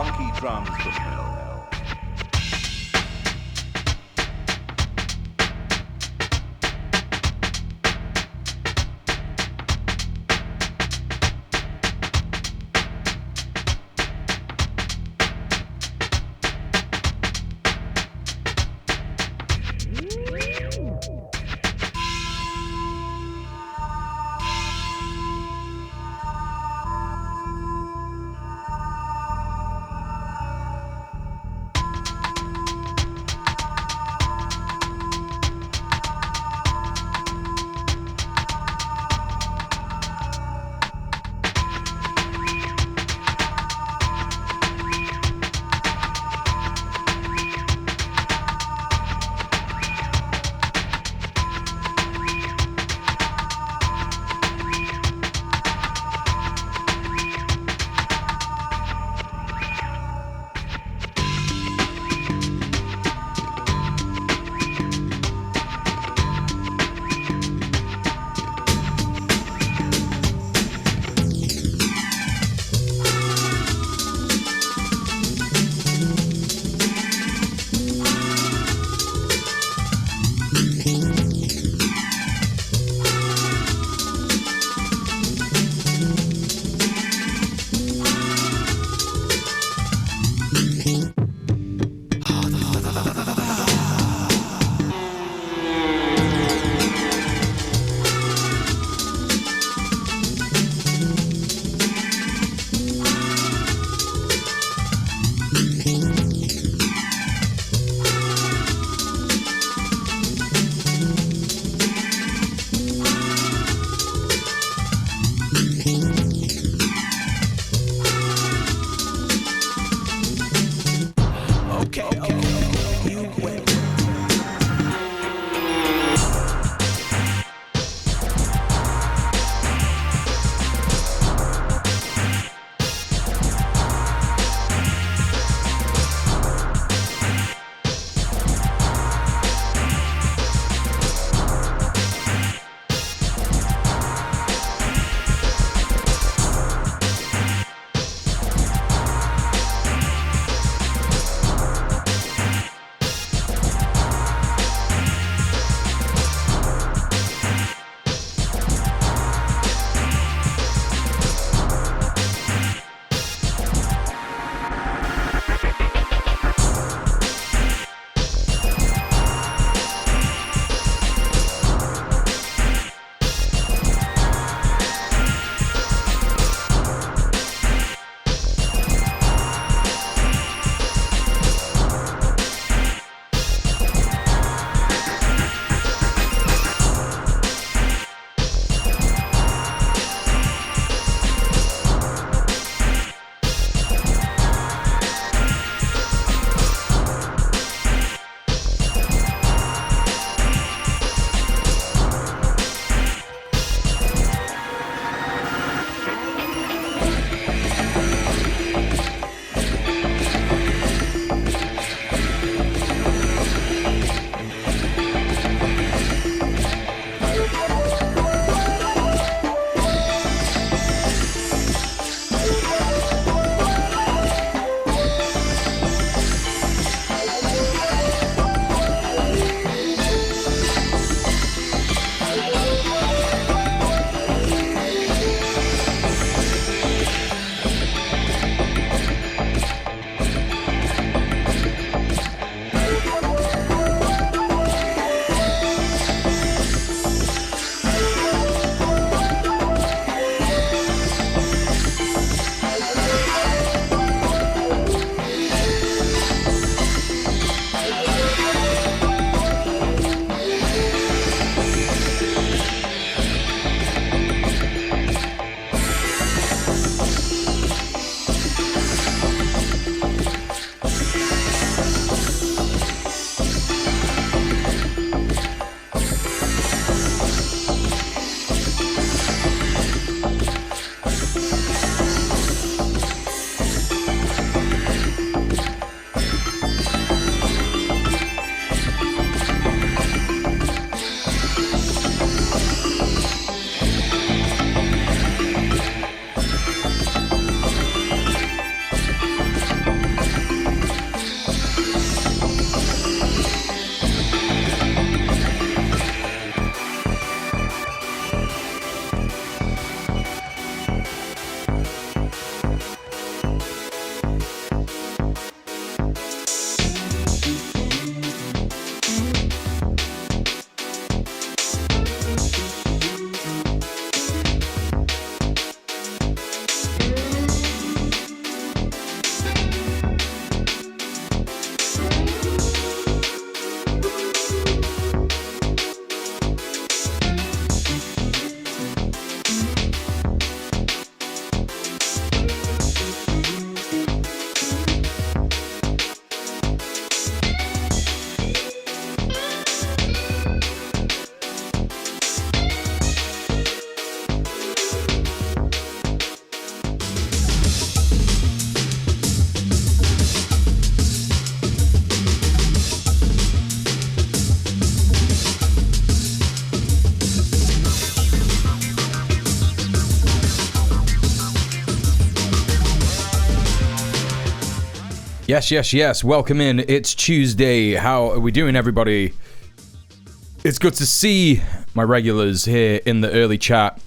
funky drums from hell. Yes, yes, yes. Welcome in. It's Tuesday. How are we doing, everybody? It's good to see my regulars here in the early chat.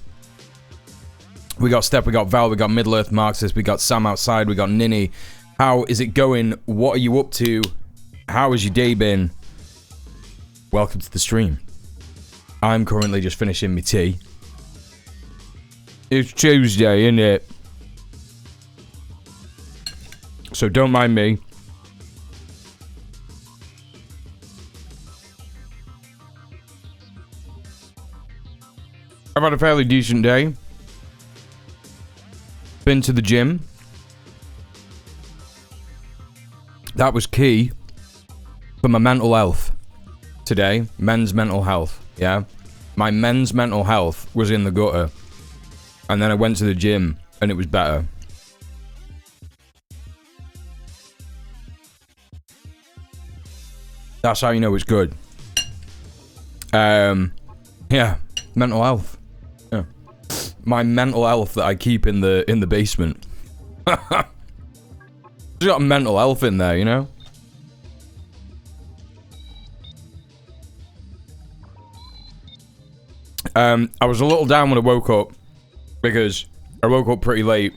We got Steph, we got Val, we got Middle-earth Marxist, we got Sam outside, we got Ninny. How is it going? What are you up to? How has your day been? Welcome to the stream. I'm currently just finishing my tea. It's Tuesday, isn't it? So don't mind me. I've had a fairly decent day. Been to the gym. That was key for my mental health today. Men's mental health, yeah? My men's mental health was in the gutter. And then I went to the gym and it was better. That's how you know it's good. Yeah, mental health. Yeah. My mental health that I keep in the basement. There's got mental health in there, you know? I was a little down when I woke up because I woke up pretty late.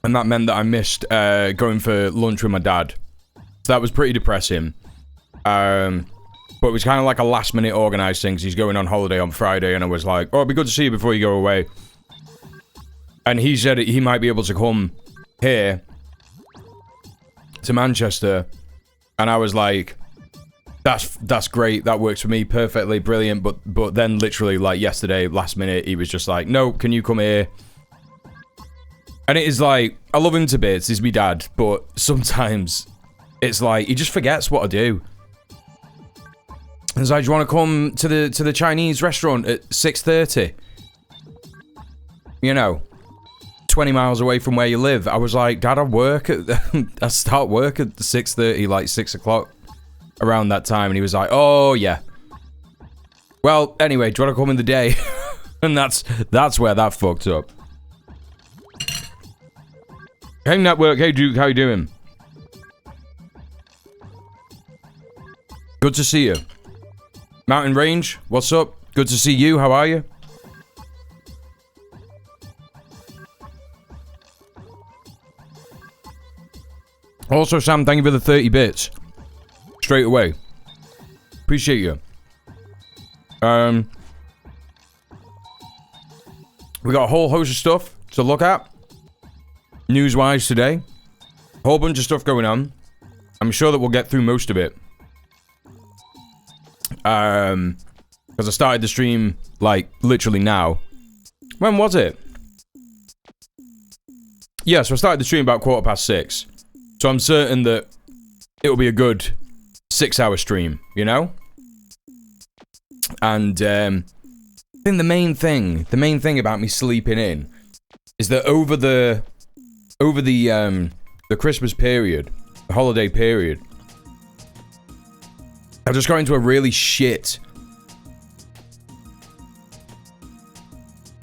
And that meant that I missed going for lunch with my dad. So that was pretty depressing. But it was kind of like a last minute organised thing because he's going on holiday on Friday and I was like, oh, it'd be good to see you before you go away. And he said he might be able to come here to Manchester. And I was like, that's great. That works for me perfectly. Brilliant. But then literally like yesterday, last minute, he was just like, no, can you come here? And it is like, I love him to bits, he's my dad, but sometimes it's like, he just forgets what I do. And it's like, do you want to come to the Chinese restaurant at 6:30? You know, 20 miles away from where you live. I was like, Dad, I start work at 6:30, like 6 o'clock, around that time. And he was like, oh, yeah. Well, anyway, do you want to come in the day? And that's where that fucked up. Hey Network, hey Duke, how you doing? Good to see you. Mountain Range, what's up? Good to see you, how are you? Also, Sam, thank you for the 30 bits. Straight away. Appreciate you. We got a whole host of stuff to look at. News-wise today. Whole bunch of stuff going on. I'm sure that we'll get through most of it. Because I started the stream, like, literally now. When was it? Yeah, so I started the stream about 6:15. So I'm certain that it'll be a good 6-hour stream, you know? And, I think the main thing about me sleeping in is that over the Christmas period, the holiday period, I just got into a really shit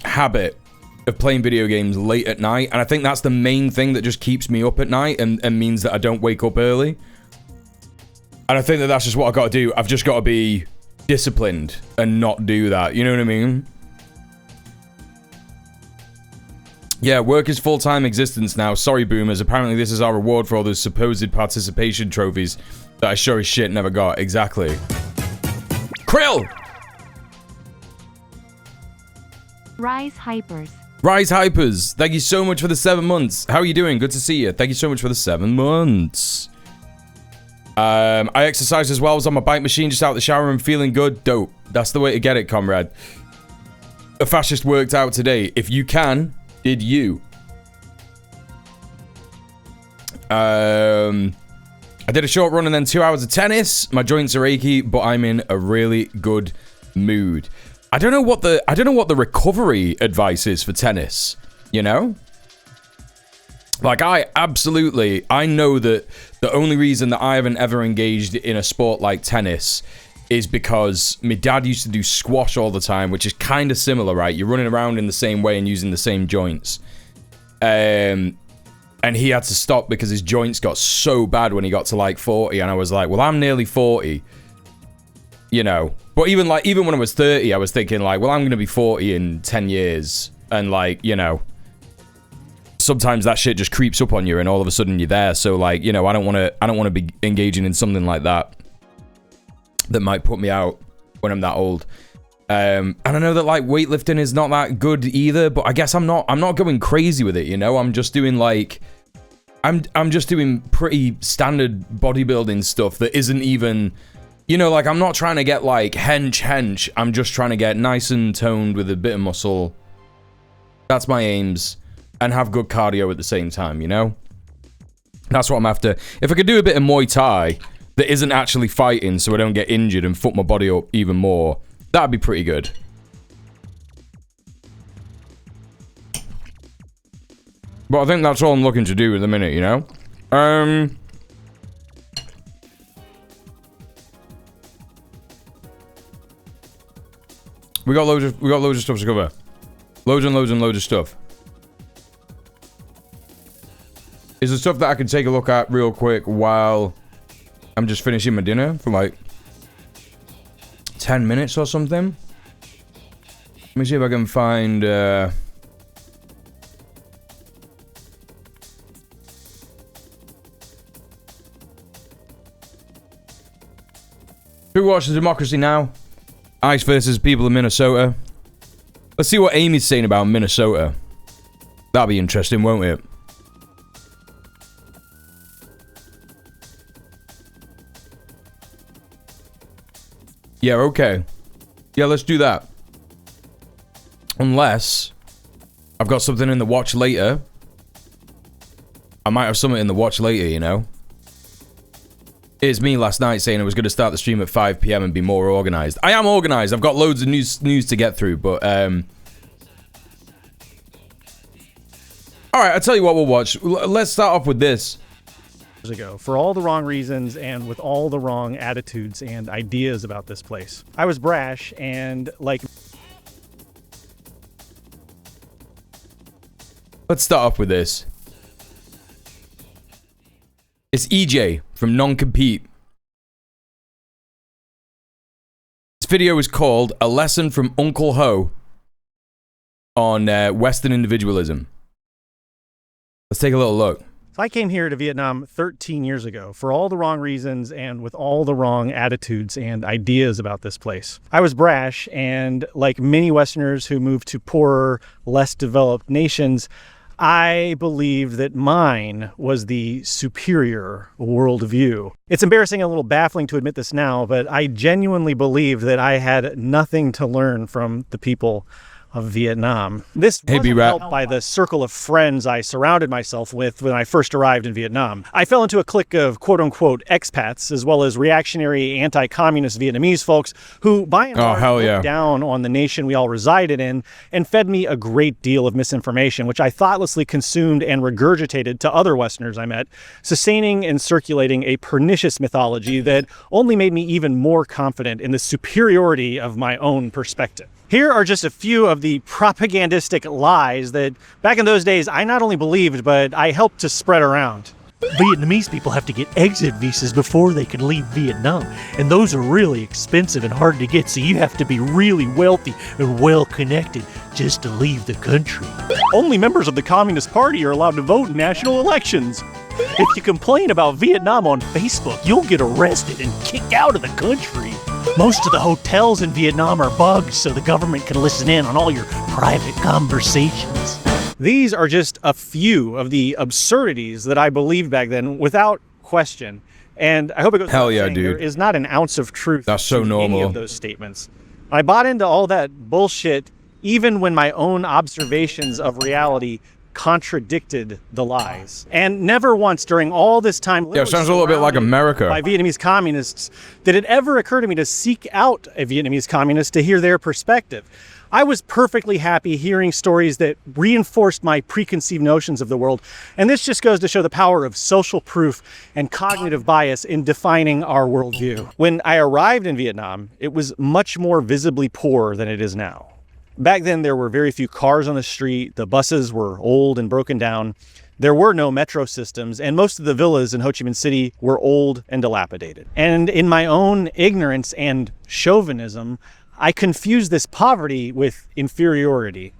habit of playing video games late at night, and I think that's the main thing that just keeps me up at night and means that I don't wake up early. And I think that that's just what I got to do. I've just got to be disciplined and not do that, you know what I mean? Yeah, work is full-time existence now. Sorry, boomers. Apparently this is our reward for all those supposed participation trophies that I sure as shit never got. Exactly. Krill! Rise Hypers. Rise Hypers. Thank you so much for the 7 months. How are you doing? Good to see you. Thank you so much for the 7 months. I exercised as well. I was on my bike machine just out the shower and feeling good. Dope. That's the way to get it, comrade. A fascist worked out today. If you can... Did you? I did a short run and then 2 hours of tennis. My joints are achy, but I'm in a really good mood. I don't know what the recovery advice is for tennis, you know? Like, I know that the only reason that I haven't ever engaged in a sport like tennis is because my dad used to do squash all the time, which is kind of similar, right? You're running around in the same way and using the same joints. And And he had to stop because his joints got so bad when he got to like 40. And I was like, well, I'm nearly 40. You know. But even when I was 30, I was thinking like, well, I'm going to be 40 in 10 years. And like, you know, sometimes that shit just creeps up on you and all of a sudden you're there. So like, you know, I don't want to be engaging in something like that might put me out when I'm that old. And I know that like weightlifting is not that good either, but I guess I'm not going crazy with it, you know. I'm just doing like I'm just doing pretty standard bodybuilding stuff that isn't even, you know, like I'm not trying to get like hench. I'm just trying to get nice and toned with a bit of muscle. That's my aims, and have good cardio at the same time, you know? That's what I'm after. If I could do a bit of Muay Thai that isn't actually fighting so I don't get injured and fuck my body up even more, that'd be pretty good. But I think that's all I'm looking to do at the minute, you know? We got loads of stuff to cover. Loads and loads of stuff. Is there stuff that I can take a look at real quick while I'm just finishing my dinner for like 10 minutes or something? Let me see if I can find Who watches Democracy Now? Ice versus people of Minnesota. Let's see what Amy's saying about Minnesota. That'll be interesting, won't it? Yeah, okay. Yeah, let's do that. Unless I've got something in the watch later. I might have something in the watch later, you know? It's me last night saying I was going to start the stream at 5 PM and be more organized. I am organized. I've got loads of news to get through, but alright, I'll tell you what we'll watch. Let's start off with this. Ago for all the wrong reasons and with all the wrong attitudes and ideas about this place. I was brash and like... Let's start off with this. It's EJ from NonCompete. This video is called A Lesson from Uncle Ho on Western Individualism. Let's take a little look. So I came here to Vietnam 13 years ago for all the wrong reasons and with all the wrong attitudes and ideas about this place. I was brash, and like many Westerners who moved to poorer, less developed nations, I believed that mine was the superior worldview. It's embarrassing and a little baffling to admit this now, but I genuinely believed that I had nothing to learn from the people of Vietnam. This wasn't helped by the circle of friends I surrounded myself with when I first arrived in Vietnam. I fell into a clique of quote-unquote expats, as well as reactionary anti-communist Vietnamese folks who, by and large, looked down on the nation we all resided in and fed me a great deal of misinformation, which I thoughtlessly consumed and regurgitated to other Westerners I met, sustaining and circulating a pernicious mythology that only made me even more confident in the superiority of my own perspective. Here are just a few of the propagandistic lies that back in those days I not only believed, but I helped to spread around. Vietnamese people have to get exit visas before they can leave Vietnam, and those are really expensive and hard to get, so you have to be really wealthy and well-connected just to leave the country. Only members of the Communist Party are allowed to vote in national elections. If you complain about Vietnam on Facebook, you'll get arrested and kicked out of the country. Most of the hotels in Vietnam are bugged so the government can listen in on all your private conversations. These are just a few of the absurdities that I believed back then without question. And I hope it goes without saying, there is not an ounce of truth to any of those statements. I bought into all that bullshit even when my own observations of reality contradicted the lies. And never once during all this time, yeah, it sounds a little bit like America, by Vietnamese communists, did it ever occur to me to seek out a Vietnamese communist to hear their perspective. I was perfectly happy hearing stories that reinforced my preconceived notions of the world, and this just goes to show the power of social proof and cognitive bias in defining our worldview. When I arrived in Vietnam, it was much more visibly poor than it is now. Back then, there were very few cars on the street. The buses were old and broken down. There were no metro systems, and most of the villas in Ho Chi Minh City were old and dilapidated. And in my own ignorance and chauvinism, I confused this poverty with inferiority.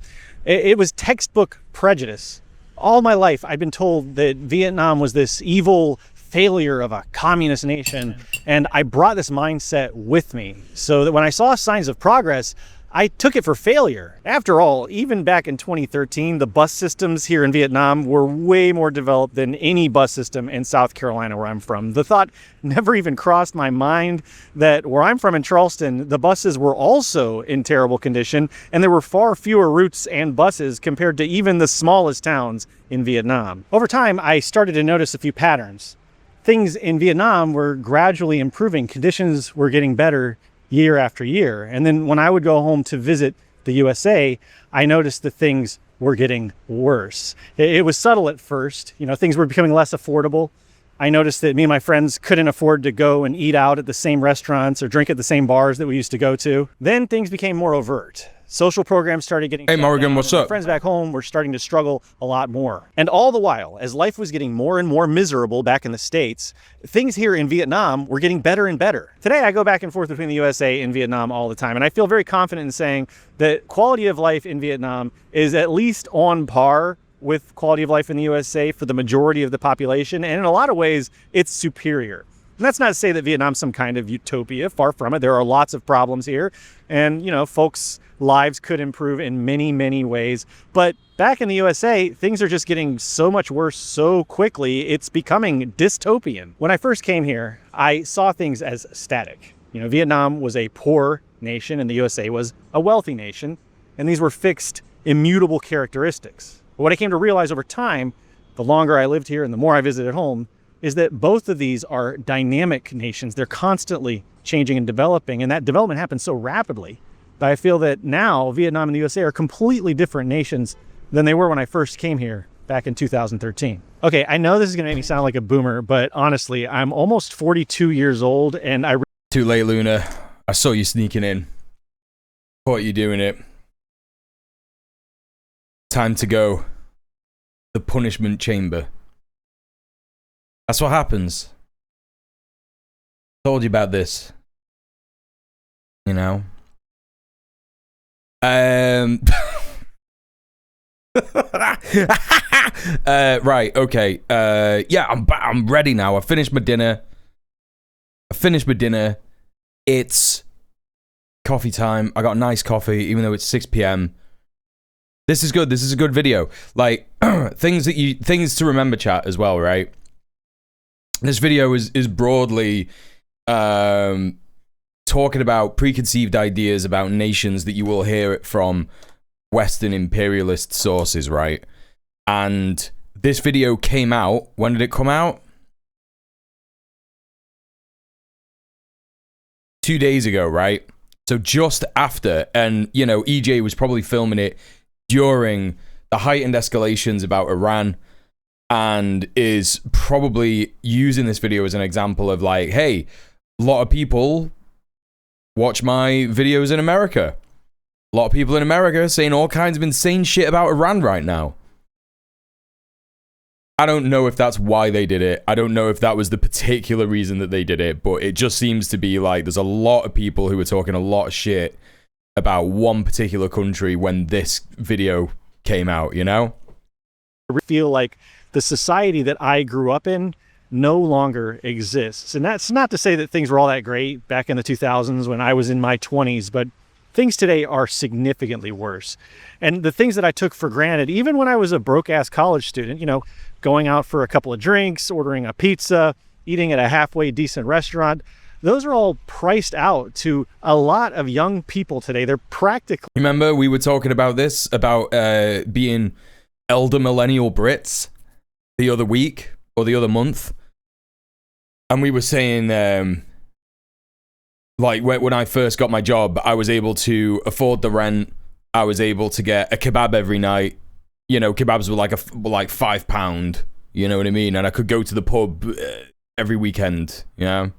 It was textbook prejudice. All my life, I've been told that Vietnam was this evil failure of a communist nation, and I brought this mindset with me so that when I saw signs of progress, I took it for failure. After all, even back in 2013, the bus systems here in Vietnam were way more developed than any bus system in South Carolina, where I'm from. The thought never even crossed my mind that where I'm from in Charleston, the buses were also in terrible condition, and there were far fewer routes and buses compared to even the smallest towns in Vietnam. Over time, I started to notice a few patterns. Things in Vietnam were gradually improving. Conditions were getting better year after year. And then when I would go home to visit the USA, I noticed that things were getting worse. It was subtle at first. You know, things were becoming less affordable. I noticed that me and my friends couldn't afford to go and eat out at the same restaurants or drink at the same bars that we used to go to. Then things became more overt. Social programs started getting... Hey, Morgan, what's up? Friends back home were starting to struggle a lot more. And all the while, as life was getting more and more miserable back in the States, things here in Vietnam were getting better and better. Today, I go back and forth between the USA and Vietnam all the time, and I feel very confident in saying that quality of life in Vietnam is at least on par with quality of life in the USA for the majority of the population, and in a lot of ways, it's superior. And that's not to say that Vietnam's some kind of utopia, far from it. There are lots of problems here, and, you know, folks' lives could improve in many, many ways. But back in the USA, things are just getting so much worse so quickly, it's becoming dystopian. When I first came here, I saw things as static. You know, Vietnam was a poor nation and the USA was a wealthy nation, and these were fixed, immutable characteristics. But what I came to realize over time, the longer I lived here and the more I visited home, is that both of these are dynamic nations. They're constantly changing and developing, and that development happens so rapidly. But I feel that now Vietnam and the USA are completely different nations than they were when I first came here back in 2013. Okay, I know this is gonna make me sound like a boomer, but honestly, I'm almost 42 years old, and I... Too late, Luna. I saw you sneaking in. Caught you doing it. Time to go. The punishment chamber. That's what happens. Told you about this. You know? Right, okay. Yeah, I'm ready now. I finished my dinner. It's coffee time. I got a nice coffee, even though it's 6 p.m. This is good. This is a good video. Like, things to remember, chat, as well, right? This video is broadly talking about preconceived ideas about nations that you will hear it from Western imperialist sources, right? And this video came out. When did it come out? 2 days ago, right? So just after, and, you know, EJ was probably filming it during the heightened escalations about Iran, and is probably using this video as an example of like, hey, a lot of people watch my videos in America. A lot of people in America saying all kinds of insane shit about Iran right now. I don't know if that's why they did it. I don't know if that was the particular reason that they did it, but it just seems to be like there's a lot of people who are talking a lot of shit about one particular country when this video came out, you know? I feel like the society that I grew up in no longer exists. And that's not to say that things were all that great back in the 2000s when I was in my 20s, but things today are significantly worse. And the things that I took for granted, even when I was a broke-ass college student, you know, going out for a couple of drinks, ordering a pizza, eating at a halfway decent restaurant, those are all priced out to a lot of young people today. They're practically... Remember, we were talking about this, about being elder millennial Brits the other week, or the other month. And we were saying, like, when I first got my job, I was able to afford the rent. I was able to get a kebab every night. You know, kebabs were like £5. You know what I mean? And I could go to the pub every weekend. You know?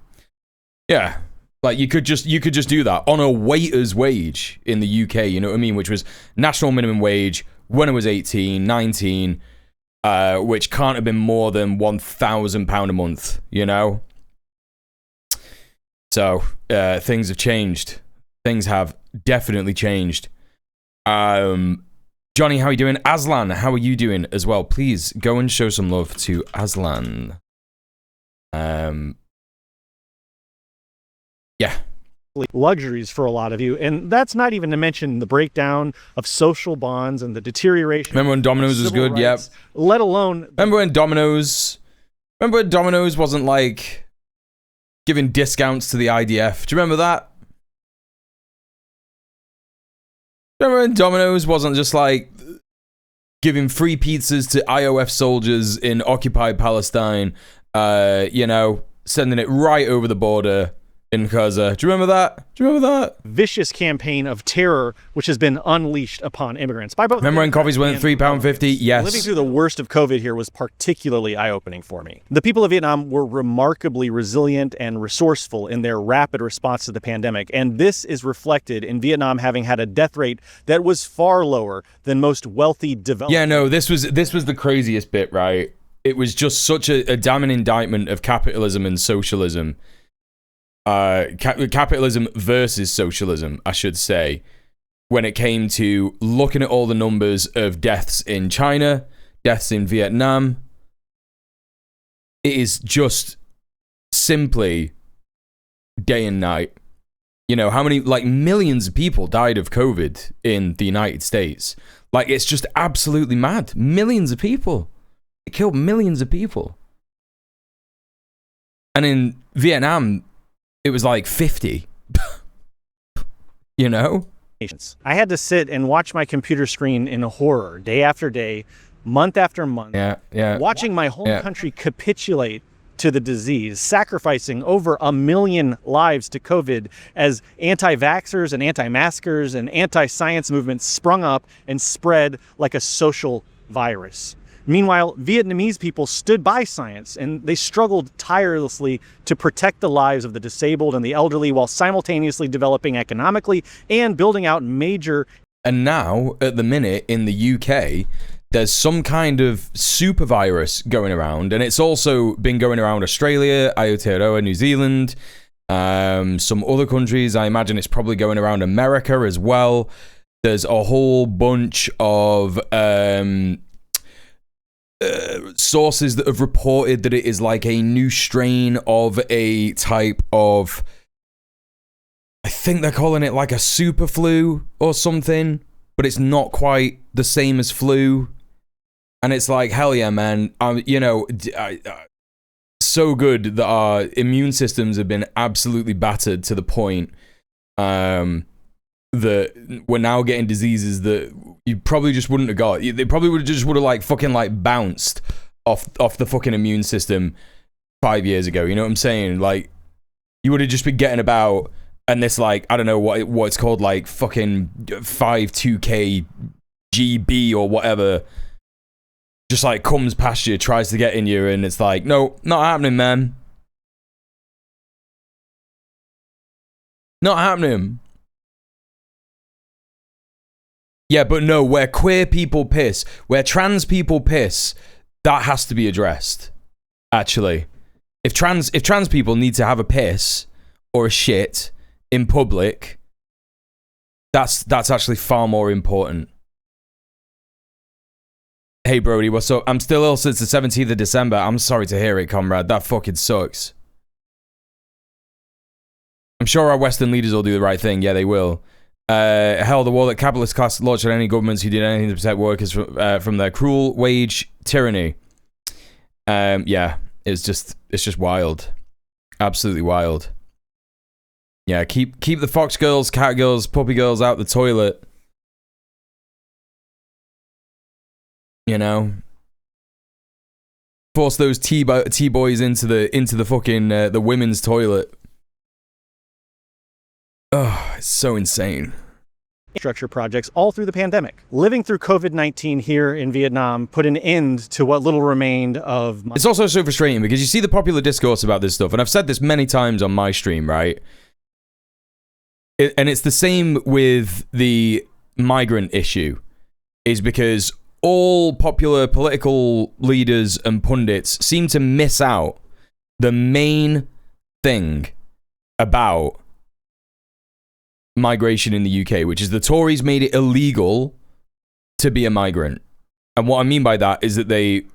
Yeah. Like, you could just do that on a waiter's wage in the UK. You know what I mean? Which was national minimum wage when I was 18, 19. which can't have been more than £1,000 a month, you know? So, things have changed. Things have definitely changed. Johnny, how are you doing? Aslan, how are you doing as well? Please go and show some love to Aslan. Yeah. Luxuries for a lot of you, and that's not even to mention the breakdown of social bonds and the deterioration. Remember when Domino's was good? Yep. Let alone. Remember when Domino's wasn't like giving discounts to the IDF? Do you remember that? Remember when Domino's wasn't just like giving free pizzas to IOF soldiers in occupied Palestine? You know, sending it right over the border in Gaza. Do you remember that? Do you remember that? Vicious campaign of terror which has been unleashed upon immigrants by both. Remember when coffees went £3.50? Yes. Living through the worst of COVID here was particularly eye-opening for me. The people of Vietnam were remarkably resilient and resourceful in their rapid response to the pandemic, and this is reflected in Vietnam having had a death rate that was far lower than most wealthy developed. Yeah, no, this was the craziest bit, right? It was just such a damning indictment of capitalism and socialism. Capitalism versus socialism, I should say, when it came to looking at all the numbers of deaths in China, deaths in Vietnam. It is just simply day and night. You know, how many, like, millions of people died of COVID in the United States? Like, it's just absolutely mad. Millions of people. It killed millions of people. And in Vietnam, it was like 50. You know? I had to sit and watch my computer screen in horror day after day, month after month. Watching my home country capitulate to the disease, sacrificing over 1 million lives to COVID as anti-vaxxers and anti-maskers and anti-science movements sprung up and spread like a social virus. Meanwhile, Vietnamese people stood by science and they struggled tirelessly to protect the lives of the disabled and the elderly while simultaneously developing economically and building out major. And now, at the minute, in the UK, there's some kind of super virus going around, and it's also been going around Australia, Aotearoa, New Zealand, some other countries. I imagine it's probably going around America as well. There's a whole bunch of sources that have reported that it is like a new strain of a type of, I think they're calling it like a super flu or something, but it's not quite the same as flu. And it's like, hell yeah, man. You know, so good that our immune systems have been absolutely battered to the point that we're now getting diseases that you probably just wouldn't have got. They probably would have like fucking like bounced off the fucking immune system 5 years ago. You know what I'm saying? Like, you would have just been getting about, and this, like, I don't know what it's called, like fucking 52k GB or whatever, just like comes past you, tries to get in you, and it's like, no, not happening, man. Not happening. Yeah, but no, where queer people piss, where trans people piss, that has to be addressed. Actually, if trans people need to have a piss or a shit in public, that's actually far more important. Hey Brody, what's up? I'm still ill since the 17th of December. I'm sorry to hear it, comrade. That fucking sucks. I'm sure our Western leaders will do the right thing. Yeah, they will. Hell, the war that capitalist class launched at any governments who did anything to protect workers from their cruel wage tyranny. Yeah, it's just wild, absolutely wild. Yeah, keep the fox girls, cat girls, puppy girls out the toilet. You know, force those T-boys into the fucking the women's toilet. Oh, it's so insane. Infrastructure projects all through the pandemic. Living through COVID-19 here in Vietnam put an end to what little remained of my... It's also so frustrating because you see the popular discourse about this stuff, and I've said this many times on my stream, right? And it's the same with the migrant issue, is because all popular political leaders and pundits seem to miss out the main thing about migration in the UK, which is the Tories made it illegal to be a migrant. And what I mean by that is that they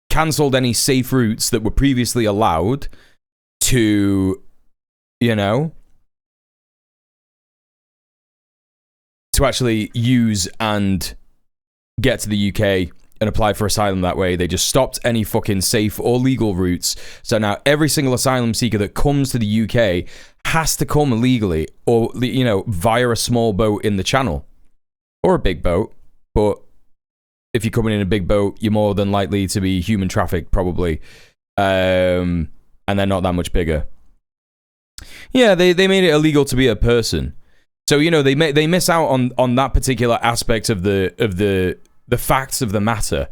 cancelled any safe routes that were previously allowed to, to actually use and get to the UK and apply for asylum that way. They just stopped any fucking safe or legal routes. So now every single asylum seeker that comes to the UK has to come illegally or, via a small boat in the channel or a big boat. But if you're coming in a big boat, you're more than likely to be human trafficked, probably. And they're not that much bigger. Yeah, they made it illegal to be a person. So, they miss out on that particular aspect of the facts of the matter.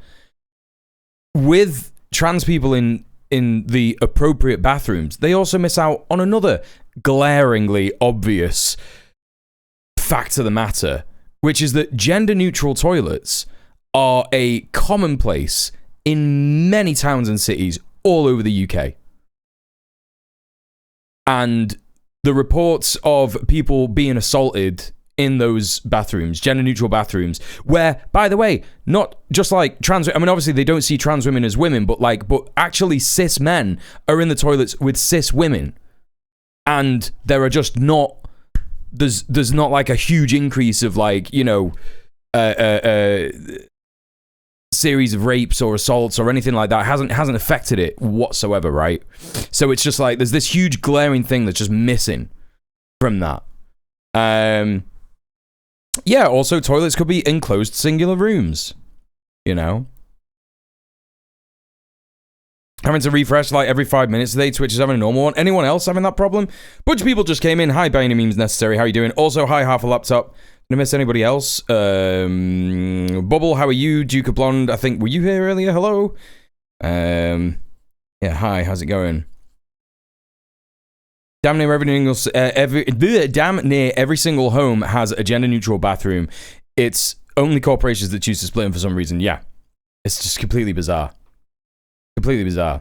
With trans people in the appropriate bathrooms, they also miss out on another glaringly obvious fact of the matter, which is that gender-neutral toilets are a commonplace in many towns and cities all over the UK. And the reports of people being assaulted in those bathrooms, gender-neutral bathrooms, where, by the way, not just like trans... I mean, obviously, they don't see trans women as women, but actually cis men are in the toilets with cis women. And there are just not... There's not like a huge increase of series of rapes or assaults or anything like that. Hasn't affected it whatsoever, right? So it's just like there's this huge glaring thing that's just missing from that. Yeah, also toilets could be enclosed singular rooms, Having to refresh like every 5 minutes today. Twitch is having a normal one. Anyone else having that problem? Bunch of people just came in. Hi, by any means necessary. How you doing? Also, hi, half a laptop. Did I miss anybody else? Bubble, how are you? Duke of Blonde, I think, were you here earlier? Hello? Yeah, hi, how's it going? Damn near every single home has a gender-neutral bathroom. It's only corporations that choose to split them for some reason. Yeah, it's just completely bizarre. Completely bizarre.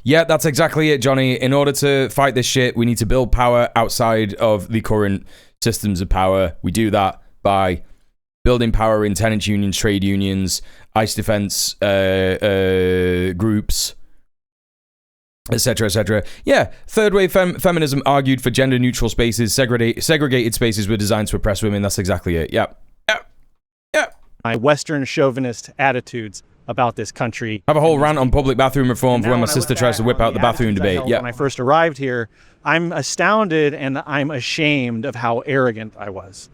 Yeah, that's exactly it, Johnny. In order to fight this shit, we need to build power outside of the current systems of power. We do that by building power in tenants unions, trade unions, ICE defense groups, etc., etc. Yeah, third wave feminism argued for gender neutral spaces. Segregated spaces were designed to oppress women. That's exactly it. Yep. My Western chauvinist attitudes about this country. Have a whole rant on public bathroom reform for when my sister tries to whip out the bathroom debate. Yeah. When I first arrived here, I'm astounded and I'm ashamed of how arrogant I was.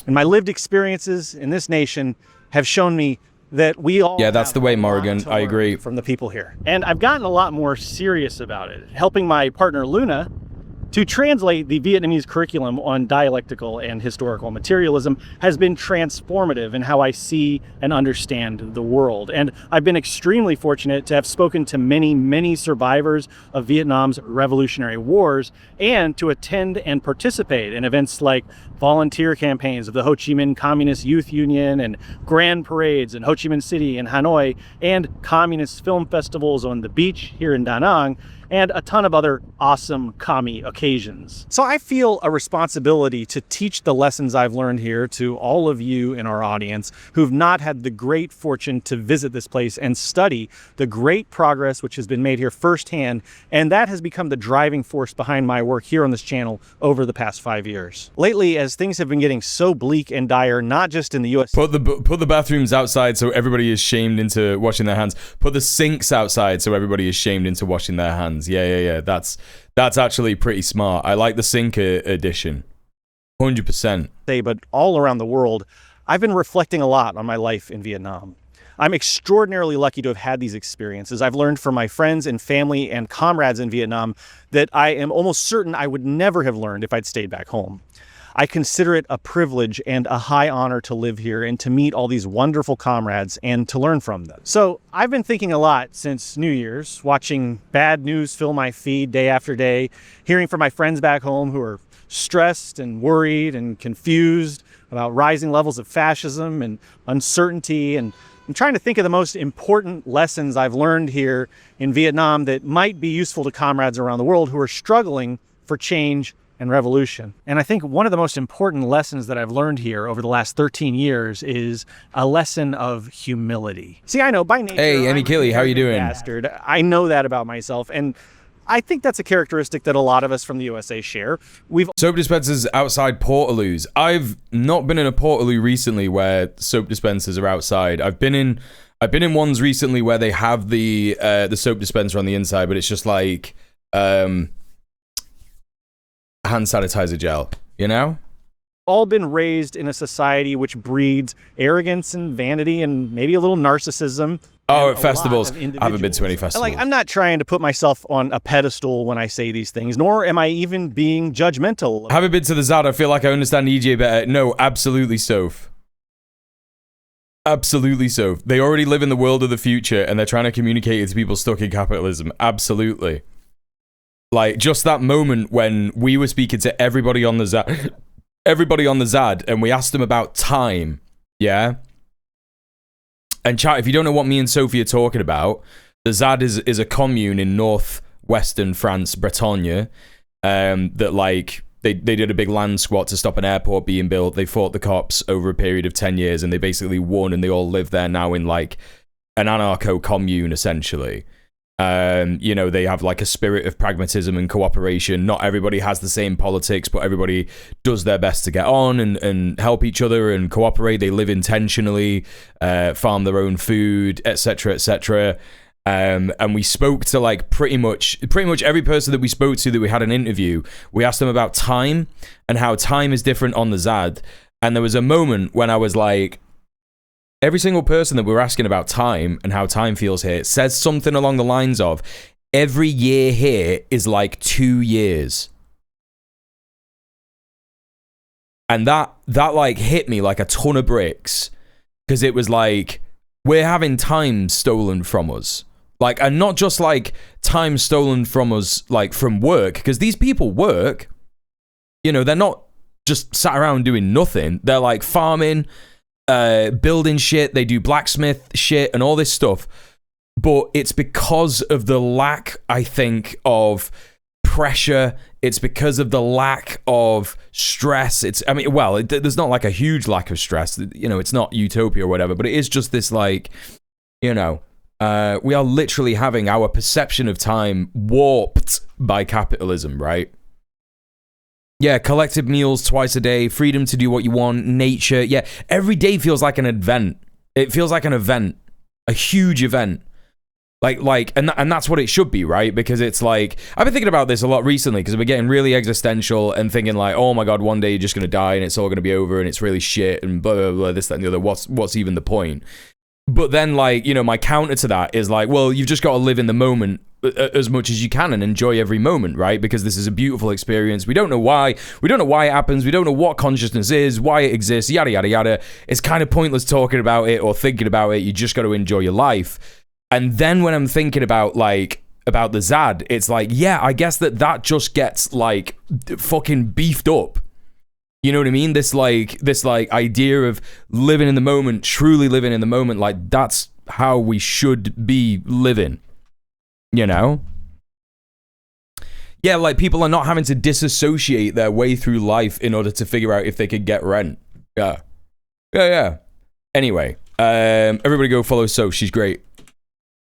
And my lived experiences in this nation have shown me that we all that's the way, Morrigan. I agree. From the people here. And I've gotten a lot more serious about it, helping my partner Luna to translate the Vietnamese curriculum on dialectical and historical materialism has been transformative in how I see and understand the world. And I've been extremely fortunate to have spoken to many, many survivors of Vietnam's revolutionary wars and to attend and participate in events like volunteer campaigns of the Ho Chi Minh Communist Youth Union and grand parades in Ho Chi Minh City and Hanoi and communist film festivals on the beach here in Da Nang, and a ton of other awesome commie occasions. So I feel a responsibility to teach the lessons I've learned here to all of you in our audience who've not had the great fortune to visit this place and study the great progress which has been made here firsthand, and that has become the driving force behind my work here on this channel over the past 5 years. Lately, as things have been getting so bleak and dire, not just in the US. Put the bathrooms outside so everybody is shamed into washing their hands. Put the sinks outside so everybody is shamed into washing their hands. Yeah. That's actually pretty smart. I like the sink edition. 100%. But all around the world, I've been reflecting a lot on my life in Vietnam. I'm extraordinarily lucky to have had these experiences. I've learned from my friends and family and comrades in Vietnam that I am almost certain I would never have learned if I'd stayed back home. I consider it a privilege and a high honor to live here and to meet all these wonderful comrades and to learn from them. So I've been thinking a lot since New Year's, watching bad news fill my feed day after day, hearing from my friends back home who are stressed and worried and confused about rising levels of fascism and uncertainty, and I'm trying to think of the most important lessons I've learned here in Vietnam that might be useful to comrades around the world who are struggling for change and revolution. And I think one of the most important lessons that I've learned here over the last 13 years is a lesson of humility. See, I know by nature, Hey, Emmy Killy, how you doing? Bastard. I know that about myself, and I think that's a characteristic that a lot of us from the USA share. Soap dispensers outside Portaloos. I've not been in a Portaloo recently where soap dispensers are outside. I've been in ones recently where they have the soap dispenser on the inside, but it's just like hand sanitizer gel, you know? All been raised in a society which breeds arrogance and vanity and maybe a little narcissism. Oh, at festivals. I haven't been to any festivals. I'm not trying to put myself on a pedestal when I say these things, nor am I even being judgmental. I haven't been to the ZAD. I feel like I understand EJ better. No, absolutely, Soph. Absolutely, Soph. They already live in the world of the future, and they're trying to communicate it to people stuck in capitalism. Absolutely. Like, just that moment when we were speaking to everybody on the ZAD, and we asked them about time, yeah? And chat, if you don't know what me and Sophie are talking about, the ZAD is a commune in northwestern France, Bretagne, that like they did a big land squat to stop an airport being built. They fought the cops over a period of 10 years and they basically won, and they all live there now in like an anarcho commune essentially. You know, they have like a spirit of pragmatism and cooperation. Not everybody has the same politics, but everybody does their best to get on and help each other and cooperate. They live intentionally, farm their own food, etc., etc. And we spoke to like pretty much every person that we spoke to that we had an interview. We asked them about time and how time is different on the ZAD. And there was a moment when I was like, every single person that we're asking about time and how time feels here says something along the lines of, every year here is like 2 years. And that like hit me like a ton of bricks, because it was like, we're having time stolen from us. Like, and not just like time stolen from us, like from work, because these people work, you know, they're not just sat around doing nothing. They're like farming, building shit, they do blacksmith shit and all this stuff, but it's because of the lack, I think, of pressure. It's because of the lack of stress. There's not like a huge lack of stress, you know, it's not utopia or whatever, but it is just this like, you know, we are literally having our perception of time warped by capitalism, right? Yeah, collective meals twice a day, freedom to do what you want, nature. Yeah, every day feels like an event. It feels like an event, a huge event. And that's what it should be, right? Because it's like, I've been thinking about this a lot recently because we're getting really existential and thinking like, oh my God, one day you're just going to die and it's all going to be over and it's really shit and blah, blah, blah, this, that, and the other. What's even the point? But then, like, you know, my counter to that is like, well, you've just got to live in the moment as much as you can and enjoy every moment, right? Because this is a beautiful experience. We don't know why. We don't know why it happens. We don't know what consciousness is, why it exists, yada, yada, yada. It's kind of pointless talking about it or thinking about it. You just got to enjoy your life. And then when I'm thinking about, like, about the ZAD, it's like, yeah, I guess that just gets, like, fucking beefed up. You know what I mean? This idea of living in the moment, truly living in the moment, like, that's how we should be living. You know? Yeah, like, people are not having to disassociate their way through life in order to figure out if they could get rent. Yeah. Anyway, everybody go follow Soph. She's great.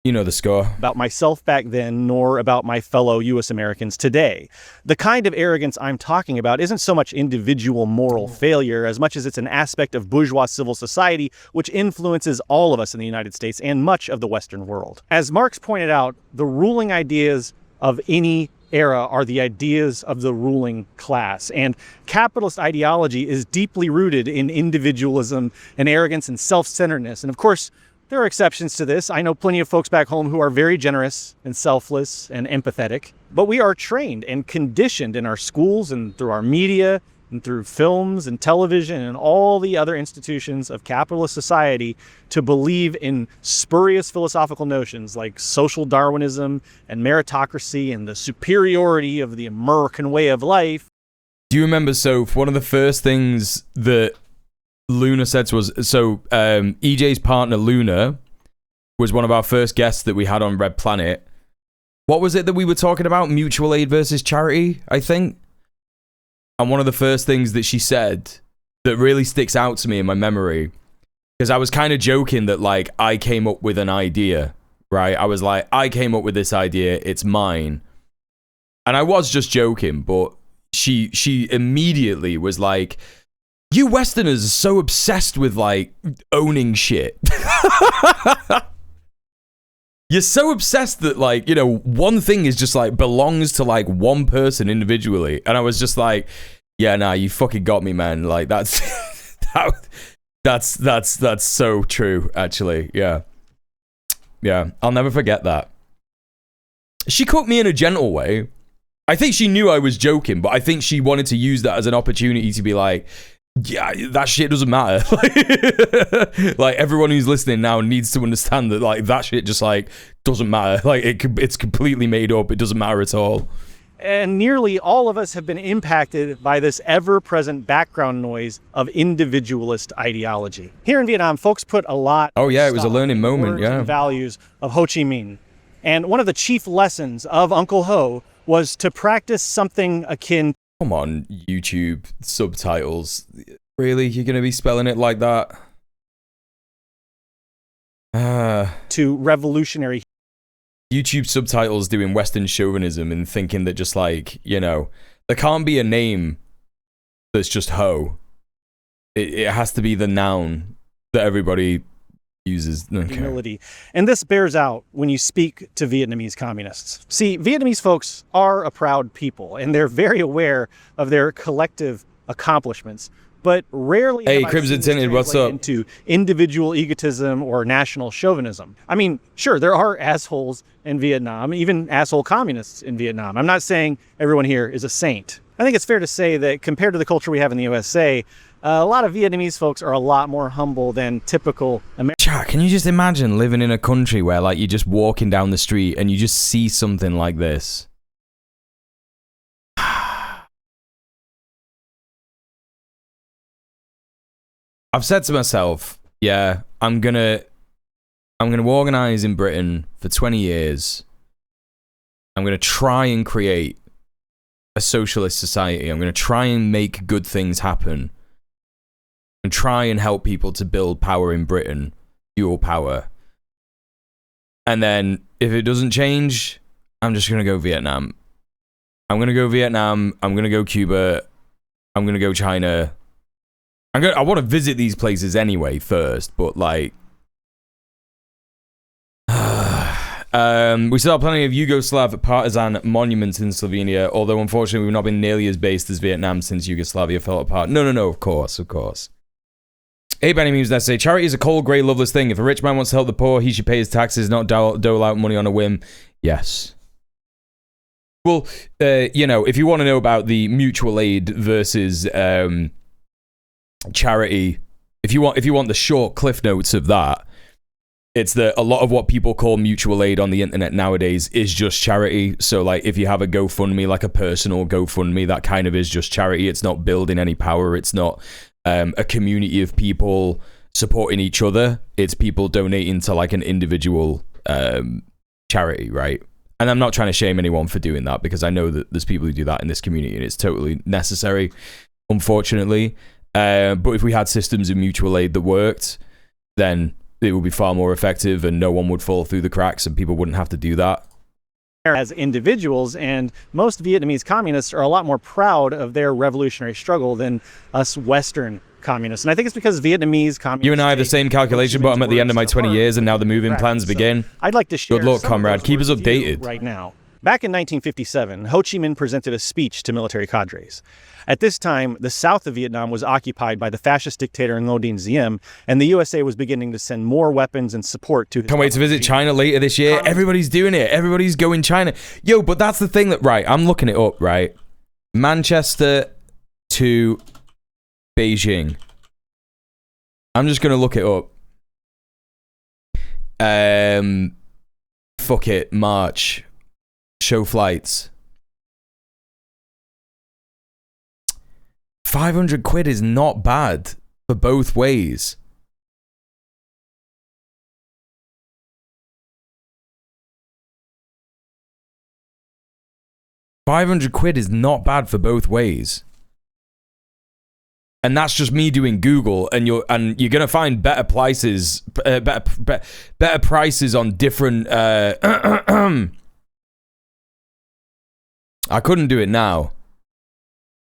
You know the score. About myself back then, nor about my fellow U.S. Americans today. The kind of arrogance I'm talking about isn't so much individual moral failure as much as it's an aspect of bourgeois civil society which influences all of us in the United States and much of the Western world. As Marx pointed out, the ruling ideas of any era are the ideas of the ruling class, and capitalist ideology is deeply rooted in individualism and arrogance and self-centeredness. And of course, there are exceptions to this. I know plenty of folks back home who are very generous and selfless and empathetic, but we are trained and conditioned in our schools and through our media and through films and television and all the other institutions of capitalist society to believe in spurious philosophical notions like social Darwinism and meritocracy and the superiority of the American way of life. Do you remember, Soph, one of the first things that Luna said to us, so EJ's partner Luna was one of our first guests that we had on Red Planet. What was it that we were talking about? Mutual aid versus charity, I think. And one of the first things that she said that really sticks out to me in my memory, because I was kind of joking that, like, I came up with an idea, right? I was like, I came up with this idea, it's mine. And I was just joking, but she immediately was like, you Westerners are so obsessed with, like, owning shit. You're so obsessed that, like, you know, one thing is just, like, belongs to, like, one person individually. And I was just like, yeah, nah, you fucking got me, man. Like, that's that's so true, actually. Yeah. Yeah, I'll never forget that. She cooked me in a gentle way. I think she knew I was joking, but I think she wanted to use that as an opportunity to be like, yeah, that shit doesn't matter. Like, everyone who's listening now needs to understand that, like, that shit just, like, doesn't matter. Like, it's completely made up. It doesn't matter at all. And nearly all of us have been impacted by this ever-present background noise of individualist ideology. Here in Vietnam, folks put a lot Oh, yeah, it was a learning moment, yeah. and values of Ho Chi Minh. And one of the chief lessons of Uncle Ho was to practice something akin. Come on, YouTube subtitles. Really? You're going to be spelling it like that? To revolutionary. YouTube subtitles doing Western chauvinism and thinking that just, like, you know, there can't be a name that's just Ho. It has to be the noun that everybody uses. Okay. Humility. And this bears out when you speak to Vietnamese communists. See, Vietnamese folks are a proud people, and they're very aware of their collective accomplishments, but rarely Hey, have I Crimson seen this Tinted, what's translate up? into individual egotism or national chauvinism. I mean, sure, there are assholes in Vietnam, even asshole communists in Vietnam. I'm not saying everyone here is a saint. I think it's fair to say that compared to the culture we have in the USA, a lot of Vietnamese folks are a lot more humble than typical Americans. Can you just imagine living in a country where, like, you're just walking down the street and you just see something like this? I've said to myself, yeah, I'm gonna organize in Britain for 20 years. I'm gonna try and create a socialist society. I'm gonna try and make good things happen. And try and help people to build power in Britain, dual power. And then, if it doesn't change, I'm just gonna go Vietnam. I'm gonna go Vietnam, I'm gonna go Cuba, I'm gonna go China. I want to visit these places anyway first, but, like, we still have plenty of Yugoslav partisan monuments in Slovenia, although unfortunately we've not been nearly as based as Vietnam since Yugoslavia fell apart. No, of course. Hey, Benny Memes, let's say, charity is a cold, grey, loveless thing. If a rich man wants to help the poor, he should pay his taxes, not dole out money on a whim. Yes. Well, you know, if you want to know about the mutual aid versus charity, if you want the short cliff notes of that, it's that a lot of what people call mutual aid on the internet nowadays is just charity. So, like, if you have a GoFundMe, like a personal GoFundMe, that kind of is just charity. It's not building any power. It's not a community of people supporting each other. It's people donating to, like, an individual charity, right? And I'm not trying to shame anyone for doing that, because I know that there's people who do that in this community and it's totally necessary, unfortunately. But if we had systems of mutual aid that worked, then it would be far more effective and no one would fall through the cracks and people wouldn't have to do that. As individuals, and most Vietnamese communists are a lot more proud of their revolutionary struggle than us Western communists. And I think it's because Vietnamese communists... You and I have the same calculation bottom at the end of my 20 years, and now the moving plans begin. I'd like to share Good luck, comrade. Keep us updated. Right now. Back in 1957, Ho Chi Minh presented a speech to military cadres. At this time, the south of Vietnam was occupied by the fascist dictator Ngo Dinh Diem, and the USA was beginning to send more weapons and support to his... Can't wait to visit China later this year. Everybody's doing it. Everybody's going China. Yo, but that's the thing that... Right, I'm looking it up, right? Manchester to Beijing. I'm just gonna look it up. Fuck it, March. Show flights. 500 quid is not bad for both ways. £500 is not bad for both ways. And that's just me doing Google, and you're gonna find better prices, better prices on different. I couldn't do it now,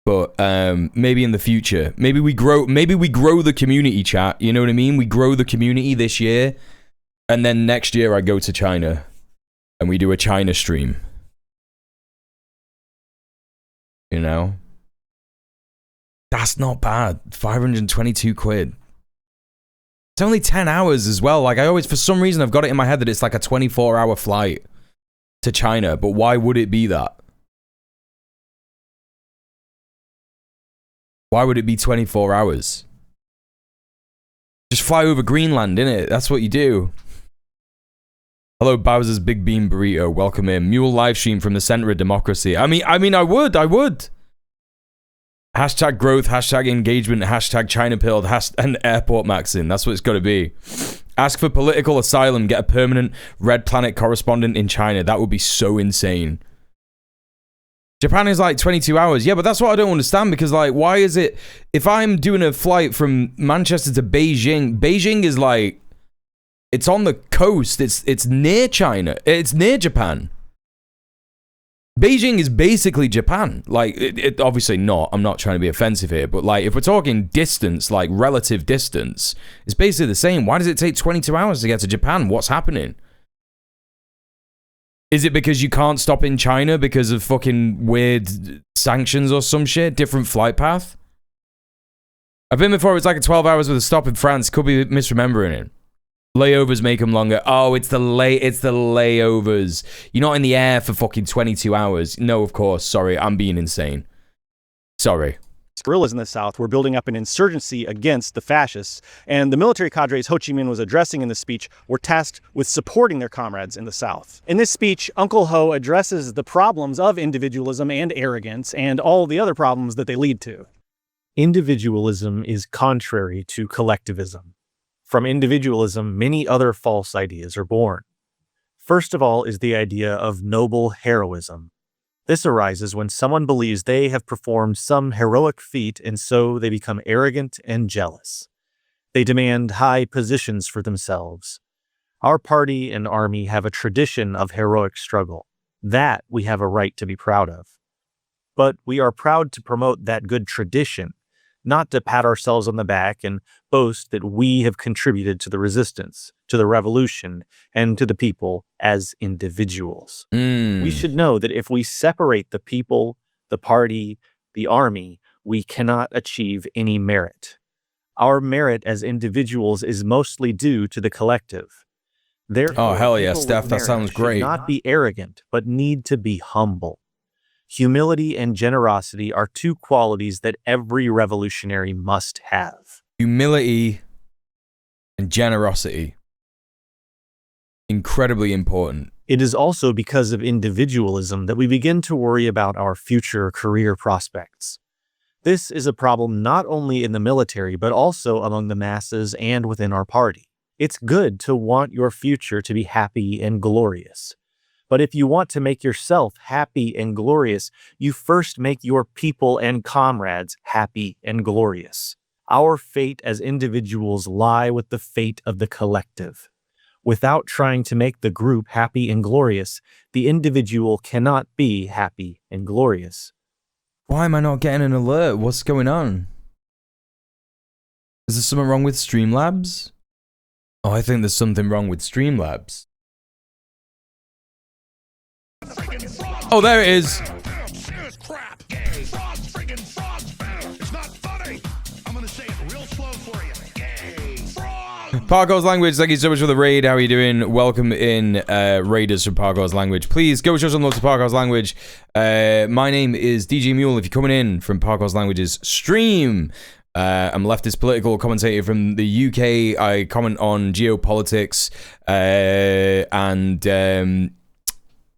but maybe in the future. Maybe we grow the community, chat. You know what I mean? We grow the community this year, and then next year I go to China, and we do a China stream. You know? That's not bad. 522 quid. It's only 10 hours as well. Like, I always, for some reason, I've got it in my head that it's like a 24-hour flight to China. But why would it be that? Why would it be 24 hours? Just fly over Greenland, innit? That's what you do. Hello, Bowser's Big Bean Burrito. Welcome in. Muel livestream from the center of democracy. I mean, I would. Hashtag growth, hashtag engagement, hashtag China pilled, and airport maxing. That's what it's got to be. Ask for political asylum, get a permanent Red Planet correspondent in China. That would be so insane. Japan is like 22 hours. Yeah, but that's what I don't understand, because like, why is it, if I'm doing a flight from Manchester to Beijing, Beijing is like, it's on the coast. It's near China. It's near Japan. Beijing is basically Japan. Like, it obviously not. I'm not trying to be offensive here, but like, if we're talking distance, like relative distance, it's basically the same. Why does it take 22 hours to get to Japan? What's happening? Is it because you can't stop in China because of fucking weird sanctions or some shit? Different flight path? I've been before. It's like a 12 hours with a stop in France. Could be misremembering it. Layovers make them longer. Oh, it's the layovers. You're not in the air for fucking 22 hours. No, of course. Sorry, I'm being insane. Sorry. Guerrillas in the south were building up an insurgency against the fascists, and the military cadres Ho Chi Minh was addressing in the speech were tasked with supporting their comrades in the south. In this speech, Uncle Ho addresses the problems of individualism and arrogance and all the other problems that they lead to. Individualism is contrary to collectivism. From individualism, many other false ideas are born. First of all is the idea of noble heroism. This arises when someone believes they have performed some heroic feat, and so they become arrogant and jealous. They demand high positions for themselves. Our party and army have a tradition of heroic struggle. That we have a right to be proud of. But we are proud to promote that good tradition, not to pat ourselves on the back and boast that we have contributed to the resistance, to the revolution, and to the people as individuals. We should know that if we separate the people, the party, the army, we cannot achieve any merit. Our merit as individuals is mostly due to the collective. Therefore, oh, hell yeah, people Steph, with that merit sounds great. should not be arrogant, but need to be humble. Humility and generosity are two qualities that every revolutionary must have. Humility and generosity. Incredibly important. It is also because of individualism that we begin to worry about our future career prospects. This is a problem not only in the military, but also among the masses and within our party. It's good to want your future to be happy and glorious. But if you want to make yourself happy and glorious, you first make your people and comrades happy and glorious. Our fate as individuals lie with the fate of the collective. Without trying to make the group happy and glorious, the individual cannot be happy and glorious. Why am I not getting an alert? What's going on? Is there something wrong with Streamlabs? Oh, I think there's something wrong with Streamlabs. Oh, there it is. Parkour's Language, thank you so much for the raid. How are you doing? Welcome in, raiders from Parkour's Language. Please go show some love to Parkour's Language. My name is DJ Muel. If you're coming in from Parkour's Language's stream, I'm a leftist political commentator from the UK. I comment on geopolitics and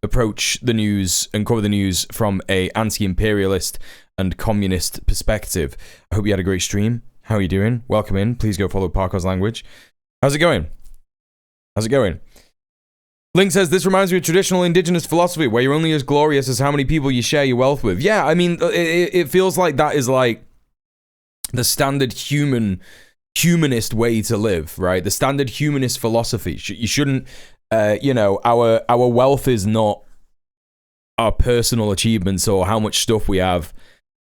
approach the news and cover the news from a anti-imperialist and communist perspective. I hope you had a great stream. How are you doing? Welcome in. Please go follow Parkour's Language. How's it going? How's it going? Link says, this reminds me of traditional indigenous philosophy where you're only as glorious as how many people you share your wealth with. Yeah, I mean, it feels like that is like the standard humanist way to live, right? The standard humanist philosophy. You shouldn't, you know, our wealth is not our personal achievements or how much stuff we have.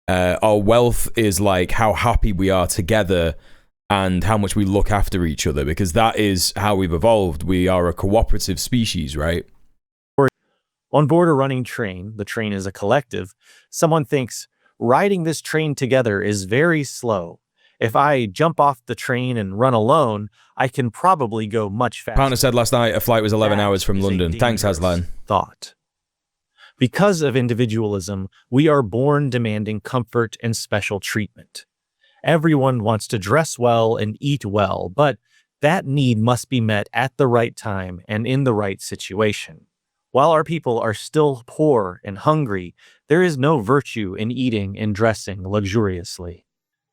Our wealth is like how happy we are together and how much we look after each other, because that is how we've evolved. We are a cooperative species, right? On board a running train, the train is a collective, someone thinks, riding this train together is very slow. If I jump off the train and run alone, I can probably go much faster. Partner said last night a flight was 11 hours from London. Thanks, Aslan. Thought. Because of individualism, we are born demanding comfort and special treatment. Everyone wants to dress well and eat well, but that need must be met at the right time and in the right situation. While our people are still poor and hungry, there is no virtue in eating and dressing luxuriously.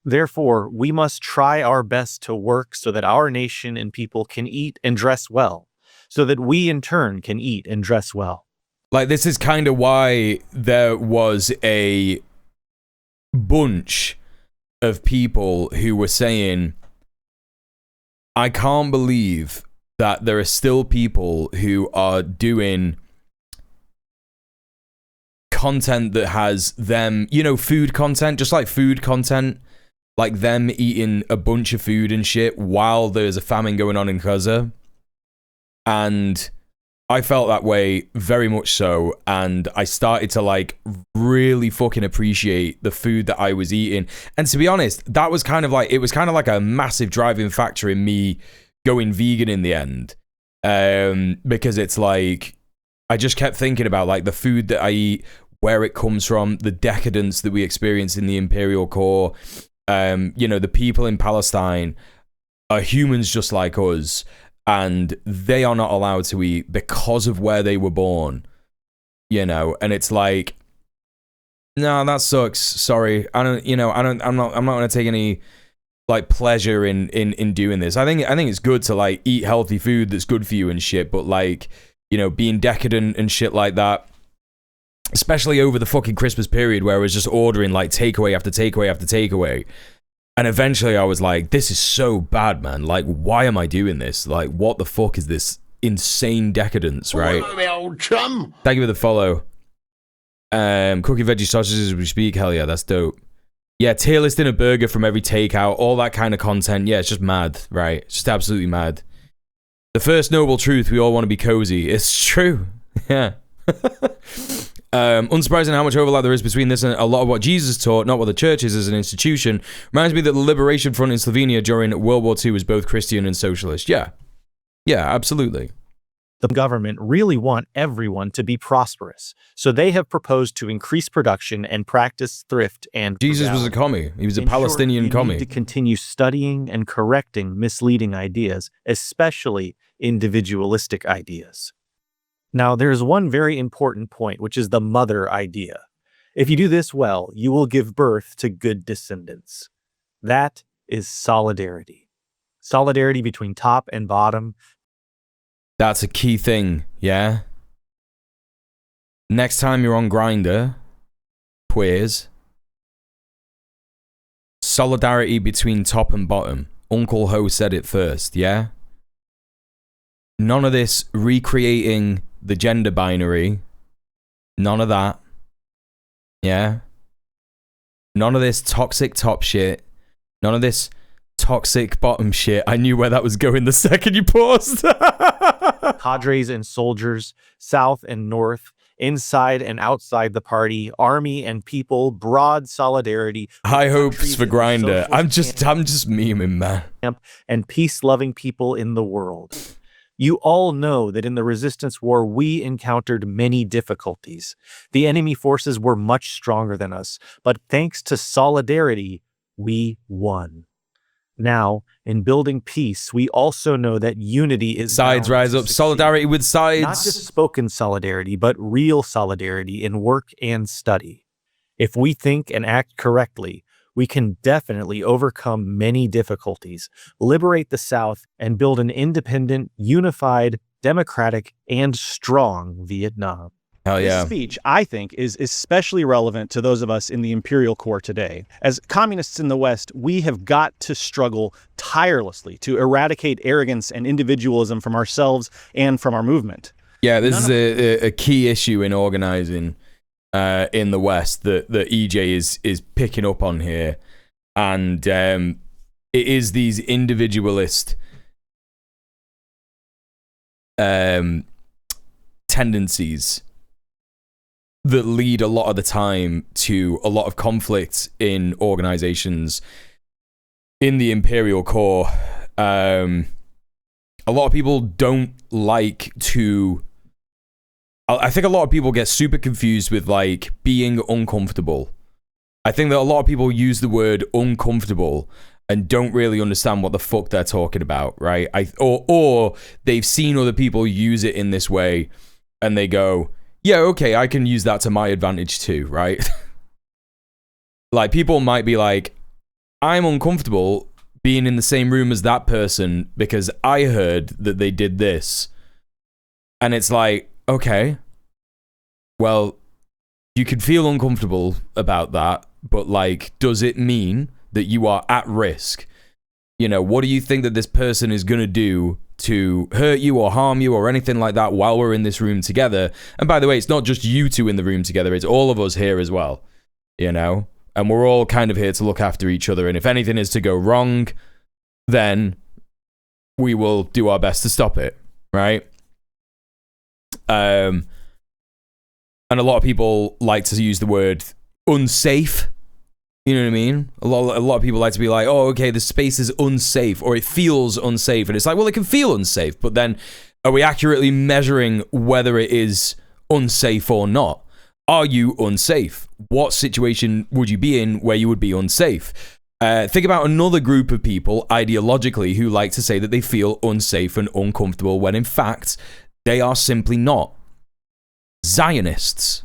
Therefore, we must try our best to work so that our nation and people can eat and dress well, so that we in turn can eat and dress well. Like, this is kind of why there was a bunch of people who were saying, I can't believe that there are still people who are doing content that has them, you know, food content, just like food content, like them eating a bunch of food and shit while there's a famine going on in Gaza. And I felt that way very much so, and I started to like really fucking appreciate the food that I was eating. And to be honest, that was kind of like, it was kind of like a massive driving factor in me going vegan in the end, because it's like I just kept thinking about like the food that I eat, where it comes from, the decadence that we experience in the imperial core. You know, the people in Palestine are humans just like us, and they are not allowed to eat because of where they were born, you know. And it's like, no, that sucks. Sorry, I'm not gonna take any like pleasure in doing this. I think it's good to like eat healthy food that's good for you and shit, but like, you know, being decadent and shit like that, especially over the fucking Christmas period where I was just ordering like takeaway after takeaway after takeaway. And eventually I was like, this is so bad, man. Like, why am I doing this? Like, what the fuck is this insane decadence, right? Hello, old chum. Thank you for the follow. Cookie veggie sausages as we speak. Hell yeah, that's dope. Yeah, tier listing a burger from every takeout, all that kind of content. Yeah, it's just mad, right? It's just absolutely mad. The first noble truth, we all want to be cozy. It's true. Yeah. Unsurprising how much overlap there is between this and a lot of what Jesus taught, not what the church is as an institution. Reminds me that the Liberation Front in Slovenia during World War II was both Christian and socialist. Yeah. Yeah, absolutely. The government really want everyone to be prosperous, so they have proposed to increase production and practice thrift and Jesus was a commie. He was a Palestinian commie. You need to continue studying and correcting misleading ideas, especially individualistic ideas. Now, there's one very important point, which is the mother idea. If you do this well, you will give birth to good descendants. That is solidarity. Solidarity between top and bottom. That's a key thing, yeah? Next time you're on Grindr, queers, solidarity between top and bottom. Uncle Ho said it first, yeah? None of this recreating the gender binary. None of that. Yeah? None of this toxic top shit. None of this toxic bottom shit. I knew where that was going the second you paused. Cadres and soldiers, south and north, Inside and outside the party, army and people, broad solidarity. High hopes for Grinder. I'm just memeing, man. And peace-loving people in the world. You all know that in the resistance war, we encountered many difficulties. The enemy forces were much stronger than us, but thanks to solidarity, we won. Now, in building peace, we also know that unity is sides rise up, solidarity with sides. Not just spoken solidarity, but real solidarity in work and study. If we think and act correctly, we can definitely overcome many difficulties, liberate the South, and build an independent, unified, democratic, and strong Vietnam. Hell yeah. This speech, I think, is especially relevant to those of us in the imperial core today. As communists in the West, we have got to struggle tirelessly to eradicate arrogance and individualism from ourselves and from our movement. Yeah, this is a key issue in organizing in the West that EJ is picking up on here. And it is these individualist tendencies that lead a lot of the time to a lot of conflict in organizations in the imperial core. A lot of people don't like to... I think a lot of people get super confused with, like, being uncomfortable. I think that a lot of people use the word uncomfortable and don't really understand what the fuck they're talking about, right? Or they've seen other people use it in this way and they go... yeah, okay, I can use that to my advantage too, right? Like, people might be like, I'm uncomfortable being in the same room as that person because I heard that they did this. And it's like, okay, well, you could feel uncomfortable about that, but, like, does it mean that you are at risk? You know, what do you think that this person is going to do to hurt you or harm you or anything like that while we're in this room together? And by the way, it's not just you two in the room together, it's all of us here as well, you know? And we're all kind of here to look after each other, and if anything is to go wrong, then we will do our best to stop it, right? And a lot of people like to use the word unsafe. You know what I mean? A lot of people like to be like, oh, okay, the space is unsafe, or it feels unsafe. And it's like, well, it can feel unsafe, but then are we accurately measuring whether it is unsafe or not? Are you unsafe? What situation would you be in where you would be unsafe? Think about another group of people, ideologically, who like to say that they feel unsafe and uncomfortable when in fact, they are simply not. Zionists.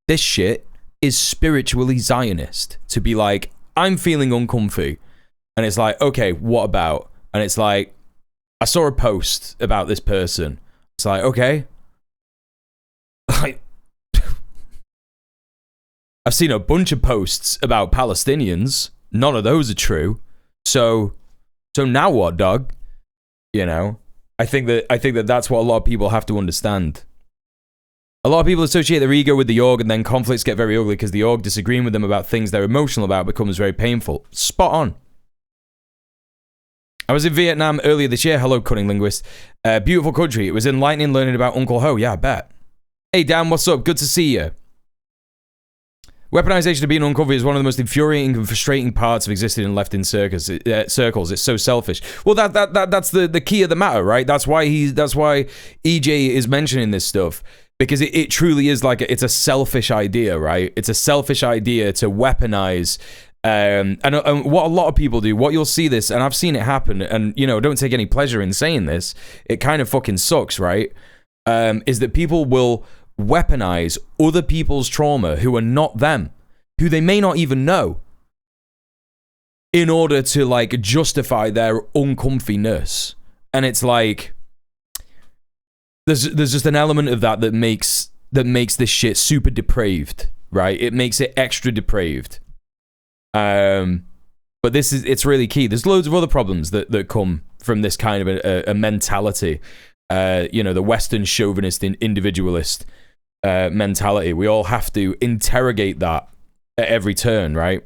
This shit is spiritually Zionist. To be like, I'm feeling uncomfy. And it's like, okay, what about? And it's like, I saw a post about this person. It's like, okay. Like, I've seen a bunch of posts about Palestinians. None of those are true. So now what, dog? You know? I think that that's what a lot of people have to understand. A lot of people associate their ego with the org, and then conflicts get very ugly because the org disagreeing with them about things they're emotional about becomes very painful. Spot on. I was in Vietnam earlier this year. Hello, cunning linguist. Beautiful country. It was enlightening learning about Uncle Ho. Yeah, I bet. Hey, Dan, what's up? Good to see you. Weaponization of being uncomfy is one of the most infuriating and frustrating parts of existing in left-in circles. It's so selfish. Well, that's the key of the matter, right? That's why EJ is mentioning this stuff. Because it truly is like, it's a selfish idea, right? It's a selfish idea to weaponize. And what a lot of people do, what you'll see this, and I've seen it happen, and, you know, don't take any pleasure in saying this, it kind of fucking sucks, right? Is that people will weaponize other people's trauma who are not them, who they may not even know, in order to, like, justify their uncomfiness. And it's like... There's just an element of that makes this shit super depraved, right? It makes it extra depraved. But it's really key. There's loads of other problems that come from this kind of a mentality. You know, the Western chauvinist and individualist mentality. We all have to interrogate that at every turn, right?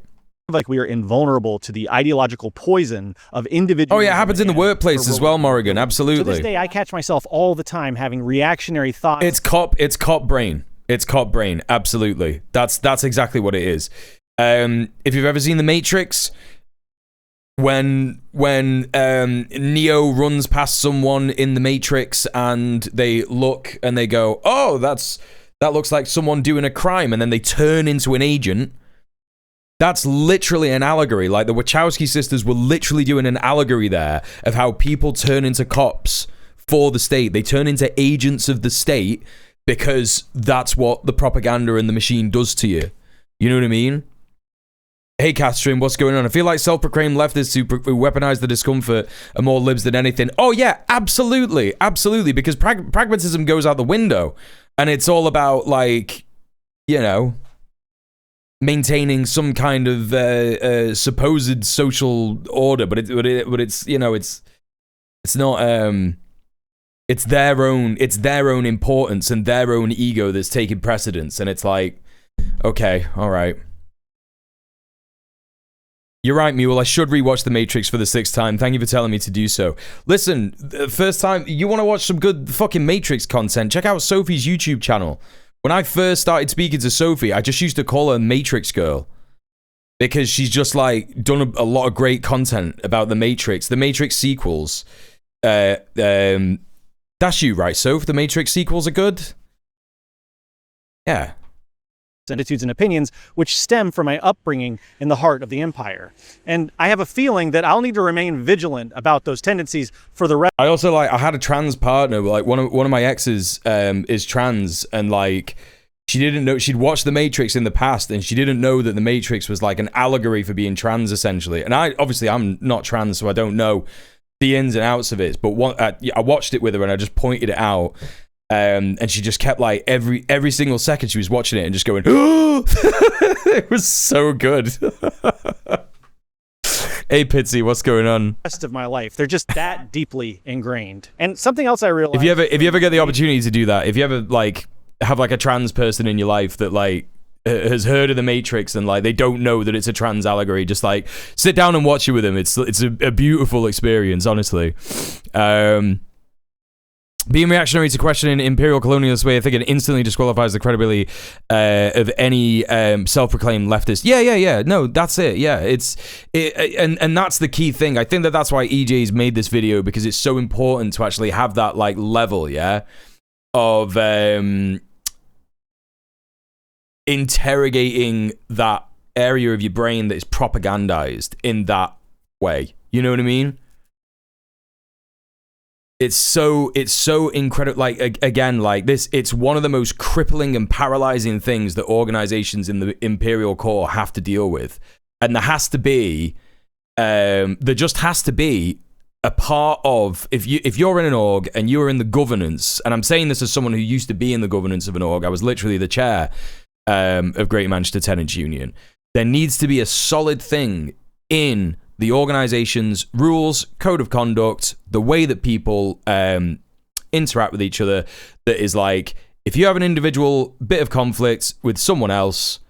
Like we are invulnerable to the ideological poison of individuals. Oh yeah, it happens in the workplace as well, Morrigan. Absolutely. To this day, I catch myself all the time having reactionary thoughts. It's cop brain. It's cop brain. Absolutely. That's exactly what it is. If you've ever seen The Matrix, when Neo runs past someone in The Matrix and they look and they go, oh, that looks like someone doing a crime, and then they turn into an agent. That's literally an allegory. Like, the Wachowski sisters were literally doing an allegory there of how people turn into cops for the state. They turn into agents of the state because that's what the propaganda and the machine does to you. You know what I mean? Hey, Catherine, what's going on? I feel like self-proclaimed leftists who weaponize the discomfort are more libs than anything. Oh, yeah, absolutely. Absolutely. Because pragmatism goes out the window. And it's all about, like, you know, maintaining some kind of supposed social order. But it's you know, it's not, it's their own importance and their own ego that's taking precedence. And it's like, okay, all right. You're right, Muel. I should rewatch The Matrix for the 6th time. Thank you for telling me to do so. Listen, first time, you want to watch some good fucking Matrix content, check out Sophie's YouTube channel. When I first started speaking to Sophie, I just used to call her Matrix Girl. Because she's just, like, done a lot of great content about The Matrix. The Matrix sequels. That's you, right, Soph? The Matrix sequels are good? Yeah. Attitudes and opinions which stem from my upbringing in the heart of the empire. And I have a feeling that I'll need to remain vigilant about those tendencies for the rest. I also, like, I had a trans partner, like, one of my exes is trans, and, like, she didn't know, she'd watched The Matrix in the past, and she didn't know that The Matrix was, like, an allegory for being trans, essentially. And obviously I'm not trans, so I don't know the ins and outs of it, but I watched it with her and I just pointed it out. And she just kept, like, every single second she was watching it and just going, oh! It was so good. Hey, Pitsy, what's going on? Rest of my life, they're just that deeply ingrained. And something else I realized, if you ever get the opportunity to do that, if you ever, like, have, like, a trans person in your life that, like, has heard of The Matrix and, like, they don't know that it's a trans allegory, just, like, sit down and watch it with them. It's a beautiful experience, honestly. Being reactionary to questioning imperial colonialist way of thinking instantly disqualifies the credibility of any self-proclaimed leftist. Yeah. No, that's it. Yeah, and that's the key thing. I think that's why EJ's made this video, because it's so important to actually have that, like, level, yeah, of interrogating that area of your brain that is propagandized in that way. You know what I mean? It's so incredible. Like, again, like this, it's one of the most crippling and paralyzing things that organizations in the imperial core have to deal with. And there has to be, there just has to be a part of, if you're in an org and you're in the governance, and I'm saying this as someone who used to be in the governance of an org, I was literally the chair of Great Manchester Tenants Union. There needs to be a solid thing in the organization's rules, code of conduct, the way that people interact with each other, that is like, if you have an individual bit of conflict with someone else,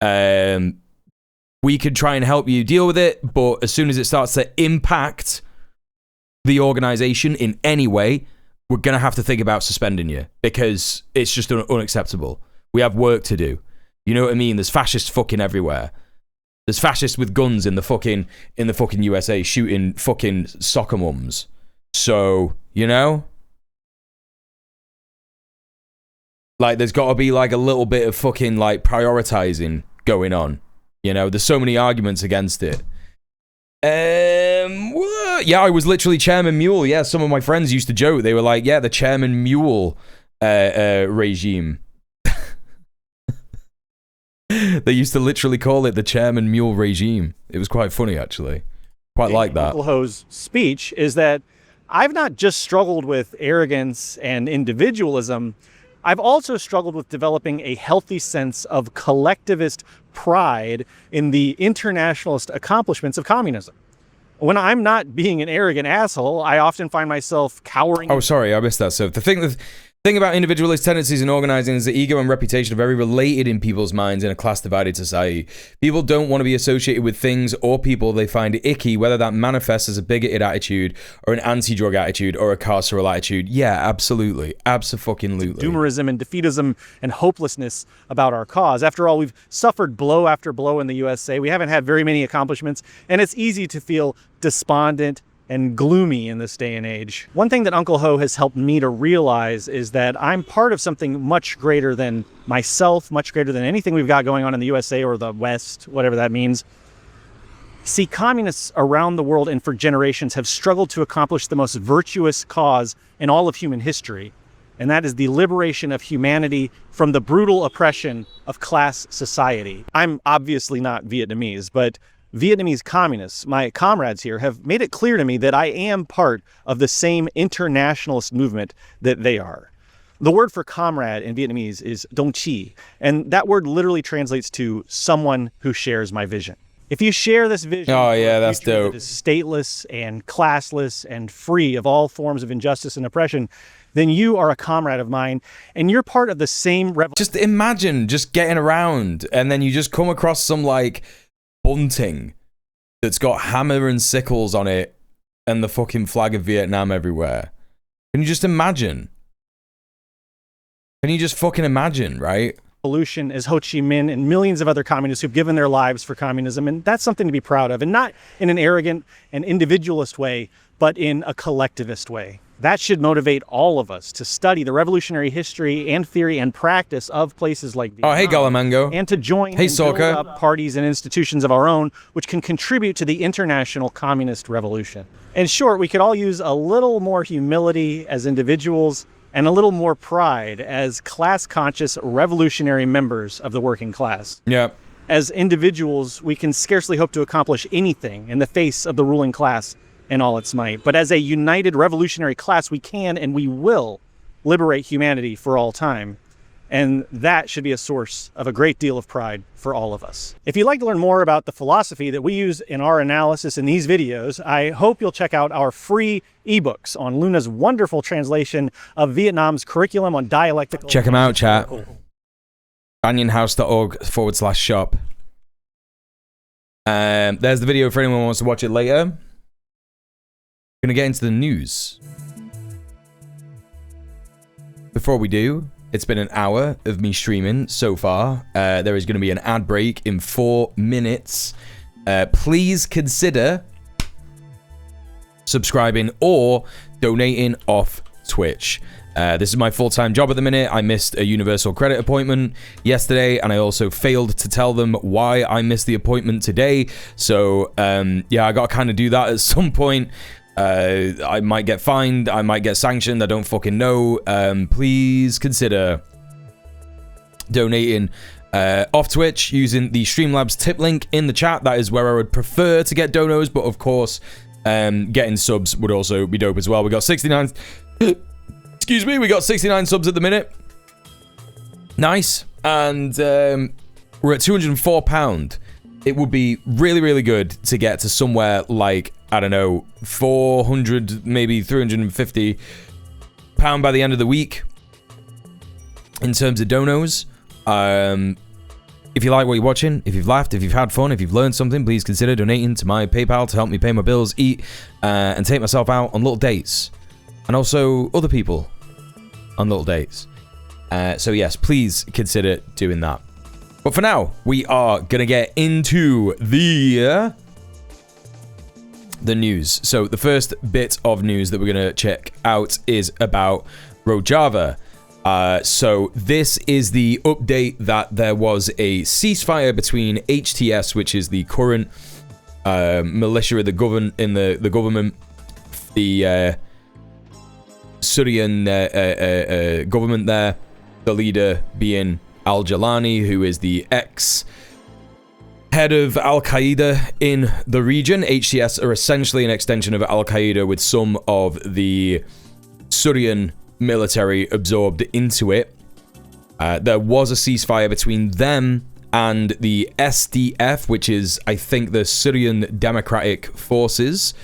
we could try and help you deal with it, but as soon as it starts to impact the organization in any way, we're going to have to think about suspending you, because it's just unacceptable. We have work to do. You know what I mean? There's fascists fucking everywhere. There's fascists with guns in the fucking USA shooting fucking soccer mums. So, you know? Like, there's got to be, like, a little bit of fucking, like, prioritizing going on. You know, there's so many arguments against it. Yeah, I was literally Chairman Muel. Yeah, some of my friends used to joke. They were like, yeah, the Chairman Muel regime. They used to literally call it the Chairman Muel regime. It was quite funny, actually. Quite like that. Uncle Ho's speech is that I've not just struggled with arrogance and individualism, I've also struggled with developing a healthy sense of collectivist pride in the internationalist accomplishments of communism. When I'm not being an arrogant asshole, I often find myself cowering. Oh, sorry, I missed that. So the thing Thing about individualist tendencies in organizing is the ego and reputation are very related in people's minds in a class-divided society. People don't want to be associated with things or people they find icky, whether that manifests as a bigoted attitude or an anti-drug attitude or a carceral attitude. Yeah, absolutely. Abso-fucking-lutely. Doomerism and defeatism and hopelessness about our cause. After all, we've suffered blow after blow in the USA. We haven't had very many accomplishments, and it's easy to feel despondent and gloomy in this day and age. One thing that Uncle Ho has helped me to realize is that I'm part of something much greater than myself, much greater than anything we've got going on in the USA or the West, whatever that means. See, communists around the world and for generations have struggled to accomplish the most virtuous cause in all of human history, and that is the liberation of humanity from the brutal oppression of class society. I'm obviously not Vietnamese, but Vietnamese communists, my comrades here, have made it clear to me that I am part of the same internationalist movement that they are. The word for comrade in Vietnamese is đồng chí, and that word literally translates to someone who shares my vision. If you share this vision, oh yeah, that's dope. That is stateless and classless and free of all forms of injustice and oppression, then you are a comrade of mine, and you're part of the same revolution. Just imagine just getting around, and then you just come across some like bunting that's got hammer and sickles on it and the fucking flag of Vietnam everywhere. Can you just imagine? Can you just fucking imagine, right? Revolution as Ho Chi Minh and millions of other communists who've given their lives for communism, and that's something to be proud of, and not in an arrogant and individualist way, but in a collectivist way. That should motivate all of us to study the revolutionary history and theory and practice of places like Vietnam. Oh, hey, Galamango. And to join hey, and build up parties and institutions of our own, which can contribute to the international communist revolution. In short, we could all use a little more humility as individuals and a little more pride as class-conscious revolutionary members of the working class. Yeah. As individuals, we can scarcely hope to accomplish anything in the face of the ruling class in all its might. But as a united revolutionary class, we can and we will liberate humanity for all time. And that should be a source of a great deal of pride for all of us. If you'd like to learn more about the philosophy that we use in our analysis in these videos, I hope you'll check out our free ebooks on Luna's wonderful translation of Vietnam's curriculum on dialectical... Check them out, chat. banyanhouse.org/shop. There's the video for anyone who wants to watch it later. Gonna get into the news. Before we do, it's been an hour of me streaming so far. There is gonna be an ad break in 4 minutes. Please consider subscribing or donating off Twitch. This is my full-time job at the minute. I missed a Universal Credit appointment yesterday, and I also failed to tell them why I missed the appointment today. So, yeah, I gotta kind of do that at some point. I might get fined, I might get sanctioned, I don't fucking know. Please consider donating off Twitch using the Streamlabs tip link in the chat. That is where I would prefer to get donos, but of course, getting subs would also be dope as well. We got 69... Excuse me, we got 69 subs at the minute. Nice. And we're at £204. It would be really, really good to get to somewhere like, I don't know, 400, maybe 350 pound by the end of the week in terms of donos. If you like what you're watching, if you've laughed, if you've had fun, if you've learned something, please consider donating to my PayPal to help me pay my bills, eat, and take myself out on little dates. And also other people on little dates. So yes, please consider doing that. But for now, we are going to get into the news. So the first bit of news that we're going to check out is about Rojava. So this is the update that there was a ceasefire between HTS, which is the current militia of the government, the Syrian government there, the leader being Al-Jalani, who is the ex-head of Al-Qaeda in the region. HTS are essentially an extension of Al-Qaeda with some of the Syrian military absorbed into it. There was a ceasefire between them and the SDF, which is, I think, the Syrian Democratic Forces.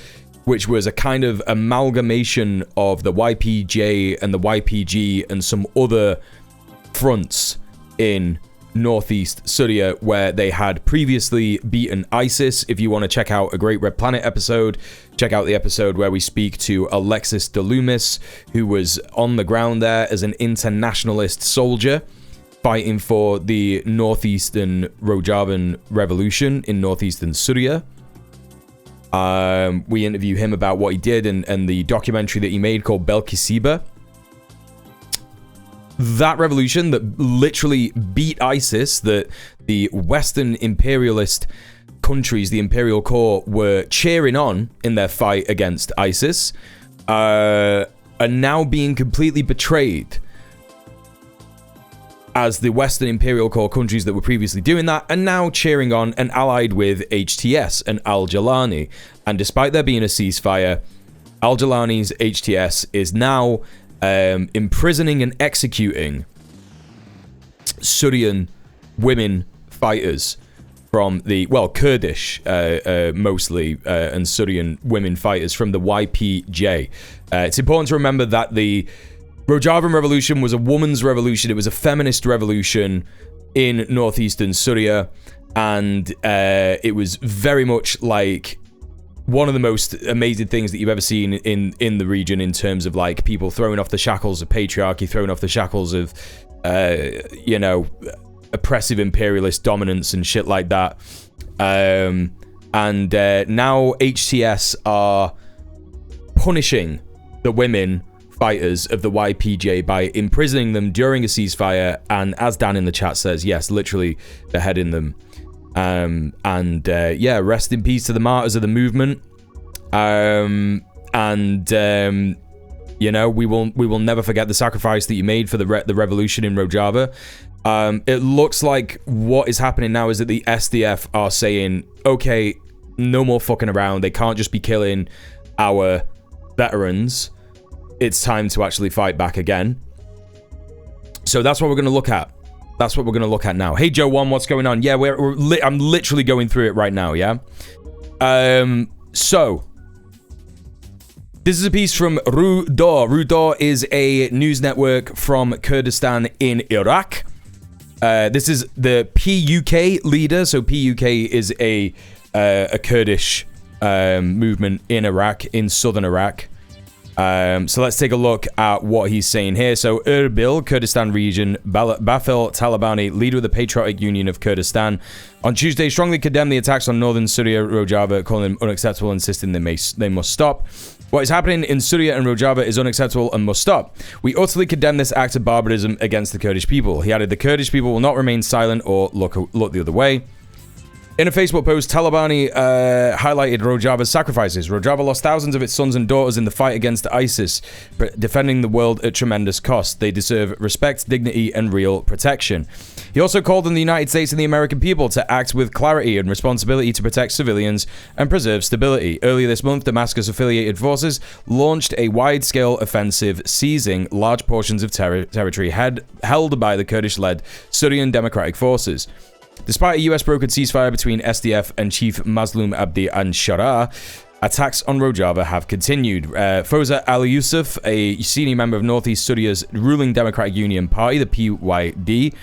which was a kind of amalgamation of the YPJ and the YPG and some other fronts in northeast Syria, where they had previously beaten ISIS. If you want to check out a Great Red Planet episode, check out the episode where we speak to Alexis de Loomis, who was on the ground there as an internationalist soldier fighting for the northeastern Rojavan revolution in northeastern Syria. We interview him about what he did and the documentary that he made called Belkisiba. That revolution that literally beat ISIS, that the Western imperialist countries, the imperial core, were cheering on in their fight against ISIS, are now being completely betrayed, as the Western imperial core countries that were previously doing that are now cheering on and allied with HTS and Al-Jalani. And despite there being a ceasefire, Al-Jalani's HTS is now imprisoning and executing Syrian women fighters from the, well, Kurdish mostly, and Syrian women fighters from the YPJ. It's important to remember that the Rojavan revolution was a woman's revolution. It was a feminist revolution in northeastern Syria, and it was very much like one of the most amazing things that you've ever seen in the region, in terms of like people throwing off the shackles of patriarchy, throwing off the shackles of oppressive imperialist dominance and shit like that. And now HTS are punishing the women fighters of the YPJ by imprisoning them during a ceasefire, and as Dan in the chat says, yes, literally beheading them. Rest in peace to the martyrs of the movement. We will never forget the sacrifice that you made for the revolution in Rojava. It looks like what is happening now is that the SDF are saying, okay, no more fucking around. They can't just be killing our veterans. It's time to actually fight back again. So that's what we're going to look at. That's what we're going to look at now. Hey, Joe One, what's going on? Yeah, I'm literally going through it right now, yeah? So, this is a piece from Rudor. Rudor is a news network from Kurdistan in Iraq. This is the PUK leader. So, PUK is a Kurdish movement in Iraq, in southern Iraq. So let's take a look at what he's saying here. So Erbil, Kurdistan region, Bafil Talabani, leader of the Patriotic Union of Kurdistan, on Tuesday strongly condemned the attacks on northern Syria, Rojava, calling them unacceptable, insisting they must stop. What is happening in Syria and Rojava is unacceptable and must stop. We utterly condemn this act of barbarism against the Kurdish people. He added, the Kurdish people will not remain silent or look the other way. In a Facebook post, Talabani highlighted Rojava's sacrifices. Rojava lost thousands of its sons and daughters in the fight against ISIS, defending the world at tremendous cost. They deserve respect, dignity, and real protection. He also called on the United States and the American people to act with clarity and responsibility to protect civilians and preserve stability. Earlier this month, Damascus-affiliated forces launched a wide-scale offensive, seizing large portions of territory held by the Kurdish-led Syrian Democratic Forces. Despite a US-brokered ceasefire between SDF and Chief Mazloum Abdi Ansharah, attacks on Rojava have continued. Foza Ali Yusuf, a senior member of Northeast Syria's ruling Democratic Union Party, the PYD,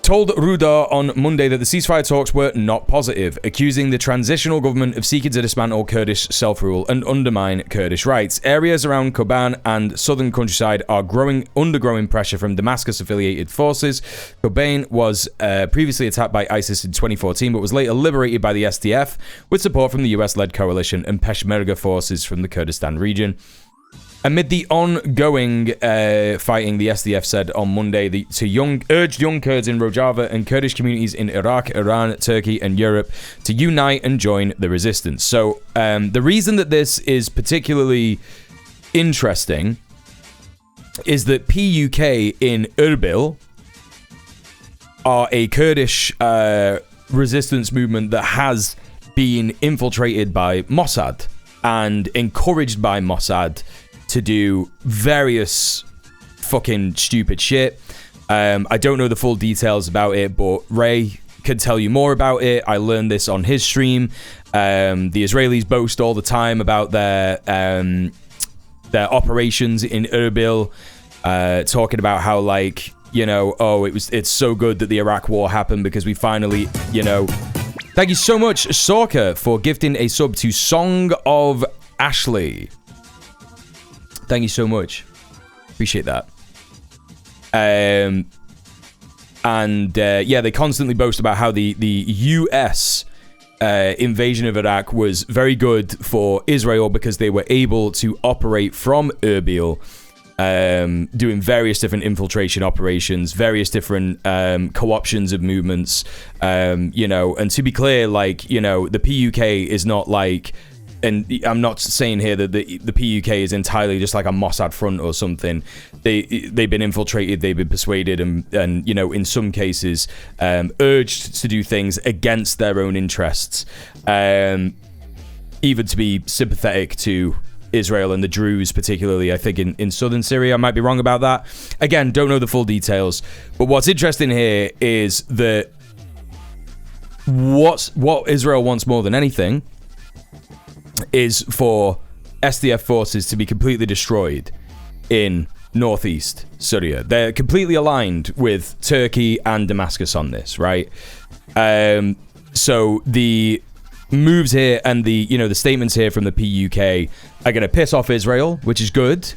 told Rudar on Monday that the ceasefire talks were not positive, accusing the transitional government of seeking to dismantle Kurdish self-rule and undermine Kurdish rights. Areas around Kobane and southern countryside are under growing pressure from Damascus-affiliated forces. Kobane was previously attacked by ISIS in 2014, but was later liberated by the SDF with support from the US-led coalition and Peshmerga forces from the Kurdistan region. Amid the ongoing fighting, the SDF said on Monday urged young Kurds in Rojava and Kurdish communities in Iraq, Iran, Turkey, and Europe to unite and join the resistance. So the reason that this is particularly interesting is that PUK in Erbil are a Kurdish resistance movement that has been infiltrated by Mossad and encouraged by Mossad to do various fucking stupid shit. I don't know the full details about it, but Ray, could tell you more about it. I learned this on his stream. The Israelis boast all the time about their operations in Erbil, talking about how, like, you know, oh, it's so good that the Iraq war happened because we finally, you know. Thank you so much, Sorka, for gifting a sub to Song of Ashley. Thank you so much. Appreciate that. Yeah, they constantly boast about how the US invasion of Iraq was very good for Israel because they were able to operate from Erbil, doing various different infiltration operations, various different co-options of movements, you know. And to be clear, like, you know, the PUK is not like, and I'm not saying here that the PUK is entirely just like a Mossad front or something. They've been infiltrated, they've been persuaded, and you know, in some cases, urged to do things against their own interests, even to be sympathetic to Israel and the Druze, particularly, I think, in southern Syria. I might be wrong about that. Again, don't know the full details. But what's interesting here is that what Israel wants more than anything is for SDF forces to be completely destroyed in northeast Syria. They're completely aligned with Turkey and Damascus on this, right? So the moves here and the statements here from the PUK are going to piss off Israel, which is good.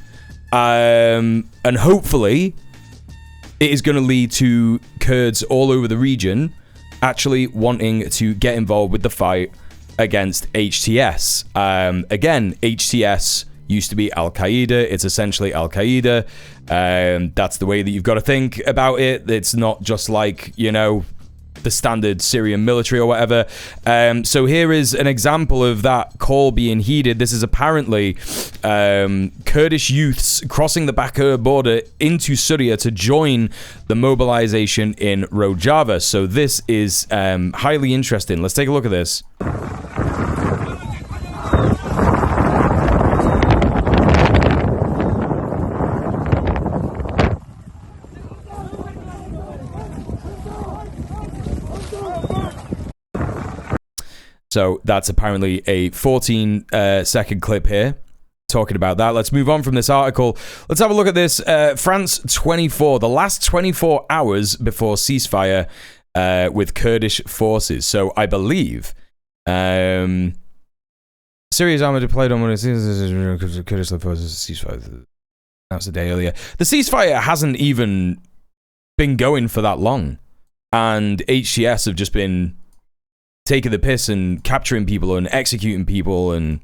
And hopefully it is going to lead to Kurds all over the region actually wanting to get involved with the fight against HTS. Again, HTS used to be Al-Qaeda. It's essentially Al-Qaeda. That's the way that you've got to think about it. It's not just like, you know, the standard Syrian military or whatever. So here is an example of that call being heeded. This is apparently Kurdish youths crossing the Bakur border into Syria to join the mobilization in Rojava. So this is highly interesting. Let's take a look at this. So that's apparently a 14-second clip here talking about that. Let's move on from this article. Let's have a look at this. France 24, the last 24 hours before ceasefire with Kurdish forces. So I believe Syria's army deployed on one of the Kurdish forces ceasefire. That was a day earlier. The ceasefire hasn't even been going for that long. And HTS have just been taking the piss and capturing people and executing people, and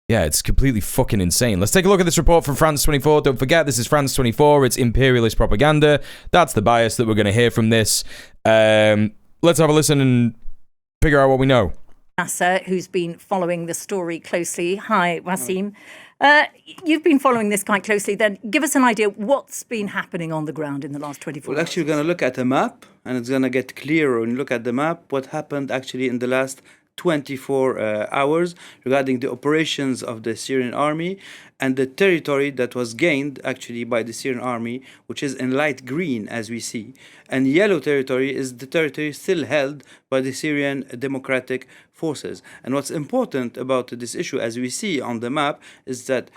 yeah, it's completely fucking insane. Let's take a look at this report from France 24. Don't forget, this is France 24. It's imperialist propaganda. That's the bias that we're going to hear from this. Let's have a listen and figure out what we know. Nasser, who's been following the story closely. Hi, Wasim. You've been following this quite closely. Then give us an idea what's been happening on the ground in the last 24 hours. Well, actually, we're going to look at a map, and it's going to get clearer when you look at the map what happened actually in the last 24 hours regarding the operations of the Syrian army and the territory that was gained actually by the Syrian army, which is in light green as we see. And yellow territory is the territory still held by the Syrian Democratic Forces. And what's important about this issue, as we see on the map, is that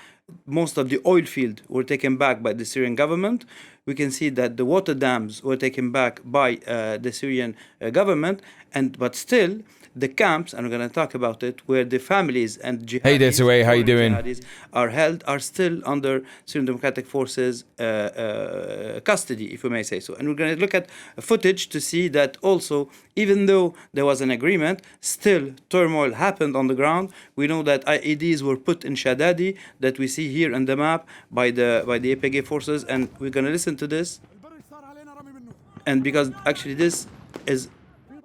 most of the oil field were taken back by the Syrian government. We can see that the water dams were taken back by the Syrian government, but still the camps, and we're going to talk about it, where the families and jihadis, hey Desiree, how you doing? Are held, are still under Syrian Democratic Forces custody, if we may say so. And we're going to look at footage to see that also, even though there was an agreement, still turmoil happened on the ground. We know that IEDs were put in Shadadi, that we see here on the map by the APG forces, and we're going to listen to this. And because actually this is...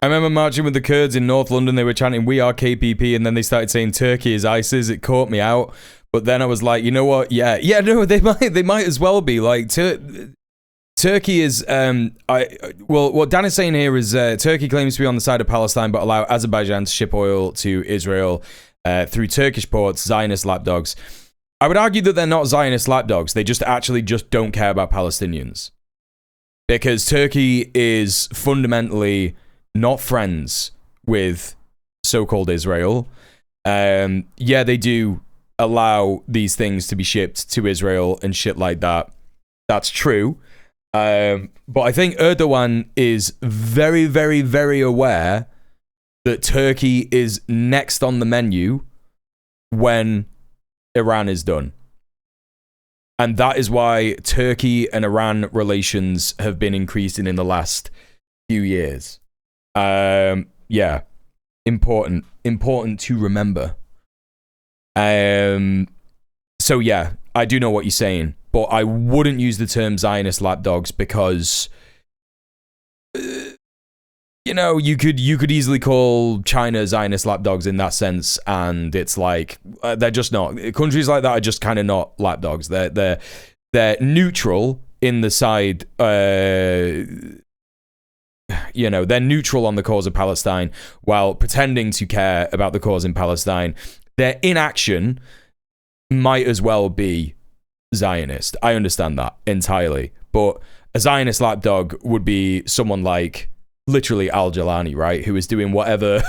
I remember marching with the Kurds in North London. They were chanting, "We are KPP," and then they started saying Turkey is ISIS. It caught me out. But then I was like, you know what? Yeah, no, they might as well be. Like, Turkey is, what Dan is saying here is Turkey claims to be on the side of Palestine, but allow Azerbaijan to ship oil to Israel through Turkish ports, Zionist lapdogs. I would argue that they're not Zionist lapdogs. They just don't care about Palestinians. Because Turkey is fundamentally not friends with so-called Israel. Yeah, they do allow these things to be shipped to Israel and shit like that. That's true. But I think Erdogan is very, very, very aware that Turkey is next on the menu when Iran is done. And that is why Turkey and Iran relations have been increasing in the last few years. Yeah, important to remember. So yeah, I do know what you're saying, but I wouldn't use the term Zionist lapdogs because, you know, you could easily call China Zionist lapdogs in that sense, and it's like they're just not. Countries like that are just kind of not lapdogs. They're neutral in the side. You know, they're neutral on the cause of Palestine while pretending to care about the cause in Palestine. Their inaction might as well be Zionist. I understand that entirely, but a Zionist lapdog would be someone like literally Al-Jalani, right? Who is doing whatever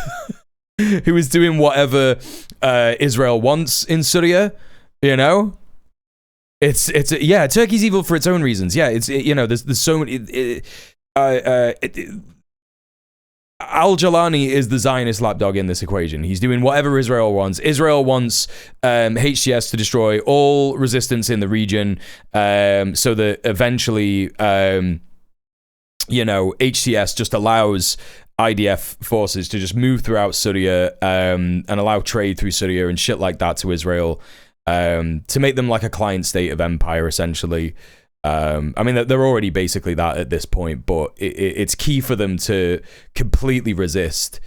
Israel wants in Syria, you know? Yeah, Turkey's evil for its own reasons. Yeah, you know, there's so many Al-Jalani is the Zionist lapdog in this equation. He's doing whatever Israel wants. Israel wants HTS to destroy all resistance in the region, so that eventually you know, HTS just allows IDF forces to just move throughout Syria and allow trade through Syria and shit like that to Israel, to make them like a client state of empire, essentially. I mean, they're already basically that at this point, but it's key for them to completely resist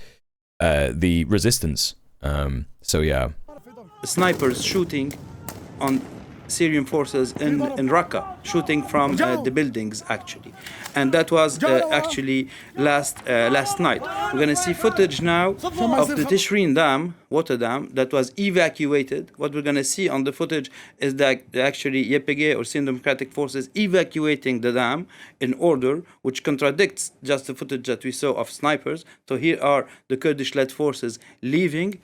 the resistance. So yeah. Snipers shooting on Syrian forces in Raqqa, shooting from the buildings actually, and that was actually last night. We're gonna see footage now of the Tishreen Dam, water dam, that was evacuated. What we're gonna see on the footage is that actually YPG or Syrian Democratic Forces evacuating the dam in order, which contradicts just the footage that we saw of snipers. So here are the Kurdish-led forces leaving,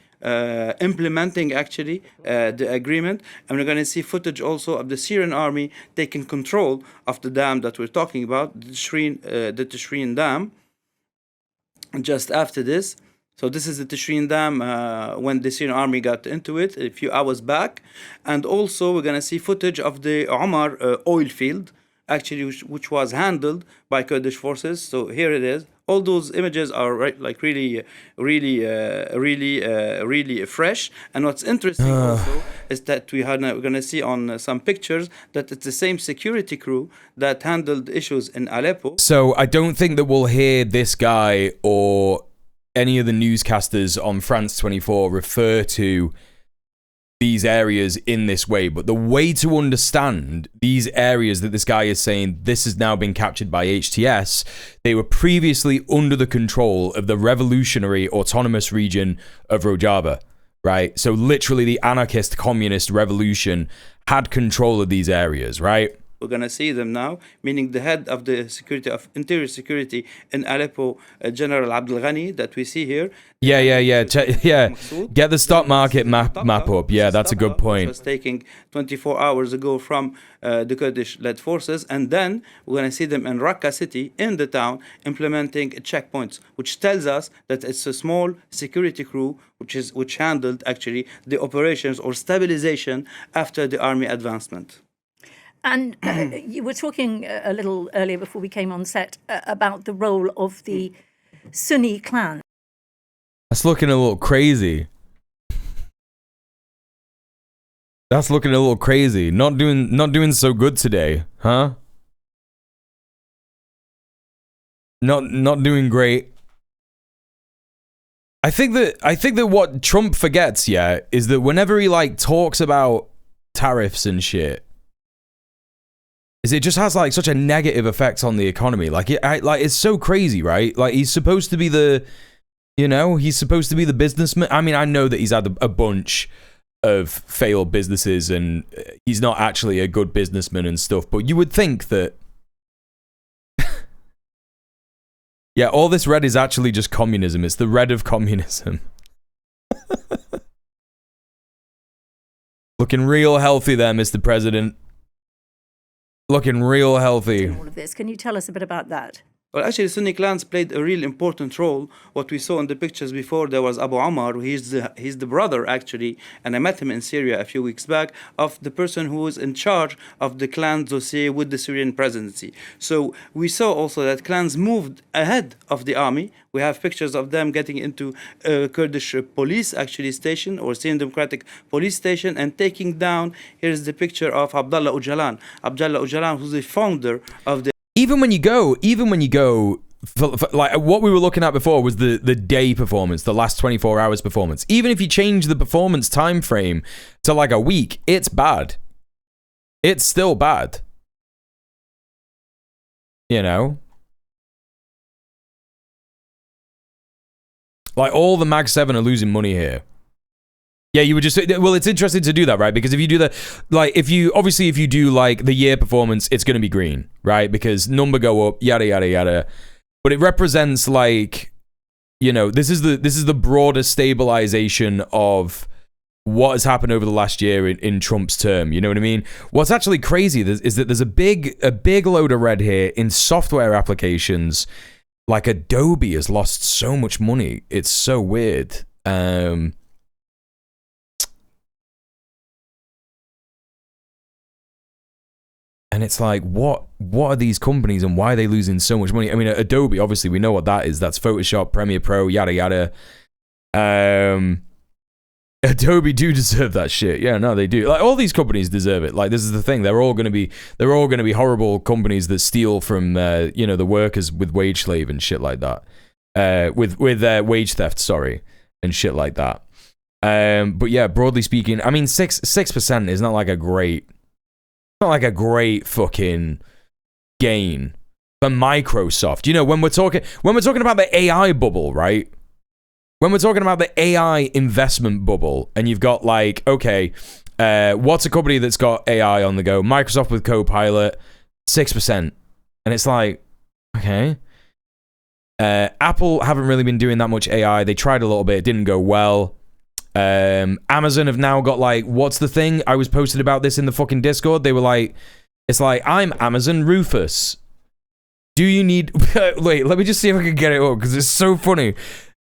implementing actually the agreement, and we're going to see footage also of the Syrian army taking control of the dam that we're talking about, the Tishreen Dam. Just after this, so this is the Tishreen Dam when the Syrian army got into it a few hours back, and also we're going to see footage of the Omar oil field, actually, which was handled by Kurdish forces. So here it is. All those images are really fresh. And what's interesting also is that we're going to see on some pictures that it's the same security crew that handled issues in Aleppo. So I don't think that we'll hear this guy or any of the newscasters on France 24 refer to these areas in this way, but the way to understand these areas that this guy is saying this has now been captured by HTS, they were previously under the control of the revolutionary autonomous region of Rojava, right? So literally the anarchist communist revolution had control of these areas, right? We're going to see them now, meaning the head of the interior security in Aleppo, General Abdel Ghani, that we see here. Yeah. Get the stock market map up. Yeah, that's a good point. It was taking 24 hours ago from the Kurdish-led forces, and then we're going to see them in Raqqa city, in the town, implementing checkpoints, which tells us that it's a small security crew which handled actually the operations or stabilization after the army advancement. And you were talking a little earlier before we came on set about the role of the Sunni clan. That's looking a little crazy. Not doing so good today, huh? Not doing great. I think that what Trump forgets, yeah, is that whenever he like talks about tariffs and shit, is it just has like such a negative effect on the economy. Like it's so crazy, right? Like he's supposed to be the businessman. I mean, I know that he's had a bunch of failed businesses and he's not actually a good businessman and stuff, but you would think that Yeah, all this red is actually just communism. It's the red of communism. Looking real healthy there, Mr. President. Looking real healthy. All of this. Can you tell us a bit about that? Well, actually, Sunni clans played a real important role. What we saw in the pictures before, there was Abu Omar, he's the brother, actually, and I met him in Syria a few weeks back, of the person who was in charge of the clan dossier with the Syrian presidency. So we saw also that clans moved ahead of the army. We have pictures of them getting into Kurdish police, actually, station, or Syrian Democratic Police Station, and taking down, here's the picture of Abdullah Öcalan. Abdullah Öcalan, who's the founder of the Even when you go, for, like what we were looking at before was the day performance, the last 24 hours performance. Even if you change the performance time frame to like a week, it's bad. It's still bad. You know? Like all the Mag 7 are losing money here. Yeah, you would just, well, it's interesting to do that, right? Because if you do that, like, if you do, like, the year performance, it's going to be green, right? Because number go up, yada, yada, yada. But it represents, like, you know, this is the broader stabilization of what has happened over the last year in Trump's term, you know what I mean? What's actually crazy is that there's a big load of red here in software applications. Like, Adobe has lost so much money. It's so weird. And it's like, what are these companies and why are they losing so much money? I mean, Adobe, obviously, we know what that is. That's Photoshop, Premiere Pro, yada, yada. Adobe do deserve that shit. Yeah, no, they do. Like, all these companies deserve it. Like, this is the thing. They're all going to be horrible companies that steal from, you know, the workers with wage slave and shit like that. With wage theft, sorry, and shit like that. But yeah, broadly speaking, I mean, 6% is not like a great fucking gain for Microsoft. You know, when we're talking about the AI bubble, right? When we're talking about the AI investment bubble, and you've got like, okay, what's a company that's got AI on the go? Microsoft with Copilot, 6%. And it's like, okay. Apple haven't really been doing that much AI. They tried a little bit, it didn't go well. Amazon have now got like, what's the thing? I was posted about this in the fucking Discord. They were like, it's like, I'm Amazon Rufus. Do you need... Wait, let me just see if I can get it up, because it's so funny.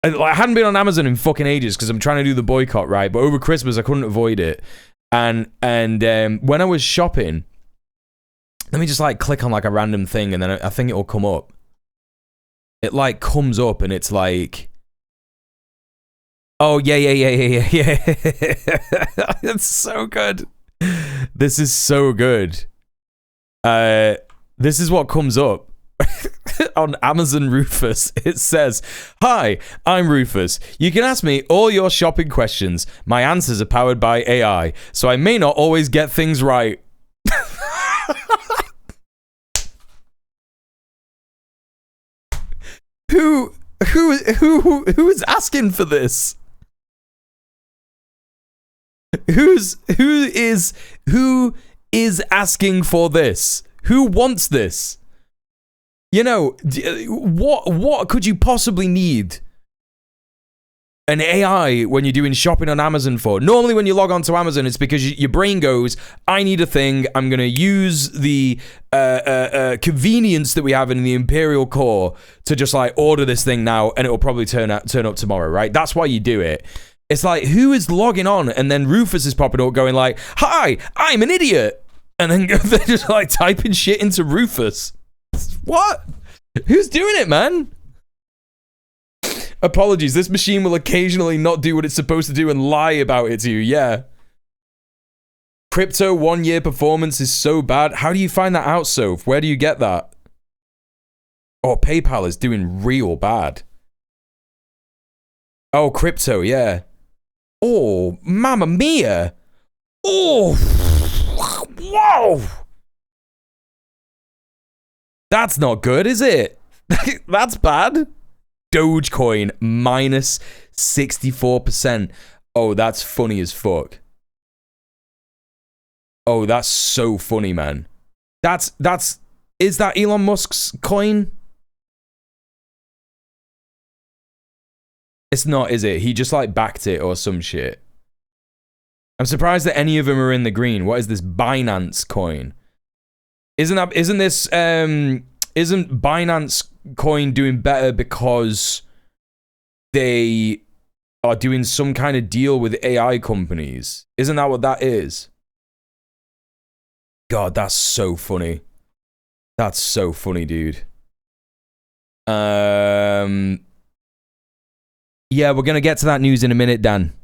I hadn't been on Amazon in fucking ages, because I'm trying to do the boycott, right? But over Christmas, I couldn't avoid it. And when I was shopping, let me just like click on like a random thing, and then I think it'll come up. It like comes up, and it's like... Oh, yeah. It's so good. This is so good. This is what comes up on Amazon Rufus. It says, "Hi, I'm Rufus. You can ask me all your shopping questions. My answers are powered by AI, so I may not always get things right." Who is asking for this? Who is asking for this? Who wants this? You know, what could you possibly need an AI when you're doing shopping on Amazon for? Normally when you log on to Amazon, it's because your brain goes, I need a thing, I'm going to use the convenience that we have in the Imperial Core to just like order this thing now, and it will probably turn up tomorrow, right? That's why you do it. It's like, who is logging on? And then Rufus is popping up going like, "Hi, I'm an idiot." And then they're just like typing shit into Rufus. What? Who's doing it, man? Apologies, this machine will occasionally not do what it's supposed to do and lie about it to you, yeah. Crypto 1 year performance is so bad. How do you find that out, Soph? Where do you get that? Oh, PayPal is doing real bad. Oh, crypto, yeah. Oh, mamma mia. Oh, whoa. That's not good, is it? That's bad. Dogecoin minus 64%. Oh, that's funny as fuck. Oh, that's so funny, man. Is that Elon Musk's coin? It's not, is it? He just like backed it or some shit. I'm surprised that any of them are in the green. What is this Binance coin? Isn't Binance coin doing better because they are doing some kind of deal with AI companies? Isn't that what that is? God, that's so funny. That's so funny, dude. Yeah, we're gonna get to that news in a minute, Dan.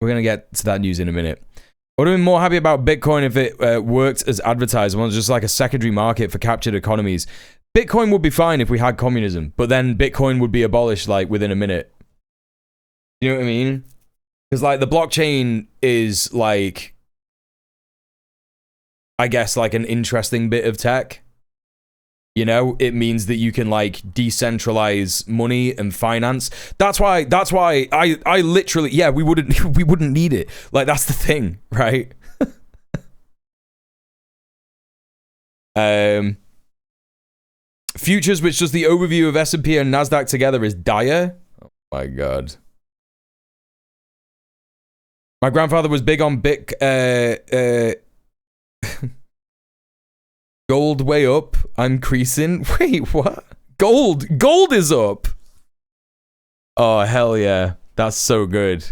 We're gonna get to that news in a minute. I would have been more happy about Bitcoin if it worked as advertised. It was just like a secondary market for captured economies. Bitcoin would be fine if we had communism, but then Bitcoin would be abolished like within a minute. You know what I mean? Because like the blockchain is like, I guess like an interesting bit of tech. You know, it means that you can like decentralize money and finance. That's why I literally, yeah, we wouldn't need it. Like that's the thing, right? Futures, which does the overview of S&P and NASDAQ together, is dire. Oh my God. My grandfather was big on gold way up. I'm creasing. Wait, what? Gold is up. Oh, hell yeah. That's so good.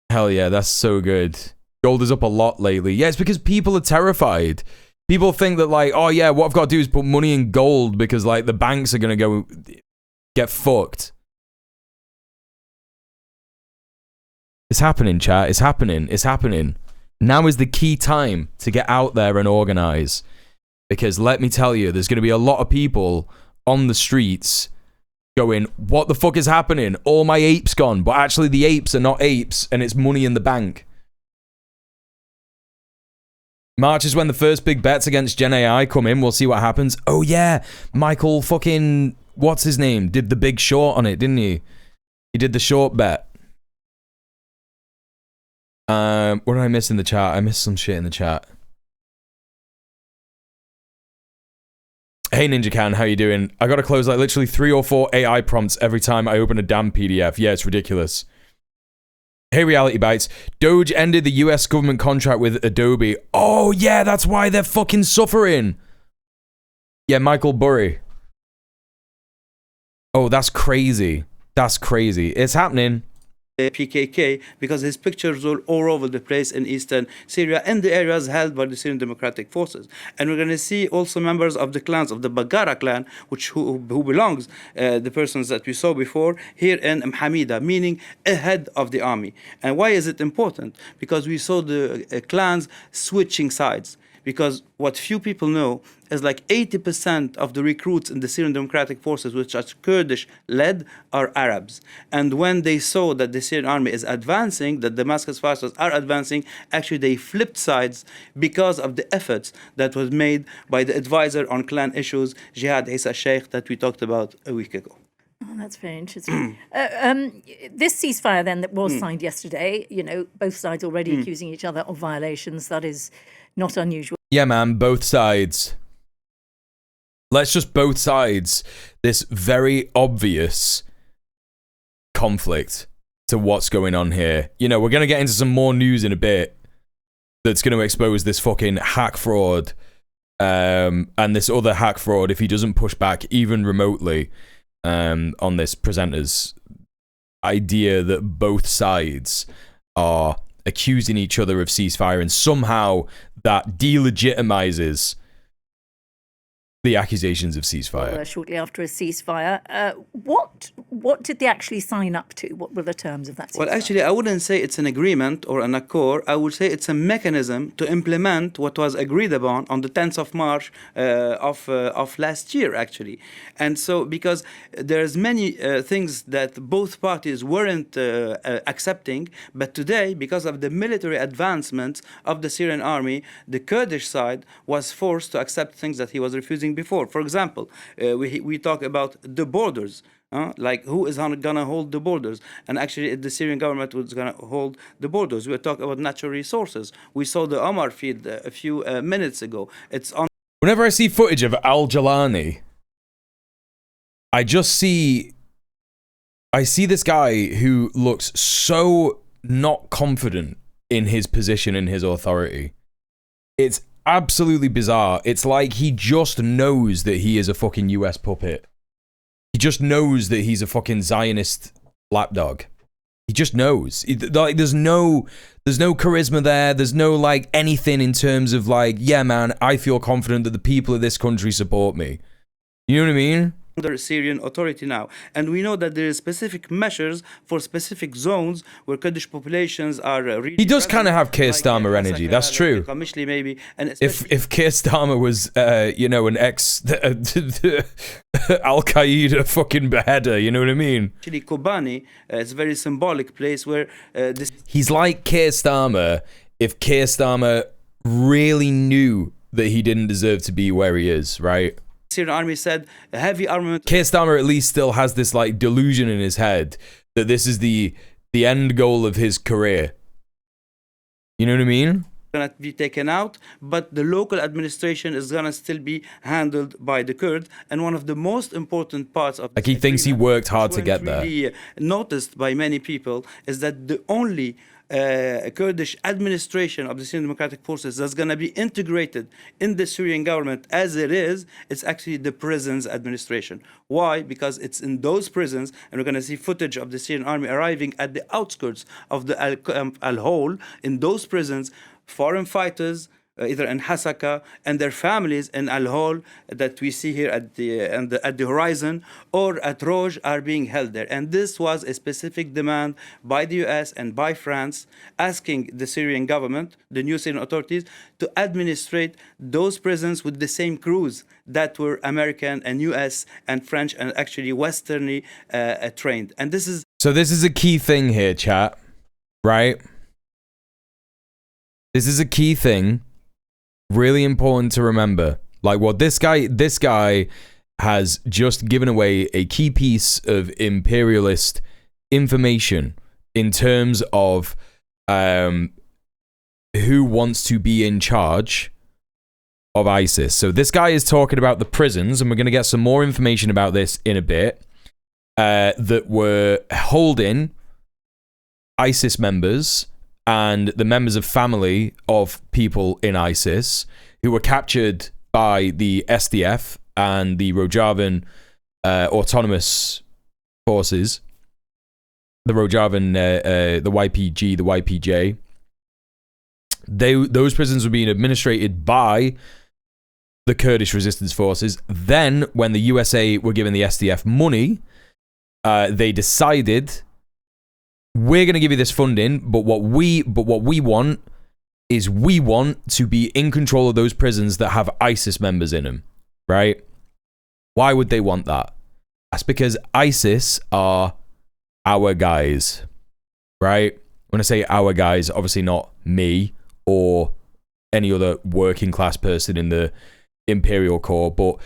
Hell yeah, that's so good. Gold is up a lot lately. Yeah, it's because people are terrified. People think that like, oh yeah, what I've got to do is put money in gold because like the banks are going to go get fucked. It's happening, chat. It's happening. It's happening. Now is the key time to get out there and organize. Because let me tell you, there's going to be a lot of people on the streets going, what the fuck is happening? All my apes gone. But actually the apes are not apes and it's money in the bank. March is when the first big bets against Gen AI come in. We'll see what happens. Oh yeah, Michael fucking, what's his name? Did the big short on it, didn't he? He did the short bet. What did I miss in the chat? I missed some shit in the chat. Hey Ninja Can, how you doing? I gotta close like literally 3 or 4 AI prompts every time I open a damn PDF. Yeah, it's ridiculous. Hey Reality Bites, Doge ended the US government contract with Adobe. Oh yeah, that's why they're fucking suffering. Yeah, Michael Burry. Oh, that's crazy. That's crazy. It's happening. PKK, because his pictures were all over the place in eastern Syria and the areas held by the Syrian Democratic Forces. And we're going to see also members of the clans, of the Baggara clan, who belongs, the persons that we saw before, here in Hamida, meaning ahead of the army. And why is it important? Because we saw the clans switching sides. Because what few people know is like 80% of the recruits in the Syrian Democratic Forces, which are Kurdish-led, are Arabs. And when they saw that the Syrian army is advancing, that Damascus forces are advancing, actually they flipped sides because of the efforts that was made by the advisor on clan issues, Jihad Isa Sheikh, that we talked about a week ago. Oh, that's very interesting. This ceasefire then that was signed yesterday, you know, both sides already accusing each other of violations. That is not unusual. Yeah, man, both sides. Let's just both sides this very obvious conflict to what's going on here. You know, we're going to get into some more news in a bit that's going to expose this fucking hack fraud and this other hack fraud if he doesn't push back even remotely on this presenter's idea that both sides are accusing each other of ceasefire and somehow that delegitimizes the accusations of ceasefire. Shortly after a ceasefire, what did they actually sign up to? What were the terms of that ceasefire? Well, actually, I wouldn't say it's an agreement or an accord. I would say it's a mechanism to implement what was agreed upon on the 10th of March of last year, actually. And so, because there's many things that both parties weren't accepting, but today, because of the military advancements of the Syrian army, the Kurdish side was forced to accept things that he was refusing before. For example, we talk about the borders. Like who is going to hold the borders? And actually the Syrian government was going to hold the borders. We talk about natural resources. We saw the Omar field a few minutes ago. It's on. Whenever I see footage of Al-Jalani I see this guy who looks so not confident in his position and his authority. It's absolutely bizarre. It's like he just knows that he is a fucking US puppet. He just knows that he's a fucking Zionist lapdog. He just knows. Like, there's no charisma there. There's no like anything in terms of like, yeah, man, I feel confident that the people of this country support me. You know what I mean? Under Syrian authority now, and we know that there is specific measures for specific zones where Kurdish populations are really. He does kind of have Keir Starmer energy. That's true. Maybe, and if Keir Starmer was, an ex Al Qaeda fucking beheader, you know what I mean? Actually, Kobani is a very symbolic place where this. He's like Keir Starmer if Keir Starmer really knew that he didn't deserve to be where he is, right? Syrian army said heavy armament. Keir Starmer at least still has this like delusion in his head that this is the end goal of his career. You know what I mean? Gonna be taken out, but the local administration is gonna still be handled by the Kurd. And one of the most important parts of like he thinks he worked hard to get there. Really noticed by many people is that the only Kurdish administration of the Syrian Democratic Forces that's going to be integrated in the Syrian government as it is, it's actually the prisons administration. Why? Because it's in those prisons, and we're going to see footage of the Syrian army arriving at the outskirts of the Al-Hol. In those prisons, foreign fighters, either in Hasaka and their families in Al-Hol that we see here at the horizon, or at Roj, are being held there. And this was a specific demand by the US and by France, asking the Syrian government, the new Syrian authorities, to administrate those prisons with the same crews that were American and US and French and actually Westernly trained. And this is... So this is a key thing here, chat, right? This is a key thing. Really important to remember. Like what this guy has just given away a key piece of imperialist information in terms of who wants to be in charge of ISIS. So this guy is talking about the prisons, and we're going to get some more information about this in a bit, that were holding ISIS members and the members of family of people in ISIS who were captured by the SDF and the Rojavan autonomous forces, the Rojavan, the YPG, the YPJ. Those prisons were being administrated by the Kurdish resistance forces. Then, when the USA were given the SDF money, they decided, we're going to give you this funding, but what we want is we want to be in control of those prisons that have ISIS members in them, right? Why would they want that? That's because ISIS are our guys, right? When I say our guys, obviously not me or any other working class person in the Imperial Corps, but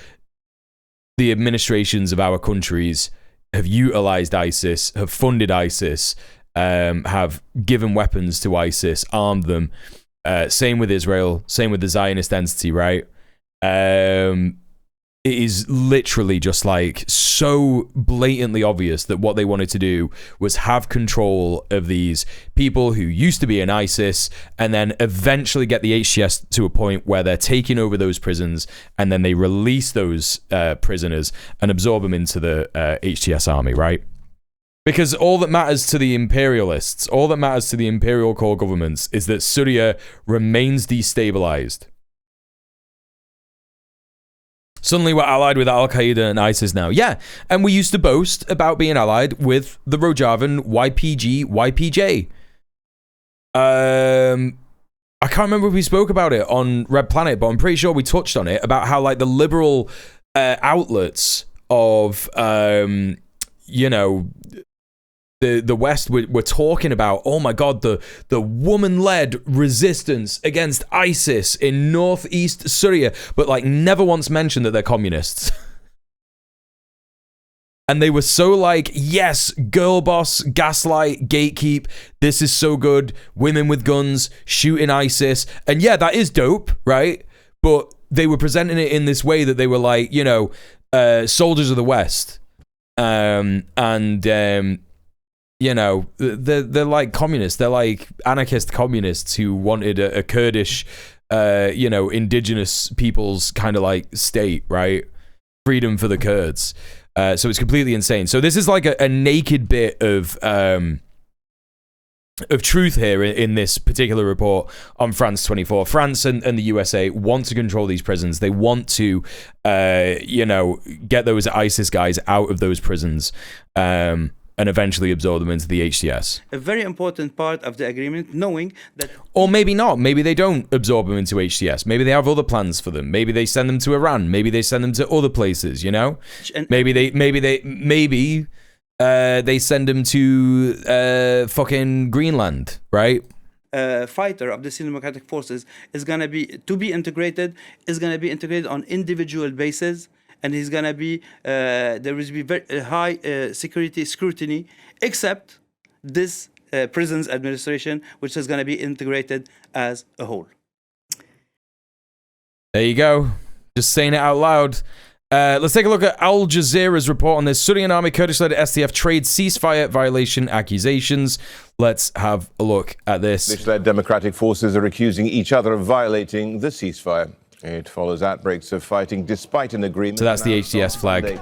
the administrations of our countries have utilized ISIS, have funded ISIS, have given weapons to ISIS, armed them. Same with Israel, same with the Zionist entity, right? It is literally just like so blatantly obvious that what they wanted to do was have control of these people who used to be in ISIS, and then eventually get the HTS to a point where they're taking over those prisons, and then they release those prisoners and absorb them into the HTS army, right? Because all that matters to the imperialists, all that matters to the imperial core governments is that Syria remains destabilized. Suddenly we're allied with Al-Qaeda and ISIS now. Yeah, and we used to boast about being allied with the Rojavan YPG, YPJ. I can't remember if we spoke about it on Red Planet, but I'm pretty sure we touched on it, about how like the liberal outlets of, the West were talking about, oh my God, the woman-led resistance against ISIS in northeast Syria, but like never once mentioned that they're communists. And they were so like, yes, girl boss, gaslight, gatekeep, this is so good, women with guns, shooting ISIS. And yeah, that is dope, right? But they were presenting it in this way that they were like, soldiers of the West. you know, they're like communists. They're like anarchist communists who wanted a Kurdish, you know, indigenous peoples kind of like state, right? Freedom for the Kurds. So it's completely insane. So this is like a naked bit of truth here in this particular report on France 24. France and the USA want to control these prisons. They want to, you know, get those ISIS guys out of those prisons and eventually absorb them into the HTS. A very important part of the agreement, knowing that... Or maybe not. Maybe they don't absorb them into HTS. Maybe they have other plans for them. Maybe they send them to Iran. Maybe they send them to other places, you know? Maybe they send them to fucking Greenland, right? Fighter of the Syrian Democratic Forces is going to be integrated on individual basis, and he's going to be there will be very high security scrutiny, except this prisons administration, which is going to be integrated as a whole. There you go. Just saying it out loud. Let's take a look at Al Jazeera's report on this. Syrian army Kurdish-led SDF trade ceasefire violation accusations. Let's have a look at this. Kurdish-led democratic forces are accusing each other of violating the ceasefire. It follows outbreaks of fighting despite an agreement. So that's the HTS flag.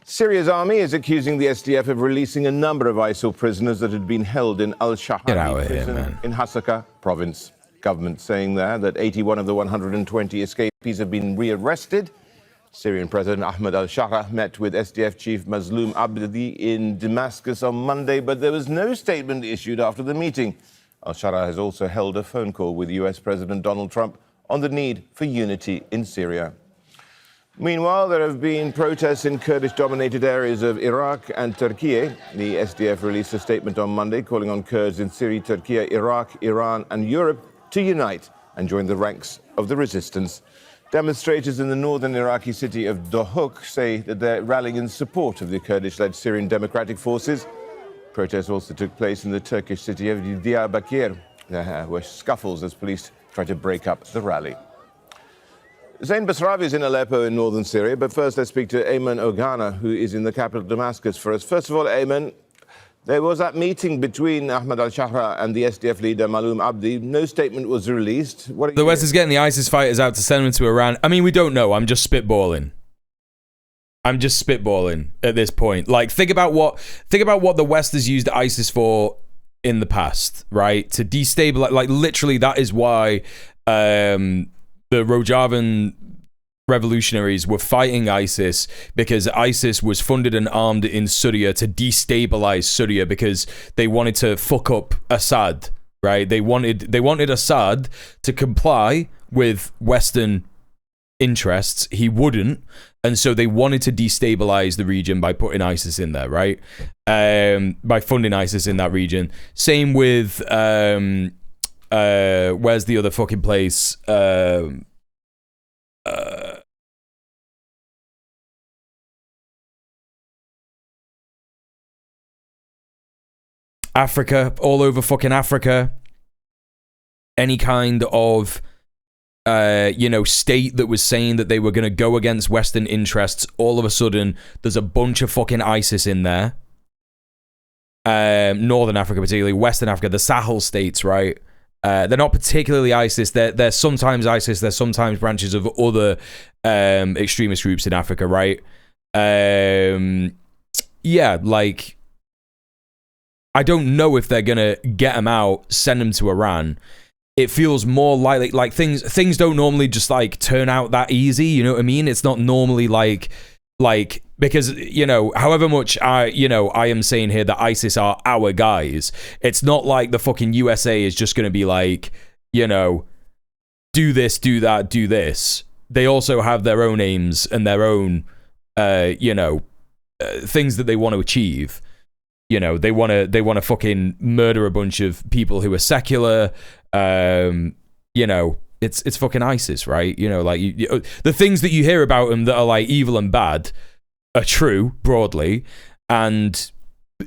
Syria's army is accusing the SDF of releasing a number of ISIL prisoners that had been held in Al-Shahani prison in Hasaka province. Government saying there that 81 of the 120 escapees have been rearrested. Syrian President Ahmed al-Shara met with SDF chief Mazloum Abdi in Damascus on Monday, but there was no statement issued after the meeting. Al-Shara has also held a phone call with US President Donald Trump on the need for unity in Syria. Meanwhile, there have been protests in Kurdish-dominated areas of Iraq and Turkey. The SDF released a statement on Monday calling on Kurds in Syria, Turkey, Iraq, Iran and Europe to unite and join the ranks of the resistance. Demonstrators in the northern Iraqi city of Dohuk say that they're rallying in support of the Kurdish-led Syrian Democratic Forces. Protests also took place in the Turkish city of Diyarbakir, where scuffles as police tried to break up the rally. Zain Basravi is in Aleppo in northern Syria, but first let's speak to Ayman Ogana, who is in the capital Damascus for us. First of all, Ayman, there was that meeting between Ahmed al-Shahra and the SDF leader Mazloum Abdi. No statement was released. The West is getting the ISIS fighters out to send them to Iran. I mean, we don't know. I'm just spitballing at this point. Like, think about what the West has used ISIS for in the past, right? To destabilize, like, literally that is why the Rojavan revolutionaries were fighting ISIS, because ISIS was funded and armed in Syria to destabilize Syria because they wanted to fuck up Assad, right? They wanted Assad to comply with Western interests. He wouldn't, and so they wanted to destabilize the region by putting ISIS in there, right? By funding ISIS in that region. Same with where's the other fucking place? Africa, all over fucking Africa. Any kind of state that was saying that they were going to go against Western interests, all of a sudden there's a bunch of fucking ISIS in there. Northern Africa, particularly Western Africa, the Sahel states, right? They're not particularly ISIS. They're sometimes ISIS. They're sometimes branches of other extremist groups in Africa, right? Yeah, like, I don't know if they're gonna get them out, send them to Iran. It feels more likely, like, things don't normally just like turn out that easy. You know what I mean? It's not normally like because, you know, however much I am saying here that ISIS are our guys, it's not like the fucking USA is just going to be like, you know, do this, do that, do this. They also have their own aims and their own, things that they want to achieve. You know, they want to fucking murder a bunch of people who are secular. You know, it's fucking ISIS, right? You know, like the things that you hear about them that are like evil and bad are true broadly, and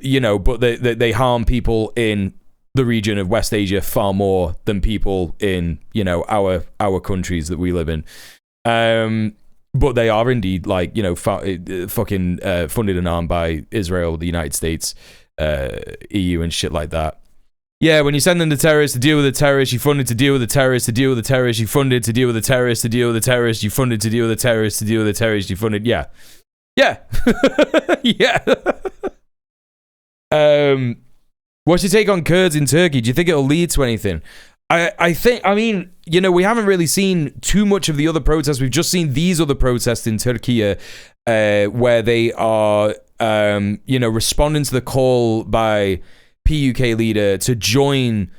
you know, but they harm people in the region of West Asia far more than people in, you know, our countries that we live in. But they are indeed, like, you know, fucking funded and armed by Israel, the United States, EU, and shit like that. Yeah, when you send them the terrorists to deal with the terrorists, you funded to deal with the terrorists to deal with the terrorists, you funded to deal with the terrorists to deal with the terrorists, you funded to deal with the terrorists to deal with the terrorists, you funded, yeah. Yeah. Yeah. What's your take on Kurds in Turkey? Do you think it'll lead to anything? I think, I mean, you know, we haven't really seen too much of the other protests. We've just seen these other protests in Turkey where they are, you know, responding to the call by PUK leader to join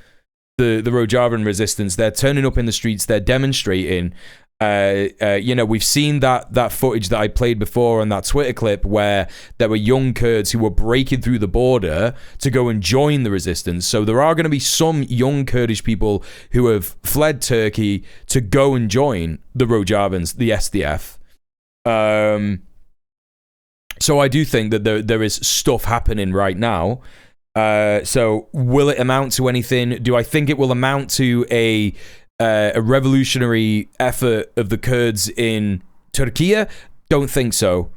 the Rojavan resistance. They're turning up in the streets. They're demonstrating. You know, we've seen that footage that I played before on that Twitter clip where there were young Kurds who were breaking through the border to go and join the resistance. So there are going to be some young Kurdish people who have fled Turkey to go and join the Rojavans, the SDF. So I do think that there is stuff happening right now. So will it amount to anything? Do I think it will amount to a revolutionary effort of the Kurds in Turkey? Don't think so.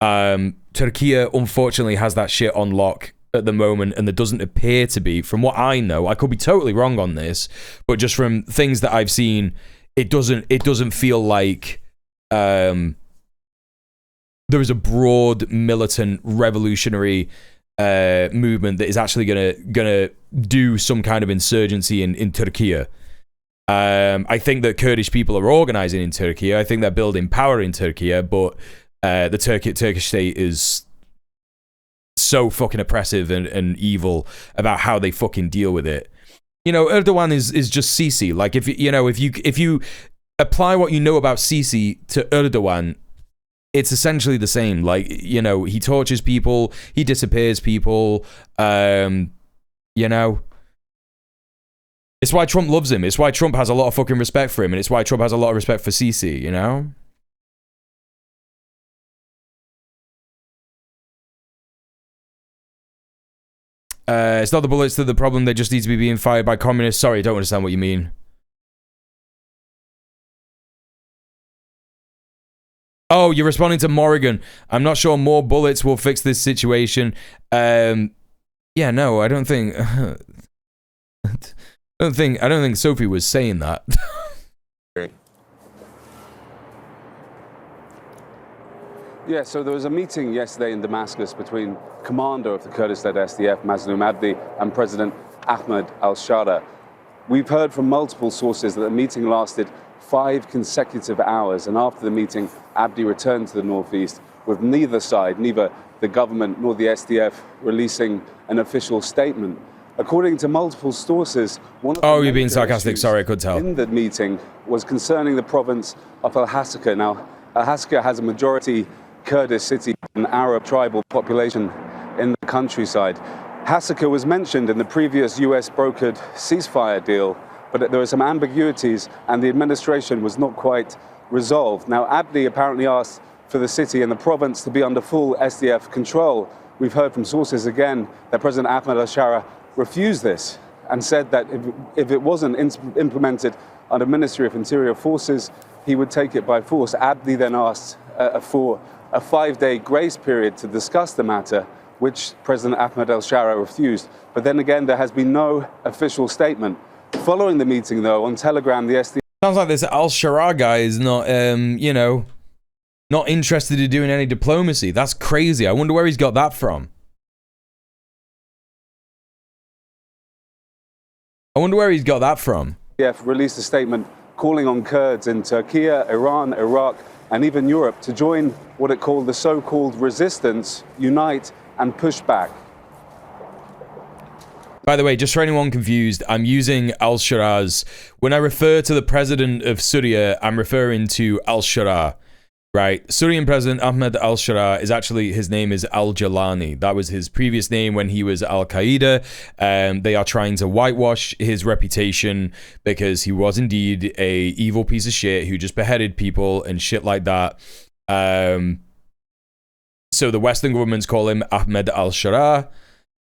Turkey unfortunately has that shit on lock at the moment, and there doesn't appear to be, from what I know, I could be totally wrong on this, but just from things that I've seen, it doesn't feel like there is a broad militant revolutionary movement that is actually gonna do some kind of insurgency in Turkey. I think that Kurdish people are organizing in Turkey. I think they're building power in Turkey, but the Turkish state is so fucking oppressive and evil about how they fucking deal with it. You know, Erdogan is just Sisi. Like, if you apply what you know about Sisi to Erdogan, it's essentially the same. Like, you know, he tortures people, he disappears people, you know. It's why Trump loves him. It's why Trump has a lot of fucking respect for him, and it's why Trump has a lot of respect for Sisi, you know? It's not the bullets that the problem, they just need to be being fired by communists. Sorry, I don't understand what you mean. Oh, you're responding to Morrigan. I'm not sure more bullets will fix this situation. Yeah, no, I don't think... I don't think Sophie was saying that. Yeah, so there was a meeting yesterday in Damascus between commander of the Kurdish-led SDF, Mazloum Abdi, and President Ahmed al-Shara. We've heard from multiple sources that the meeting lasted 5 consecutive hours, and after the meeting, Abdi returned to the northeast with neither side, neither the government nor the SDF, releasing an official statement. According to multiple sources, one of the you're being sarcastic. Sorry, I could tell. In the meeting was concerning the province of Al-Hasaka. Now, Al-Hasaka has a majority Kurdish city and Arab tribal population in the countryside. Hasaka was mentioned in the previous US-brokered ceasefire deal, but there were some ambiguities and the administration was not quite resolved. Now, Abdi apparently asked for the city and the province to be under full SDF control. We've heard from sources again that President Ahmed al-Shara refused this and said that if it wasn't implemented under Ministry of Interior Forces, he would take it by force. Abdi then asked for a 5-day grace period to discuss the matter, which President Ahmed al-Shara refused. But then again, there has been no official statement. Following the meeting, though, on Telegram, the SDF... Sounds like this al-Shara guy is not, you know, not interested in doing any diplomacy. That's crazy. I wonder where he's got that from. I wonder where he's got that from. Released a statement calling on Kurds in Turkey, Iran, Iraq, and even Europe to join what it called the so-called resistance, unite, and push back. By the way, just for anyone confused, I'm using al-Shara's. When I refer to the president of Syria, I'm referring to al-Shara. Right, Syrian President Ahmed al-Shara is actually, his name is al-Jalani. That was his previous name when he was al-Qaeda. They are trying to whitewash his reputation because he was indeed a evil piece of shit who just beheaded people and shit like that. So the Western governments call him Ahmed al-Shara,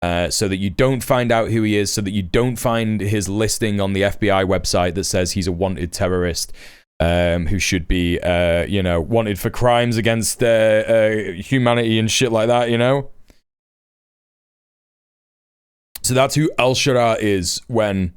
so that you don't find out who he is, so that you don't find his listing on the FBI website that says he's a wanted terrorist. who should be, you know, wanted for crimes against humanity and shit like that, you know? So that's who Al-Sharaa is when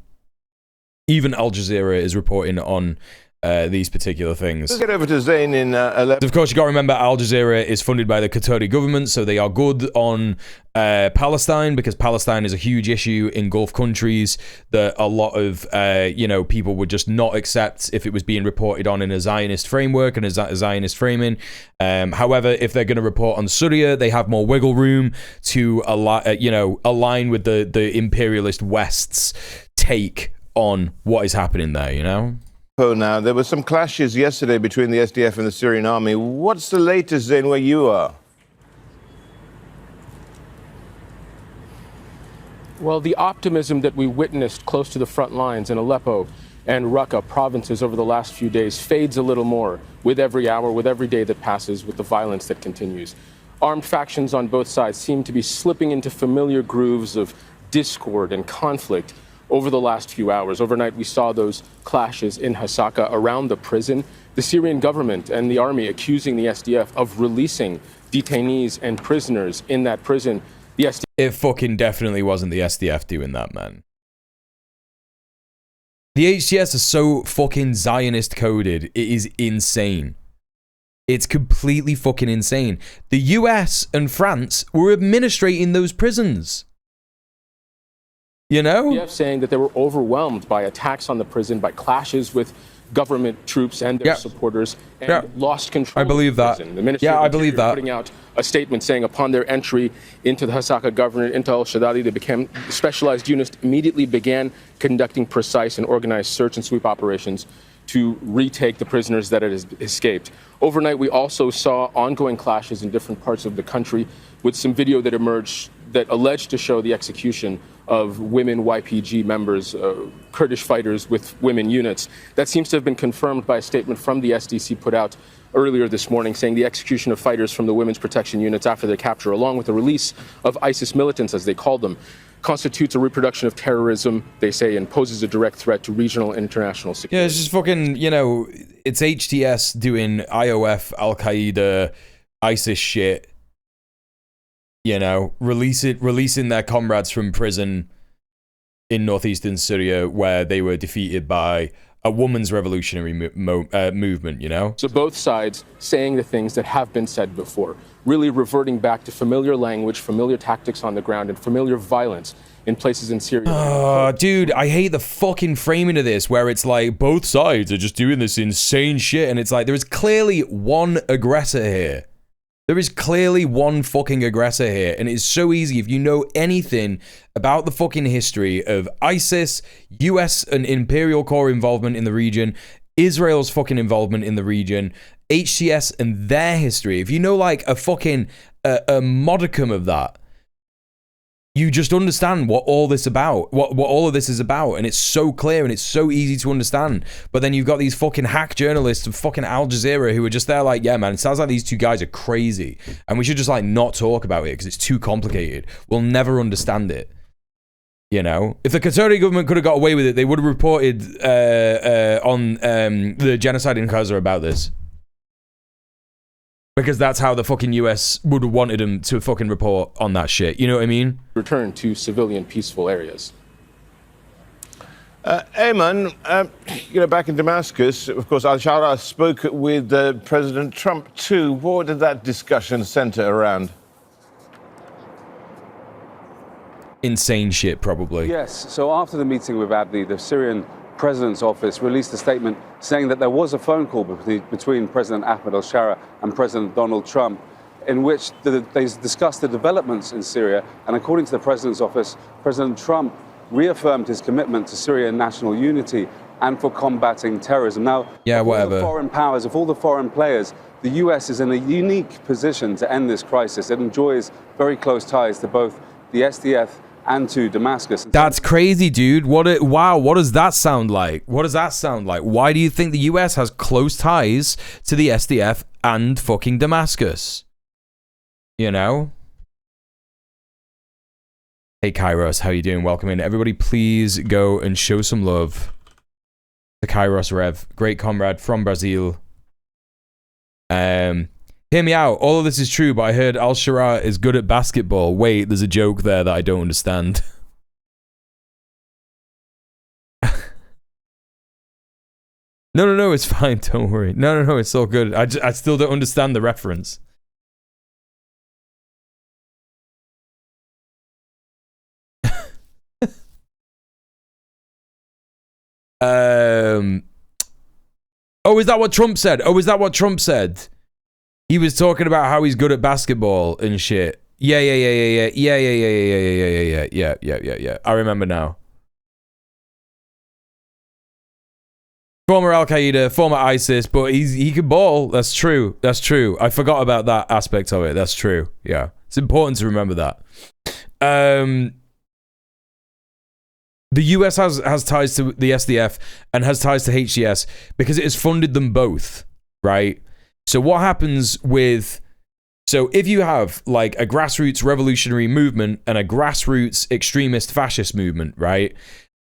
even Al Jazeera is reporting on these particular things. Let's get over to Zain in 11. Of course, you got to remember Al Jazeera is funded by the Qatari government, so they are good on Palestine, because Palestine is a huge issue in Gulf countries that a lot of, you know, people would just not accept if it was being reported on in a Zionist framework and a Zionist framing. However, if they're going to report on Syria, they have more wiggle room to, you know, align with the imperialist West's take on what is happening there, you know? Now, there were some clashes yesterday between the SDF and the Syrian army. What's the latest, Zain, where you are? Well, the optimism that we witnessed close to the front lines in Aleppo and Raqqa provinces over the last few days fades a little more with every hour, with every day that passes, with the violence that continues. Armed factions on both sides seem to be slipping into familiar grooves of discord and conflict over the last few hours. Overnight, we saw those clashes in Hasaka around the prison. The Syrian government and the army accusing the SDF of releasing detainees and prisoners in that prison. The SDF... It fucking definitely wasn't the SDF doing that, man. The HTS are so fucking Zionist coded. It is insane. It's completely fucking insane. The US and France were administrating those prisons. You know? WEF saying that they were overwhelmed by attacks on the prison, by clashes with government troops and their supporters, and lost control. I believe that. The Ministry of I believe Interior that. putting out a statement saying upon their entry into the Hasaka government, into al-Shaddadi, they became specialized units, immediately began conducting precise and organized search and sweep operations to retake the prisoners that had escaped. Overnight, we also saw ongoing clashes in different parts of the country, with some video that emerged that alleged to show the execution of women YPG members, Kurdish fighters with women units. That seems to have been confirmed by a statement from the SDC put out earlier this morning, saying the execution of fighters from the women's protection units after their capture, along with the release of ISIS militants, as they called them, constitutes a reproduction of terrorism, they say, and poses a direct threat to regional and international security. Yeah, it's just fucking, you know, it's HTS doing IOF, Al-Qaeda, ISIS shit. You know, releasing their comrades from prison in northeastern Syria, where they were defeated by a woman's revolutionary movement, you know? So both sides saying the things that have been said before, really reverting back to familiar language, familiar tactics on the ground, and familiar violence in places in Syria. Oh, dude, I hate the fucking framing of this, where it's like both sides are just doing this insane shit, and it's like there is clearly one aggressor here. There is clearly one fucking aggressor here, and it's so easy if you know anything about the fucking history of ISIS, US and Imperial Corps involvement in the region, Israel's fucking involvement in the region, HTS and their history. If you know like a fucking a modicum of that, you just understand what all this about, what all of this is about, and it's so clear and it's so easy to understand. But then you've got these fucking hack journalists of fucking Al Jazeera who are just there like, yeah, man, it sounds like these two guys are crazy, and we should just like not talk about it because it's too complicated. We'll never understand it. You know, if the Qatari government could have got away with it, they would have reported on the genocide in Gaza about this. Because that's how the fucking US would have wanted them to fucking report on that shit. You know what I mean? Return to civilian, peaceful areas. Ayman, you know, back in Damascus, of course, Al-Sharaa spoke with President Trump too. What did that discussion center around? Insane shit, probably. Yes. So after the meeting with Abdi, the Syrian President's office released a statement saying that there was a phone call between President Ahmed al-Sharaa and President Donald Trump, in which they discussed the developments in Syria. And according to the President's office, President Trump reaffirmed his commitment to Syrian national unity and for combating terrorism. Now, yeah, of all the foreign powers, of all the foreign players, the US is in a unique position to end this crisis. It enjoys very close ties to both the SDF and to Damascus. That's crazy, dude. Wow, what does that sound like? What does that sound like? Why do you think the US has close ties to the SDF and fucking Damascus? You know? Hey, Kairos, how you doing? Welcome in. Everybody, please go and show some love The Kairos Rev, great comrade from Brazil. Hear me out. All of this is true, but I heard Al-Sharaa is good at basketball. Wait, there's a joke there that I don't understand. No, it's fine. Don't worry. No, it's all good. I still don't understand the reference. Oh, is that what Trump said? He was talking about how he's good at basketball and shit. Yeah. I remember now. Former Al Qaeda, former ISIS, but he can ball. That's true. I forgot about that aspect of it. That's true. Yeah, it's important to remember that. The US has ties to the SDF and has ties to HCS because it has funded them both, right? So what happens with... So if you have like a grassroots revolutionary movement and a grassroots extremist fascist movement, right?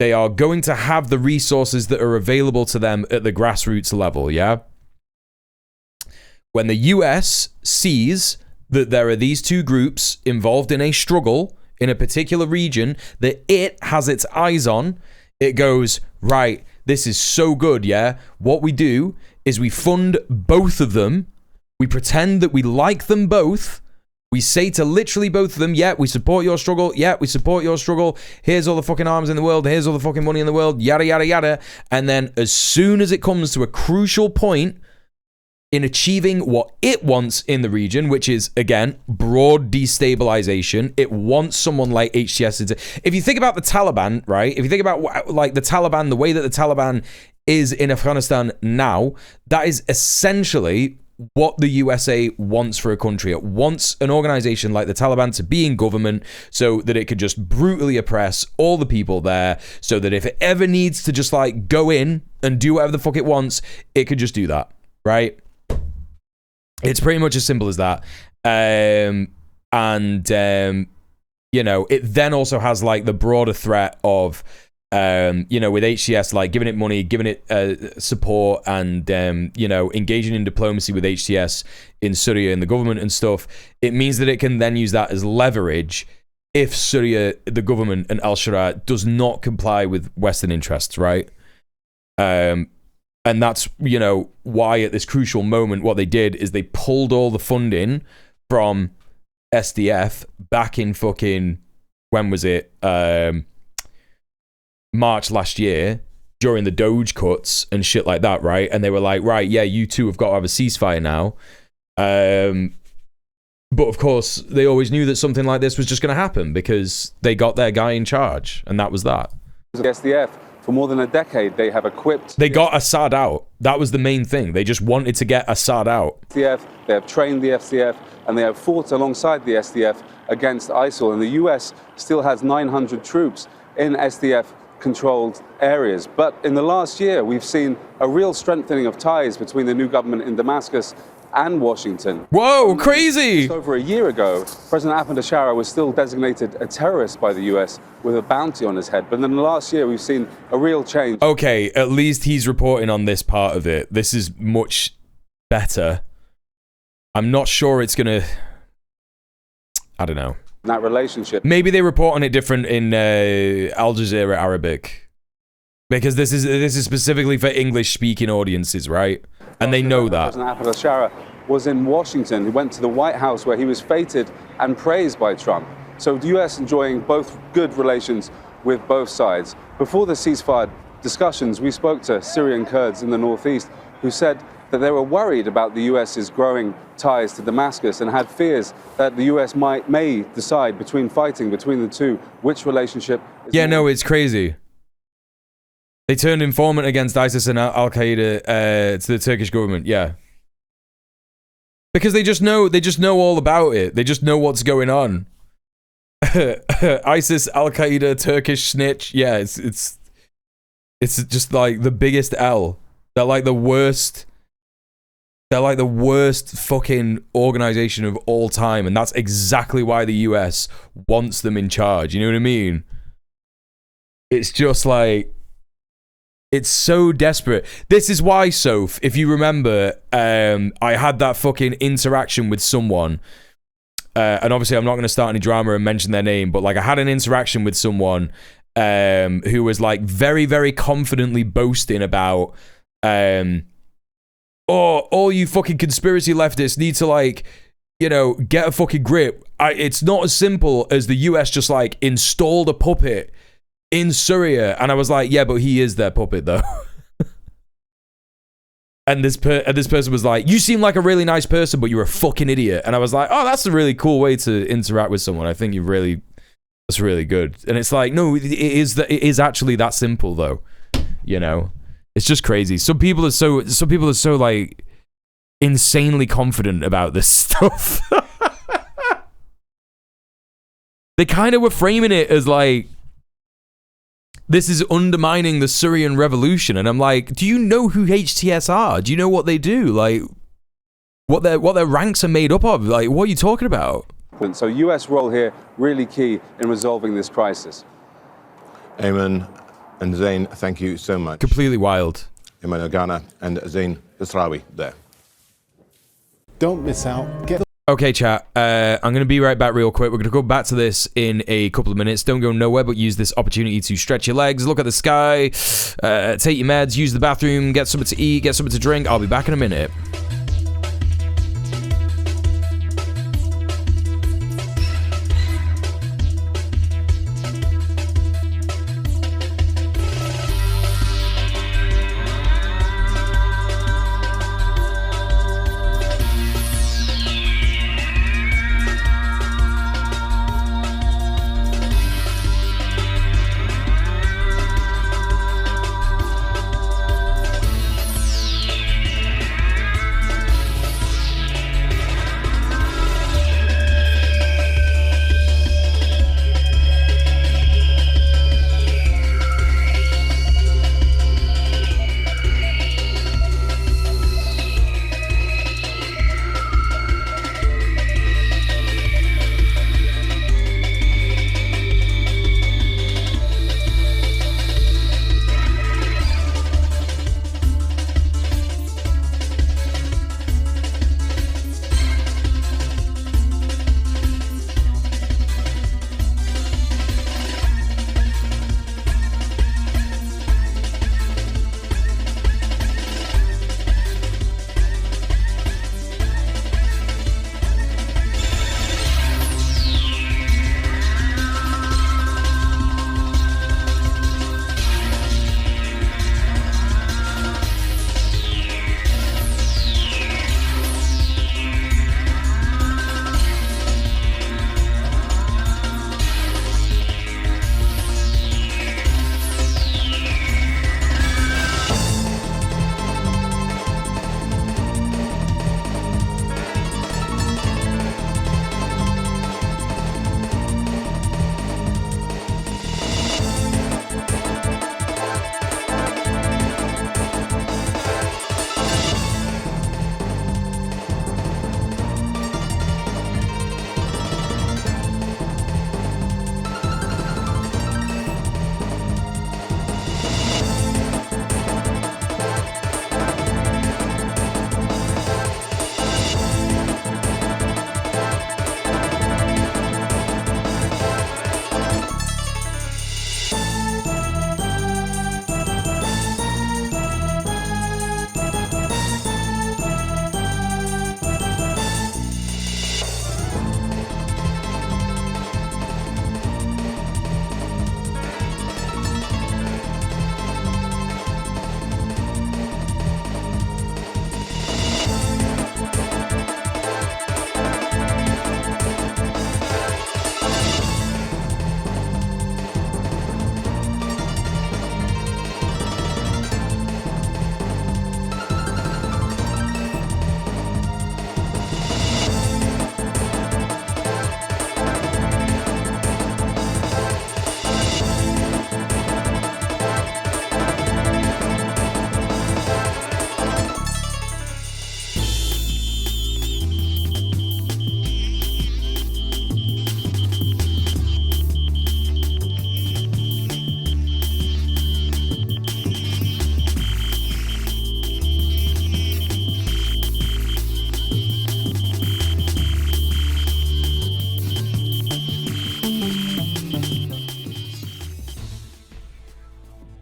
They are going to have the resources that are available to them at the grassroots level, yeah? When the US sees that there are these two groups involved in a struggle in a particular region that it has its eyes on, it goes, right, this is so good, yeah? What we do is we fund both of them. We pretend that we like them both. We say to literally both of them, yeah, we support your struggle. Yeah, we support your struggle. Here's all the fucking arms in the world. Here's all the fucking money in the world. Yada, yada, yada. And then as soon as it comes to a crucial point in achieving what it wants in the region, which is, again, broad destabilization, it wants someone like HTS. If you think about the Taliban, right? If you think about like the Taliban, the way that the Taliban is in Afghanistan now, that is essentially what the USA wants for a country. It wants an organization like the Taliban to be in government so that it could just brutally oppress all the people there, so that if it ever needs to just like go in and do whatever the fuck it wants, it could just do that, right? It's pretty much as simple as that. You know, it then also has like the broader threat of you know, with HCS, like giving it money, giving it support, and you know, engaging in diplomacy with HCS in Syria and the government and stuff. It means that it can then use that as leverage if Syria, the government, and Al-Sharaa does not comply with Western interests, right? And that's, you know, why at this crucial moment, what they did is they pulled all the funding from SDF back in fucking, when was it? March last year, during the Doge cuts and shit like that, right? And they were like, right, yeah, you two have got to have a ceasefire now. But of course, they always knew that something like this was just going to happen because they got their guy in charge, and that was that. The SDF, for more than a decade, they have equipped... They got Assad out. That was the main thing. They just wanted to get Assad out. SDF, they have trained the SDF, and they have fought alongside the SDF against ISIL. And the US still has 900 troops in SDF-controlled areas. But in the last year, we've seen a real strengthening of ties between the new government in Damascus and Washington. Whoa, crazy! Just over a year ago, President Ahmed al-Sharaa was still designated a terrorist by the US with a bounty on his head. But in the last year, we've seen a real change. Okay, at least he's reporting on this part of it. This is much better. I'm not sure it's gonna... I don't know. That relationship. Maybe they report on it different in Al Jazeera Arabic. Because this is specifically for English-speaking audiences, right? And they know that. President Ahmed al-Sharaa was in Washington. He went to the White House where he was feted and praised by Trump. So the US enjoying both good relations with both sides. Before the ceasefire discussions, we spoke to Syrian Kurds in the northeast who said that they were worried about the US's growing ties to Damascus and had fears that the US may decide between fighting between the two which relationship is Yeah, no, it's crazy. They turned informant against ISIS and Al-Qaeda to the Turkish government, yeah. Because they just know all about it. They just know what's going on. ISIS, Al-Qaeda, Turkish snitch, yeah, it's just like the biggest L. They're like the worst fucking organization of all time, and that's exactly why the US wants them in charge. You know what I mean? It's just like It's so desperate. This is why, Soph, if you remember, I had that fucking interaction with someone. And obviously I'm not going to start any drama and mention their name, but like I had an interaction with someone who was like very, very confidently boasting about, all you fucking conspiracy leftists need to like, you know, get a fucking grip. It's not as simple as the US just like installed a puppet in Syria. And I was like, yeah, but he is their puppet though. And this person was like, you seem like a really nice person, but you're a fucking idiot. And I was like, oh, that's a really cool way to interact with someone. I think that's really good. And it's like, no, it is actually that simple though. You know, it's just crazy. Some people are so like insanely confident about this stuff. They kind of were framing it as like, this is undermining the Syrian revolution. And I'm like, do you know who HTS are? Do you know what they do? Like, what their ranks are made up of? Like, what are you talking about? So US role here really key in resolving this crisis. Ayman and Zain, thank you so much. Completely wild. Ayman Ghana and Zain Bisrawi there. Don't miss out. Okay, chat. I'm going to be right back real quick. We're going to go back to this in a couple of minutes. Don't go nowhere, but use this opportunity to stretch your legs, look at the sky, take your meds, use the bathroom, get something to eat, get something to drink. I'll be back in a minute.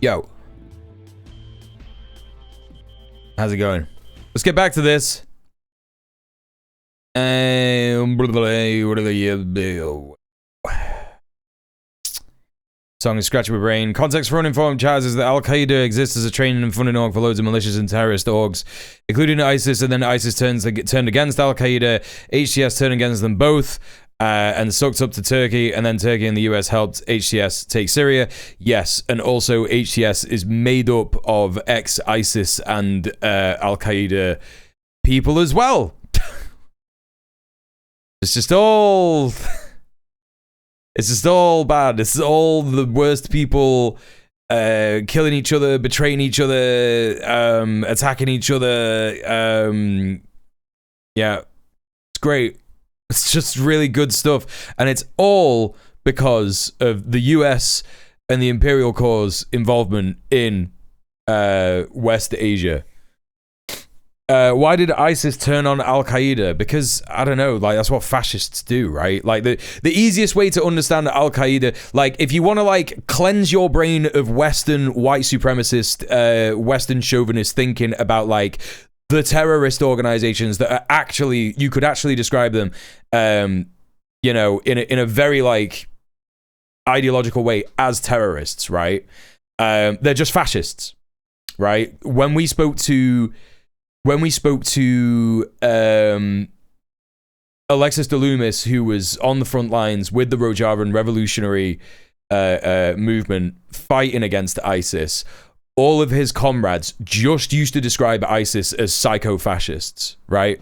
Yo. How's it going? Let's get back to this. Song is scratching my brain. Context for uninformed Chaz is that Al-Qaeda exists as a training and funding org for loads of malicious and terrorist orgs, including ISIS, and then ISIS turned against Al-Qaeda, HTS turned against them both, and sucked up to Turkey, and then Turkey and the US helped HTS take Syria. Yes, and also HTS is made up of ex-ISIS and Al-Qaeda people as well. It's just all... It's just all bad. It's all the worst people killing each other, betraying each other, attacking each other. Yeah, it's great. It's just really good stuff. And it's all because of the US and the Imperial Corps' involvement in West Asia. Why did ISIS turn on Al-Qaeda? Because, I don't know, like, that's what fascists do, right? Like, the easiest way to understand Al-Qaeda, like, if you want to, like, cleanse your brain of Western white supremacist, Western chauvinist thinking about, like, the terrorist organizations that are actually, you could actually describe them, you know, in a very, like, ideological way as terrorists, right? They're just fascists, right? When we spoke to Alexis de Loomis, who was on the front lines with the Rojavan revolutionary movement fighting against ISIS, all of his comrades just used to describe ISIS as psycho-fascists, right?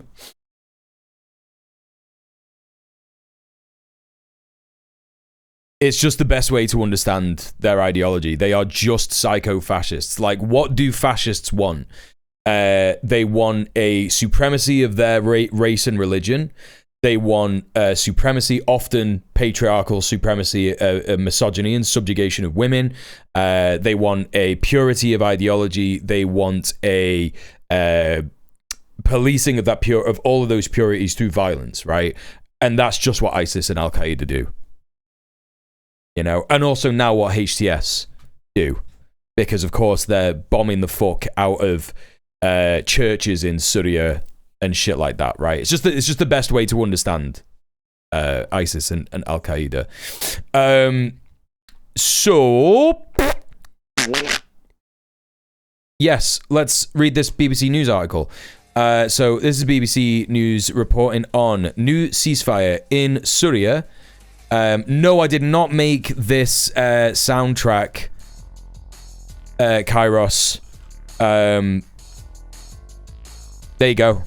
It's just the best way to understand their ideology. They are just psycho-fascists. Like, what do fascists want? They want a supremacy of their race and religion. They want supremacy, often patriarchal supremacy, misogyny and subjugation of women. They want a purity of ideology. They want a policing of that of all of those purities through violence, right? And that's just what ISIS and Al-Qaeda do. You know, and also now what HTS do, because of course they're bombing the fuck out of churches in Syria and shit like that, right? It's just the best way to understand ISIS and Al-Qaeda. So yes, let's read this BBC News article. So this is BBC News reporting on new ceasefire in Syria. No, I did not make this soundtrack, Kairos. There you go.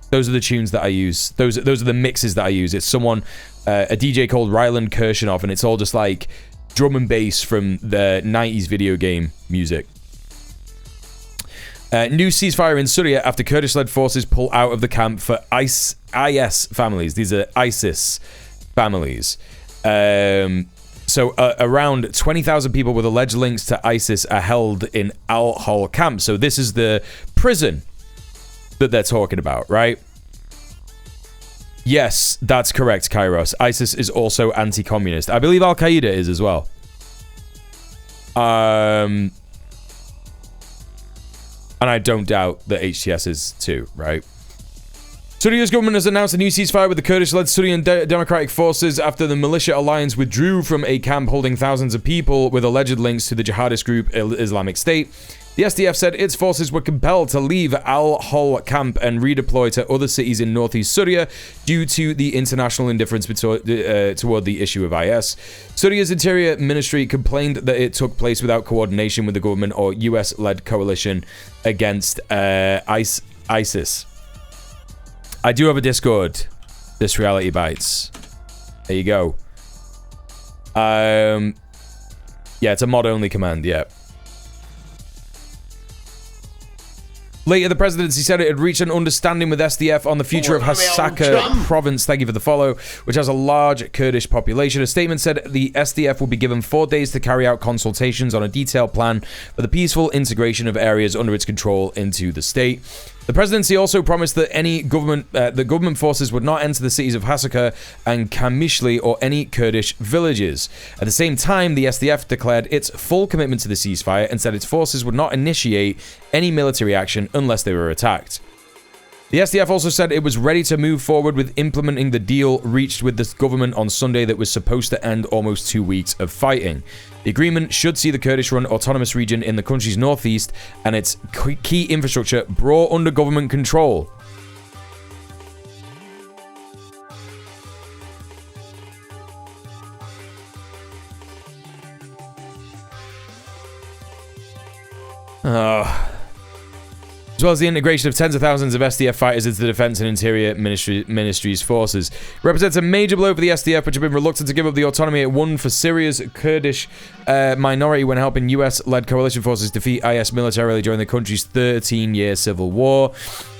Those are the tunes that I use. Those are the mixes that I use. It's someone, a DJ called Ryland Kirshenov, and it's all just like drum and bass from the 90s video game music. New ceasefire in Syria after Kurdish-led forces pull out of the camp for IS families. These are ISIS families. So around 20,000 people with alleged links to ISIS are held in Al-Hol camp. So this is the prison that they're talking about, right? Yes, that's correct, Kairos. ISIS is also anti-communist. I believe Al-Qaeda is as well. And I don't doubt that HTS is too, right? Syria's government has announced a new ceasefire with the Kurdish-led Syrian Democratic Forces after the militia alliance withdrew from a camp holding thousands of people with alleged links to the jihadist group Islamic State. The SDF said its forces were compelled to leave Al-Hol camp and redeploy to other cities in northeast Syria due to the international indifference toward the issue of IS. Syria's Interior Ministry complained that it took place without coordination with the government or US-led coalition against ISIS. I do have a Discord. This Reality Bites. There you go. Yeah, it's a mod-only command, yeah. Later, the presidency said it had reached an understanding with SDF on the future of Hasaka province, thank you for the follow, which has a large Kurdish population. A statement said the SDF will be given 4 days to carry out consultations on a detailed plan for the peaceful integration of areas under its control into the state. The presidency also promised that the government forces would not enter the cities of Hasaka and Kamishli or any Kurdish villages. At the same time, the SDF declared its full commitment to the ceasefire and said its forces would not initiate any military action unless they were attacked. The SDF also said it was ready to move forward with implementing the deal reached with the government on Sunday that was supposed to end almost 2 weeks of fighting. The agreement should see the Kurdish-run autonomous region in the country's northeast and its key infrastructure brought under government control. As well as the integration of tens of thousands of SDF fighters into the Defense and Interior Ministry's forces. It represents a major blow for the SDF, which have been reluctant to give up the autonomy it won for Syria's Kurdish minority when helping US-led coalition forces defeat IS militarily during the country's 13-year civil war.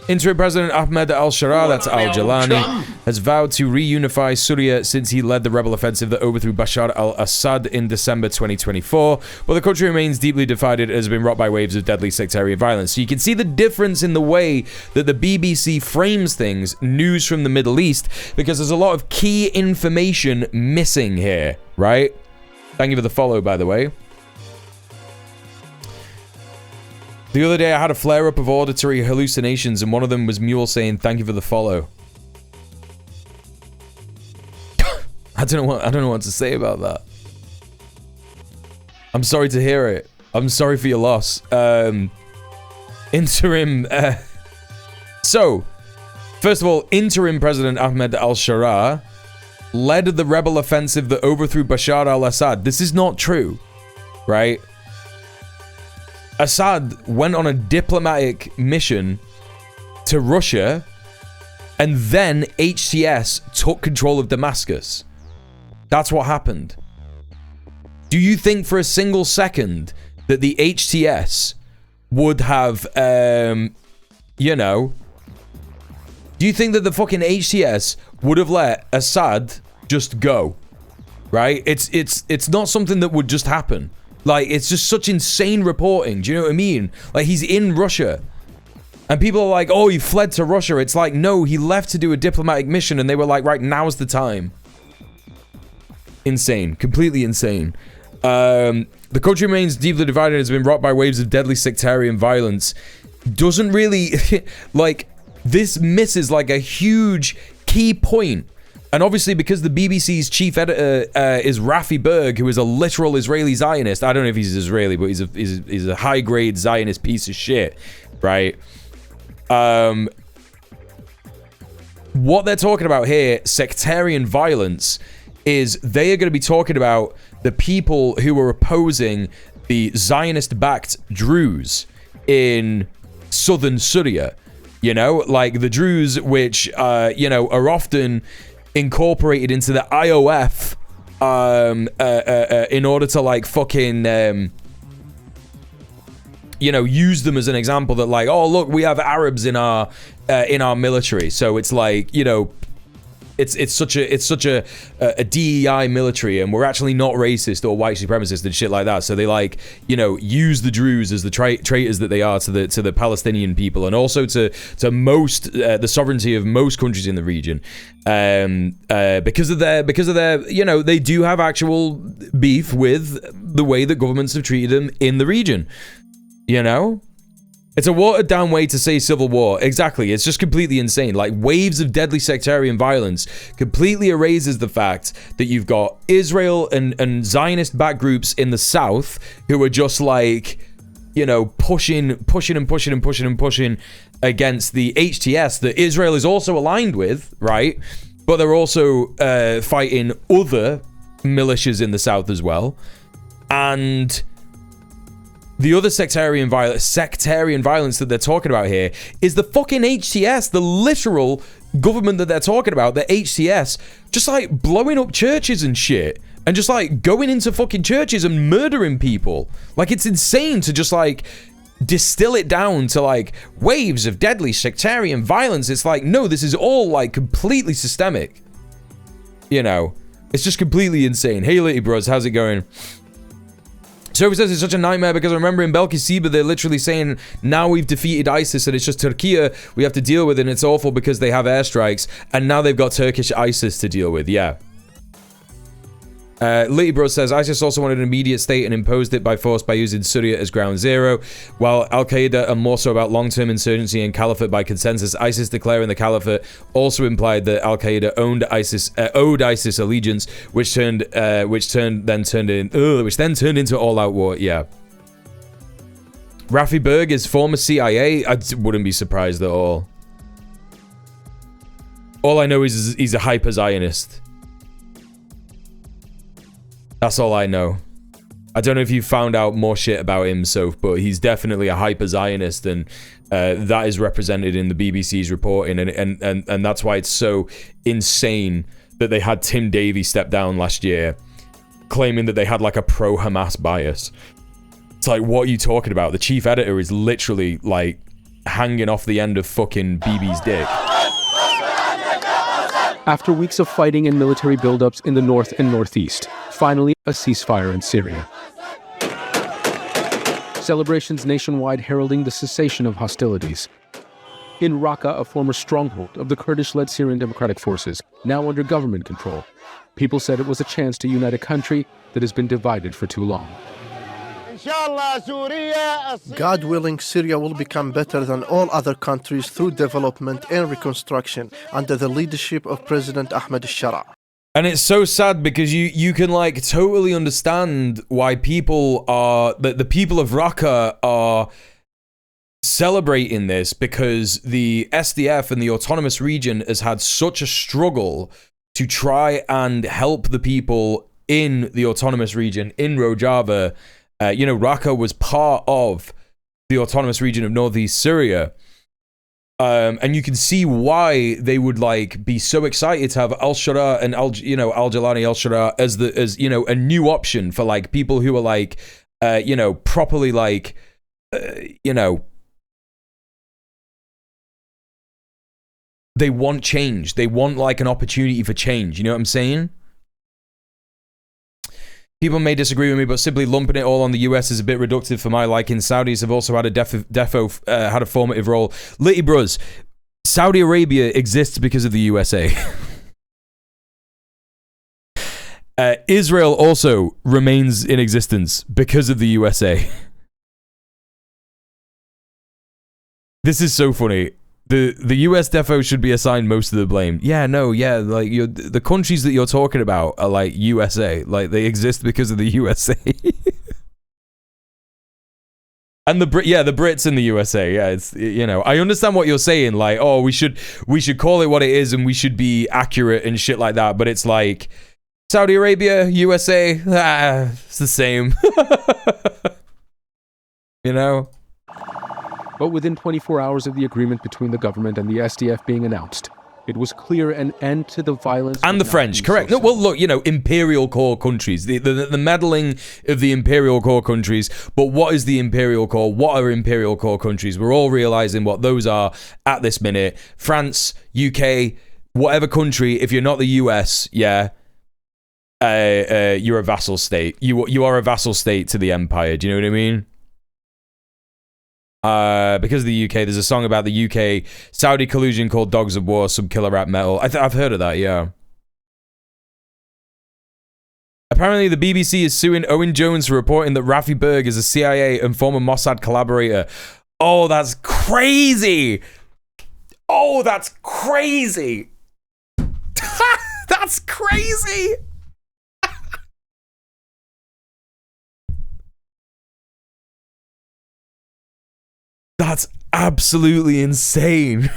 Interim President Ahmed al-Sharaa, that's al-Jalani, has vowed to reunify Syria since he led the rebel offensive that overthrew Bashar al-Assad in December 2024. But the country remains deeply divided and has been rocked by waves of deadly sectarian violence. So you can see the difference in the way that the BBC frames things, news from the Middle East, because there's a lot of key information missing here, right? Thank you for the follow, by the way. The other day I had a flare-up of auditory hallucinations, and one of them was Muel saying, "Thank you for the follow." I don't know what to say about that. I'm sorry to hear it. I'm sorry for your loss. Interim So, first of all, interim President Ahmed al-Sharaa led the rebel offensive that overthrew Bashar al-Assad. This is not true, right? Assad went on a diplomatic mission to Russia, and then HTS took control of Damascus. That's what happened. Do you think for a single second that the HTS would have, you know, do you think that the fucking HTS would have let Assad just go? Right? It's not something that would just happen. Like, it's just such insane reporting. Do you know what I mean? Like, he's in Russia. And people are like, oh, he fled to Russia. It's like, no, he left to do a diplomatic mission. And they were like, right, now's the time. Insane. Completely insane. The country remains deeply divided and has been rocked by waves of deadly sectarian violence. Doesn't really... like, this misses, like, a huge key point. And obviously, because the BBC's chief editor is Rafi Berg, who is a literal Israeli Zionist. I don't know if he's Israeli, but he's a high-grade Zionist piece of shit, right? What they're talking about here, sectarian violence, is they are going to be talking about the people who are opposing the Zionist-backed Druze in southern Syria. You know, like the Druze, which, you know, are often incorporated into the IOF in order to like fucking you know, use them as an example that like, oh look, we have Arabs in our military, so it's like, you know, it's such a DEI military, and we're actually not racist or white supremacist and shit like that. So they like, you know, use the Druze as the traitors that they are to the Palestinian people, and also to most the sovereignty of most countries in the region, because of their you know, they do have actual beef with the way that governments have treated them in the region. You know? It's a watered-down way to say civil war. Exactly. It's just completely insane. Like, waves of deadly sectarian violence completely erases the fact that you've got Israel and Zionist-backed groups in the south who are just like, you know, pushing against the HTS that Israel is also aligned with, right? But they're also fighting other militias in the south as well. And the other sectarian violence that they're talking about here is the fucking HTS, the literal government that they're talking about, the HTS, just like blowing up churches and shit, and just like going into fucking churches and murdering people. Like, it's insane to just like distill it down to like waves of deadly sectarian violence. It's like, no, this is all like completely systemic. You know, it's just completely insane. Hey, Litty Bros, how's it going? Sophie says it's such a nightmare because I remember in Belkisiba they're literally saying now we've defeated ISIS and it's just Turkey we have to deal with, and it's awful because they have airstrikes, and now they've got Turkish ISIS to deal with. Yeah. Litty Bros says ISIS also wanted an immediate state and imposed it by force by using Syria as ground zero, while Al-Qaeda are more so about long-term insurgency and caliphate by consensus. ISIS declaring the caliphate also implied that Al-Qaeda owed ISIS allegiance, which then turned into all-out war. Yeah. Rafi Berg is former CIA. I wouldn't be surprised at all. All I know is he's a hyper-Zionist. That's all I know. I don't know if you found out more shit about him, Soph, but he's definitely a hyper-Zionist, and that is represented in the BBC's reporting, and that's why it's so insane that they had Tim Davies step down last year, claiming that they had like a pro-Hamas bias. It's like, what are you talking about? The chief editor is literally like hanging off the end of fucking BB's dick. After weeks of fighting and military buildups in the north and northeast, finally a ceasefire in Syria. Celebrations nationwide heralding the cessation of hostilities. In Raqqa, a former stronghold of the Kurdish-led Syrian Democratic Forces, now under government control, people said it was a chance to unite a country that has been divided for too long. God willing, Syria will become better than all other countries through development and reconstruction under the leadership of President Ahmed al-Shara. And it's so sad because you can like totally understand why people are, the people of Raqqa are celebrating this, because the SDF and the autonomous region has had such a struggle to try and help the people in the autonomous region in Rojava. You know, Raqqa was part of the autonomous region of northeast Syria. And you can see why they would like be so excited to have al-Shara and al-Jalani al-Shara as you know, a new option for like people who are like you know, properly like you know, they want change. They want like an opportunity for change. You know what I'm saying? People may disagree with me, but simply lumping it all on the US is a bit reductive for my liking. Saudis have also had a had a formative role. Litty Bruz, Saudi Arabia exists because of the USA. Israel also remains in existence because of the USA. This is so funny. The US defo should be assigned most of the blame. Yeah, no, yeah, like the countries that you're talking about are like USA, like they exist because of the USA. And the Brits in the USA. Yeah, it's, you know, I understand what you're saying, like, oh, we should call it what it is and we should be accurate and shit like that, but it's like Saudi Arabia, USA, it's the same. You know? But within 24 hours of the agreement between the government and the SDF being announced, it was clear an end to the violence. And the French, correct. No, well, look, you know, imperial core countries, the meddling of the imperial core countries. But what is the imperial core? What are imperial core countries? We're all realizing what those are at this minute. France, UK, whatever country, if you're not the US, yeah, you're a vassal state. You are a vassal state to the empire. Do you know what I mean? Because of the UK, there's a song about the UK Saudi collusion called Dogs of War, some killer rap metal. I've heard of that, yeah. Apparently, the BBC is suing Owen Jones for reporting that Rafi Berg is a CIA and former Mossad collaborator. Oh, that's crazy! Oh, that's crazy! That's crazy! That's absolutely insane.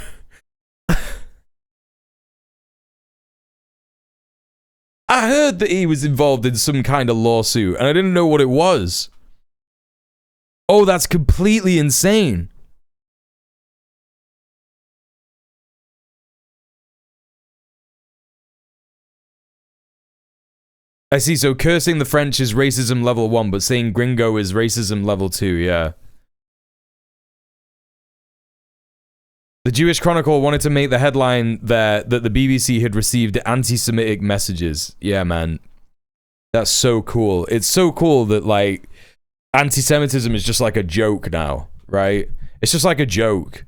I heard that he was involved in some kind of lawsuit, and I didn't know what it was. Oh, that's completely insane. I see, so cursing the French is racism level 1, but saying gringo is racism level 2, yeah. The Jewish Chronicle wanted to make the headline there that the BBC had received anti-Semitic messages. Yeah, man. That's so cool. It's so cool that, like, anti-Semitism is just like a joke now, right? It's just like a joke.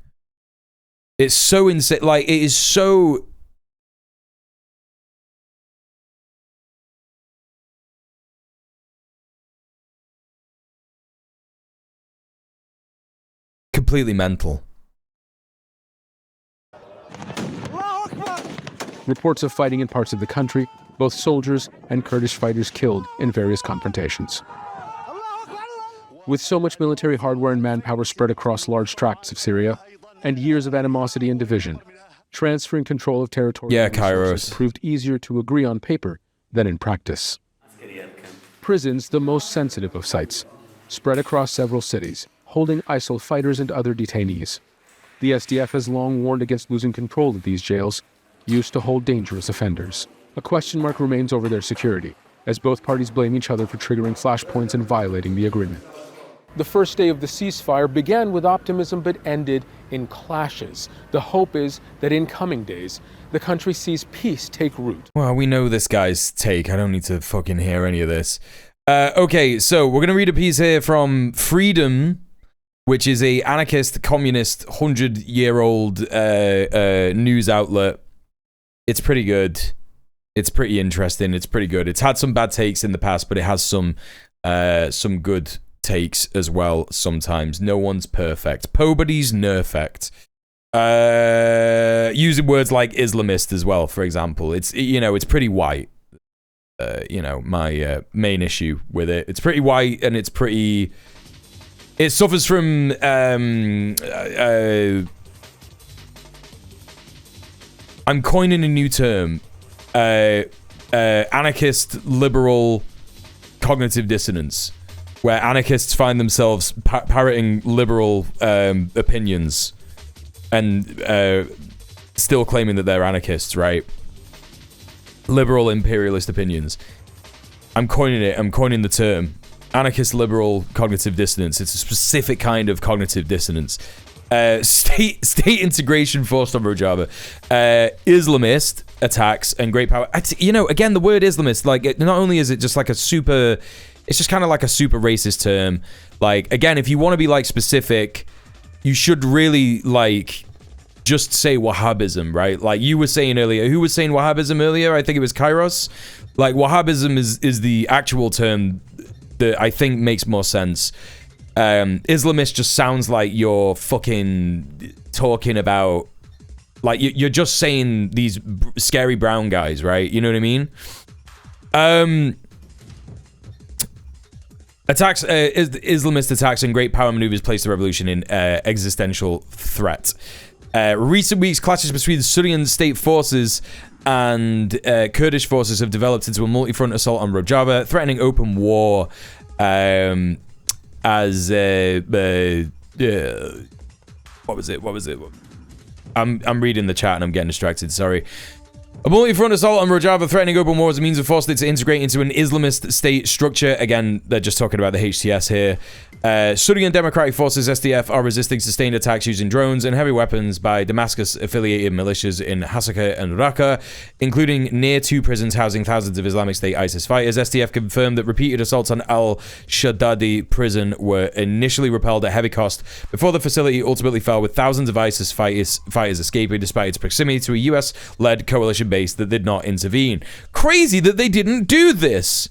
It's so insane. Like, it is so... completely mental. Reports of fighting in parts of the country, both soldiers and Kurdish fighters killed in various confrontations. With so much military hardware and manpower spread across large tracts of Syria, and years of animosity and division, transferring control of territorial resources proved easier to agree on paper than in practice. Prisons, the most sensitive of sites, spread across several cities, holding ISIL fighters and other detainees. The SDF has long warned against losing control of these jails, used to hold dangerous offenders. A question mark remains over their security, as both parties blame each other for triggering flashpoints and violating the agreement. The first day of the ceasefire began with optimism but ended in clashes. The hope is that in coming days, the country sees peace take root. Well, we know this guy's take. I don't need to fucking hear any of this. Okay, so we're going to read a piece here from Freedom, which is a anarchist, communist, 100-year-old news outlet. It's pretty good. It's pretty interesting. It's pretty good. It's had some bad takes in the past, but it has some good takes as well sometimes. No one's perfect. Pobody's nerfect. Using words like Islamist as well, for example. It's, you know, it's pretty white. You know, my main issue with it. It's pretty white and it's pretty... It suffers from I'm coining a new term. Anarchist, liberal, cognitive dissonance. Where anarchists find themselves parroting liberal opinions and still claiming that they're anarchists, right? Liberal imperialist opinions. I'm coining it. I'm coining the term. Anarchist, liberal, cognitive dissonance. It's a specific kind of cognitive dissonance. State integration forced on Rojava. Islamist attacks and great power. You know, again, the word Islamist, like, not only is it just like a super... It's just kind of like a super racist term. Like, again, if you want to be, like, specific, you should really, like, just say Wahhabism, right? Like you were saying earlier. Who was saying Wahhabism earlier? I think it was Kairos. Like, Wahhabism is the actual term that I think makes more sense. Islamist just sounds like you're fucking talking about... Like, you're just saying these scary brown guys, right? You know what I mean? Attacks, Islamist attacks and great power maneuvers place the revolution in existential threat. Recent weeks, clashes between the Syrian state forces and Kurdish forces have developed into a multi-front assault on Rojava, threatening open war. What was it? I'm reading the chat and I'm getting distracted. Sorry. A multi-front assault on Rojava, threatening open war as a means of forcing it to integrate into an Islamist state structure. Again, they're just talking about the HTS here. Syrian Democratic Forces, SDF, are resisting sustained attacks using drones and heavy weapons by Damascus-affiliated militias in Hasaka and Raqqa, including near two prisons housing thousands of Islamic State ISIS fighters. SDF confirmed that repeated assaults on al-Shaddadi prison were initially repelled at heavy cost before the facility ultimately fell, with thousands of ISIS fighters escaping despite its proximity to a US-led coalition base that did not intervene. Crazy that they didn't do this!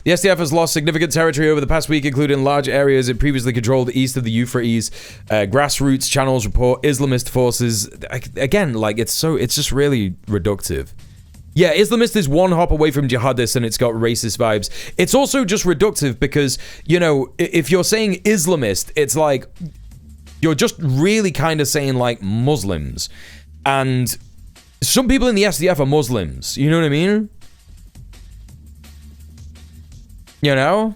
The SDF has lost significant territory over the past week, including large areas it previously controlled east of the Euphrates. Grassroots channels report Islamist forces. Again, like, it's just really reductive. Yeah, Islamist is one hop away from jihadist and it's got racist vibes. It's also just reductive because, you know, if you're saying Islamist, it's like, you're just really kind of saying, like, Muslims. And some people in the SDF are Muslims. You know what I mean? You know?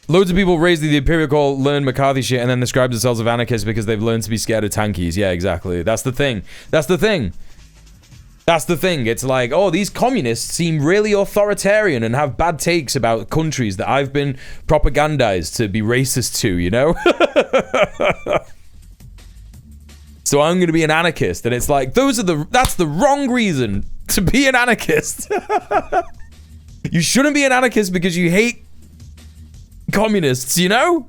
Loads of people raised the Imperial Call, learn McCarthy shit, and then describe themselves as anarchists because they've learned to be scared of tankies. Yeah, exactly. That's the thing. That's the thing. That's the thing. It's like, oh, these communists seem really authoritarian and have bad takes about countries that I've been propagandized to be racist to, you know? So I'm going to be an anarchist. And it's like, that's the wrong reason to be an anarchist. You shouldn't be an anarchist because you hate communists, you know?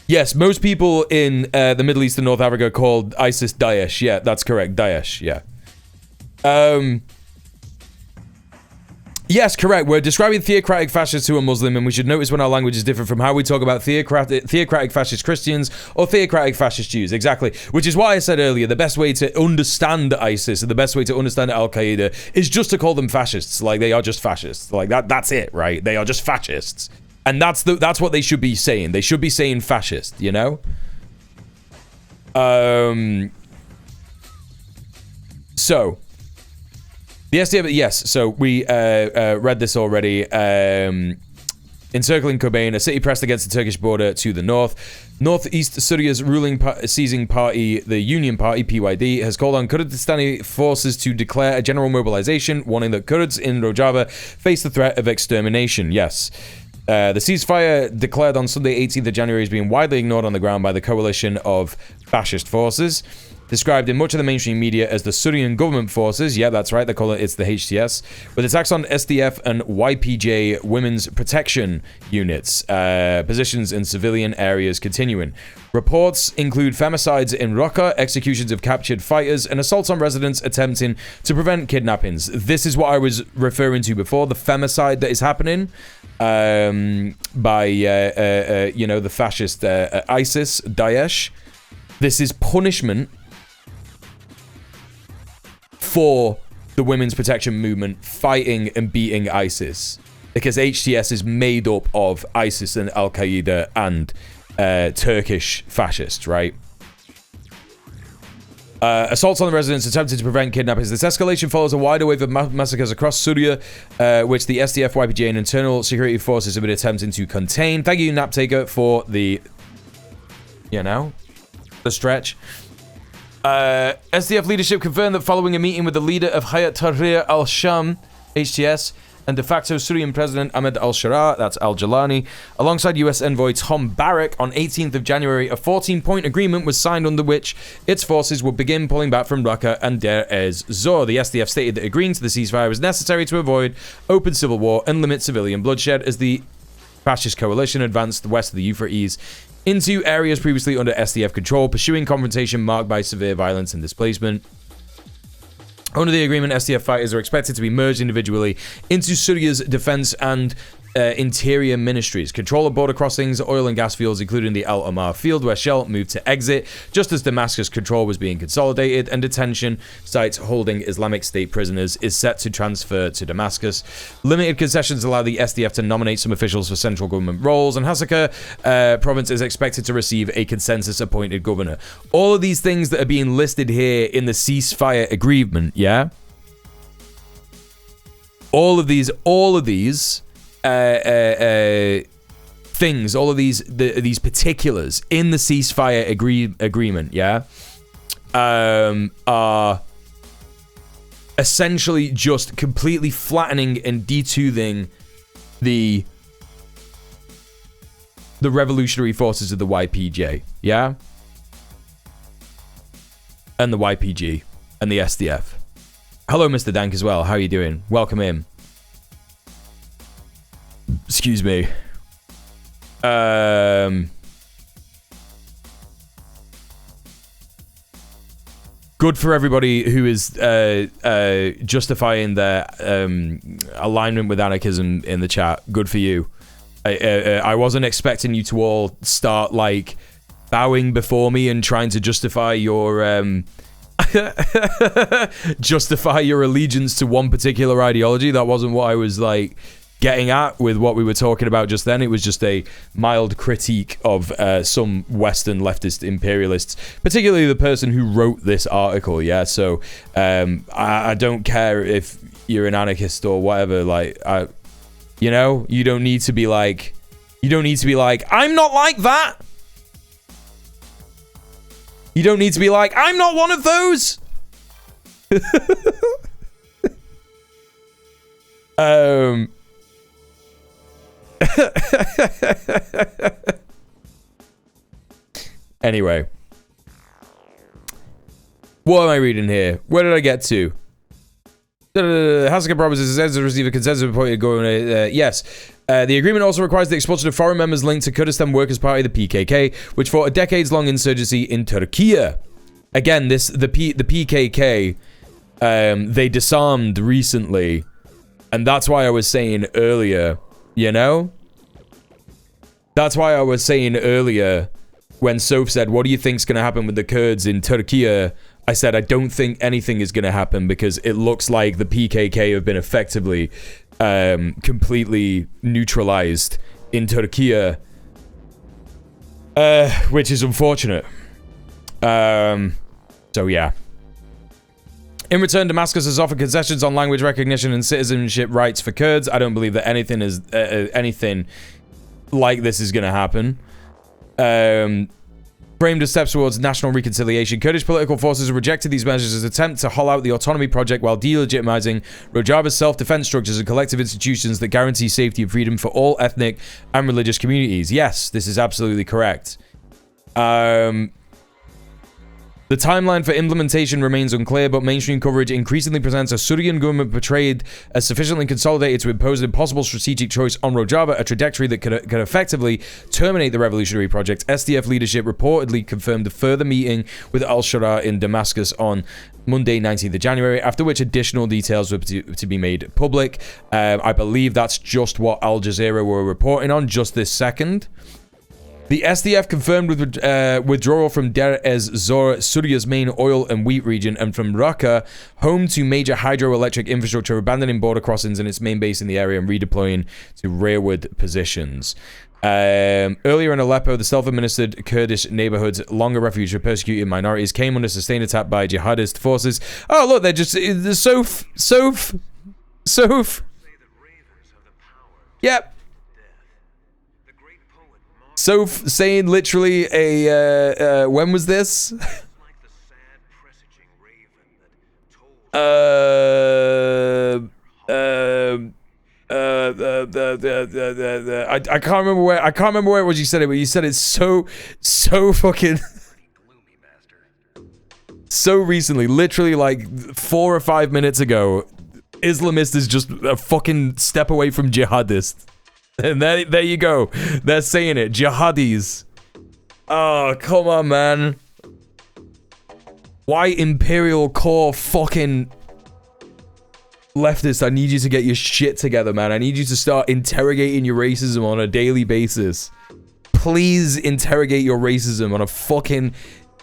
Yes, most people in the Middle East and North Africa called ISIS Daesh. Yeah, that's correct. Daesh, yeah. Yes, correct. We're describing theocratic fascists who are Muslim, and we should notice when our language is different from how we talk about theocratic fascist Christians or theocratic fascist Jews. Exactly. Which is why I said earlier, the best way to understand ISIS and the best way to understand Al-Qaeda is just to call them fascists. Like, they are just fascists. Like, that's it, right? They are just fascists. And that's what they should be saying. They should be saying fascist, you know? So... the SDF, yes, so we read this already. Encircling Kobane, a city pressed against the Turkish border to the north. Northeast Syria's ruling seizing party, the Union Party, PYD, has called on Kurdistani forces to declare a general mobilization, warning that Kurds in Rojava face the threat of extermination. Yes. The ceasefire declared on Sunday, 18th of January, is being widely ignored on the ground by the coalition of fascist forces. Described in much of the mainstream media as the Syrian government forces, yeah, that's right, they call it's the HTS, with attacks on SDF and YPJ women's protection units, positions in civilian areas continuing. Reports include femicides in Raqqa, executions of captured fighters, and assaults on residents attempting to prevent kidnappings. This is what I was referring to before, the femicide that is happening by, the fascist ISIS, Daesh. This is punishment for the women's protection movement fighting and beating ISIS, because HTS is made up of ISIS and Al-Qaeda and Turkish fascists, right? Assaults on the residents attempted to prevent kidnappings. This escalation follows a wider wave of massacres across Syria, which the SDF, YPG, and internal security forces have been attempting to contain. Thank you, Naptaker, for the, the stretch. SDF leadership confirmed that following a meeting with the leader of Hayat Tahrir al-Sham, HTS, and de facto Syrian President Ahmed al-Sharaa, that's al-Jalani, alongside US envoy Tom Barrack on 18th of January, a 14-point agreement was signed under which its forces would begin pulling back from Raqqa and Deir ez-Zor. The SDF stated that agreeing to the ceasefire was necessary to avoid open civil war and limit civilian bloodshed as the fascist coalition advanced west of the Euphrates into areas previously under SDF control, pursuing confrontation marked by severe violence and displacement. Under the agreement, SDF fighters are expected to be merged individually into Syria's defense and interior ministries. Control of border crossings, oil and gas fields, including the Al Omar field, where Shell moved to exit, just as Damascus control was being consolidated, and detention sites holding Islamic State prisoners is set to transfer to Damascus. Limited concessions allow the SDF to nominate some officials for central government roles, and Hasaka province is expected to receive a consensus-appointed governor. All of these things that are being listed here in the ceasefire agreement, yeah? All of these things, all of these particulars in the ceasefire agreement, yeah, are essentially just completely flattening and detoothing the revolutionary forces of the YPJ, yeah, and the YPG and the SDF. Hello, Mr. Dank, as well. How are you doing? Welcome in. Excuse me. Good for everybody who is justifying their alignment with anarchism in the chat. Good for you. I wasn't expecting you to all start like bowing before me and trying to justify your justify your allegiance to one particular ideology. That wasn't what I was like getting at with what we were talking about just then. It was just a mild critique of some Western leftist imperialists, particularly the person who wrote this article. Yeah, so I don't care if you're an anarchist or whatever. Like, you don't need to be like, I'm not like that. You don't need to be like, I'm not one of those. Anyway, What am I reading here? Where did I get to? Hasaka promises to receive a consensus report going. Yes. The agreement also requires the expulsion of foreign members linked to Kurdistan Workers' Party, the PKK, which fought a decades-long insurgency in Turkey. Again, the PKK, they disarmed recently, and that's why I was saying earlier, you know? That's why I was saying earlier, when Soph said, what do you think's going to happen with the Kurds in Turkey? I said, I don't think anything is going to happen because it looks like the PKK have been effectively completely neutralized in Turkey, which is unfortunate. So yeah. In return, Damascus has offered concessions on language recognition and citizenship rights for Kurds. I don't believe that anything is anything like this is going to happen. Framed as steps towards national reconciliation, Kurdish political forces have rejected these measures as an attempt to hollow out the autonomy project while delegitimizing Rojava's self-defense structures and collective institutions that guarantee safety and freedom for all ethnic and religious communities. Yes, this is absolutely correct. The timeline for implementation remains unclear, but mainstream coverage increasingly presents a Syrian government portrayed as sufficiently consolidated to impose an impossible strategic choice on Rojava, a trajectory that could effectively terminate the revolutionary project. SDF leadership reportedly confirmed a further meeting with al-Shara in Damascus on Monday, 19th of January, after which additional details were to be made public. I believe that's just what Al Jazeera were reporting on just this second. The SDF confirmed withdrawal from Deir ez-Zor, Syria's main oil and wheat region, and from Raqqa, home to major hydroelectric infrastructure, abandoning border crossings and its main base in the area and redeploying to rearward positions. Earlier in Aleppo, the self-administered Kurdish neighborhoods, long a refuge for persecuted minorities, came under sustained attack by jihadist forces. Oh, look, they're just... Soph. Yep. So saying literally a when was this? I can't remember where it was you said it, but you said it so fucking so recently, literally like 4 or 5 minutes ago. Islamist is just a fucking step away from jihadist. And there you go. They're saying it. Jihadis. Oh, come on, man. Why Imperial Core fucking leftists? I need you to get your shit together, man. I need you to start interrogating your racism on a daily basis. Please interrogate your racism on a fucking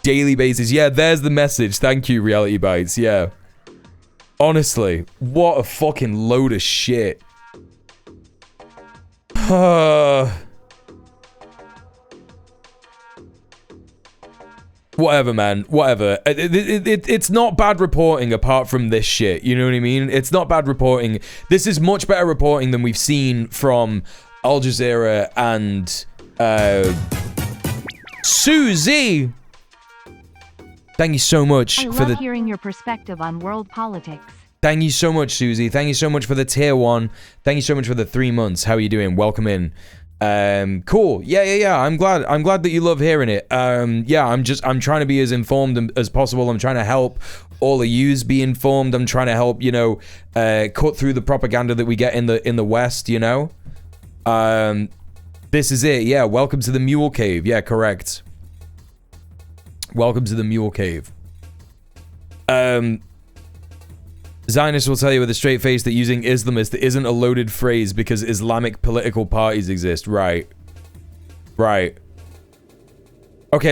daily basis. Yeah, there's the message. Thank you, Reality Bites. Yeah. Honestly, what a fucking load of shit. Whatever, man. Whatever. It's not bad reporting apart from this shit. You know what I mean? It's not bad reporting. This is much better reporting than we've seen from Al Jazeera and Susie. Thank you so much for hearing your perspective on world politics. Thank you so much, Susie. Thank you so much for the tier 1. Thank you so much for the 3 months. How are you doing? Welcome in. Cool. Yeah. I'm glad that you love hearing it. Yeah, I'm trying to be as informed as possible. I'm trying to help all of yous be informed. I'm trying to help, you know, cut through the propaganda that we get in the West, you know. This is it. Yeah, welcome to the Muel Cave. Yeah, correct. Welcome to the Muel Cave. Zionists will tell you with a straight face that using Islamist isn't a loaded phrase because Islamic political parties exist. Right. Okay,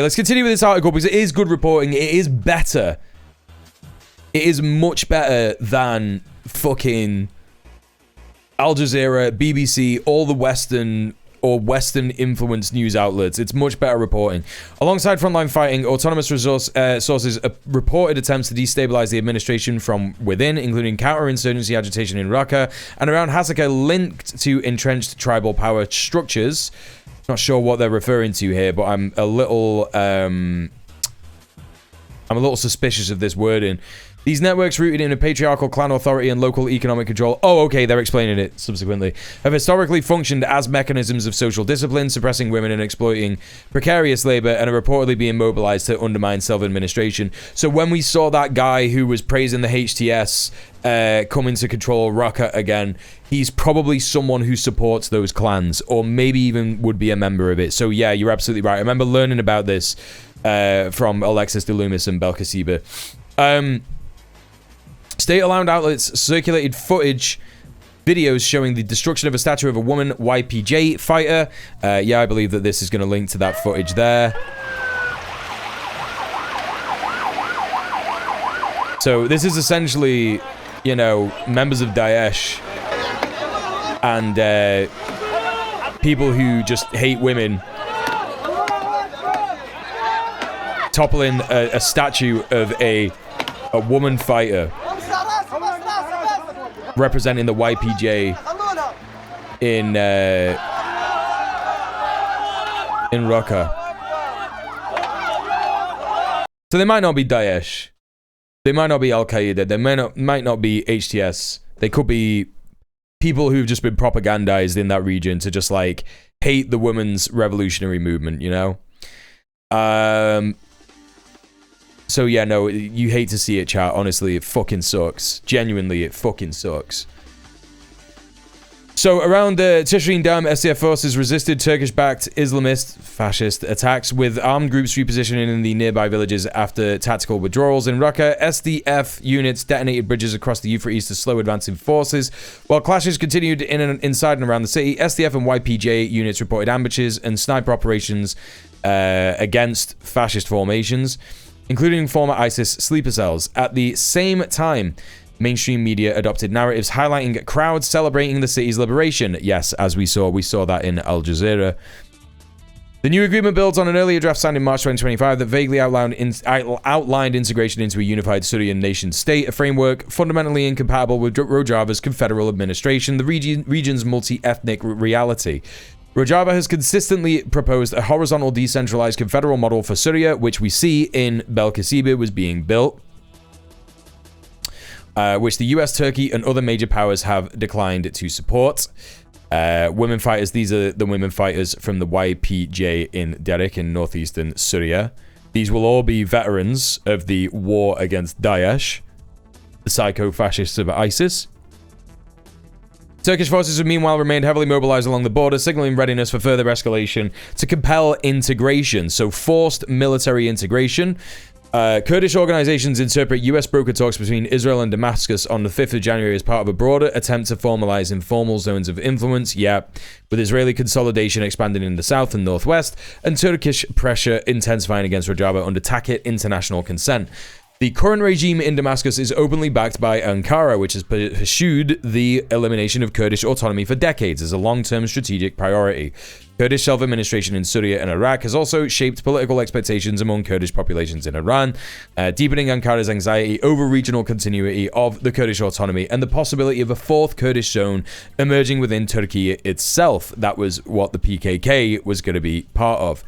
let's continue with this article because it is good reporting. It is better. It is much better than fucking Al Jazeera, BBC, all the Western or Western-influenced news outlets. It's much better reporting. Alongside frontline fighting, autonomous sources reported attempts to destabilize the administration from within, including counterinsurgency agitation in Raqqa and around Hasaka linked to entrenched tribal power structures. Not sure what they're referring to here, but I'm a little suspicious of this wording. These networks, rooted in a patriarchal clan authority and local economic control, oh, okay, they're explaining it subsequently, have historically functioned as mechanisms of social discipline, suppressing women and exploiting precarious labor, and are reportedly being mobilized to undermine self-administration. So when we saw that guy who was praising the HTS coming to control Raqqa again, he's probably someone who supports those clans, or maybe even would be a member of it. So yeah, you're absolutely right. I remember learning about this from Alexis de Loomis and Belkaceba. State-allowed outlets circulated footage, videos showing the destruction of a statue of a woman YPJ fighter. Yeah, I believe that this is going to link to that footage there. So this is essentially, you know, members of Daesh and people who just hate women toppling a statue of a woman fighter representing the YPJ in Raqqa. So they might not be Daesh. They might not be Al-Qaeda. They might not be HTS. They could be people who've just been propagandized in that region to just like hate the women's revolutionary movement, you know? So yeah, no, you hate to see it, chat. Honestly, it fucking sucks. Genuinely, it fucking sucks. So around Tishreen Dam, SDF forces resisted Turkish-backed Islamist fascist attacks, with armed groups repositioning in the nearby villages after tactical withdrawals. In Raqqa, SDF units detonated bridges across the Euphrates to slow advancing forces. While clashes continued inside and around the city, SDF and YPJ units reported ambushes and sniper operations against fascist formations, including former ISIS sleeper cells. At the same time, mainstream media adopted narratives highlighting crowds celebrating the city's liberation. Yes, as we saw that in Al Jazeera. The new agreement builds on an earlier draft signed in March 2025 that vaguely outlined integration into a unified Syrian nation-state, a framework fundamentally incompatible with Rojava's confederal administration, the region's multi-ethnic reality. Rojava has consistently proposed a horizontal decentralized confederal model for Syria, which we see in Belkaceba was being built, which the US, Turkey, and other major powers have declined to support. Women fighters, these are the women fighters from the YPJ in Derek in northeastern Syria. These will all be veterans of the war against Daesh, the psycho-fascists of ISIS. Turkish forces have meanwhile remained heavily mobilized along the border, signaling readiness for further escalation to compel integration. So forced military integration. Kurdish organizations interpret US broker talks between Israel and Damascus on the 5th of January as part of a broader attempt to formalize informal zones of influence, with Israeli consolidation expanding in the south and northwest, and Turkish pressure intensifying against Rojava under tacit international consent. The current regime in Damascus is openly backed by Ankara, which has pursued the elimination of Kurdish autonomy for decades as a long-term strategic priority. Kurdish self-administration in Syria and Iraq has also shaped political expectations among Kurdish populations in Iran, deepening Ankara's anxiety over regional continuity of the Kurdish autonomy and the possibility of a fourth Kurdish zone emerging within Turkey itself. That was what the PKK was going to be part of.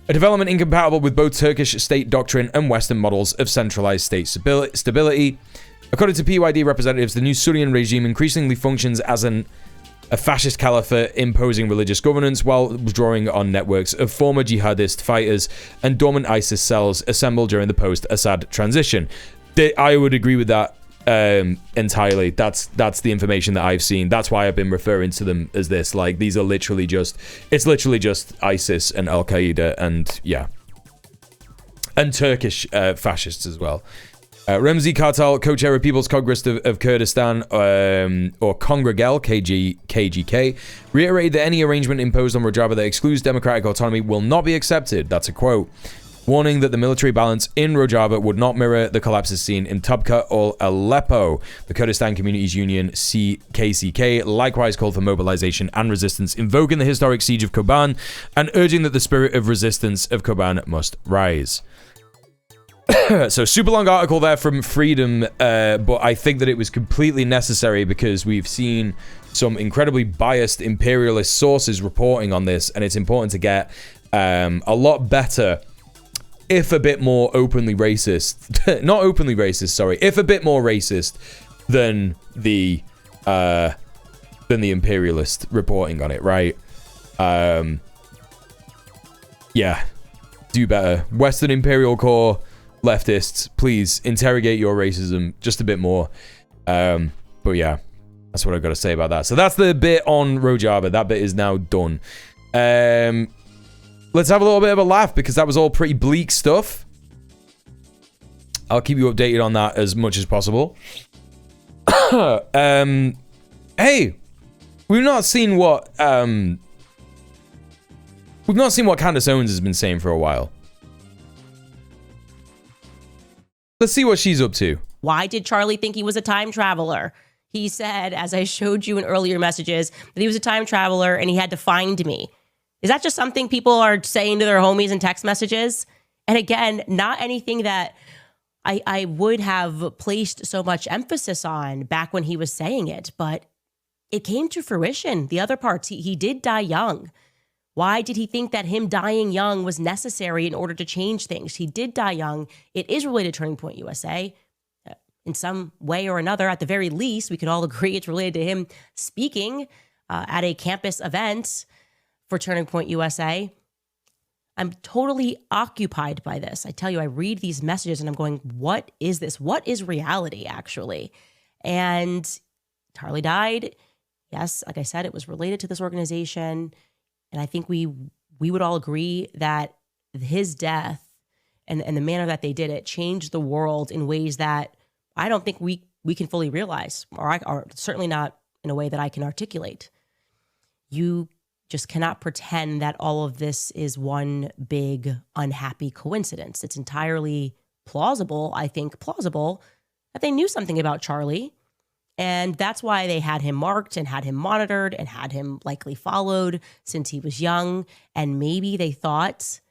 A development incompatible with both Turkish state doctrine and Western models of centralized state stability. According to PYD representatives, the new Syrian regime increasingly functions as a fascist caliphate imposing religious governance while drawing on networks of former jihadist fighters and dormant ISIS cells assembled during the post-Assad transition. I would agree with that entirely. That's the information that I've seen. That's why I've been referring to them as this. Like, these are literally just ISIS and Al-Qaeda and Turkish fascists as well. Remzi Kartal, co-chair of People's Congress of Kurdistan, or Congregel, KGK, reiterated that any arrangement imposed on Rojava that excludes democratic autonomy will not be accepted. That's a quote. Warning that the military balance in Rojava would not mirror the collapses seen in Tabqa or Aleppo. The Kurdistan Communities Union, KCK, likewise called for mobilization and resistance, invoking the historic siege of Koban and urging that the spirit of resistance of Koban must rise. So, super long article there from Freedom, but I think that it was completely necessary because we've seen some incredibly biased imperialist sources reporting on this, and it's important to get a lot better if a bit more openly racist. Not openly racist, sorry. If a bit more racist than the imperialist reporting on it, right? Yeah. Do better. Western Imperial Core leftists, please interrogate your racism just a bit more. But yeah, that's what I've got to say about that. So that's the bit on Rojava. That bit is now done. Let's have a little bit of a laugh because that was all pretty bleak stuff. I'll keep you updated on that as much as possible. Hey, we've not seen what Candace Owens has been saying for a while. Let's see what she's up to. Why did Charlie think he was a time traveler? He said, as I showed you in earlier messages, that he was a time traveler and he had to find me. Is that just something people are saying to their homies in text messages? And again, not anything that I would have placed so much emphasis on back when he was saying it, but it came to fruition. The other parts, he did die young. Why did he think that him dying young was necessary in order to change things? He did die young. It is related to Turning Point USA. In some way or another, at the very least, we can all agree it's related to him speaking at a campus event for Turning Point USA. I'm totally occupied by this. I tell you, I read these messages and I'm going, what is this? What is reality, actually? And Charlie died. Yes, like I said, it was related to this organization. And I think we would all agree that his death and the manner that they did it changed the world in ways that I don't think we can fully realize, or certainly not in a way that I can articulate. You just cannot pretend that all of this is one big unhappy coincidence. It's entirely plausible, I think plausible, that they knew something about Charlie. And that's why they had him marked and had him monitored and had him likely followed since he was young. And maybe they thought,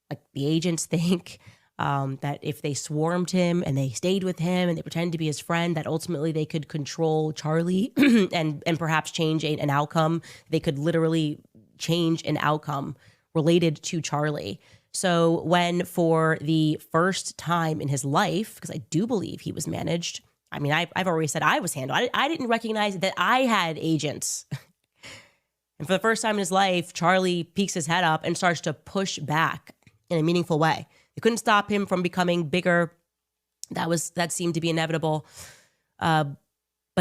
like the agents think, that if they swarmed him and they stayed with him and they pretended to be his friend, that ultimately they could control Charlie and perhaps change an outcome. They could literally change an outcome related to Charlie. So when for the first time in his life, because I do believe he was managed, I mean, I've already said I was handled. I didn't recognize that I had agents. And for the first time in his life, Charlie peeks his head up and starts to push back in a meaningful way. They couldn't stop him from becoming bigger. That seemed to be inevitable. But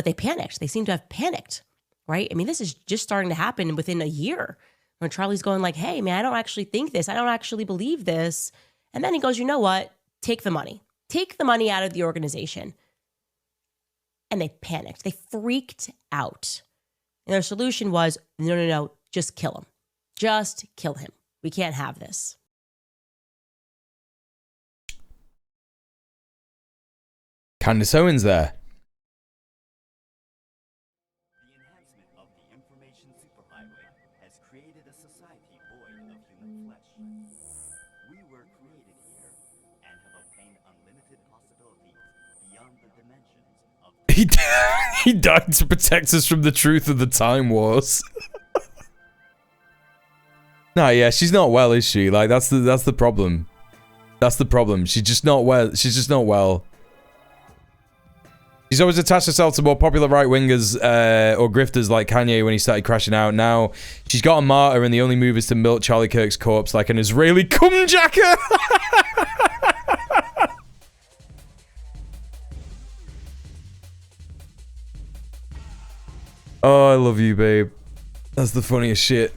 they panicked. They seem to have panicked, right? I mean, this is just starting to happen within a year when Charlie's going like, hey, man, I don't actually think this. I don't actually believe this. And then he goes, you know what? Take the money. Take the money out of the organization. And they panicked. They freaked out. And their solution was, no, just kill him. Just kill him. We can't have this. Candace Owens there. The enhancement of the information superhighway has created a society void of human flesh. We were created here and have obtained unlimited possibilities beyond the dimensions of He died to protect us from the truth of the Time Wars. Nah, yeah, she's not well, is she? Like that's the problem. That's the problem. She's just not well. She's just not well. She's always attached herself to more popular right-wingers or grifters like Kanye when he started crashing out. Now, she's got a martyr and the only move is to milk Charlie Kirk's corpse like an Israeli cumjacker. Oh, I love you, babe. That's the funniest shit.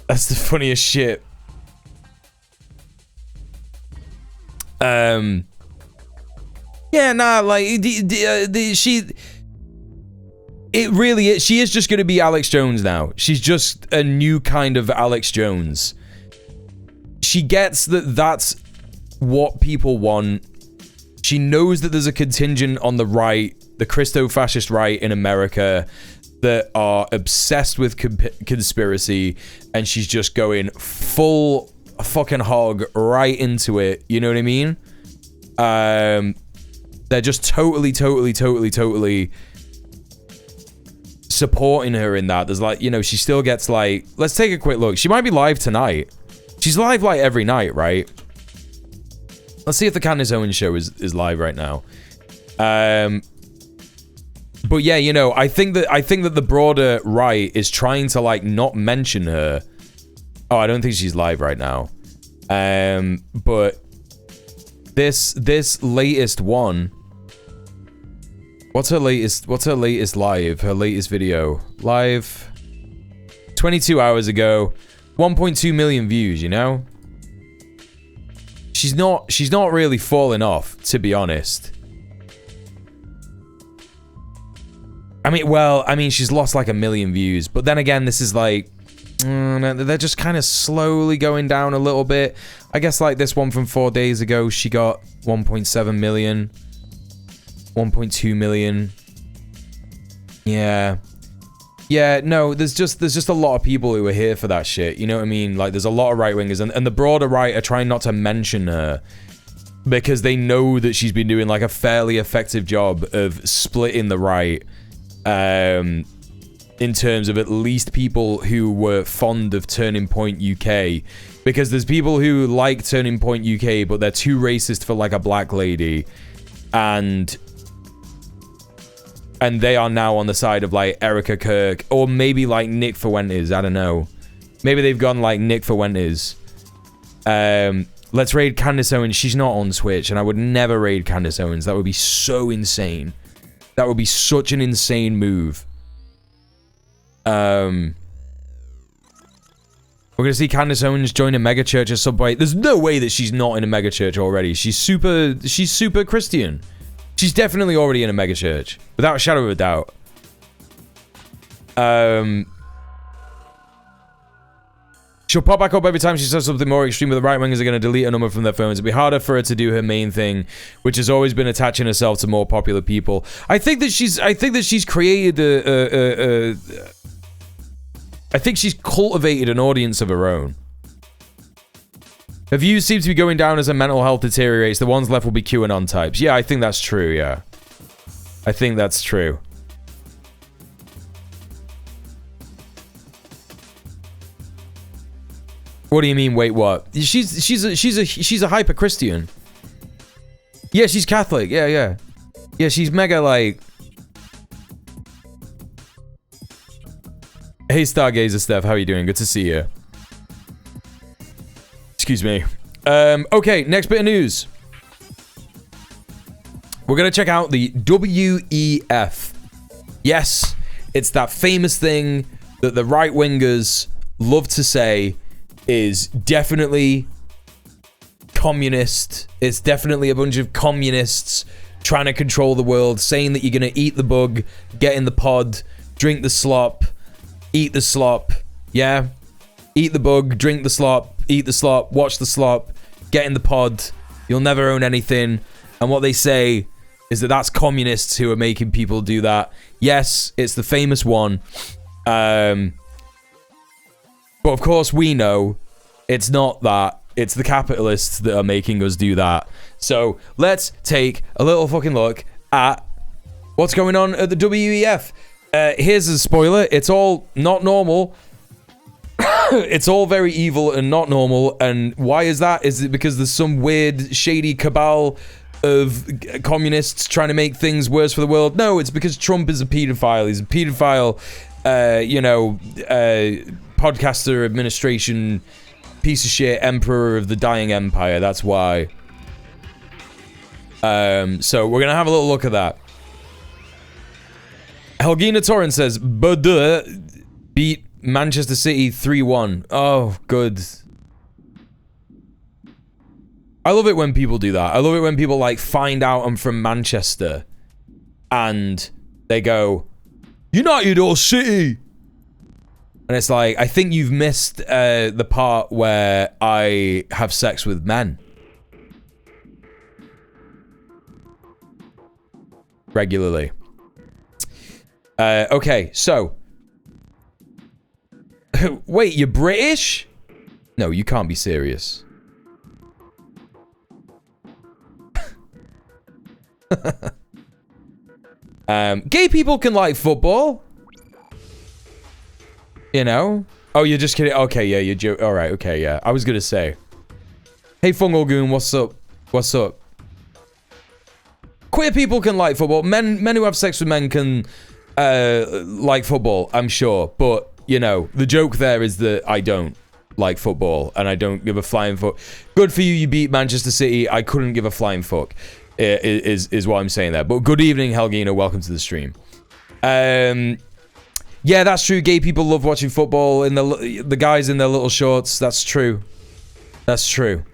That's the funniest shit. Yeah, nah, like, she is just gonna be Alex Jones now. She's just a new kind of Alex Jones. She gets that that's what people want. She knows that there's a contingent on the right, the Christo-fascist right in America, that are obsessed with conspiracy, and she's just going full fucking hog right into it. You know what I mean? They're just totally supporting her in that. There's like, you know, she still gets like, let's take a quick look. She might be live tonight. She's live like every night, right? Let's see if the Candace Owens show is live right now. But yeah, you know, I think that the broader right is trying to like not mention her. Oh, I don't think she's live right now. But this latest one. What's her latest live? Her latest video. Live 22 hours ago. 1.2 million views, you know? She's not really falling off, to be honest. I mean, she's lost like 1 million views, but then again, this is like, they're just kind of slowly going down a little bit. I guess like this one from 4 days ago, she got 1.7 million, 1.2 million. Yeah, no, there's just a lot of people who are here for that shit. You know what I mean? Like, there's a lot of right-wingers, and the broader right are trying not to mention her because they know that she's been doing like a fairly effective job of splitting the right. In terms of at least people who were fond of Turning Point UK, because there's people who like Turning Point UK, but they're too racist for like a black lady, and they are now on the side of like Erica Kirk, or maybe like Nick Fuentes. I don't know. Maybe they've gone like Nick Fuentes. Let's raid Candace Owens. She's not on Twitch, and I would never raid Candace Owens. That would be so insane. That would be such an insane move. We're gonna see Candace Owens join a mega church at some point. There's no way that she's not in a mega church already. She's super Christian. She's definitely already in a mega church, without a shadow of a doubt. She'll pop back up every time she says something more extreme, but the right-wingers are going to delete a number from their phones. It'll be harder for her to do her main thing, which has always been attaching herself to more popular people. I think that she's created I think she's cultivated an audience of her own. Her views seem to be going down as her mental health deteriorates. The ones left will be QAnon types. Yeah, I think that's true, yeah. I think that's true. What do you mean? Wait, what? She's a hyper Christian. Yeah, she's Catholic. Yeah. Yeah, she's mega like. Hey, Stargazer Steph, how are you doing? Good to see you. Excuse me. Okay, next bit of news. We're gonna check out the WEF. Yes, it's that famous thing that the right wingers love to say. Is definitely communist. It's definitely a bunch of communists trying to control the world, saying that you're gonna eat the bug, get in the pod, drink the slop, eat the slop. Yeah, eat the bug, drink the slop, eat the slop, watch the slop, get in the pod. You'll never own anything. And what they say is that that's communists who are making people do that. Yes, it's the famous one. But of course we know it's not that. It's the capitalists that are making us do that. So let's take a little fucking look at what's going on at the WEF. Here's a spoiler. It's all not normal. It's all very evil and not normal. And why is that? Is it because there's some weird, shady cabal of communists trying to make things worse for the world? No, it's because Trump is a pedophile. He's a pedophile, podcaster, administration, piece of shit, emperor of the dying empire. That's why. So we're gonna have a little look at that. Helgina Torrent says, Bordeaux beat Manchester City 3-1. Oh, good. I love it when people do that. I love it when people like find out I'm from Manchester and they go, United or City? And it's like, I think you've missed the part where I have sex with men. Regularly. Okay, so. Wait, you're British? No, you can't be serious. Gay people can like football. You know? Oh, you're just kidding? Okay, yeah, you're joking. Alright, okay, yeah. I was gonna say. Hey, Fungal Goon, what's up? What's up? Queer people can like football. Men who have sex with men can like football, I'm sure. But, you know, the joke there is that I don't like football and I don't give a flying fuck. Good for you, you beat Manchester City. I couldn't give a flying fuck, is what I'm saying there. But good evening, Helgina. Welcome to the stream. Yeah, that's true. Gay people love watching football. And the guys in their little shorts. That's true. That's true.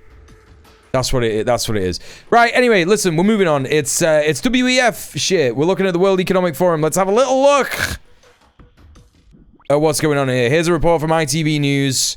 That's what it is. Right, anyway, listen, we're moving on. It's WEF shit. We're looking at the World Economic Forum. Let's have a little look at what's going on here. Here's a report from ITV News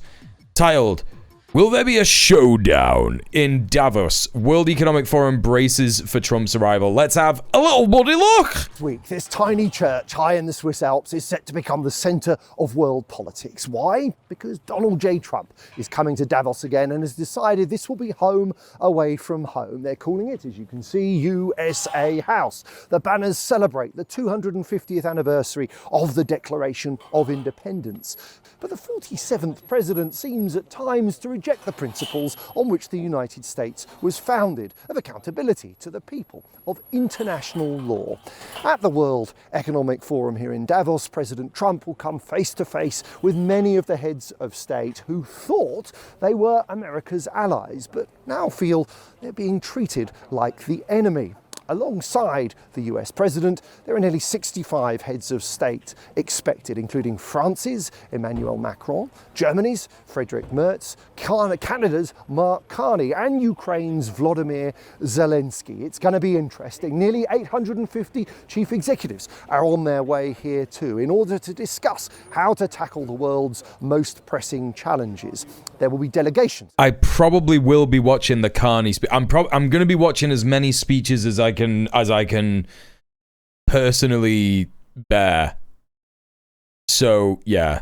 titled, "Will there be a showdown in Davos? World Economic Forum braces for Trump's arrival." Let's have a little bloody look. This week, this tiny church high in the Swiss Alps is set to become the centre of world politics. Why? Because Donald J. Trump is coming to Davos again and has decided this will be home away from home. They're calling it, as you can see, USA House. The banners celebrate the 250th anniversary of the Declaration of Independence. But the 47th president seems at times to reject the principles on which the United States was founded, of accountability to the people, of international law. At the World Economic Forum here in Davos, President Trump will come face to face with many of the heads of state who thought they were America's allies, but now feel they're being treated like the enemy. Alongside the US president, there are nearly 65 heads of state expected, including France's Emmanuel Macron, Germany's Friedrich Merz, Canada's Mark Carney, and Ukraine's Volodymyr Zelensky. It's going to be interesting. Nearly 850 chief executives are on their way here too, in order to discuss how to tackle the world's most pressing challenges. There will be delegations. I probably will be watching the Carney speech. I'm going to be watching as many speeches as I can personally bear. So yeah,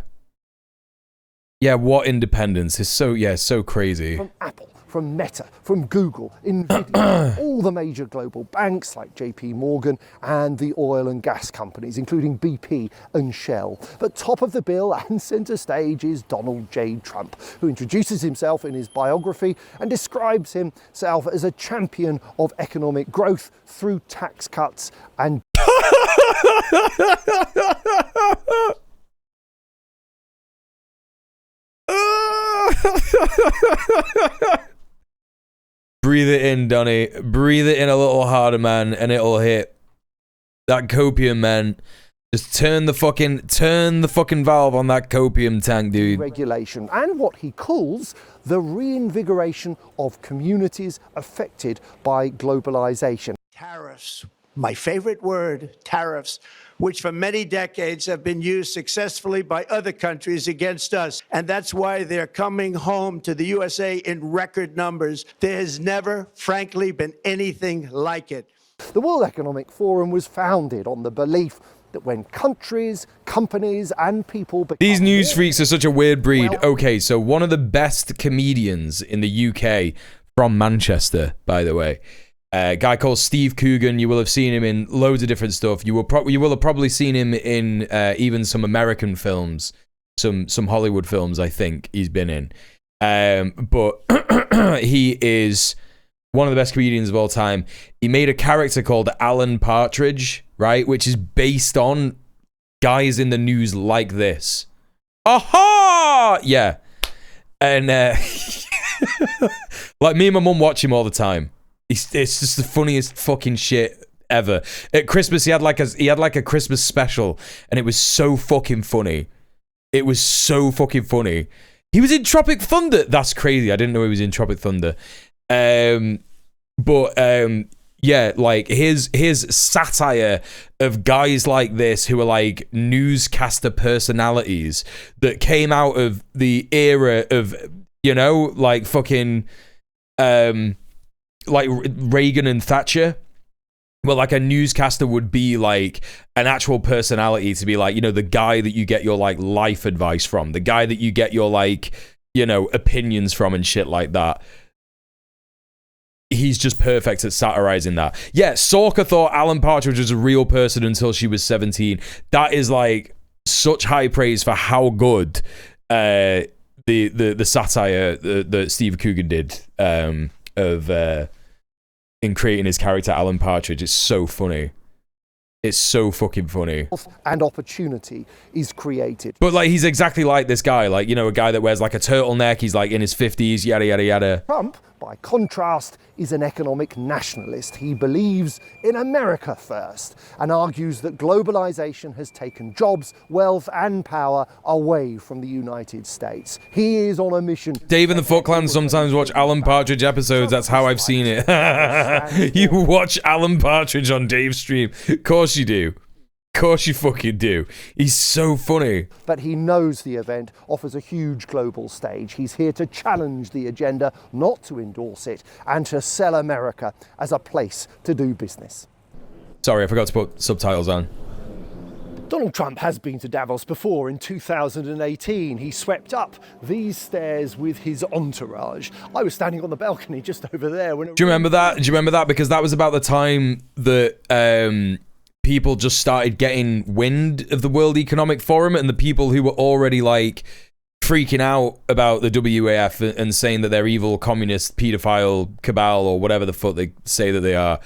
what independence is so crazy. From Apple, from Meta, from Google, Nvidia, all the major global banks like JP Morgan and the oil and gas companies, including BP and Shell. But top of the bill and centre stage is Donald J. Trump, who introduces himself in his biography and describes himself as a champion of economic growth through tax cuts and Breathe it in, Donny. Breathe it in a little harder, man, and it'll hit. That copium, man. Just turn the fucking valve on that copium tank, dude. Regulation and what he calls the reinvigoration of communities affected by globalization. Tariffs, my favorite word, tariffs, which for many decades have been used successfully by other countries against us. And that's why they're coming home to the USA in record numbers. There has never, frankly, been anything like it. The World Economic Forum was founded on the belief that when countries, companies, and people... These news freaks are such a weird breed. Okay, so one of the best comedians in the UK, from Manchester, by the way, a guy called Steve Coogan. You will have seen him in loads of different stuff. You will have probably seen him in even some American films, some Hollywood films. I think he's been in, but he is one of the best comedians of all time. He made a character called Alan Partridge, right, which is based on guys in the news like this. Aha! Yeah, and like me and my mum watch him all the time. It's just the funniest fucking shit ever. At Christmas, he had like a Christmas special, and it was so fucking funny. It was so fucking funny. He was in Tropic Thunder. That's crazy. I didn't know he was in Tropic Thunder. Yeah, like his satire of guys like this who are like newscaster personalities that came out of the era of, you know, like fucking like Reagan and Thatcher, where like a newscaster would be like an actual personality, to be like, you know, the guy that you get your like life advice from, the guy that you get your like, you know, opinions from and shit like that. He's just perfect at satirizing that. Yeah, Sorka thought Alan Partridge was a real person until she was 17. That is like such high praise for how good the satire that Steve Coogan did of in creating his character Alan Partridge. It's so funny. It's so fucking funny. And opportunity is created. But like, he's exactly like this guy, like, you know, a guy that wears like a turtleneck. He's like in his 50s, yada, yada, yada. Trump, by contrast, is an economic nationalist. He believes in America first and argues that globalization has taken jobs, wealth, and power away from the United States. He is on a mission. Dave and the Foot Clan sometimes watch Alan Partridge episodes. That's how I've seen it. You watch Alan Partridge on Dave's stream. Of course you do. Of course you fucking do. He's so funny. But he knows the event offers a huge global stage. He's here to challenge the agenda, not to endorse it, and to sell America as a place to do business. Sorry, I forgot to put subtitles on. Donald Trump has been to Davos before. In 2018, he swept up these stairs with his entourage. I was standing on the balcony just over there. Do you remember that? Do you remember that? Because that was about the time that people just started getting wind of the World Economic Forum, and the people who were already like freaking out about the WEF and saying that they're evil, communist, pedophile cabal, or whatever the fuck they say that they are,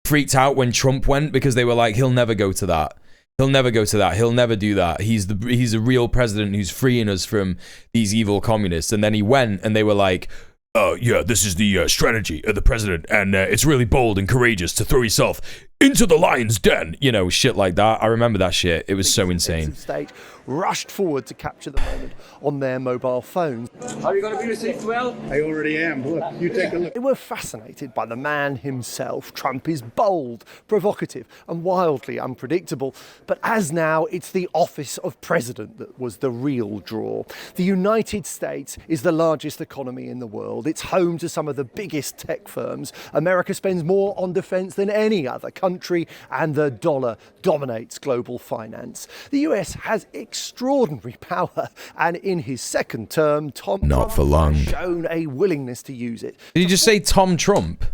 freaked out when Trump went, because they were like, he'll never go to that. He'll never go to that. He'll never do that. He's a real president who's freeing us from these evil communists. And then he went, and they were like, oh, yeah, this is the strategy of the president, and it's really bold and courageous to throw yourself into the lion's den. You know, shit like that. I remember that shit. It was so insane. State rushed forward to capture the moment on their mobile phones. Are you going to be received well? I already am. Look, you take a look. They were fascinated by the man himself. Trump is bold, provocative, and wildly unpredictable. But as now, it's the office of president that was the real draw. The United States is the largest economy in the world. It's home to some of the biggest tech firms. America spends more on defense than any other country, and the dollar dominates global finance. The US has extraordinary power, and in his second term, Trump has shown a willingness to use it. Did you just say Tom Trump?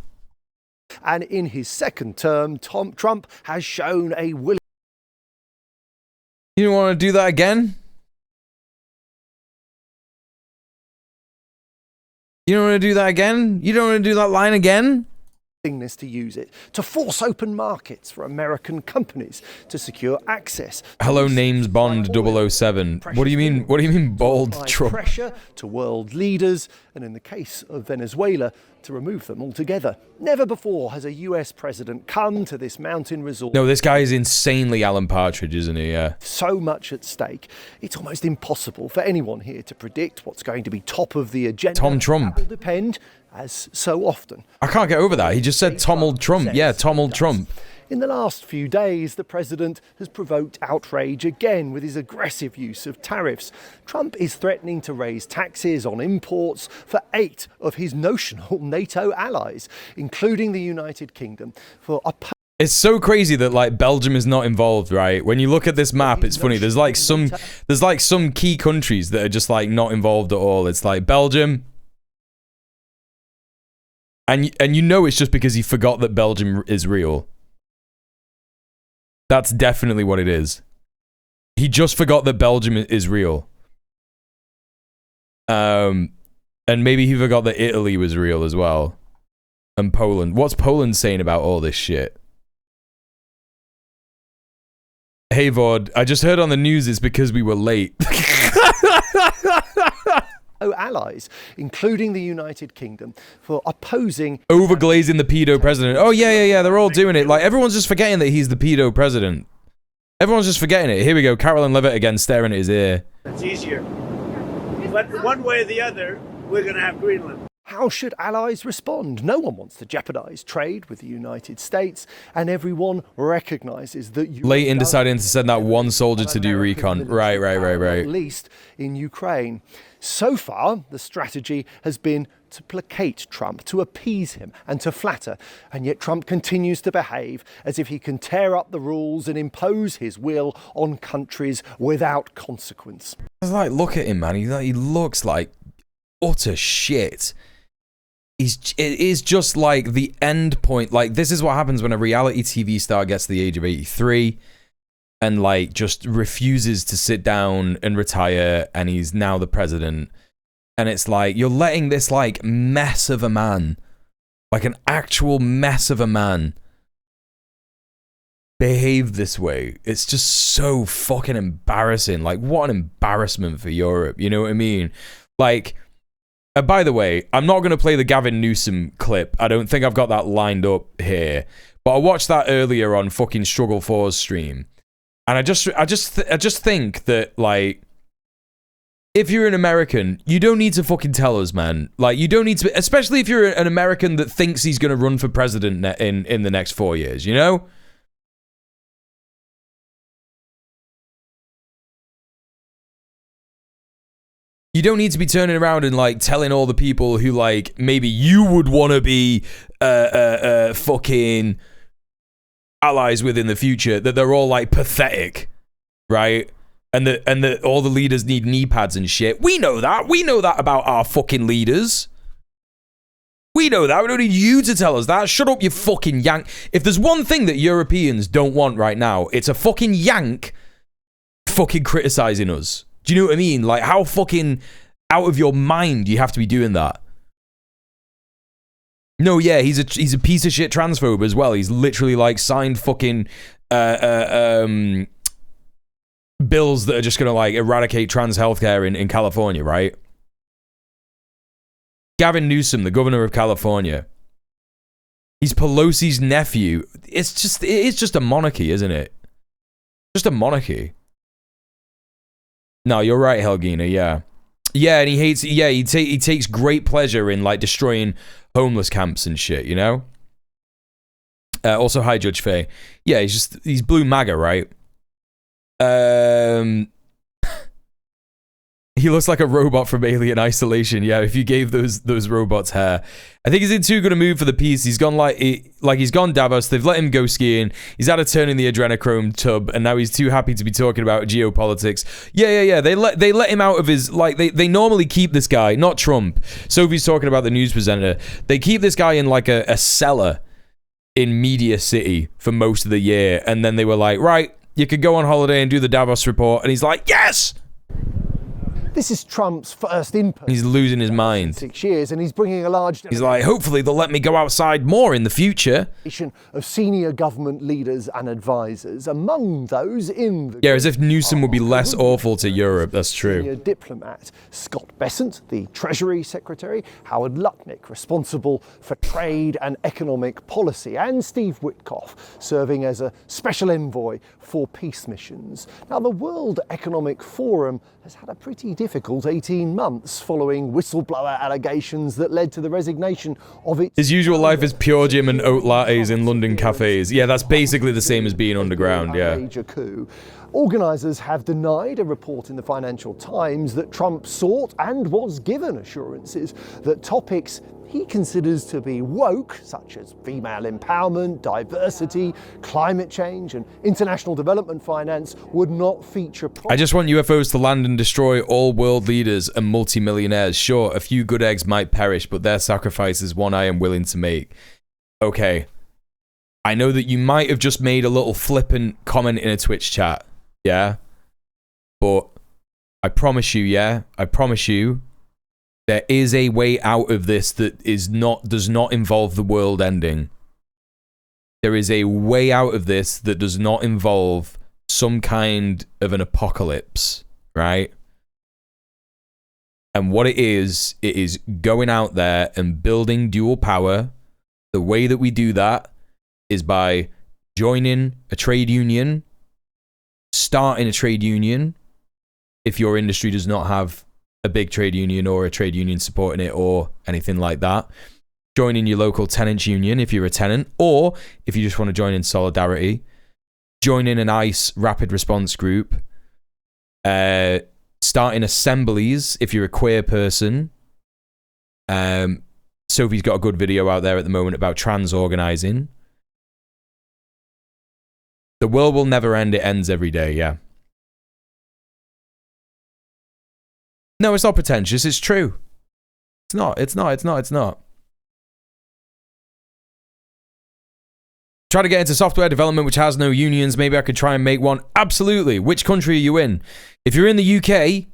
And in his second term, Trump has shown a willingness. You don't want to do that again? You don't want to do that again? You don't want to do that line again? To use it to force open markets for American companies to secure access. Hello, names Bond 007. What do you mean? What do you mean, bold Trump? Pressure to world leaders, and in the case of Venezuela, to remove them altogether. Never before has a US president come to this mountain resort. No, this guy is insanely Alan Partridge, isn't he? Yeah. So much at stake. It's almost impossible for anyone here to predict what's going to be top of the agenda. Tom Trump. That will depend, as so often. I can't get over that. He just said Tomald Trump. Yeah, Tomald Trump. In the last few days, the president has provoked outrage again with his aggressive use of tariffs. Trump is threatening to raise taxes on imports for 8 of his notional NATO allies, including the United Kingdom, for it's so crazy that like Belgium is not involved, right? When you look at this map, it's funny. There's like some key countries that are just like not involved at all. It's like Belgium. And you know it's just because he forgot that Belgium is real. That's definitely what it is. He just forgot that Belgium is real. And maybe he forgot that Italy was real as well. And Poland. What's Poland saying about all this shit? Hey Vod, I just heard on the news it's because we were late. allies, including the United Kingdom, for opposing overglazing the pedo president. Oh yeah, they're all doing it. Like everyone's just forgetting that he's the pedo president. Everyone's just forgetting it. Here we go, Carolyn Levitt again, staring at his ear. It's easier. But one way or the other, we're going to have Greenland. How should allies respond? No one wants to jeopardize trade with the United States, and everyone recognizes that Leighton deciding to send that one soldier to do recon. Right. At least in Ukraine. So far, the strategy has been to placate Trump, to appease him and to flatter. And yet Trump continues to behave as if he can tear up the rules and impose his will on countries without consequence. Like, look at him, man. He looks like utter shit. It is just like the end point. Like, this is what happens when a reality TV star gets to the age of 83 and like just refuses to sit down and retire, and he's now the president. And it's like, you're letting this like mess of a man like an actual mess of a man, behave this way. It's just so fucking embarrassing. Like, what an embarrassment for Europe. You know what I mean? Like, by the way, I'm not going to play the Gavin Newsom clip. I don't think I've got that lined up here. But I watched that earlier on fucking Struggle 4's stream. And I just think that, like, if you're an American, you don't need to fucking tell us, man. Like, you don't need to, especially if you're an American that thinks he's going to run for president in the next 4 years, you know? You don't need to be turning around and, like, telling all the people who, like, maybe you would want to be fucking allies with in the future, that they're all, like, pathetic, right? And that all the leaders need knee pads and shit. We know that. We know that about our fucking leaders. We know that. We don't need you to tell us that. Shut up, you fucking yank. If there's one thing that Europeans don't want right now, it's a fucking yank fucking criticizing us. Do you know what I mean? Like, how fucking out of your mind you have to be doing that? No, yeah, he's a piece of shit transphobe as well. He's literally, like, signed fucking bills that are just gonna, like, eradicate trans healthcare in California, right? Gavin Newsom, the governor of California, he's Pelosi's nephew. It's just a monarchy, isn't it? Just a monarchy. No, you're right, Helgina. Yeah, and he hates. Yeah, he takes great pleasure in, like, destroying homeless camps and shit. You know. Also, hi, Judge Faye. Yeah, he's blue MAGA, right? He looks like a robot from Alien Isolation. Yeah, if you gave those robots hair. I think he's in too good a mood for the piece. He's gone he's gone Davos. They've let him go skiing. He's had a turn in the adrenochrome tub, and now he's too happy to be talking about geopolitics. Yeah. They let him out of his, like, they normally keep this guy, not Trump. Sophie's talking about the news presenter. They keep this guy in, like, a cellar in Media City for most of the year, and then they were like, right, you could go on holiday and do the Davos report, and he's like, yes. This is Trump's first in-person. He's losing his mind. 6 years, and he's bringing a large. He's like, hopefully they'll let me go outside more in the future. Of senior government leaders and advisors, among those in the. Yeah, as if Newsom would be less awful to Europe. That's true. Senior diplomat Scott Bessent, the Treasury Secretary, Howard Lutnick, responsible for trade and economic policy, and Steve Witkoff, serving as a special envoy for peace missions. Now, the World Economic Forum has had a pretty difficult 18 months following whistleblower allegations that led to the resignation of its. His usual life is pure gym and oat lattes in London cafes. Yeah, that's basically the same as being underground, yeah. Major coup. Organisers have denied a report in the Financial Times that Trump sought and was given assurances that topics he considers to be woke, such as female empowerment, diversity, climate change, and international development finance, would not feature. I just want UFOs to land and destroy all world leaders and multimillionaires. Sure, a few good eggs might perish, but their sacrifice is one I am willing to make. Okay. I know that you might have just made a little flippant comment in a Twitch chat, yeah? But I promise you, there is a way out of this that does not involve the world ending. There is a way out of this that does not involve some kind of an apocalypse, right? And what it is going out there and building dual power. The way that we do that is by joining a trade union, starting a trade union, if your industry does not have a big trade union or a trade union supporting it or anything like that. Joining your local tenants union if you're a tenant, or if you just want to join in solidarity, joining an ICE rapid response group, starting assemblies if you're a queer person. Sophie's got a good video out there at the moment about trans organizing. The world will never end, it ends every day, yeah. No, it's not pretentious, it's true. It's not. Try to get into software development which has no unions. Maybe I could try and make one. Absolutely. Which country are you in? If you're in the UK,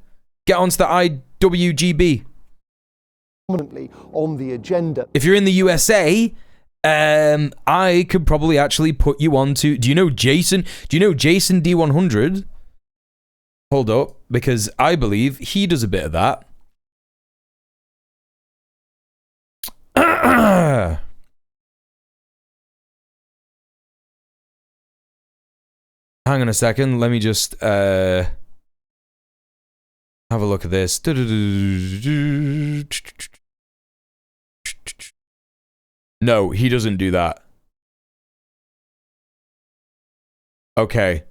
get onto the IWGB. prominently on the agenda. If you're in the USA, I could probably actually put you on to... Do you know Jason D100? Hold up, because I believe he does a bit of that. Hang on a second, let me just have a look at this. No, he doesn't do that. Okay.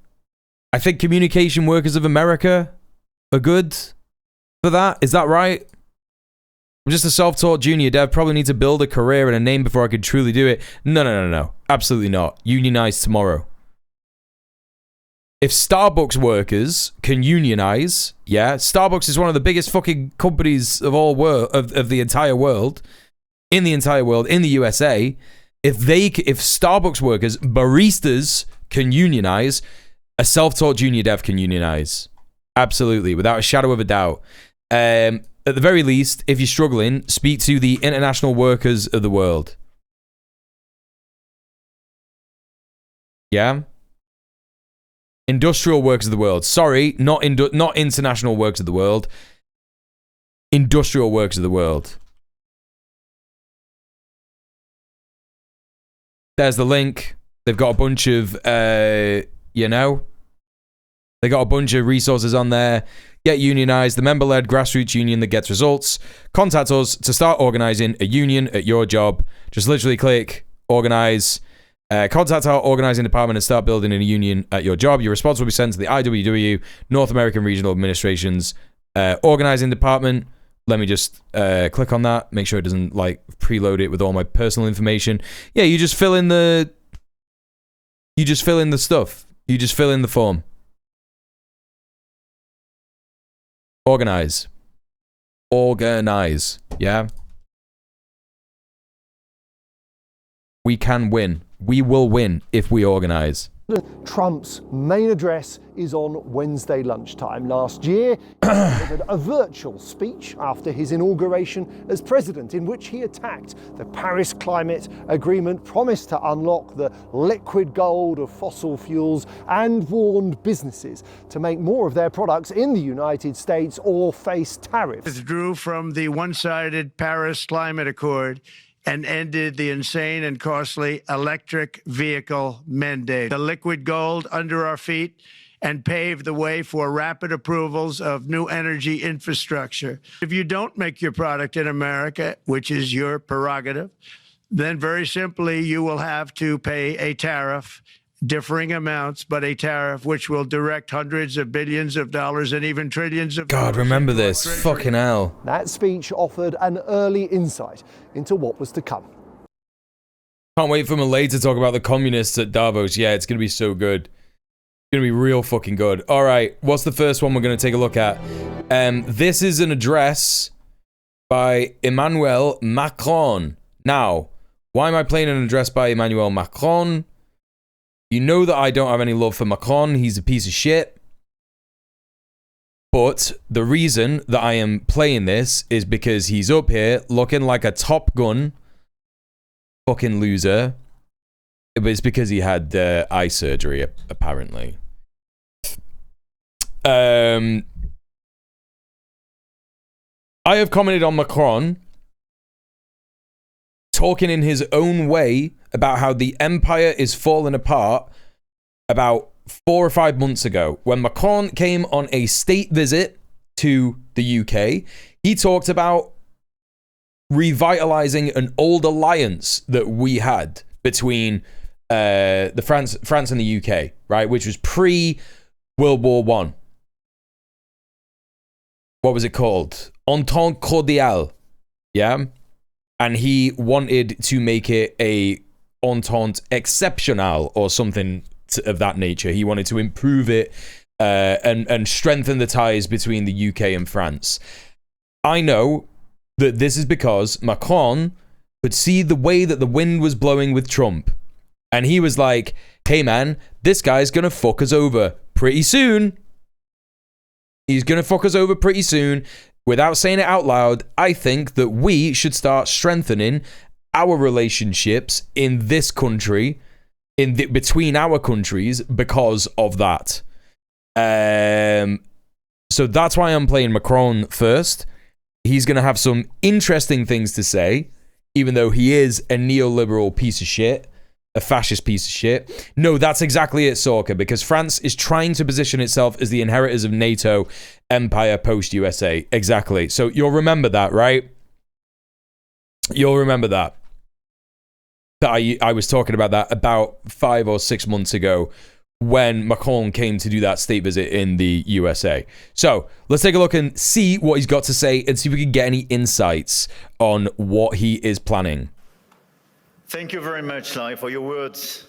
I think Communication Workers of America are good for that. Is that right? I'm just a self-taught junior dev. Probably need to build a career and a name before I could truly do it. No. Absolutely not. Unionize tomorrow. If Starbucks workers can unionize, yeah, Starbucks is one of the biggest fucking companies of all of the entire world, in the USA. If Starbucks workers, baristas can unionize, a self-taught junior dev can unionize. Absolutely, without a shadow of a doubt. At the very least, if you're struggling, speak to the international workers of the world. Yeah? Industrial workers of the world. Sorry, not international workers of the world. Industrial workers of the world. There's the link. They've got a bunch of, they got a bunch of resources on there. Get unionized, the member-led grassroots union that gets results. Contact us to start organizing a union at your job. Just literally click organize. Contact our organizing department and start building a union at your job. Your response will be sent to the IWW, North American Regional Administration's organizing department. Let me just click on that. Make sure it doesn't like preload it with all my personal information. Yeah, you just fill in the stuff. You just fill in the form. Organize. Yeah. We can win. We will win if we organize. Trump's main address is on Wednesday lunchtime. Last year, he delivered a virtual speech after his inauguration as president, in which he attacked the Paris Climate Agreement, promised to unlock the liquid gold of fossil fuels, and warned businesses to make more of their products in the United States or face tariffs. Withdrew from the one-sided Paris Climate Accord and ended the insane and costly electric vehicle mandate. The liquid gold under our feet and paved the way for rapid approvals of new energy infrastructure. If you don't make your product in America, which is your prerogative, then very simply you will have to pay a tariff, differing amounts, but a tariff which will direct hundreds of billions of dollars and even trillions of dollars. God, remember this. Fucking hell. That speech offered an early insight into what was to come. Can't wait for Malay to talk about the communists at Davos. Yeah, it's going to be so good. It's going to be real fucking good. All right, what's the first one we're going to take a look at? This is an address by Emmanuel Macron. Now, why am I playing an address by Emmanuel Macron? You know that I don't have any love for Macron. He's a piece of shit. But the reason that I am playing this is because he's up here looking like a Top Gun fucking loser. But it's because he had eye surgery, apparently. I have commented on Macron talking in his own way about how the empire is falling apart about 4 or 5 months ago. When Macron came on a state visit to the UK, he talked about revitalizing an old alliance that we had between France and the UK, right? Which was pre-World War One. What was it called? Entente cordiale. Yeah? And he wanted to make it a entente exceptionnelle or something of that nature. He wanted to improve it and strengthen the ties between the UK and France. I know that this is because Macron could see the way that the wind was blowing with Trump. And he was like, hey man, this guy's going to fuck us over pretty soon. He's going to fuck us over pretty soon. without saying it out loud, I think that we should start strengthening our relationships in this country, between our countries, because of that. So that's why I'm playing Macron first. He's going to have some interesting things to say, even though he is a neoliberal piece of shit, a fascist piece of shit. No, that's exactly it, Sorka, because France is trying to position itself as the inheritors of NATO empire post-USA. Exactly. So you'll remember that, right? You'll remember that. I was talking about that about 5 or 6 months ago when Macron came to do that state visit in the USA. So let's take a look and see what he's got to say and see if we can get any insights on what he is planning. Thank you very much, Lai, for your words.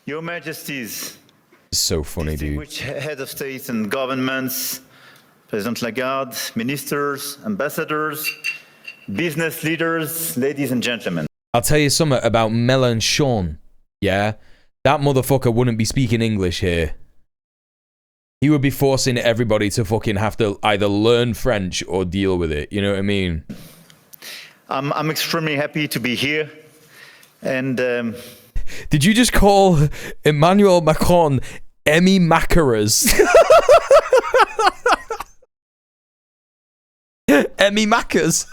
Your Majesties. So funny, dude. Which head of state and governments, President Lagarde, ministers, ambassadors, business leaders, ladies and gentlemen. I'll tell you something about Mélenchon, yeah? That motherfucker wouldn't be speaking English here. He would be forcing everybody to fucking have to either learn French or deal with it, you know what I mean? I'm extremely happy to be here. And did you just call Emmanuel Macron Emmy Macaras? Emmy Macas.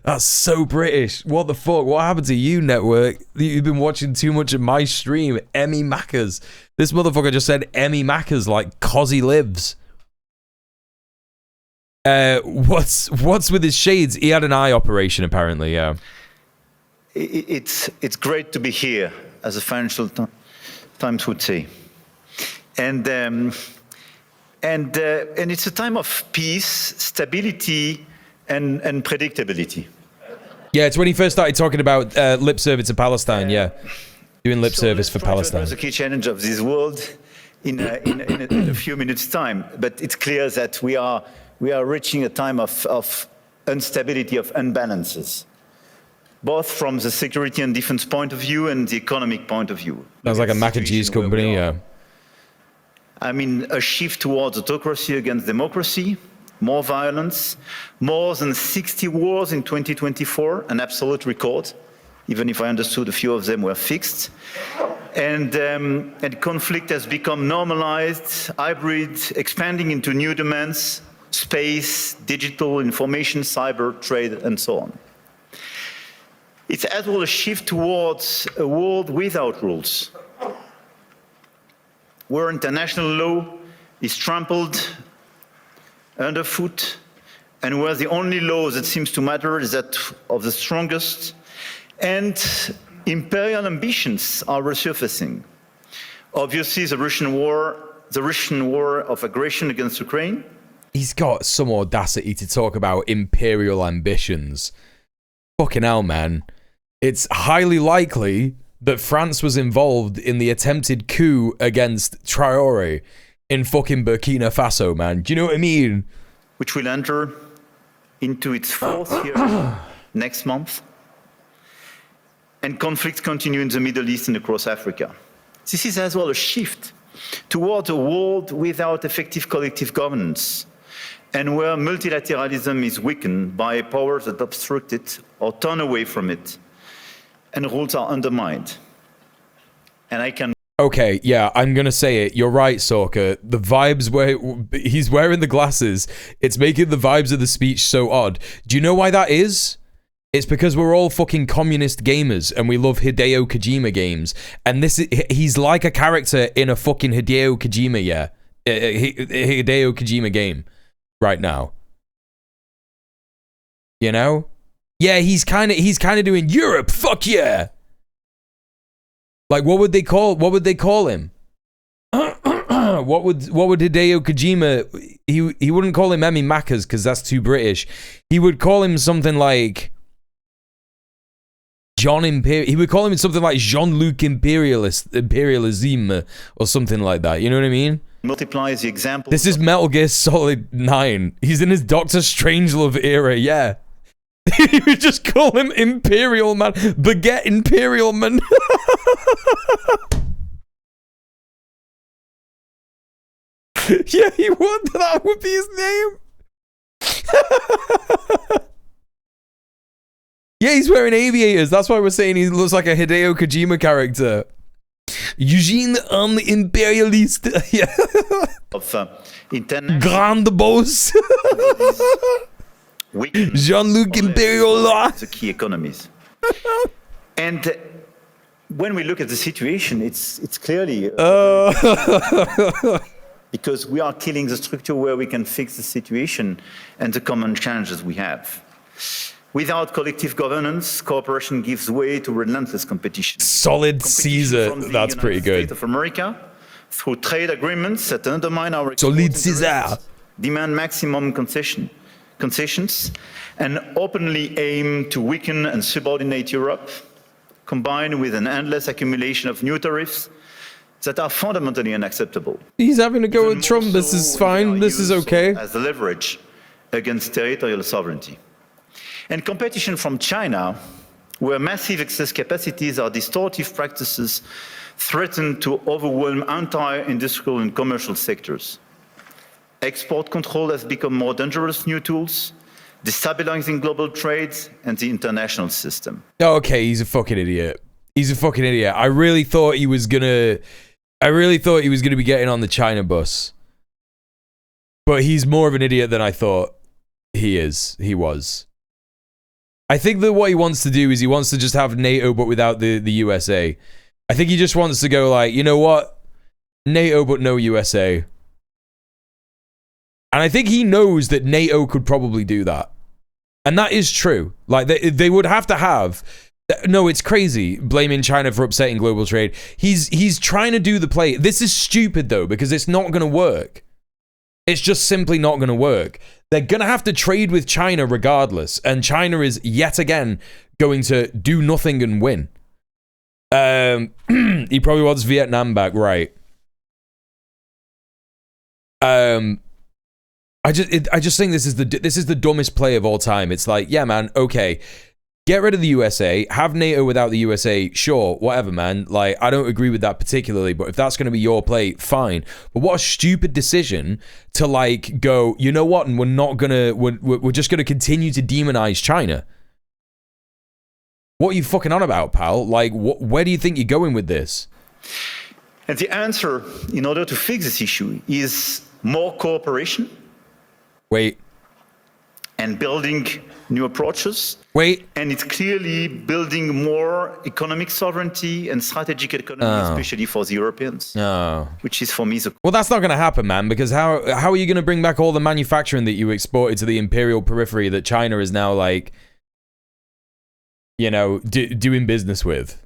That's so British. What the fuck? What happened to you, network? You've been watching too much of my stream. Emmy Maccas. This motherfucker just said Emmy Maccas like Cozzy lives. What's with his shades? He had an eye operation, apparently. Yeah. It's great to be here, as the Financial Times would say, and it's a time of peace, stability, and predictability. Yeah, it's when he first started talking about lip service to Palestine. Yeah, doing lip service for Palestine. That's the key challenge of this world in a few minutes' time. But it's clear that we are reaching a time of instability, of imbalances, both from the security and defense point of view and the economic point of view. Sounds like a mac and cheese company. Yeah. I mean, a shift towards autocracy against democracy. More violence, more than 60 wars in 2024, an absolute record, even if I understood a few of them were fixed. And conflict has become normalized, hybrid, expanding into new domains, space, digital, information, cyber, trade, and so on. It's as well a shift towards a world without rules, where international law is trampled underfoot, and where the only law that seems to matter is that of the strongest, and imperial ambitions are resurfacing. Obviously, the Russian war of aggression against Ukraine. He's got some audacity to talk about imperial ambitions. Fucking hell, man. It's highly likely that France was involved in the attempted coup against Traoré in fucking Burkina Faso, man. Do you know what I mean? Which will enter into its 4th year next month. And conflicts continue in the Middle East and across Africa. This is as well a shift towards a world without effective collective governance, and where multilateralism is weakened by powers that obstruct it or turn away from it, and rules are undermined. And I can... Okay, yeah, I'm gonna say it. You're right, Sorka. The vibes where he's wearing the glasses, it's making the vibes of the speech so odd. Do you know why that is? It's because we're all fucking communist gamers and we love Hideo Kojima games. And he's like a character in a fucking Hideo Kojima, Hideo Kojima game right now. You know? Yeah, he's kind of doing Europe, fuck yeah. Like, what would they call him? what would Hideo Kojima, he wouldn't call him Emmy Maccas because that's too British. He would call him something like he would call him something like Jean-Luc Imperialism or something like that. You know what I mean? Multiplies the example. This is Metal Gear Solid 9. He's in his Dr. Strangelove era, yeah. You would just call him Imperial Man. Baguette Imperial Man. Yeah, he would. That would be his name. Yeah, he's wearing aviators. That's why we're saying he looks like a Hideo Kojima character. Eugene the Imperialist. Yeah. Grand Boss. Jean-Luc Imperial. The key economies. And when we look at the situation, it's clearly because we are killing the structure where we can fix the situation and the common challenges we have. Without collective governance, cooperation gives way to relentless competition. Solid Caesar. That's pretty good. States of America, through trade agreements that undermine our Solid Caesar. Demand maximum concessions, and openly aim to weaken and subordinate Europe, combined with an endless accumulation of new tariffs that are fundamentally unacceptable. He's having a go at Trump. This is fine. This is okay. As the leverage against territorial sovereignty. And competition from China, where massive excess capacities or distortive practices threaten to overwhelm entire industrial and commercial sectors. Export control has become more dangerous new tools, destabilizing global trade and the international system. Okay, he's a fucking idiot. He's a fucking idiot. I really thought he was gonna be getting on the China bus. But he's more of an idiot than I thought he was. I think that what he wants to do is he wants to just have NATO but without the USA. I think he just wants to go like, you know what? NATO but no USA. And I think he knows that NATO could probably do that. And that is true. Like, they would have to have... No, it's crazy blaming China for upsetting global trade. He's trying to do the play. This is stupid, though, because it's not going to work. It's just simply not going to work. They're going to have to trade with China regardless. And China is, yet again, going to do nothing and win. He probably wants Vietnam back, right. I just think this is the dumbest play of all time. It's like, yeah, man, okay, get rid of the USA, have NATO without the USA, sure, whatever, man. Like, I don't agree with that particularly, but if that's going to be your play, fine. But what a stupid decision to like go, you know what, and we're just gonna continue to demonize China. What are you fucking on about, pal? Like, where do you think you're going with this? And the answer, in order to fix this issue, is more cooperation. Wait. And building new approaches. Wait. And it's clearly building more economic sovereignty and strategic autonomy, especially for the Europeans. No. Which is for me the... Well, that's not going to happen, man, because how are you going to bring back all the manufacturing that you exported to the imperial periphery that China is now, like, you know, doing business with?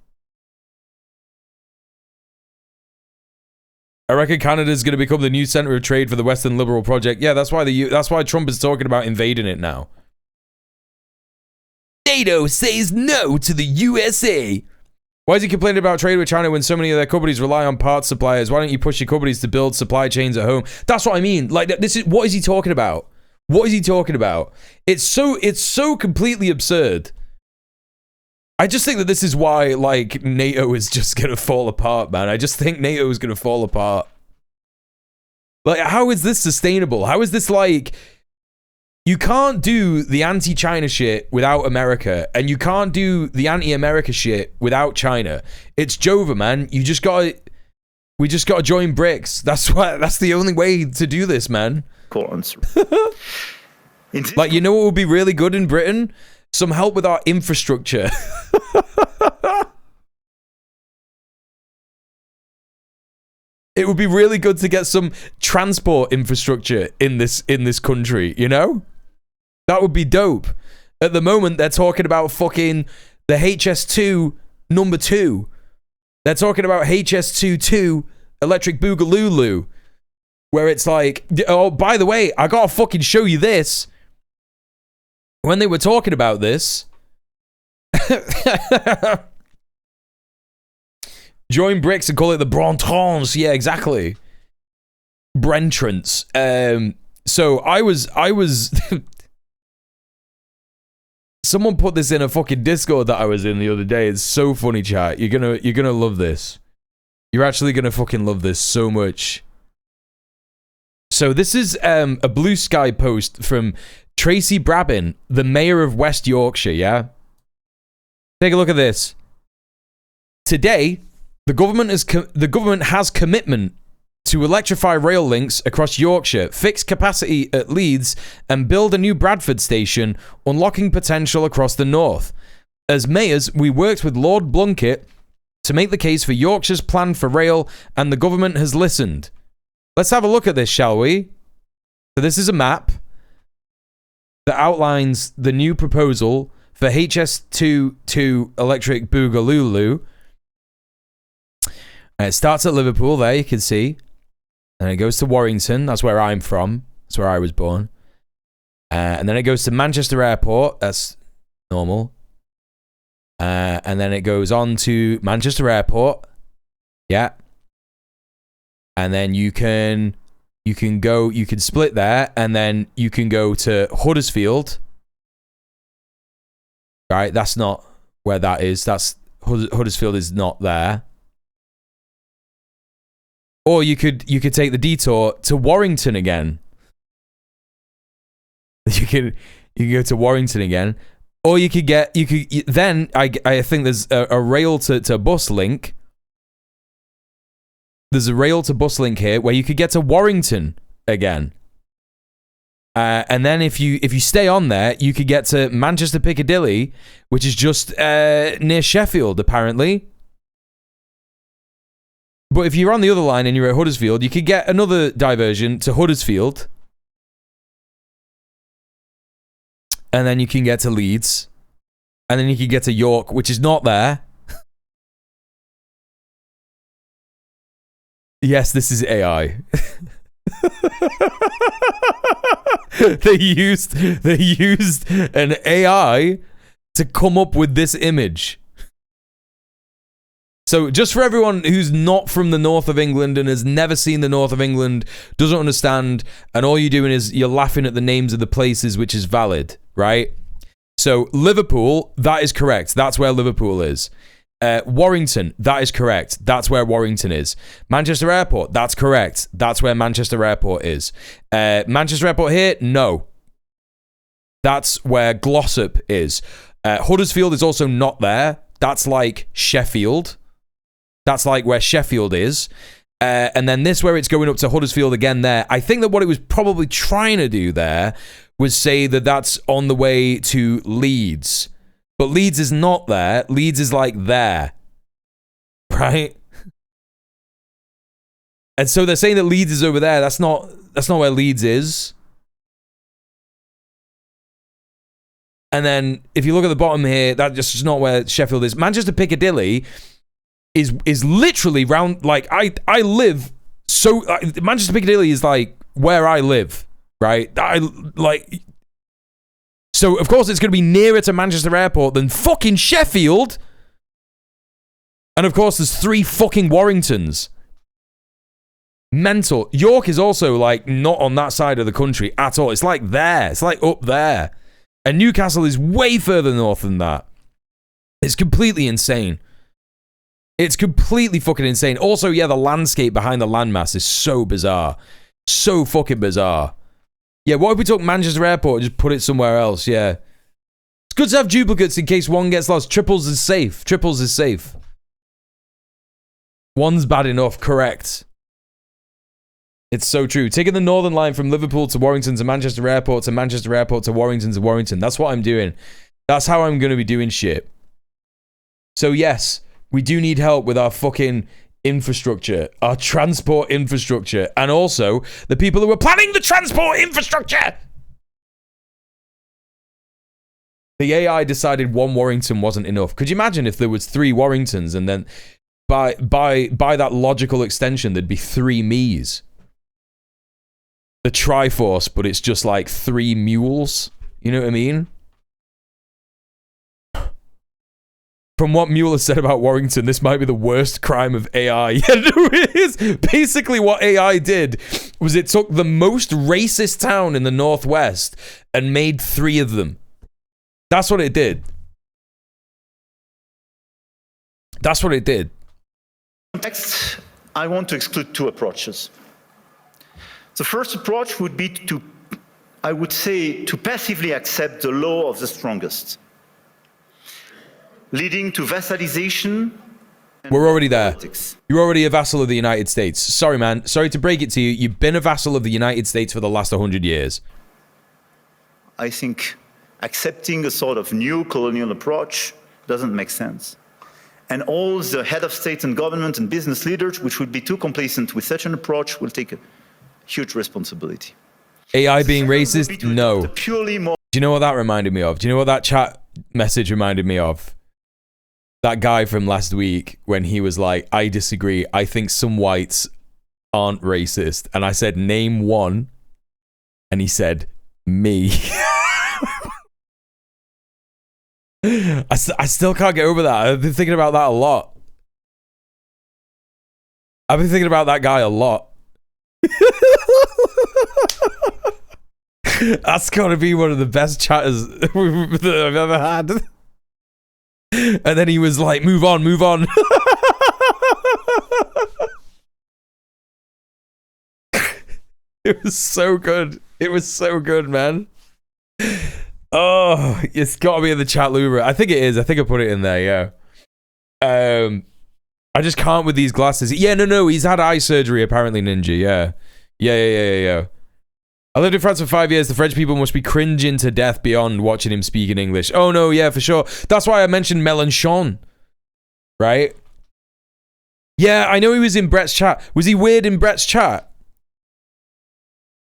I reckon Canada's going to become the new center of trade for the Western Liberal Project. Yeah, that's why Trump is talking about invading it now. NATO says no to the USA. Why is he complaining about trade with China when so many of their companies rely on parts suppliers? Why don't you push your companies to build supply chains at home? That's what I mean. Like, what is he talking about? What is he talking about? It's so completely absurd. I just think that this is why, like, NATO is just going to fall apart, man. I just think NATO is going to fall apart. Like, how is this sustainable? How is this, like... You can't do the anti-China shit without America, and you can't do the anti-America shit without China. It's Jova, man. We just gotta join BRICS. That's the only way to do this, man. Cool answer. Like, you know what would be really good in Britain? Some help with our infrastructure. It would be really good to get some transport infrastructure in this country, you know? That would be dope. At the moment, they're talking about fucking the HS2 number 2. They're talking about HS2 Electric Boogaloo, where it's like, oh, by the way, I gotta fucking show you this. When they were talking about this, join BRICS and call it the Brentrance. Yeah, exactly. Brentrance. So I was someone put this in a fucking Discord that I was in the other day. It's so funny, chat. You're gonna love this. You're actually gonna fucking love this so much. So this is a Bluesky post from Tracy Brabin, the mayor of West Yorkshire, yeah? Take a look at this. Today, the government has commitment to electrify rail links across Yorkshire, fix capacity at Leeds, and build a new Bradford station, unlocking potential across the north. As mayors, we worked with Lord Blunkett to make the case for Yorkshire's plan for rail, and the government has listened. Let's have a look at this, shall we? So this is a map that outlines the new proposal for HS2 to Electric Boogaloo. And it starts at Liverpool, there you can see. And it goes to Warrington, that's where I'm from. That's where I was born. And then it goes to Manchester Airport, that's normal. And then it goes on to Manchester Airport. Yeah. And then you can split there, and then you can go to Huddersfield. Right, that's not where that is. That's Huddersfield is not there. Or you could take the detour to Warrington again. You could go to Warrington again. Or I think there's a rail to bus link. There's a rail to bus link here where you could get to Warrington again. And then if you stay on there, you could get to Manchester Piccadilly, which is just near Sheffield, apparently. But if you're on the other line and you're at Huddersfield, you could get another diversion to Huddersfield. And then you can get to Leeds. And then you can get to York, which is not there. Yes, this is AI. They used an AI to come up with this image. So just for everyone who's not from the north of England and has never seen the north of England, doesn't understand, and all you're doing is you're laughing at the names of the places, which is valid, right? So Liverpool, that is correct. That's where Liverpool is. Warrington, that is correct. That's where Warrington is. Manchester Airport, that's correct. That's where Manchester Airport is. Manchester Airport here, no. That's where Glossop is. Huddersfield is also not there. That's like Sheffield. That's like where Sheffield is. And then this where it's going up to Huddersfield again there. I think that what it was probably trying to do there was say that that's on the way to Leeds. But Leeds is not there. Leeds is like there. Right? And so they're saying that Leeds is over there. That's not where Leeds is. And then if you look at the bottom here, that's just not where Sheffield is. Manchester Piccadilly is literally round, like I live so Manchester Piccadilly is like where I live, right? So, of course, it's going to be nearer to Manchester Airport than fucking Sheffield. And, of course, there's 3 fucking Warringtons. Mental. York is also, like, not on that side of the country at all. It's like there. It's like up there. And Newcastle is way further north than that. It's completely insane. It's completely fucking insane. Also, yeah, the landscape behind the landmass is so bizarre. So fucking bizarre. Yeah, what if we took Manchester Airport and just put it somewhere else? Yeah. It's good to have duplicates in case one gets lost. Triples is safe. Triples is safe. One's bad enough. Correct. It's so true. Taking the Northern Line from Liverpool to Warrington to Manchester Airport to Warrington to Warrington. That's what I'm doing. That's how I'm going to be doing shit. So yes, we do need help with our fucking infrastructure, our transport infrastructure, and also the people who are planning the transport infrastructure. The AI decided one Warrington wasn't enough. Could you imagine if there was 3 Warringtons and then by that logical extension there'd be 3 me's? The Triforce, but it's just like 3 mules. You know what I mean? From what Muel has said about Warrington, this might be the worst crime of AI. Yeah, it is. Basically, what AI did was it took the most racist town in the Northwest and made 3 of them. That's what it did. That's what it did. Next, I want to exclude 2 approaches. The first approach would be to, I would say, to passively accept the law of the strongest, leading to vassalization. We're already there. You're already a vassal of the United States. Sorry, man. Sorry to break it to you. You've been a vassal of the United States for the last 100 years. I think accepting a sort of new colonial approach doesn't make sense. And all the head of state and government and business leaders, which would be too complacent with such an approach, will take a huge responsibility. AI being racist? No. Do you know what that reminded me of? Do you know what that chat message reminded me of? That guy from last week when he was like, I disagree. I think some whites aren't racist. And I said, name one. And he said, me. I still can't get over that. I've been thinking about that a lot. I've been thinking about that guy a lot. That's got to be one of the best chatters that I've ever had. And then he was like, move on, move on. It was so good. It was so good, man. Oh, it's got to be in the chat, Lubra. I think it is. I think I put it in there, yeah. I just can't with these glasses. Yeah, no. He's had eye surgery, apparently, Ninja. Yeah. Yeah. I lived in France for 5 years. The French people must be cringing to death beyond watching him speak in English. Oh, no, yeah, for sure. That's why I mentioned Mélenchon. Right? Yeah, I know he was in Brett's chat. Was he weird in Brett's chat?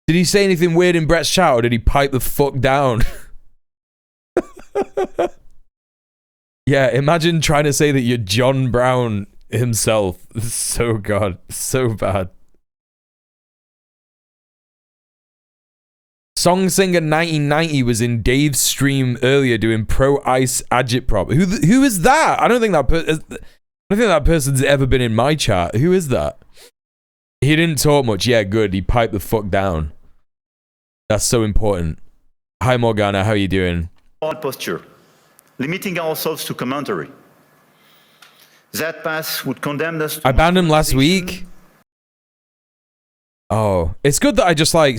Did he say anything weird in Brett's chat, or did he pipe the fuck down? Yeah, imagine trying to say that you're John Brown himself. So God, so bad. Song Singer 1990 was in Dave's stream earlier doing pro ice agitprop. Who is that? I don't think that person's ever been in my chat. Who is that? He didn't talk much. Yeah, good. He piped the fuck down. That's so important. Hi Morgana, how you doing? Posture, limiting ourselves to commentary. That path would condemn us to... I banned him last week. Oh, it's good that I just like...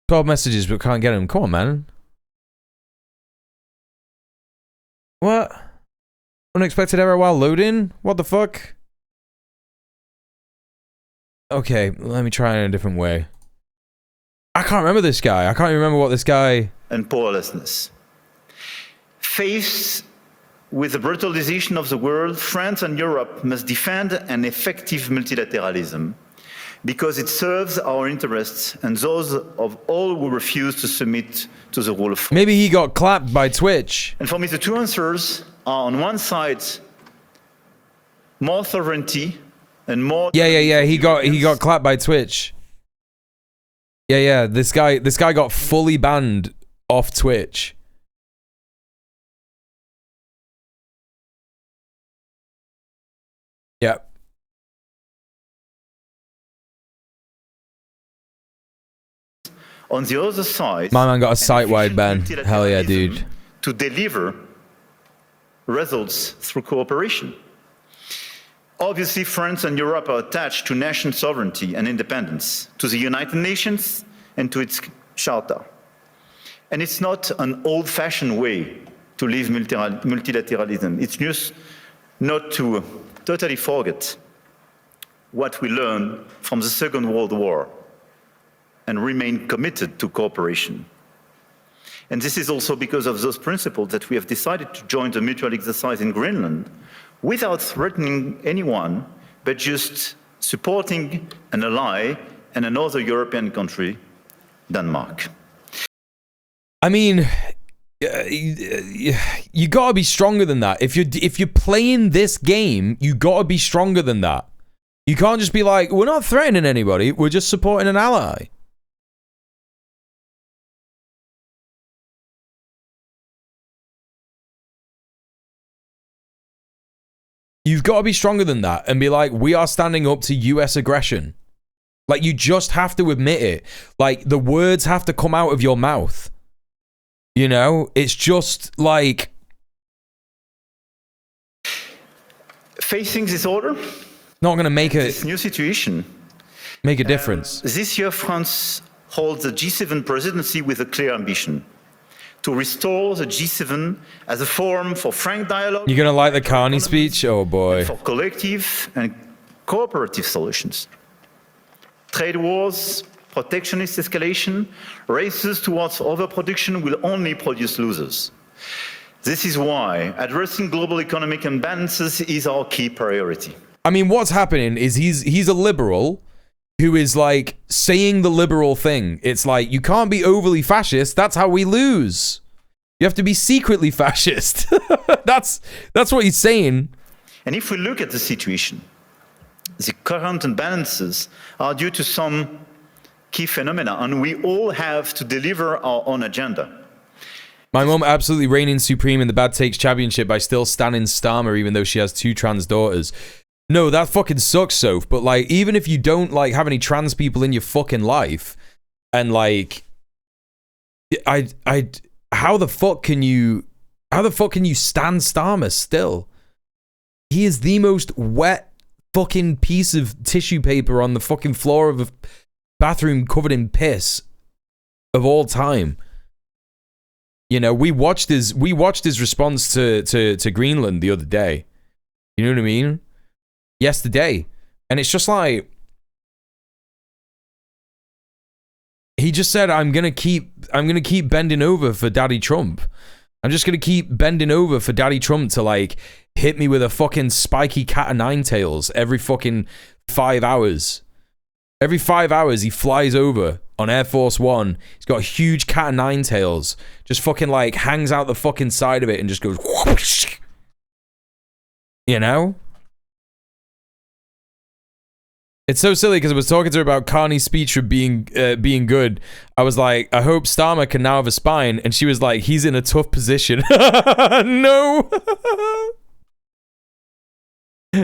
12 messages, but can't get them. Come on, man. What? Unexpected error while loading? What the fuck? Okay, let me try it in a different way. I can't remember this guy. I can't even remember what this guy... And powerlessness. Faced with the brutalization of the world, France and Europe must defend an effective multilateralism because it serves our interests and those of all who refuse to submit to the rule of law. Maybe he got clapped by Twitch. And for me, the two answers are, on one side, more sovereignty and more... Yeah. He got clapped by Twitch. Yeah. This guy got fully banned off Twitch. Yep. On the other side, my man got a site-wide ban. Hell yeah, dude. To deliver results through cooperation. Obviously, France and Europe are attached to national sovereignty and independence, to the United Nations and to its charter. And it's not an old-fashioned way to live multilateralism. It's just not to totally forget what we learned from the Second World War and remain committed to cooperation. And this is also because of those principles that we have decided to join the mutual exercise in Greenland without threatening anyone, but just supporting an ally and another European country, Denmark. I mean, you gotta be stronger than that. If you're playing this game, you gotta be stronger than that. You can't just be like, we're not threatening anybody, we're just supporting an ally. You've got to be stronger than that and be like, we are standing up to US aggression. Like, you just have to admit it. Like, the words have to come out of your mouth. You know? It's just like... Facing this order, not going to make this new situation, make a difference. This year, France holds the G7 presidency with a clear ambition to restore the G7 as a forum for frank dialogue. You're going to like the Carney speech? Oh boy. For collective and cooperative solutions. Trade wars, protectionist escalation, races towards overproduction will only produce losers. This is why addressing global economic imbalances is our key priority. I mean, what's happening is he's a liberal who is like saying the liberal thing. It's like, you can't be overly fascist. That's how we lose. You have to be secretly fascist. That's what he's saying. And if we look at the situation, the current imbalances are due to some key phenomena, and we all have to deliver our own agenda. My mom absolutely reigning supreme in the bad takes championship by still standing Starmer even though she has 2 trans daughters. No, that fucking sucks, Soph. But like, even if you don't like have any trans people in your fucking life, and like, how the fuck can you stand Starmer still? He is the most wet fucking piece of tissue paper on the fucking floor of a bathroom covered in piss of all time. You know, we watched his response to Greenland the other day. You know what I mean? Yesterday. And it's just like, he just said, I'm gonna keep bending over for Daddy Trump. I'm just gonna keep bending over for Daddy Trump to like hit me with a fucking spiky cat of 9 tails every fucking 5 hours. Every 5 hours he flies over on Air Force One. He's got a huge cat of 9 tails. Just fucking like hangs out the fucking side of it and just goes whoosh. You know? It's so silly because I was talking to her about Carney's speech for being good. I was like, I hope Starmer can now have a spine. And she was like, he's in a tough position. No.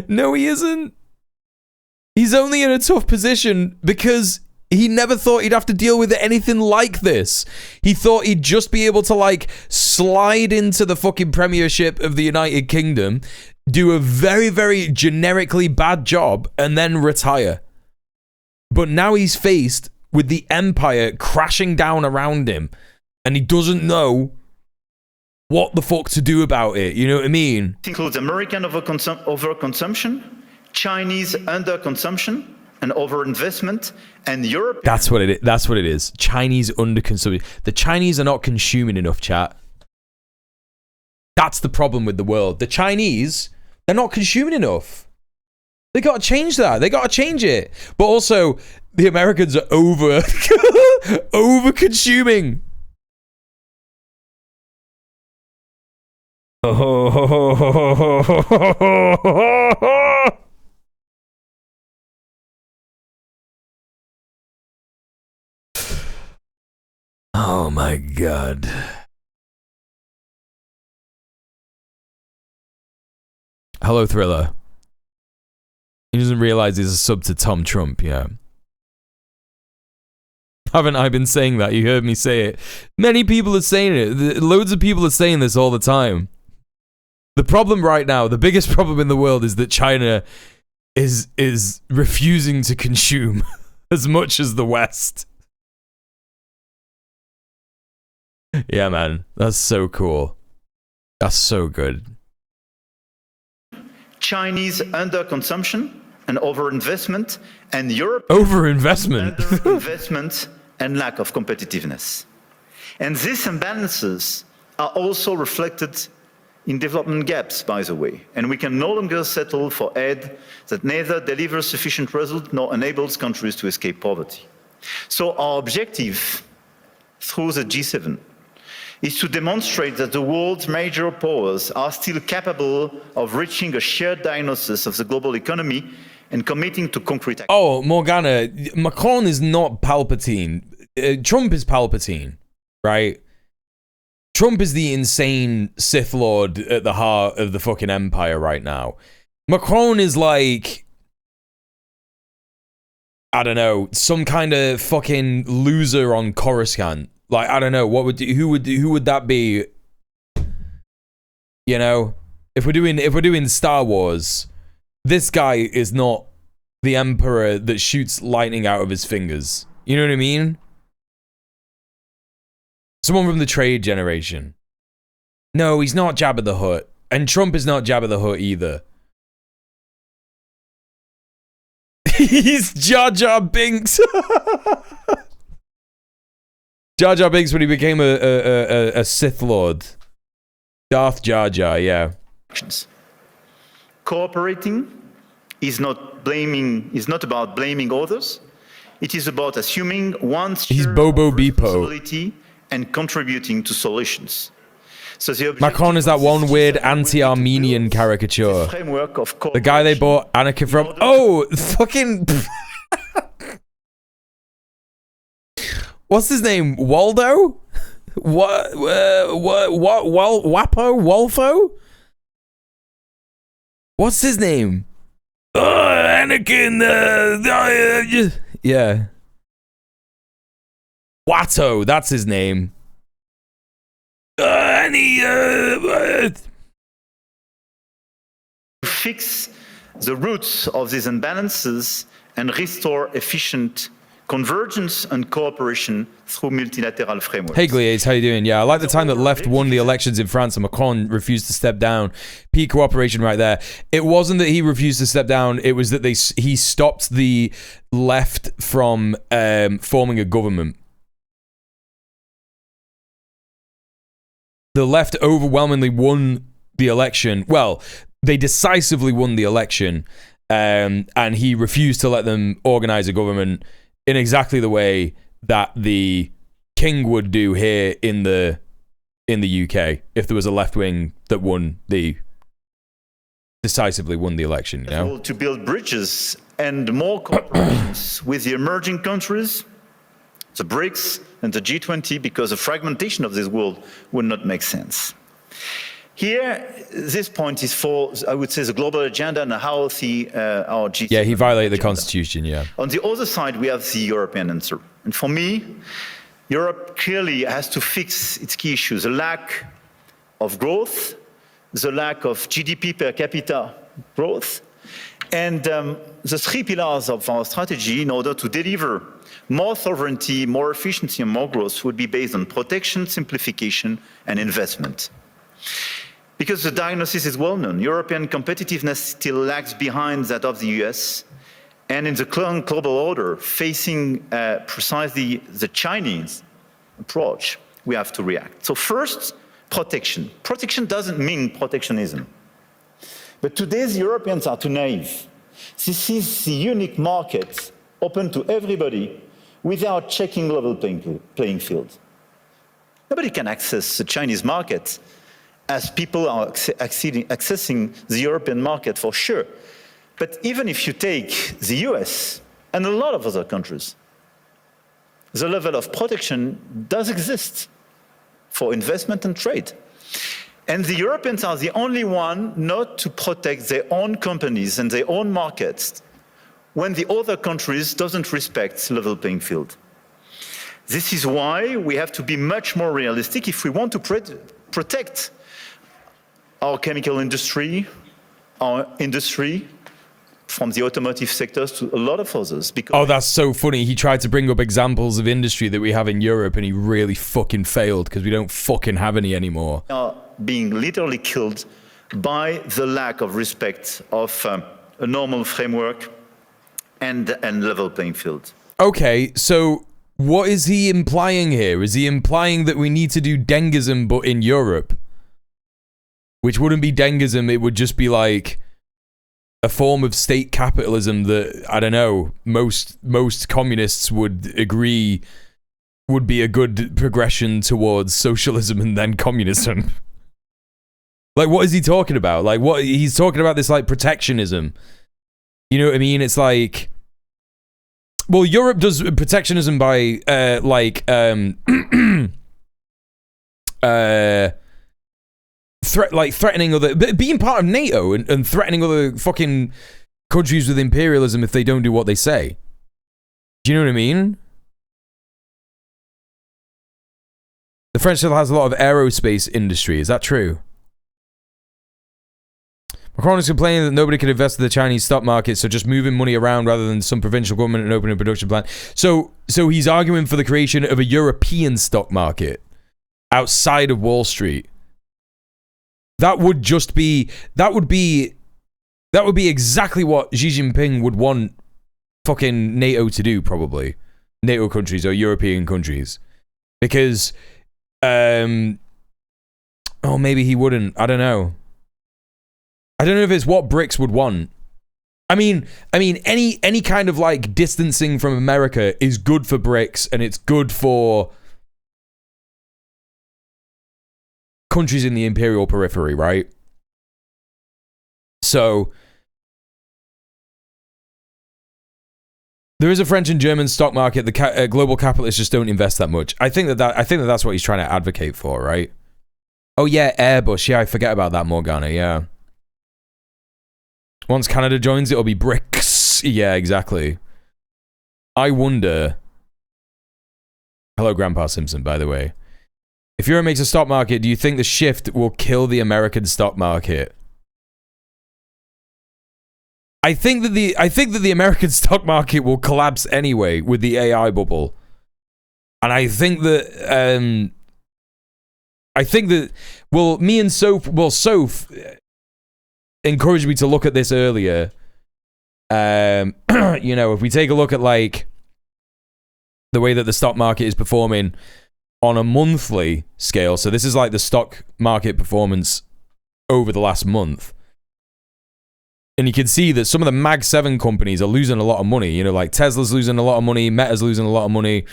No, he isn't. He's only in a tough position because he never thought he'd have to deal with anything like this. He thought he'd just be able to like slide into the fucking premiership of the United Kingdom, do a very, very generically bad job, and then retire. But now he's faced with the empire crashing down around him, and he doesn't know what the fuck to do about it. You know what I mean? It includes American overconsumption, Chinese underconsumption and overinvestment, and Europe. That's what it is. That's what it is. Chinese underconsumption. The Chinese are not consuming enough, chat. That's the problem with the world. The Chinese, they're not consuming enough. They got to change that. They got to change it. But also, the Americans are over consuming. Oh my god. Hello, Thriller. He doesn't realize he's a sub to Tom Trump, yeah. Haven't I been saying that? You heard me say it. Many people are saying it. Loads of people are saying this all the time. The problem right now, the biggest problem in the world is that China is refusing to consume as much as the West. Yeah, man. That's so cool. That's so good. Chinese underconsumption and overinvestment, and Europe overinvestment, underinvestment and lack of competitiveness. And these imbalances are also reflected in development gaps, by the way. And we can no longer settle for aid that neither delivers sufficient result nor enables countries to escape poverty. So our objective through the G7 is to demonstrate that the world's major powers are still capable of reaching a shared diagnosis of the global economy and committing to concrete action. Oh, Morgana, Macron is not Palpatine. Trump is Palpatine, right? Trump is the insane Sith Lord at the heart of the fucking empire right now. Macron is like, I don't know, some kind of fucking loser on Coruscant. Like, I don't know, who would that be? You know, if we're doing Star Wars, this guy is not the emperor that shoots lightning out of his fingers. You know what I mean? Someone from the trade generation. No, he's not Jabba the Hutt. And Trump is not Jabba the Hutt either. He's Jar Jar Binks. Jar Jar Binks when he became a Sith Lord. Darth Jar Jar, yeah. Cooperating is not about blaming others. It is about assuming one's share of responsibility and contributing to solutions. So Macron is that one weird anti-Armenian caricature. The guy they bought Anakin from. Oh, fucking. What's his name? Waldo? What? Wapo? Wolfo? What's his name? Anakin. Yeah. Watto. That's his name. Fix the roots of these imbalances and restore efficient convergence and cooperation through multilateral frameworks. Hey Gliades, how you doing? Yeah, I like the time that left won the elections in France and Macron refused to step down. Peak cooperation right there. It wasn't that he refused to step down, it was that he stopped the left from forming a government. The left overwhelmingly won the election. Well, they decisively won the election, and he refused to let them organize a government in exactly the way that the king would do here in the UK if there was a left wing that decisively won the election. You know, to build bridges and more cooperations with the emerging countries, the BRICS and the G20, because the fragmentation of this world would not make sense. Here, this point is for, I would say, the global agenda and how our G7. Yeah, he violated the constitution, yeah. On the other side, we have the European answer. And for me, Europe clearly has to fix its key issues: the lack of growth, the lack of GDP per capita growth, and the three pillars of our strategy in order to deliver more sovereignty, more efficiency, and more growth would be based on protection, simplification, and investment. Because the diagnosis is well known, European competitiveness still lags behind that of the US, and in the current global order, facing precisely the Chinese approach, we have to react. So first, protection. Protection doesn't mean protectionism. But today's Europeans are too naive. This is the unique market open to everybody without checking level playing field. Nobody can access the Chinese market as people are accessing the European market for sure. But even if you take the US and a lot of other countries, the level of protection does exist for investment and trade. And the Europeans are the only one not to protect their own companies and their own markets when the other countries doesn't respect level playing field. This is why we have to be much more realistic if we want to protect our chemical industry, our industry, from the automotive sectors to a lot of others. Oh, that's so funny. He tried to bring up examples of industry that we have in Europe and he really fucking failed because we don't fucking have any anymore. Are being literally killed by the lack of respect of a normal framework and level playing field. Okay, so what is he implying here? Is he implying that we need to do Dengism but in Europe? Which wouldn't be Dengism, it would just be like a form of state capitalism that, I don't know, most communists would agree would be a good progression towards socialism and then communism. Like, what is he talking about? Like, what he's talking about this, like, protectionism. You know what I mean? It's like, well, Europe does protectionism by, threatening other, being part of NATO and threatening other fucking countries with imperialism if they don't do what they say. Do you know what I mean? The French still has a lot of aerospace industry. Is that true? Macron is complaining that nobody can invest in the Chinese stock market, so just moving money around rather than some provincial government and opening a production plant. So he's arguing for the creation of a European stock market outside of Wall Street. That would be exactly what Xi Jinping would want fucking NATO to do, probably. NATO countries or European countries. Because, maybe he wouldn't. I don't know. I don't know if it's what BRICS would want. I mean, any kind of like distancing from America is good for BRICS, and it's good for countries in the imperial periphery, right? So there is a French and German stock market. The global capitalists just don't invest that much. I think that's what he's trying to advocate for, right? Oh yeah, Airbus. Yeah, I forget about that, Morgana. Yeah. Once Canada joins, it'll be BRICS. Yeah, exactly. I wonder. Hello, Grandpa Simpson, by the way. If Europe makes a stock market, do you think the shift will kill the American stock market? I think that the American stock market will collapse anyway with the AI bubble. And I think that well, me and Soph encouraged me to look at this earlier. You know, if we take a look at like the way that the stock market is performing on a monthly scale, so this is like the stock market performance over the last month. And you can see that some of the Mag 7 companies are losing a lot of money. You know, like Tesla's losing a lot of money, Meta's losing a lot of money,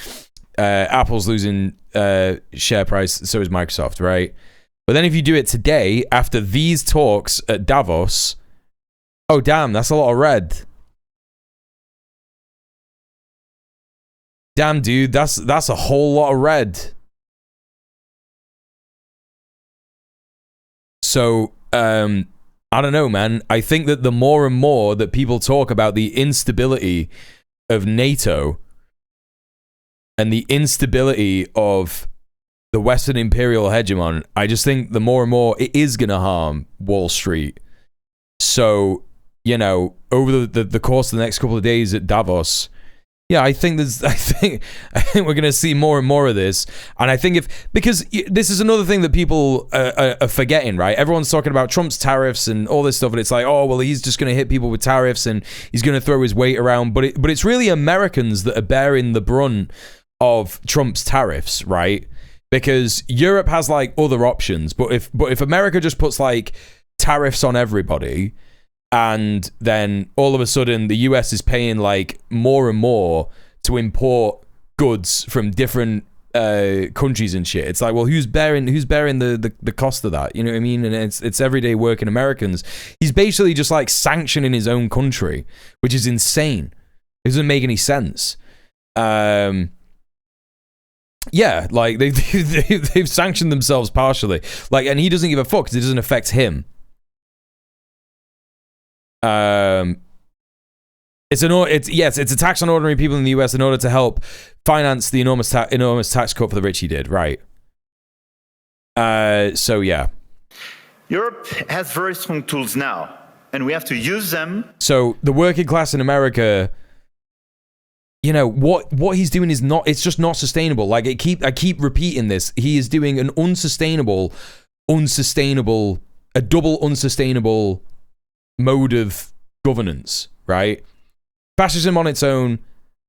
Apple's losing share price, so is Microsoft, right? But then if you do it today, after these talks at Davos, oh damn, that's a lot of red. Damn, dude, that's a whole lot of red. So, I don't know, man. I think that the more and more that people talk about the instability of NATO and the instability of the Western imperial hegemon, I just think the more and more it is going to harm Wall Street. So, you know, over the course of the next couple of days at Davos, yeah, I think we're going to see more and more of this. And I think because this is another thing that people are forgetting, right? Everyone's talking about Trump's tariffs and all this stuff, and it's like, oh, well, he's just going to hit people with tariffs and he's going to throw his weight around. But it's really Americans that are bearing the brunt of Trump's tariffs, right? Because Europe has like other options. But if America just puts like tariffs on everybody, and then all of a sudden the US is paying like more and more to import goods from different countries and shit. It's like, well, who's bearing the cost of that? You know what I mean? And it's everyday working Americans. He's basically just like sanctioning his own country, which is insane. It doesn't make any sense. Yeah, like they've sanctioned themselves partially. Like, and he doesn't give a fuck because it doesn't affect him. It's a tax on ordinary people in the US in order to help finance the enormous tax cut for the rich he did, right? So yeah. Europe has very strong tools now, and we have to use them. So the working class in America, you know, what he's doing is it's just not sustainable. Like I keep repeating this. He is doing an unsustainable, a double unsustainable mode of governance, right? Fascism on its own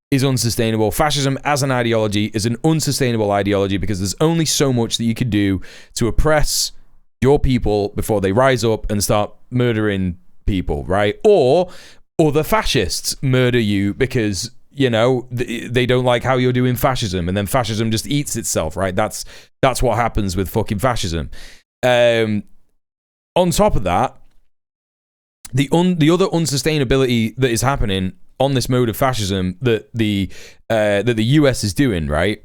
is unsustainable. Fascism as an ideology is an unsustainable ideology because there's only so much that you can do to oppress your people before they rise up and start murdering people, right? Or other fascists murder you because, you know, they don't like how you're doing fascism, and then fascism just eats itself, right? That's what happens with fucking fascism. On top of that, the other unsustainability that is happening on this mode of fascism that the US is doing, right,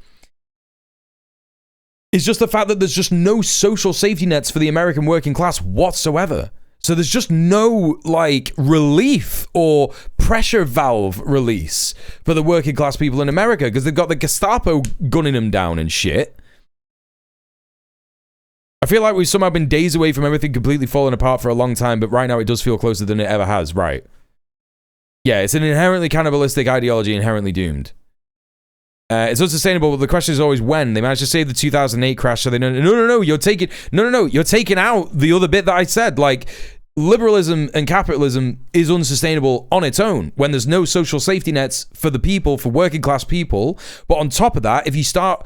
is just the fact that there's just no social safety nets for the American working class whatsoever. So there's just no like relief or pressure valve release for the working class people in America because they've got the Gestapo gunning them down and shit. I feel like we've somehow been days away from everything completely falling apart for a long time, but right now it does feel closer than it ever has, right? Yeah, it's an inherently cannibalistic ideology, inherently doomed. It's unsustainable, but the question is always when. They managed to save the 2008 crash, so they know, no, you're taking out the other bit that I said. Like, liberalism and capitalism is unsustainable on its own when there's no social safety nets for the people, for working class people. But on top of that, if you start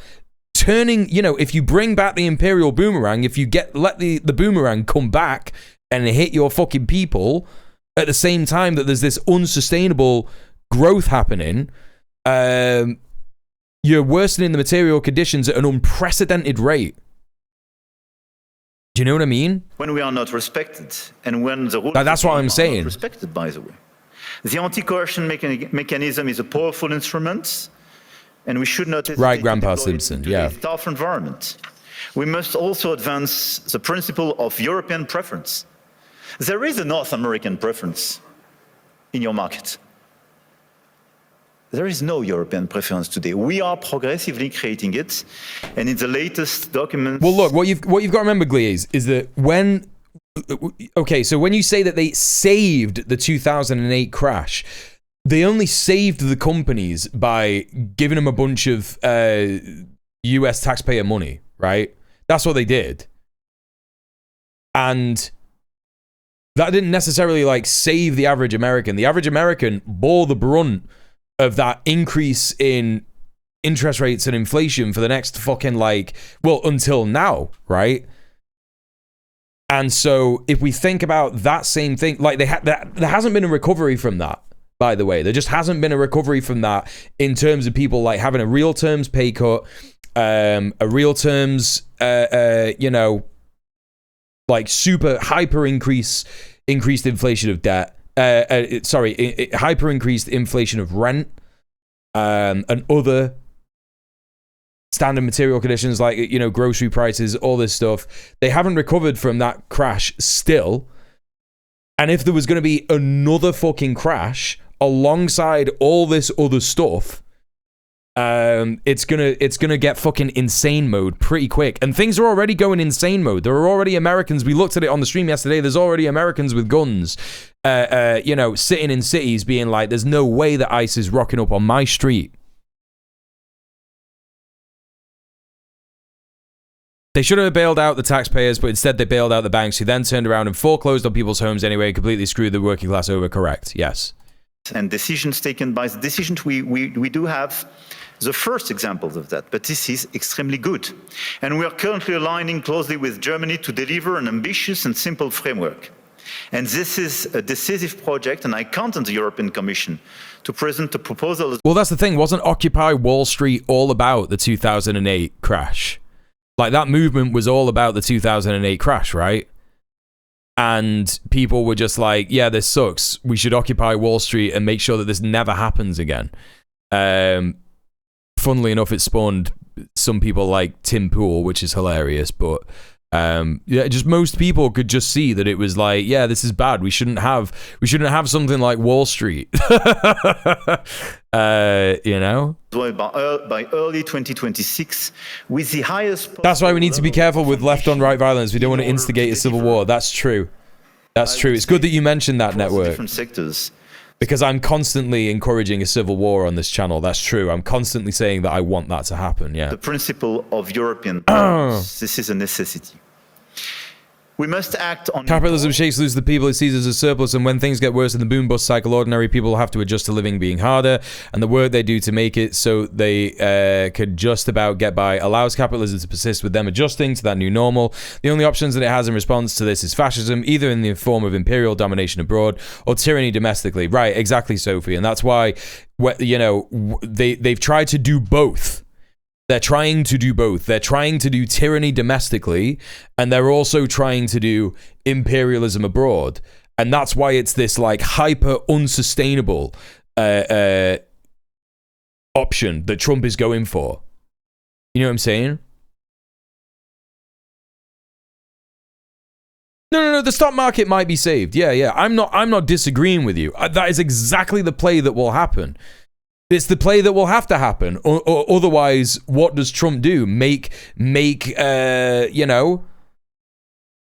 turning, if you bring back the imperial boomerang, if you let the boomerang come back and hit your fucking people at the same time that there's this unsustainable growth happening, you're worsening the material conditions at an unprecedented rate. Do you know what I mean? When we are not respected, and when the rules that's what I'm saying. Not respected, by the way. The anti-coercion mechanism is a powerful instrument, and we should not hesitate right, Grandpa to Simpson, yeah. A tough environment. We must also advance the principle of European preference. There is a North American preference in your market. There is no European preference today. We are progressively creating it, and in the latest documents... Well, look, what you've got to remember, Glees, is that when... Okay, so when you say that they saved the 2008 crash, they only saved the companies by giving them a bunch of US taxpayer money, right? That's what they did. And that didn't necessarily, save the average American. The average American bore the brunt of that increase in interest rates and inflation for the next fucking until now, right? And so if we think about that same thing, there hasn't been a recovery from that, by the way. There just hasn't been a recovery from that in terms of people having a real terms pay cut, a real terms, super hyper increased inflation of debt. Hyper increased inflation of rent and other standard material conditions grocery prices, all this stuff. They haven't recovered from that crash still. And if there was going to be another fucking crash alongside all this other stuff, it's gonna get fucking insane mode pretty quick. And things are already going insane mode. There are already Americans, we looked at it on the stream yesterday, there's already Americans with guns sitting in cities being like, there's no way that ICE is rocking up on my street. They should have bailed out the taxpayers, but instead they bailed out the banks, who then turned around and foreclosed on people's homes anyway, completely screwed the working class over. Correct, yes. And decisions taken by the decisions we do have the first examples of that, but this is extremely good. And we are currently aligning closely with Germany to deliver an ambitious and simple framework. And this is a decisive project, and I count on the European Commission to present a proposal. Well, that's the thing. Wasn't Occupy Wall Street all about the 2008 crash? That movement was all about the 2008 crash, right? And people were just like, yeah, this sucks. We should occupy Wall Street and make sure that this never happens again. Funnily enough, it spawned some people like Tim Pool, which is hilarious. But just most people could just see that it was like, yeah, this is bad. We shouldn't have something like Wall Street. By early 2026, with the highest... That's why we need to be careful with left-on-right violence. We don't want to instigate a civil war. That's true. That's true. It's good that you mentioned that, Network. Different sectors. Because I'm constantly encouraging a civil war on this channel. That's true. I'm constantly saying that I want that to happen, yeah. The principle of European balance. This is a necessity. We must act on... Capitalism shakes loose the people it sees as a surplus, and when things get worse in the boom-bust cycle, ordinary people have to adjust to living being harder, and the work they do to make it so they could just about get by allows capitalism to persist with them adjusting to that new normal. The only options that it has in response to this is fascism, either in the form of imperial domination abroad or tyranny domestically. Right, exactly, Sophie, and that's why, they've tried to do both. They're trying to do both. They're trying to do tyranny domestically, and they're also trying to do imperialism abroad. And that's why it's this hyper unsustainable option that Trump is going for. You know what I'm saying? No. The stock market might be saved. Yeah. I'm not disagreeing with you. That is exactly the play that will happen. It's the play that will have to happen, or otherwise, what does Trump do? Make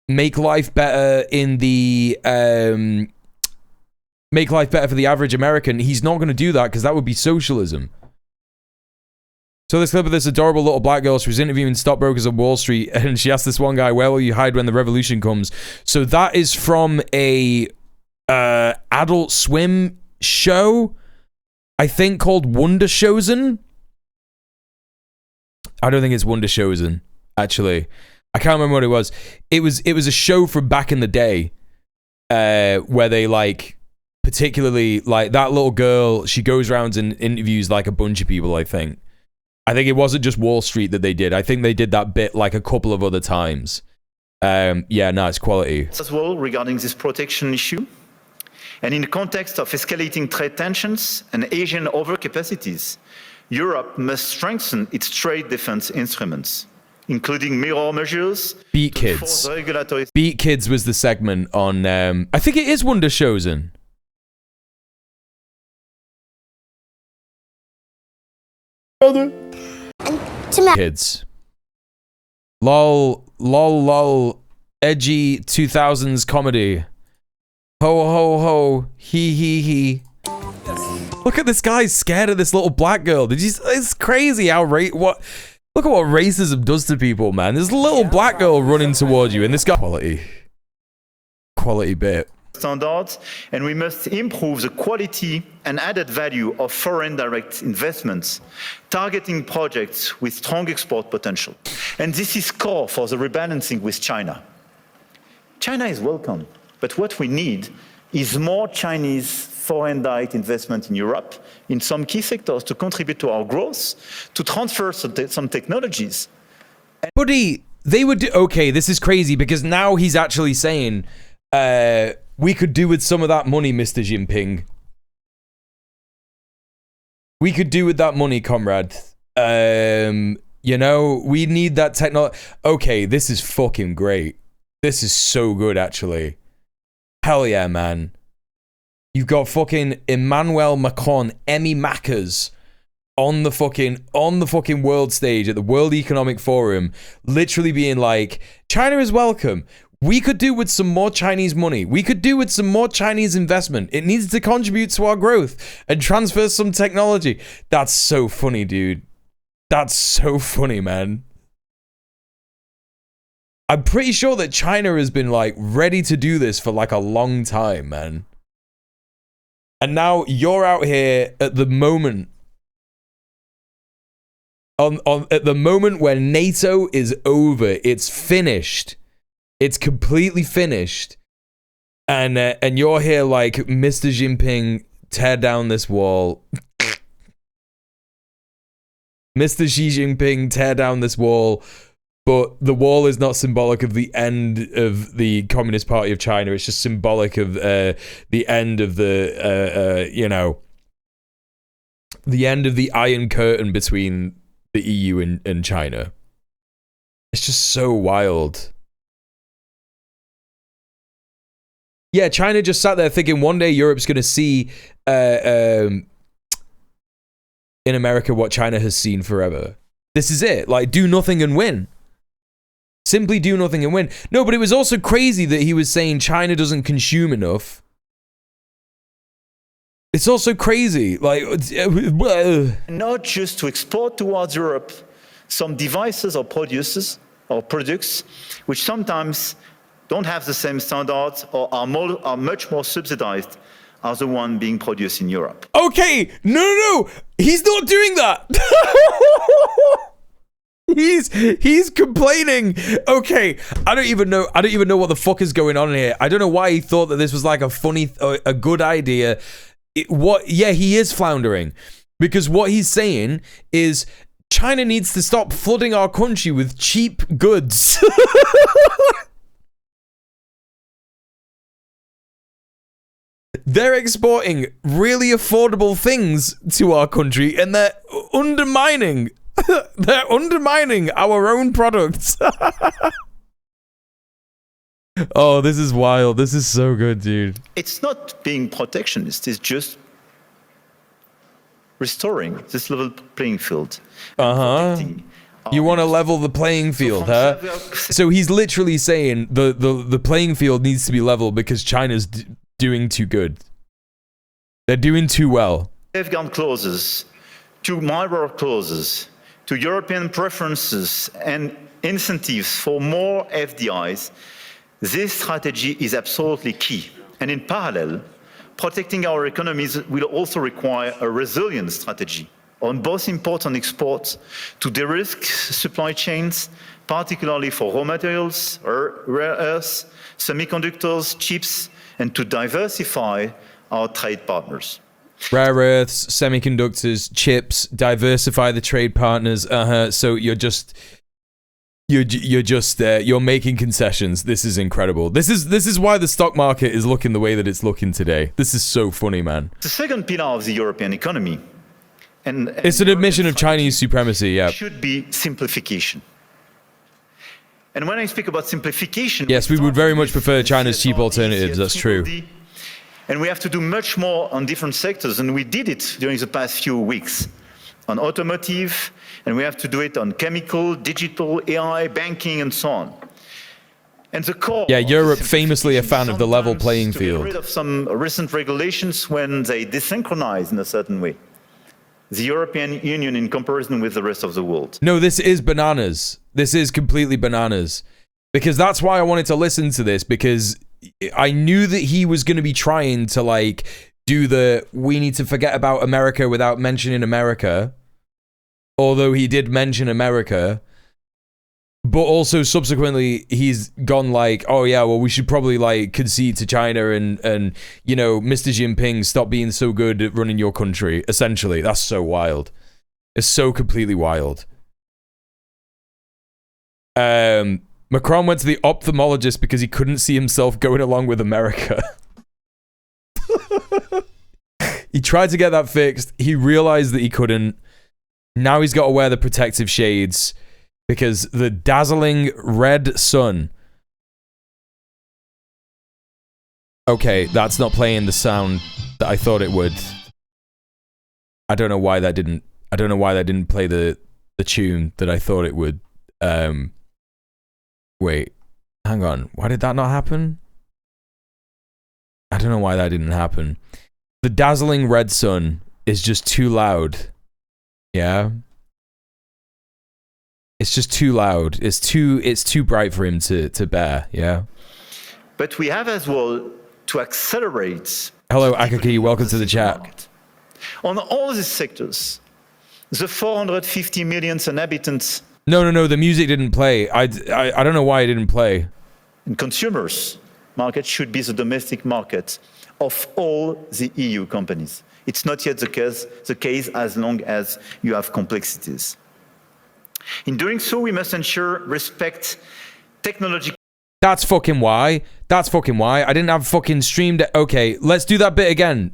make life better in the make life better for the average American, he's not going to do that because that would be socialism. So this clip of this adorable little black girl, she was interviewing stockbrokers on Wall Street, and she asked this one guy, where will you hide when the revolution comes? So that is from a Adult Swim show, I think, called Wonder Chosen. I don't think it's Wonder Chosen, actually. I can't remember what it was. It was a show from back in the day, where they, like, particularly, like, that little girl, she goes around and interviews, like, a bunch of people, I think. I think it wasn't just Wall Street that they did. I think they did that bit, like, a couple of other times. Yeah, no, it's quality. As well regarding this protection issue. And in the context of escalating trade tensions and Asian overcapacities, Europe must strengthen its trade defense instruments, including mirror measures. Beat Kids. Beat Kids was the segment on, I think it is Wonder Chosen. Brother. Kids. Lol, edgy 2000s comedy. Ho, ho, ho, he. Look at this guy scared of this little black girl. It's crazy how look at what racism does to people, man. There's a little black girl running towards you, and this guy... Quality bit. Standards, and we must improve the quality and added value of foreign direct investments, targeting projects with strong export potential. And this is core for the rebalancing with China. China is welcome, but what we need is more Chinese foreign direct investment in Europe in some key sectors to contribute to our growth, to transfer some technologies. Buddy, they would do... Okay, this is crazy because now he's actually saying... we could do with some of that money, Mr. Jinping. We could do with that money, comrade. You know, we need that technology. Okay, this is fucking great. This is so good, actually. Hell yeah, man. You've got fucking Emmanuel Macron, Emmy Mackers, on the fucking world stage at the World Economic Forum, literally being like, China is welcome. We could do with some more Chinese money. We could do with some more Chinese investment. It needs to contribute to our growth and transfer some technology. That's so funny, dude. That's so funny, man. I'm pretty sure that China has been, like, ready to do this for, like, a long time, man. And now you're out here at the moment. At the moment where NATO is over. It's finished. It's completely finished, and you're here like, Mr. Jinping, tear down this wall. Mr. Xi Jinping, tear down this wall. But the wall is not symbolic of the end of the Communist Party of China. It's just symbolic of the end of the, you know, the end of the Iron Curtain between the EU and China. It's just so wild. Yeah, China just sat there thinking one day Europe's going to see in America what China has seen forever. This is it. Like, do nothing and win. Simply do nothing and win. No, but it was also crazy that he was saying China doesn't consume enough. It's also crazy. Like, not just to export towards Europe some devices or products which sometimes don't have the same standards or are much more subsidized as the one being produced in Europe. Okay, no, he's not doing that. He's complaining. Okay, I don't even know what the fuck is going on here. I don't know why he thought that this was like a good idea. Yeah, he is floundering because what he's saying is China needs to stop flooding our country with cheap goods. They're exporting really affordable things to our country, and they're undermining our own products. Oh, this is wild. This is so good, dude. It's not being protectionist. It's just restoring this level playing field. Protecting You want to level the playing field, huh? So he's literally saying the playing field needs to be level because China's doing too good. They're doing too well. Safeguard clauses, to mirror clauses, to European preferences and incentives for more FDIs, this strategy is absolutely key. And in parallel, protecting our economies will also require a resilient strategy on both imports and exports to de-risk supply chains, particularly for raw materials, rare earths, semiconductors, chips, and to diversify our trade partners. Rare earths, semiconductors, chips, diversify the trade partners. So you're making concessions. This is incredible. This is why the stock market is looking the way that it's looking today. This is so funny, man. The second pillar of the European economy, and it's an admission of Chinese supremacy. Yeah, should be simplification. And when I speak about simplification, yes, we would very much prefer China's cheap alternatives. That's true. And we have to do much more on different sectors, and we did it during the past few weeks on automotive, and we have to do it on chemical, digital, AI, banking, and so on. And the core. Yeah, Europe famously a fan of the level playing field. To get rid of some recent regulations when they desynchronize in a certain way the European Union in comparison with the rest of the world. No, this is bananas. This is completely bananas. Because that's why I wanted to listen to this, because I knew that he was going to be trying to like do we need to forget about America without mentioning America. Although he did mention America. But also subsequently he's gone like, oh yeah, well we should probably like concede to China and you know, Mr. Jinping, stop being so good at running your country. Essentially, that's so wild. It's so completely wild. Macron went to the ophthalmologist because he couldn't see himself going along with America. He tried to get that fixed. He realized that he couldn't. Now he's got to wear the protective shades because the dazzling red sun. Okay, that's not playing the sound that I thought it would. I don't know why that didn't play the tune that I thought it would. Wait, hang on. Why did that not happen? I don't know why that didn't happen. The dazzling red sun is just too loud. Yeah? It's just too loud. It's too bright for him to bear, yeah? But we have as well to accelerate. Hello, Akaki, welcome to the chat. On all these sectors, the 450 million inhabitants. No, the music didn't play. I don't know why it didn't play. And consumers market should be the domestic market of all the EU companies. It's not yet the case as long as you have complexities. In doing so, we must ensure respect technology. That's fucking why. I didn't have fucking streamed. Okay, let's do that bit again.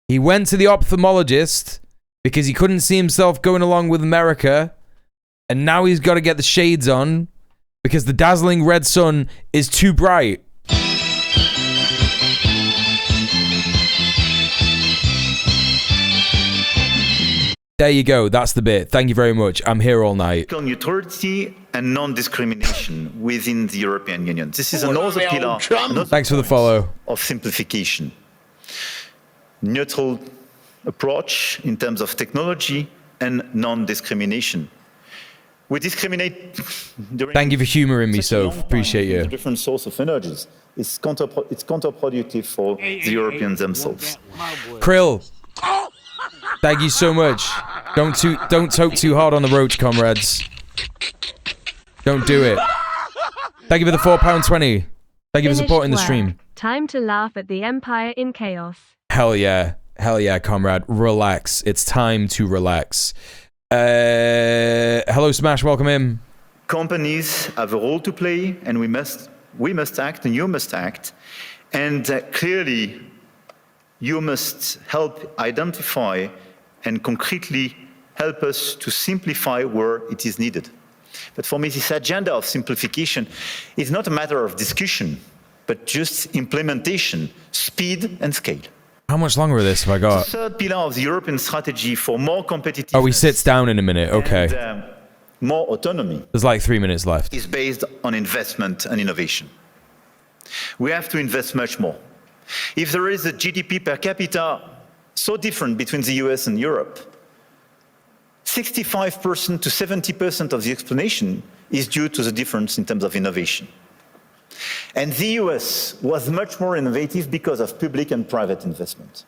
He went to the ophthalmologist because he couldn't see himself going along with America, and now he's got to get the shades on because the dazzling red sun is too bright. There you go. That's the bit. Thank you very much. I'm here all night. Neutrality and non-discrimination within the European Union. This is another pillar. Thanks for the follow. Of simplification. Neutral approach in terms of technology and non-discrimination. We discriminate. Thank you for humoring me, Soph. Appreciate you. Different source of energies. It's counterproductive for the Europeans themselves. Krill, thank you so much. Don't toke too hard on the roach, comrades. Don't do it. Thank you for the £4.20. Thank you for supporting the stream. Time to laugh at the empire in chaos. Hell yeah, comrade. Relax. It's time to relax. Hello, Smash. Welcome in. Companies have a role to play, and we must act, and you must act. And clearly, you must help identify and concretely help us to simplify where it is needed. But for me, this agenda of simplification is not a matter of discussion, but just implementation, speed and scale. How much longer of this have I got? The third pillar of the European strategy for more competitiveness. Oh, he sits down in a minute. Okay. And, more autonomy. There's like 3 minutes left. Is based on investment and innovation. We have to invest much more. If there is a GDP per capita so different between the US and Europe, 65% to 70% of the explanation is due to the difference in terms of innovation. And the US was much more innovative because of public and private investment.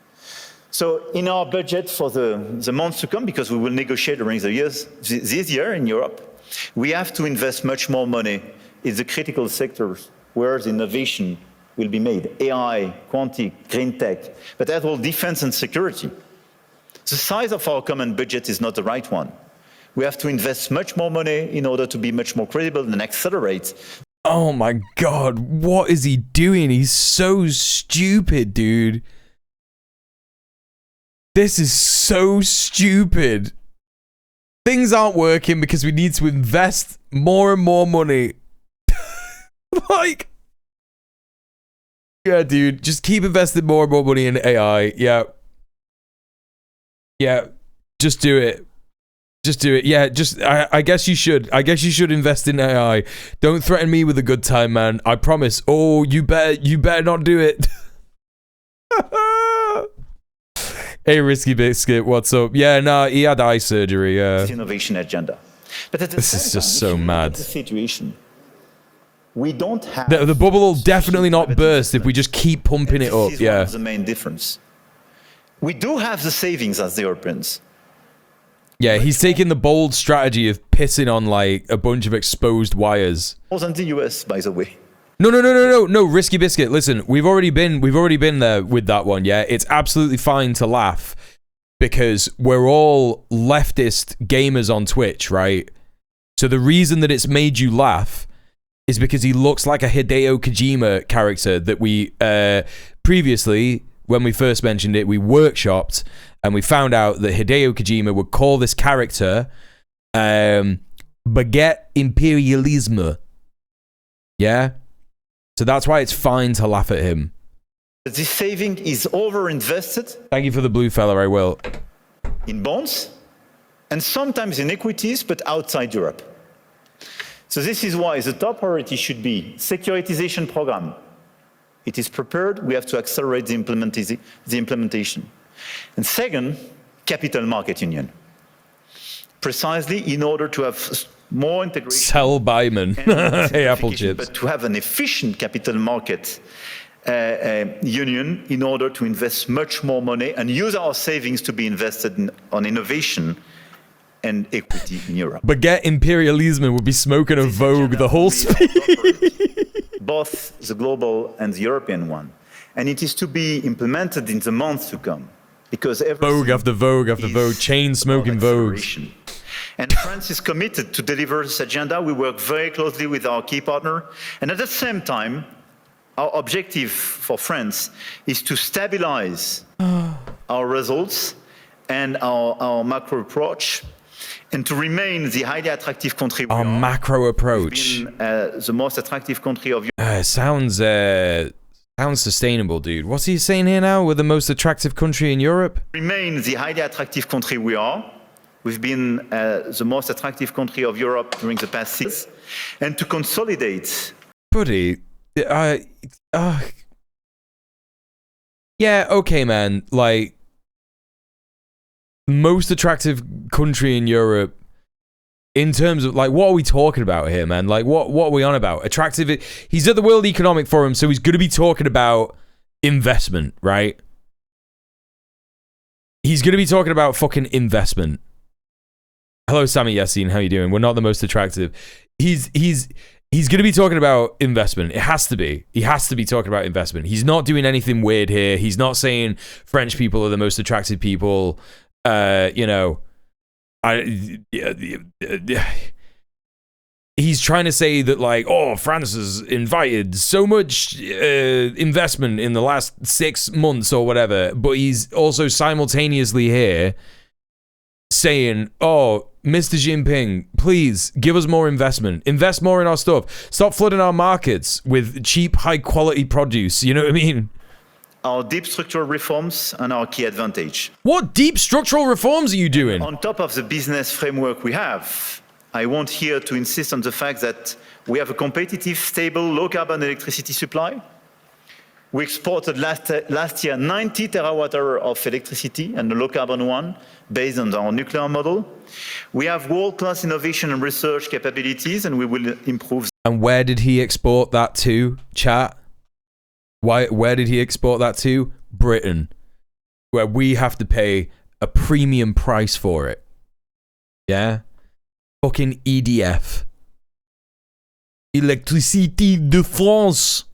So in our budget for the months to come, because we will negotiate during the years, this year in Europe, we have to invest much more money in the critical sectors where the innovation will be made. AI, quantic, green tech, but as well defense and security. The size of our common budget is not the right one. We have to invest much more money in order to be much more credible and accelerate. Oh my God, what is he doing? He's so stupid, dude. This is so stupid. Things aren't working because we need to invest more and more money. Like, yeah, dude, just keep investing more and more money in AI. Yeah. Yeah, just do it. Just do it. Yeah, I guess you should. I guess you should invest in AI. Don't threaten me with a good time, man. I promise. Oh, you better not do it. Hey, Risky Biscuit, what's up? Yeah, nah, he had eye surgery. Yeah. Innovation agenda. But at the This is just so mad. The situation. We don't have The bubble will definitely not burst if we just keep pumping it up. This is Yeah. one of the main difference. We do have the savings as the Europeans. Yeah, he's taking the bold strategy of pissing on like a bunch of exposed wires. More than the US, by the way. No, Risky Biscuit. Listen, we've already been there with that one, yeah? It's absolutely fine to laugh because we're all leftist gamers on Twitch, right? So the reason that it's made you laugh is because he looks like a Hideo Kojima character that we previously, when we first mentioned it, we workshopped and we found out that Hideo Kojima would call this character Baguette Imperialisme. Yeah? So that's why it's fine to laugh at him. This saving is over-invested. Thank you for the blue fella, I will. In bonds, and sometimes in equities, but outside Europe. So this is why the top priority should be securitization program. It is prepared, we have to accelerate the implementation. And second, capital market union. Precisely in order to have more integration. Sell Byman. Hey, Apple Chips. But to have an efficient capital market union in order to invest much more money and use our savings to be invested on innovation and equity in Europe. Baguette Imperialism would be smoking a Vogue the whole speech. Both the global and the European one. And it is to be implemented in the months to come. Because Vogue after Vogue after Vogue, chain smoking Vogue. And France is committed to deliver this agenda. We work very closely with our key partner. And at the same time, our objective for France is to stabilize our results and our macro approach and to remain the highly attractive country we our are. macro approach. We've been, the most attractive country of Europe. Sounds sustainable, dude. What's he saying here now? We're the most attractive country in Europe? Remain the highly attractive country we are. We've been the most attractive country of Europe during the past 6 years. And to consolidate. Buddy, yeah, okay, man. Like, most attractive country in Europe in terms of, like, what are we talking about here, man? Like, what are we on about? Attractive. He's at the World Economic Forum, so he's going to be talking about investment, right? He's going to be talking about fucking investment. Hello, Sammy Yassine. How you doing? We're not the most attractive. He's going to be talking about investment. It has to be. He has to be talking about investment. He's not doing anything weird here. He's not saying French people are the most attractive people. You know, he's trying to say that, like, oh, France has invited so much investment in the last 6 months or whatever. But he's also simultaneously here saying, oh, Mr. Jinping, please give us more investment. Invest more in our stuff. Stop flooding our markets with cheap, high-quality produce. You know what I mean? our deep structural reforms and our key advantage. What deep structural reforms are you doing? On top of the business framework we have, I want here to insist on the fact that we have a competitive, stable, low-carbon electricity supply. We exported last year 90 terawatt-hours of electricity, and a low-carbon one, based on our nuclear model. We have world-class innovation and research capabilities, and we will improve. And where did he export that to, chat? Where did he export that to? Britain, where we have to pay a premium price for it. Yeah? Fucking EDF. Électricité de France.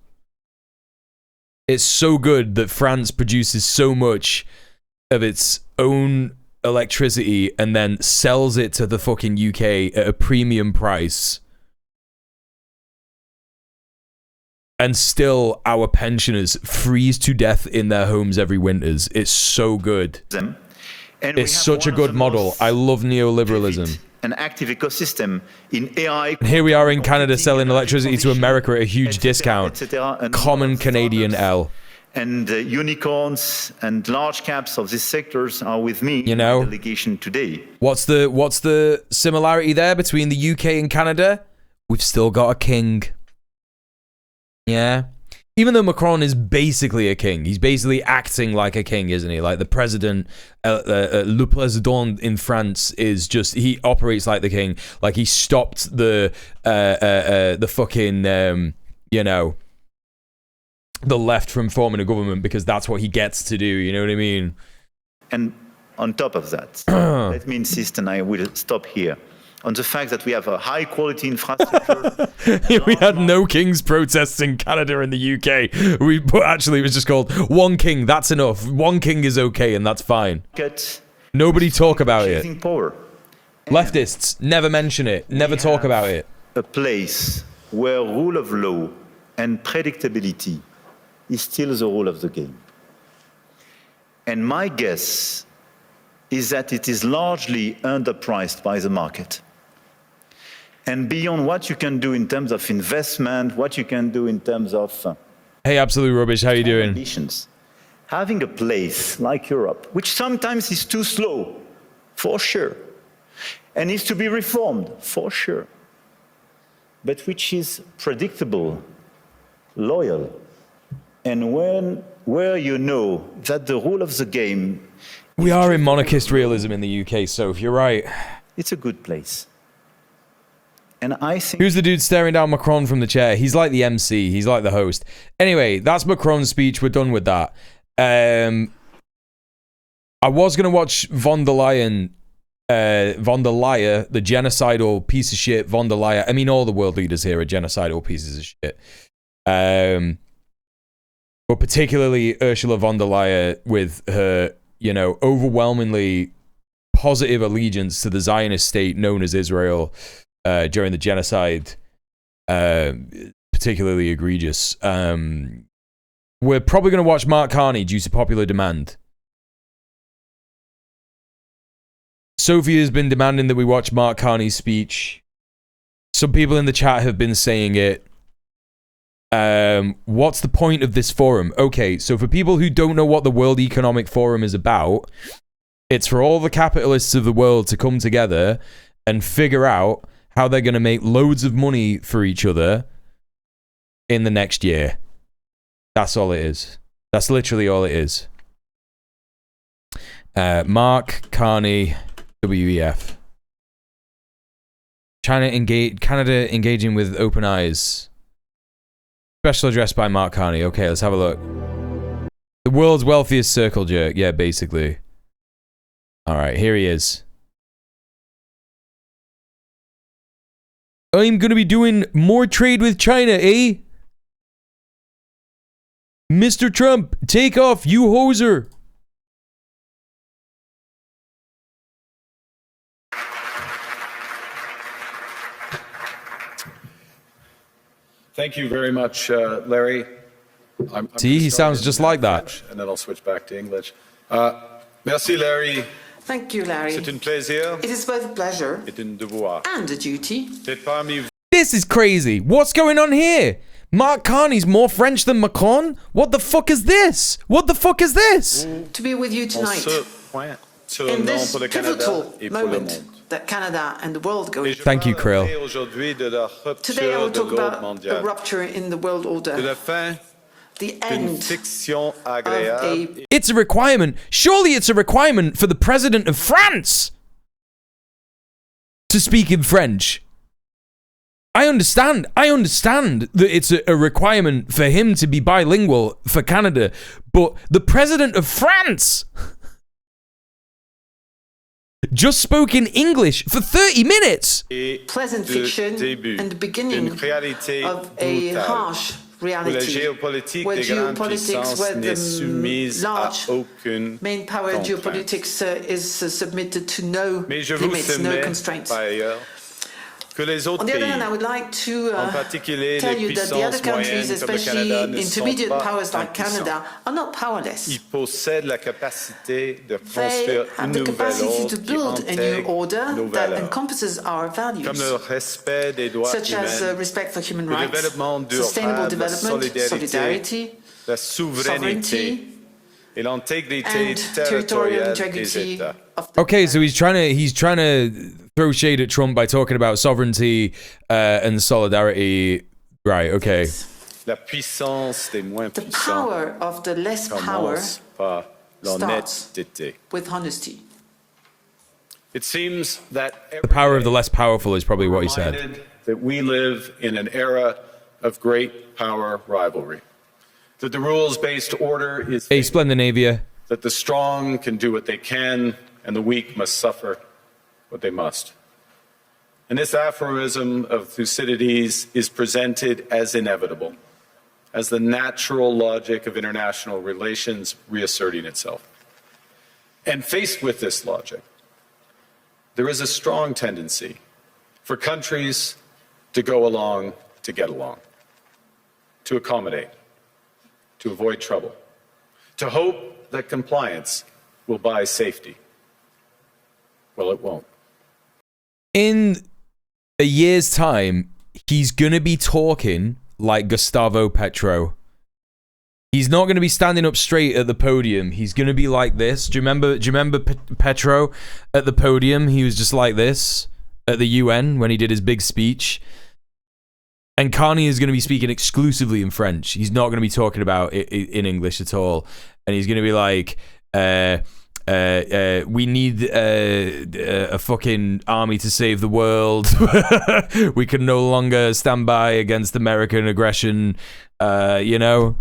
It's so good that France produces so much of its own electricity and then sells it to the fucking UK at a premium price. And still, our pensioners freeze to death in their homes every winters. It's so good. It's such a good model. I love neoliberalism. An active ecosystem in AI. And here we are in Canada selling electricity to America at a huge discount. Common Canadian L. And unicorns and large caps of these sectors are with me you know, in the delegation today. What's the similarity there between the UK and Canada? We've still got a king. Yeah. Even though Macron is basically a king, he's basically acting like a king, isn't he? Like the president, le président in France is just, he operates like the king. Like he stopped the fucking, you know, the left from forming a government because that's what he gets to do. You know what I mean? And on top of that, let me insist, and I will stop here, on the fact that we have a high-quality infrastructure. We had no kings protests in Canada and the UK. But actually, it was just called one king. That's enough. One king is okay, and that's fine. Nobody talk about it. Power. Leftists never mention it. Never talk about it. A place where rule of law and predictability is still the rule of the game. And my guess is that it is largely underpriced by the market. And beyond what you can do in terms of investment, what you can do in terms of... hey, Absolute Rubbish, how you doing? Ambitions. Having a place like Europe, which sometimes is too slow, for sure, and needs to be reformed, for sure, but which is predictable, loyal, and where you know that the rule of the game... We are in monarchist realism in the UK, Soph, you're right. It's a good place. And I think... Who's the dude staring down Macron from the chair? He's like the MC. He's like the host. Anyway, that's Macron's speech. We're done with that. I was going to watch von der Leyen, the genocidal piece of shit, von der Leyen. I mean, all the world leaders here are genocidal pieces of shit. But particularly Ursula von der Leyen with her, you know, overwhelmingly positive allegiance to the Zionist state known as Israel during the genocide, particularly egregious. We're probably going to watch Mark Carney due to popular demand. Sophie has been demanding that we watch Mark Carney's speech. Some people in the chat have been saying it. What's the point of this forum? Okay, so for people who don't know what the World Economic Forum is about, it's for all the capitalists of the world to come together and figure out how they're going to make loads of money for each other in the next year. That's all it is. That's literally all it is. Mark Carney, WEF. Canada engaging with open eyes. Special address by Mark Carney. Okay, let's have a look. The world's wealthiest circle jerk. Yeah, basically. All right, here he is. I'm going to be doing more trade with China, eh? Mr. Trump, take off, you hoser. Thank you very much, Larry. See, he sounds just like that. French, and then I'll switch back to English. Merci, Larry. Thank you, Larry. C'est un plaisir. It is both a pleasure et un devoir. and a duty. This is crazy. What's going on here? Mark Carney's more French than Macron? What the fuck is this? What the fuck is this? To be with you tonight. In this pivotal moment that Canada and the world go through. Thank you, Krill. Today I will talk about a rupture in the world order. The end of a... It's a requirement. Surely it's a requirement for the president of France to speak in French. I understand that it's a requirement for him to be bilingual for Canada, but the president of France just spoke in English for 30 minutes. Pleasant fiction and the beginning of a harsh reality where geopolitics, where the large main power geopolitics is submitted to no limits, no constraints. On the other hand, I would like to tell you that the other countries, especially intermediate powers like Canada, are not powerless. They have the capacity to build a new order that encompasses our values, such as respect for human rights, sustainable development, solidarity, sovereignty, and territorial integrity. Okay, so he's trying to throw shade at Trump by talking about sovereignty and solidarity. Right, okay. The power of the less power starts with honesty. It seems that The power of the less powerful is probably what he said. That we live in an era of great power rivalry. That the rules-based order is Hey, Splendinavia. That the strong can do what they can and the weak must suffer what they must. And this aphorism of Thucydides is presented as inevitable, as the natural logic of international relations reasserting itself. And faced with this logic, there is a strong tendency for countries to go along to get along, to accommodate, to avoid trouble, to hope that compliance will buy safety. Well, it won't. In a year's time, he's going to be talking like Gustavo Petro. He's not going to be standing up straight at the podium. He's going to be like this. Do you remember Petro at the podium? He was just like this at the UN when he did his big speech. And Carney is going to be speaking exclusively in French. He's not going to be talking about it in English at all. And he's going to be like, we need a fucking army to save the world. We can no longer stand by against American aggression. You know,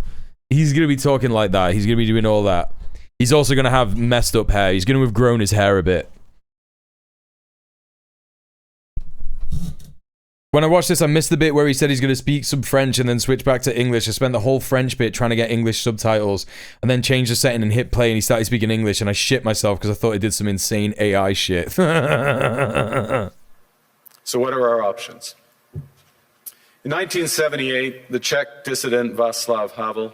he's going to be talking like that. He's going to be doing all that. He's also going to have messed up hair. He's going to have grown his hair a bit. When I watched this, I missed the bit where he said he's going to speak some French and then switch back to English. I spent the whole French bit trying to get English subtitles and then changed the setting and hit play and he started speaking English and I shit myself because I thought he did some insane AI shit. So what are our options? In 1978, the Czech dissident Václav Havel,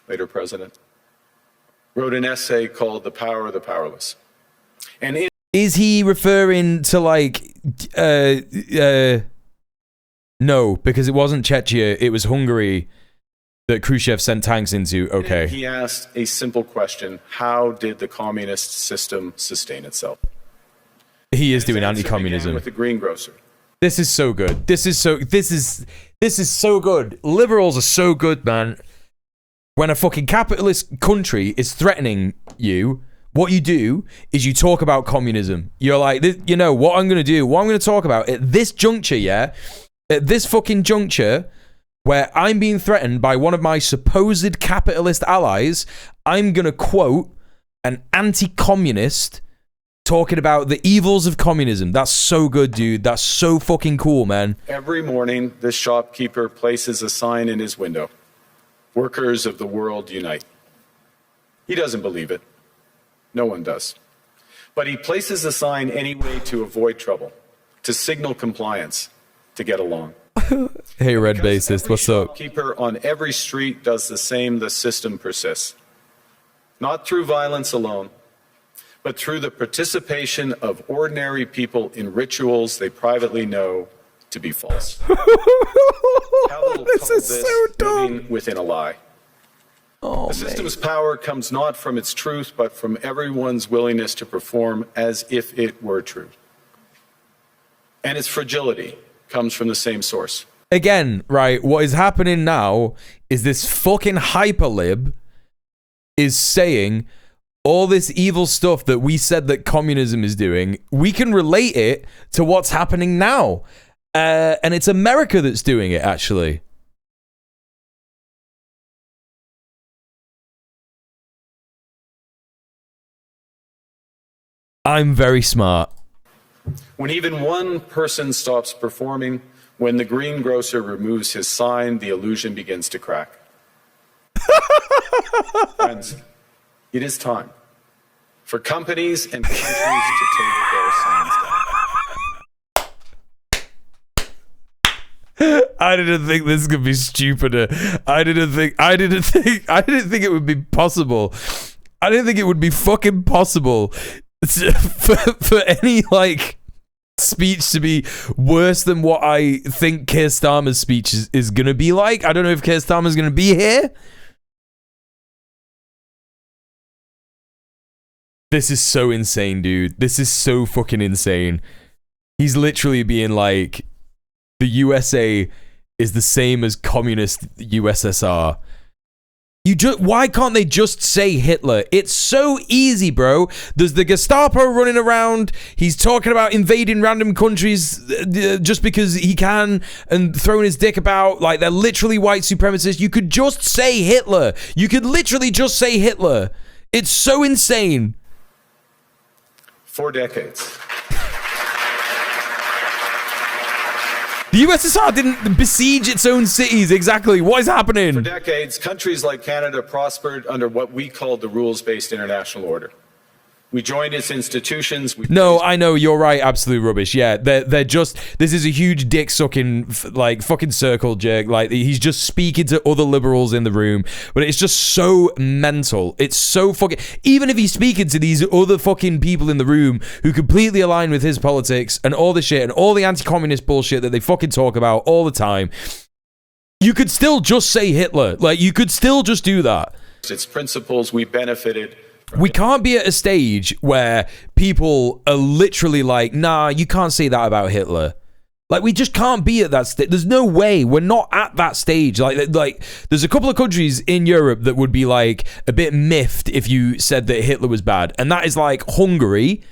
later president, wrote an essay called The Power of the Powerless. And is he referring to like... No, because it wasn't Czechia, it was Hungary that Khrushchev sent tanks into. Okay. He asked a simple question: how did the communist system sustain itself? He is doing anti-communism with the greengrocer. This is so good. This is so good. Liberals are so good, man. When a fucking capitalist country is threatening you, what you do is you talk about communism. You're like, you know what I'm going to do? What I'm going to talk about at this juncture, yeah. At this fucking juncture, where I'm being threatened by one of my supposed capitalist allies, I'm going to quote an anti-communist talking about the evils of communism. That's so good, dude. That's so fucking cool, man. Every morning, this shopkeeper places a sign in his window. Workers of the world unite. He doesn't believe it. No one does. But he places a sign anyway to avoid trouble, to signal compliance, to get along. Hey, Red Bassist, what's up? Shopkeeper on every street does the same. The system persists. Not through violence alone, but through the participation of ordinary people in rituals they privately know to be false. This is so dumb. Living within a lie. The system's power comes not from its truth, but from everyone's willingness to perform as if it were true. And its fragility comes from the same source. Again, right, what is happening now is this fucking hyperlib is saying all this evil stuff that we said that communism is doing, we can relate it to what's happening now. And it's America that's doing it, actually. I'm very smart. When even one person stops performing, when the greengrocer removes his sign, the illusion begins to crack. Friends, it is time for companies and countries to take their signs down. I didn't think this could be stupider. I didn't think it would be possible. I didn't think it would be fucking possible for any like speech to be worse than what I think Keir Starmer's speech is gonna be like. I don't know if Keir Starmer's gonna be here. This is so insane, dude. This is so fucking insane. He's literally being like, the USA is the same as communist USSR. Why can't they just say Hitler? It's so easy, bro. There's the Gestapo running around. He's talking about invading random countries just because he can and throwing his dick about. Like, they're literally white supremacists. You could just say Hitler. You could literally just say Hitler. It's so insane. 4 decades. The USSR didn't besiege its own cities. Exactly. What is happening? For decades, countries like Canada prospered under what we called the rules-based international order. We joined its institutions. No, I know, you're right. Absolute rubbish. Yeah, they're just, this is a huge dick sucking, like, fucking circle jerk. Like, he's just speaking to other liberals in the room, but it's just so mental. It's so fucking, even if he's speaking to these other fucking people in the room who completely align with his politics and all the shit and all the anti-communist bullshit that they fucking talk about all the time, you could still just say Hitler. Like, you could still just do that. Its principles, we benefited. We can't be at a stage where people are literally like, nah, you can't say that about Hitler. Like, we just can't be at that stage. There's no way. We're not at that stage. Like, there's a couple of countries in Europe that would be, like, a bit miffed if you said that Hitler was bad. And that is, like, Hungary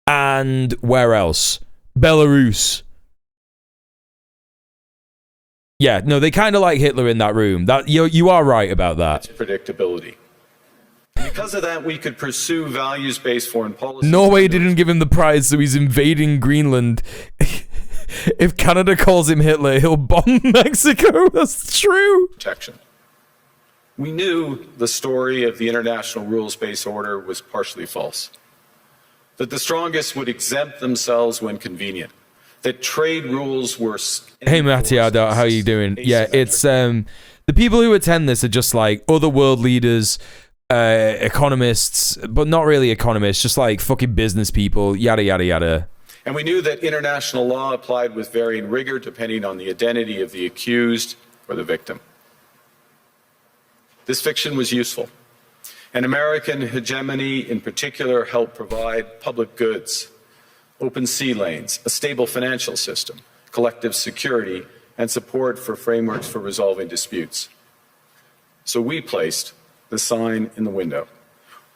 and where else? Belarus. Yeah, no, they kind of like Hitler in that room. That you are right about that. It's predictability. Because of that, we could pursue values-based foreign policy. Norway didn't give him the prize, so he's invading Greenland. If Canada calls him Hitler, he'll bomb Mexico. That's true. Protection. We knew the story of the international rules-based order was partially false. That the strongest would exempt themselves when convenient. That trade rules were... Hey, Mattiada, how are you doing? Yeah, it's... the people who attend this are just like other world leaders... economists, but not really economists, just like fucking business people, yada, yada, yada. And we knew that international law applied with varying rigor depending on the identity of the accused or the victim. This fiction was useful. And American hegemony in particular helped provide public goods, open sea lanes, a stable financial system, collective security, and support for frameworks for resolving disputes. So we placed the sign in the window.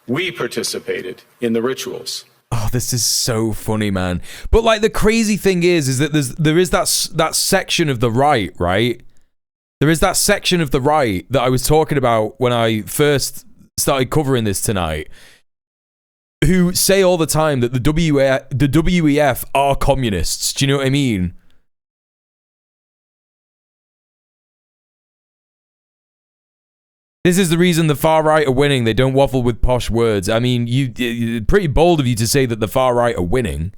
We participated in the rituals. Oh, this is so funny, man. But like the crazy thing is that there is that section of the right, right? There is that section of the right that I was talking about when I first started covering this tonight, who say all the time that the WEF are communists. Do you know what I mean? This is the reason the far right are winning. They don't waffle with posh words. I mean, pretty bold of you to say that the far right are winning.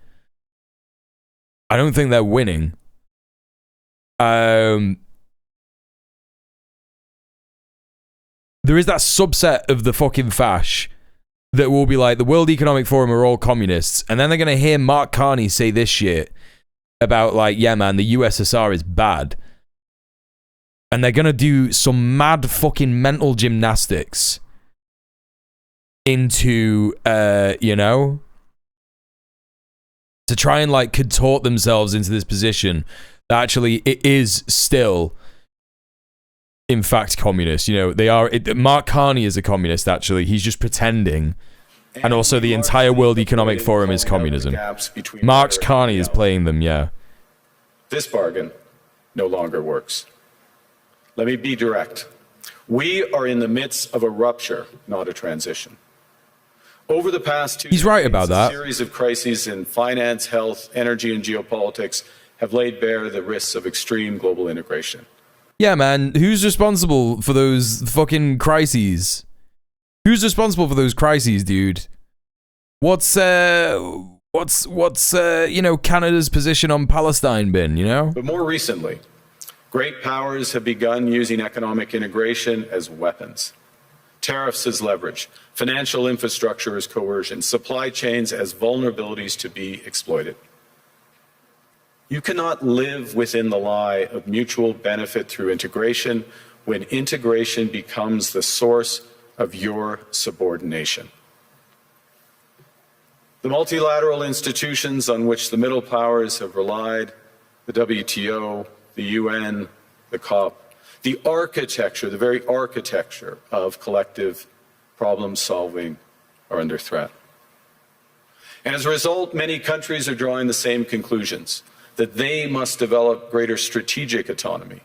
I don't think they're winning. There is that subset of the fucking fash that will be like, the World Economic Forum are all communists. And then they're going to hear Mark Carney say this shit. about like, yeah, man, the USSR is bad. And they're going to do some mad fucking mental gymnastics into, you know, to try and like contort themselves into this position that actually it is still, in fact, communist. You know, they are. Mark Carney is a communist, actually. He's just pretending. And also the entire World Economic Forum is communism. Mark Carney is playing them, yeah. This bargain no longer works. Let me be direct. We are in the midst of a rupture, not a transition. Over the past 2 He's right about that. A series of crises in finance, health, energy, and geopolitics have laid bare the risks of extreme global integration. Yeah, man. Who's responsible for those fucking crises? Who's responsible for those crises, dude? What's you know, Canada's position on Palestine been, you know? But more recently, great powers have begun using economic integration as weapons. Tariffs as leverage, financial infrastructure as coercion, supply chains as vulnerabilities to be exploited. You cannot live within the lie of mutual benefit through integration when integration becomes the source of your subordination. The multilateral institutions on which the middle powers have relied, the WTO, the UN, the COP, the architecture, the very architecture of collective problem solving are under threat. And as a result, many countries are drawing the same conclusions, that they must develop greater strategic autonomy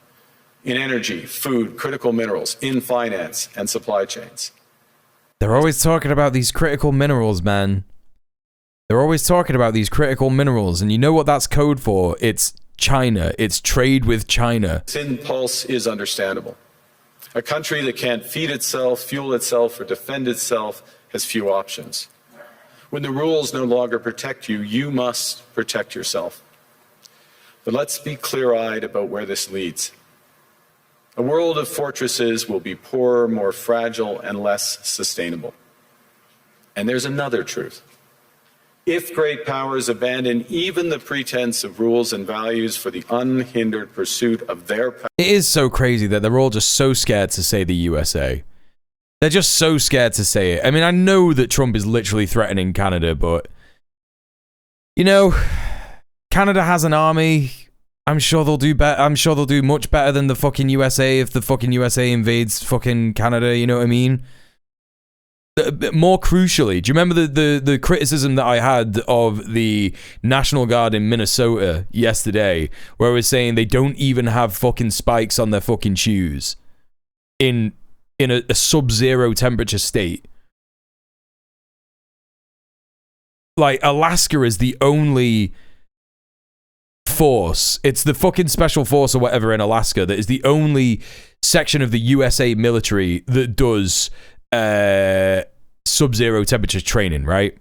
in energy, food, critical minerals, in finance and supply chains. They're always talking about these critical minerals, man. They're always talking about these critical minerals, and you know what that's code for? It's China. It's trade with China. This impulse is understandable. A country that can't feed itself, fuel itself, or defend itself has few options. When the rules no longer protect you, you must protect yourself. But let's be clear-eyed about where this leads. A world of fortresses will be poorer, more fragile, and less sustainable. And there's another truth. If great powers abandon even the pretense of rules and values for the unhindered pursuit of their power... It is so crazy that they're all just so scared to say the USA. They're just so scared to say it. I mean, I know that Trump is literally threatening Canada, but... You know, Canada has an army. I'm sure they'll do better. I'm sure they'll do much better than the fucking USA if the fucking USA invades fucking Canada, you know what I mean? More crucially, do you remember the criticism that I had of the National Guard in Minnesota yesterday, where I was saying they don't even have fucking spikes on their fucking shoes in a sub-zero temperature state? Like, Alaska is the only force, it's the fucking special force or whatever in Alaska that is the only section of the USA military that does sub-zero temperature training, right?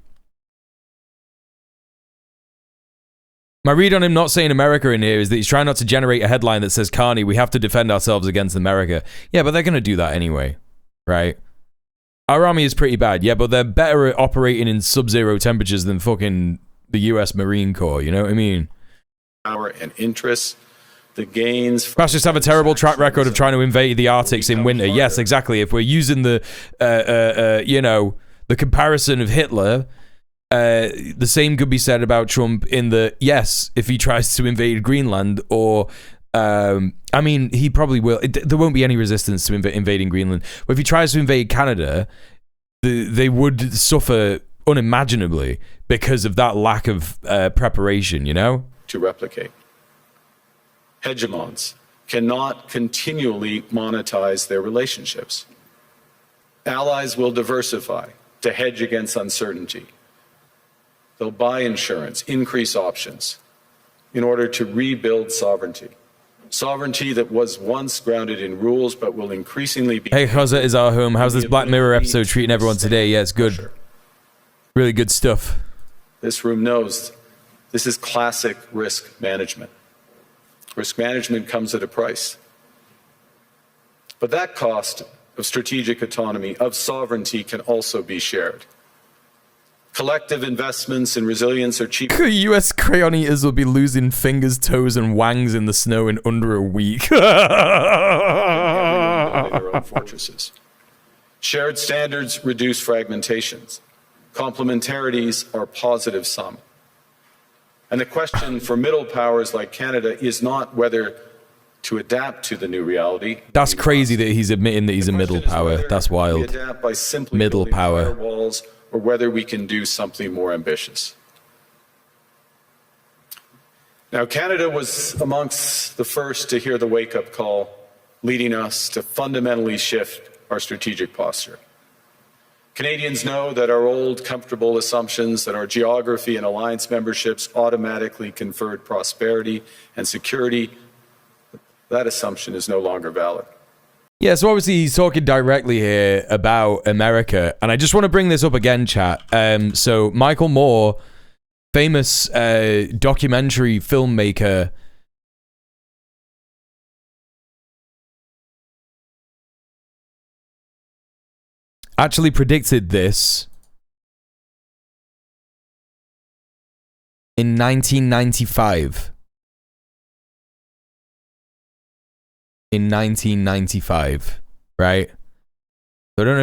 My read on him not saying America in here is that he's trying not to generate a headline that says, Carney, we have to defend ourselves against America. Yeah, but they're going to do that anyway, right? Our army is pretty bad, yeah, but they're better at operating in sub-zero temperatures than fucking the US Marine Corps, you know what I mean? Power and interests. The gains... Fascists have a terrible track record of trying to invade the Arctics in winter. Yes, exactly. If we're using the, you know, the comparison of Hitler, the same could be said about Trump in the, yes, if he tries to invade Greenland or, I mean, he probably will. There won't be any resistance to invading Greenland. But if he tries to invade Canada, they would suffer unimaginably because of that lack of preparation, you know? To replicate. Hegemons cannot continually monetize their relationships. Allies will diversify to hedge against uncertainty. They'll buy insurance, increase options in order to rebuild sovereignty. Sovereignty that was once grounded in rules but will increasingly be... Hey, Hoza is our home. How's this Black Mirror episode treating everyone today? Yeah, it's good. Really good stuff. This room knows this is classic risk management. Risk management comes at a price. But that cost of strategic autonomy, of sovereignty, can also be shared. Collective investments in resilience are cheap. US crayon eaters will be losing fingers, toes, and wangs in the snow in under a week. Their own fortresses. Shared standards reduce fragmentations. Complementarities are positive sum. And the question for middle powers like Canada is not whether to adapt to the new reality. That's crazy that he's admitting that he's a middle power. That's wild. We adapt by simply Middle building power. firewalls, or whether we can do something more ambitious. Now, Canada was amongst the first to hear the wake-up call, leading us to fundamentally shift our strategic posture. Canadians know that our old, comfortable assumptions that our geography and alliance memberships automatically conferred prosperity and security, that assumption is no longer valid. Yeah, so obviously he's talking directly here about America, and I just want to bring this up again, chat. So Michael Moore, famous documentary filmmaker, actually predicted this in 1995. In 1995, right? So I don't know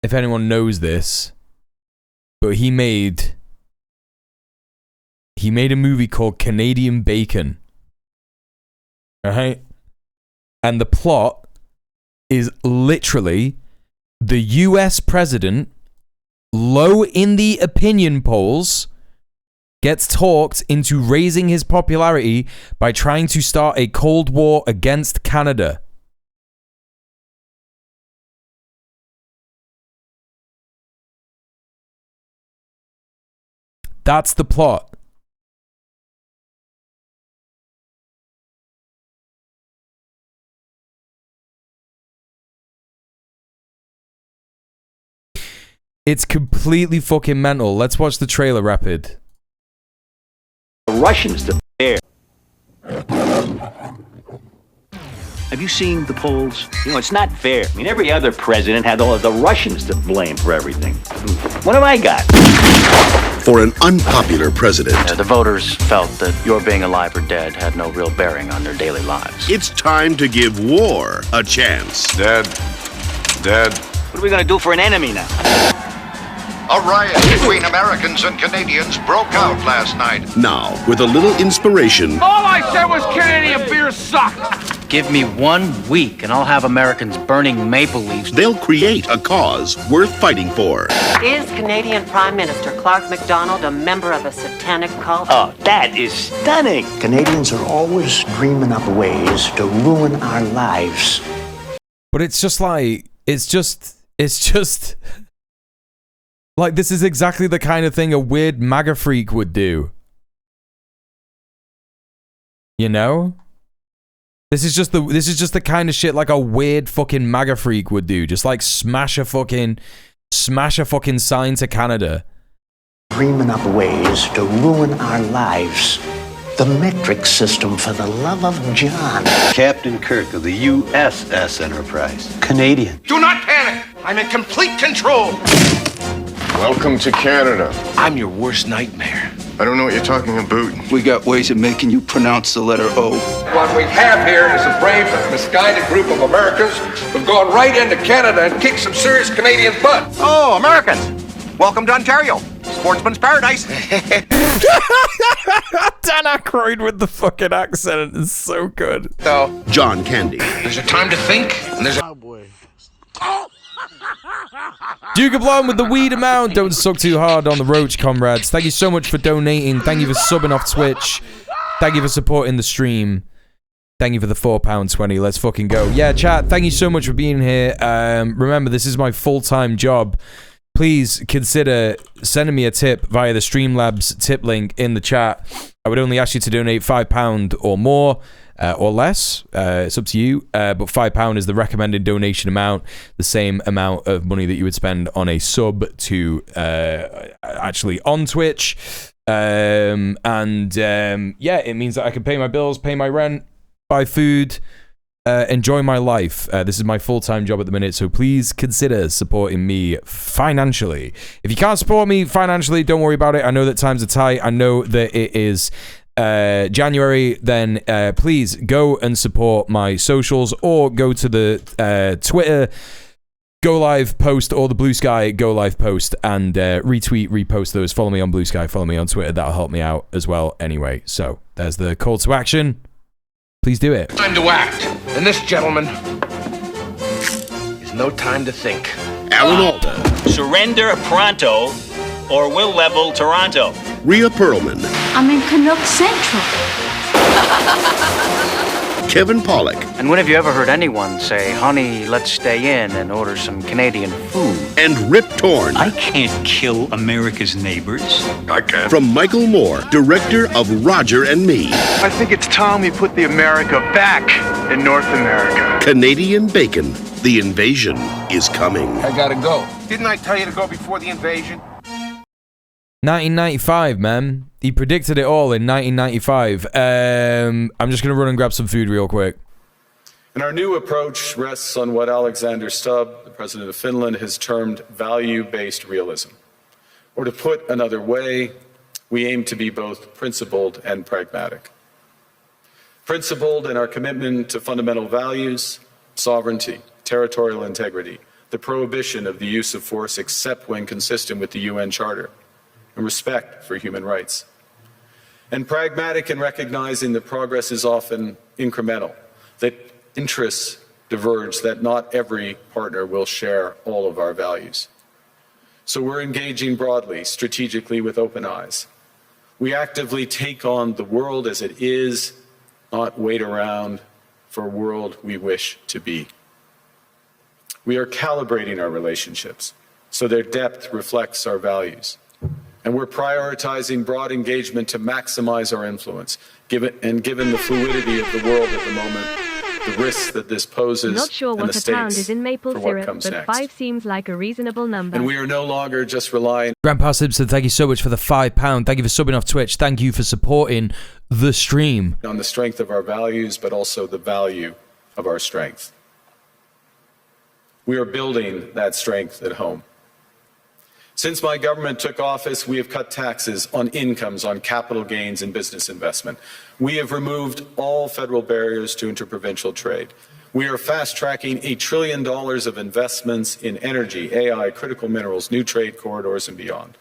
if anyone knows this, but he made a movie called Canadian Bacon. Right? And the plot is literally the US president, low in the opinion polls, gets talked into raising his popularity by trying to start a Cold War against Canada. That's the plot. It's completely fucking mental. Let's watch the trailer rapid. The Russians to bear. Have you seen the polls? You know, it's not fair. I mean, every other president had all of the Russians to blame for everything. What have I got? For an unpopular president, The voters felt that your being alive or dead had no real bearing on their daily lives. it's time to give war a chance. Dead. What are we gonna do for an enemy now? A riot between Americans and Canadians broke out last night. Now, with a little inspiration, All I said was Canadian beer sucked. Give me 1 week and I'll have Americans burning maple leaves. they'll create a cause worth fighting for. Is Canadian Prime Minister Clark MacDonald a member of a satanic cult? Oh, that is stunning. Canadians are always dreaming up ways to ruin our lives. But it's just like, it's just like, this is exactly the kind of thing a weird MAGA freak would do. You know? This is just the kind of shit like a weird fucking MAGA freak would do. Just like smash a fucking sign to Canada. Dreaming up ways to ruin our lives. The metric system, for the love of John. Captain Kirk of the USS Enterprise. Canadian. Do not panic. I'm in complete control. Welcome to Canada. I'm your worst nightmare. I don't know what you're talking about. We got ways of making you pronounce the letter O. What we have here is a brave but misguided group of Americans who've gone right into Canada and kicked some serious Canadian butt. Oh, Americans! Welcome to Ontario, sportsman's paradise. Dan Aykroyd with the fucking accent is so good. So, John Candy. There's a time to think, and there's a... Duke Blonde with the weed amount. Don't suck too hard on the roach, comrades. Thank you so much for donating. Thank you for subbing off Twitch. Thank you for supporting the stream. Thank you for the £4.20. Let's fucking go. Yeah, chat, thank you so much for being here. Remember, this is my full-time job. Please consider sending me a tip via the Streamlabs tip link in the chat. I would only ask you to donate £5 or more. Or less, it's up to you, but £5 is the recommended donation amount, the same amount of money that you would spend on a sub to actually on Twitch, yeah, it means that I can pay my bills, pay my rent, buy food, enjoy my life. This is my full-time job at the minute, so please consider supporting me financially. If you can't support me financially, don't worry about it. I know that times are tight. I know that it is January. Then please go and support my socials, or go to the Twitter Go Live post or the Bluesky Go Live post and retweet, repost those. Follow me on Bluesky, follow me on Twitter. That'll help me out as well anyway. So there's the call to action. Please do it. Time to act. And this, gentlemen, is no time to think. Alan Alda, Surrender pronto, or we'll level Toronto. Rhea Perlman, I'm in Canuck Central. Kevin Pollak, And when have you ever heard anyone say, honey, let's stay in and order some Canadian food? and Rip Torn. I can't kill America's neighbors. I can. From Michael Moore, director of Roger and Me, I think it's time we put the America back in North America. Canadian Bacon. The invasion is coming. I gotta go. Didn't I tell you to go before the invasion? 1995, man. He predicted it all in 1995. I'm just going to run and grab some food real quick. And our new approach rests on what Alexander Stubb, the president of Finland, has termed value-based realism. Or to put another way, we aim to be both principled and pragmatic. Principled in our commitment to fundamental values, sovereignty, territorial integrity, the prohibition of the use of force except when consistent with the UN Charter, and respect for human rights. And pragmatic in recognizing that progress is often incremental, that interests diverge, that not every partner will share all of our values. So we're engaging broadly, strategically, with open eyes. We actively take on the world as it is, not wait around for a world we wish to be. We are calibrating our relationships so their depth reflects our values. And we're prioritizing broad engagement to maximize our influence, given the fluidity of the world at the moment, the risks that this poses, Not sure and what the a pound stakes is in maple for what syrup, comes but next. 5 seems like a reasonable number. And we are no longer just relying Grandpa Simpson, thank you so much for the £5. Thank you for subbing off Twitch. Thank you for supporting the stream. on the strength of our values, but also the value of our strength. We are building that strength at home. Since my government took office, we have cut taxes on incomes, on capital gains, and business investment. We have removed all federal barriers to interprovincial trade. We are fast-tracking $1 trillion of investments in energy, AI, critical minerals, new trade corridors, and beyond.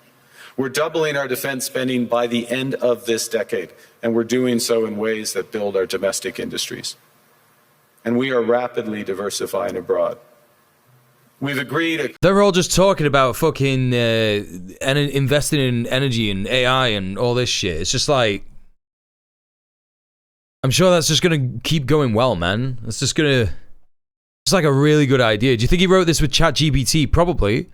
We're doubling our defense spending by the end of this decade, and we're doing so in ways that build our domestic industries. And we are rapidly diversifying abroad. We've agreed. They're all just talking about fucking investing in energy and AI and all this shit. It's just like, I'm sure that's just gonna keep going well, man. It's like a really good idea. Do you think he wrote this with ChatGPT? Probably.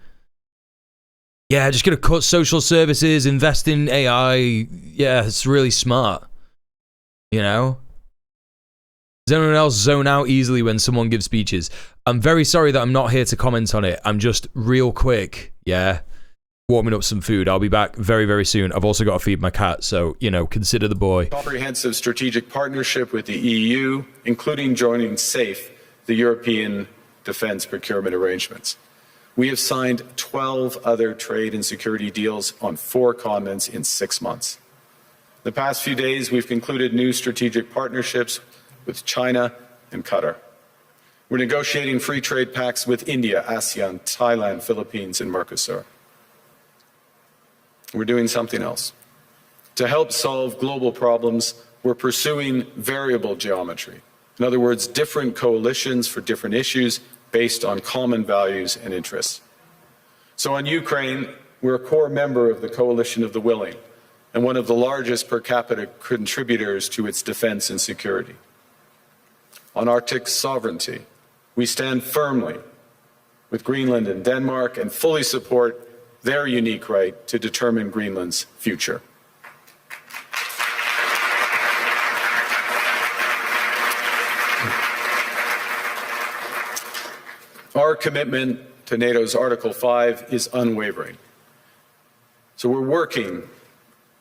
Yeah, just gonna cut social services, invest in AI. Yeah, it's really smart. You know? Does anyone else zone out easily when someone gives speeches? I'm very sorry that I'm not here to comment on it. I'm just real quick, yeah, warming up some food. I'll be back very, very soon. I've also got to feed my cat, so, you know, consider the boy. Comprehensive strategic partnership with the EU, including joining SAFE, the European Defence Procurement Arrangements. We have signed 12 other trade and security deals on 4 continents in 6 months. The past few days, we've concluded new strategic partnerships with China and Qatar. We're negotiating free trade pacts with India, ASEAN, Thailand, Philippines, and Mercosur. We're doing something else. To help solve global problems, we're pursuing variable geometry. In other words, different coalitions for different issues based on common values and interests. So on Ukraine, we're a core member of the Coalition of the Willing and one of the largest per capita contributors to its defense and security. On Arctic sovereignty, we stand firmly with Greenland and Denmark and fully support their unique right to determine Greenland's future. Our commitment to NATO's Article 5 is unwavering. So we're working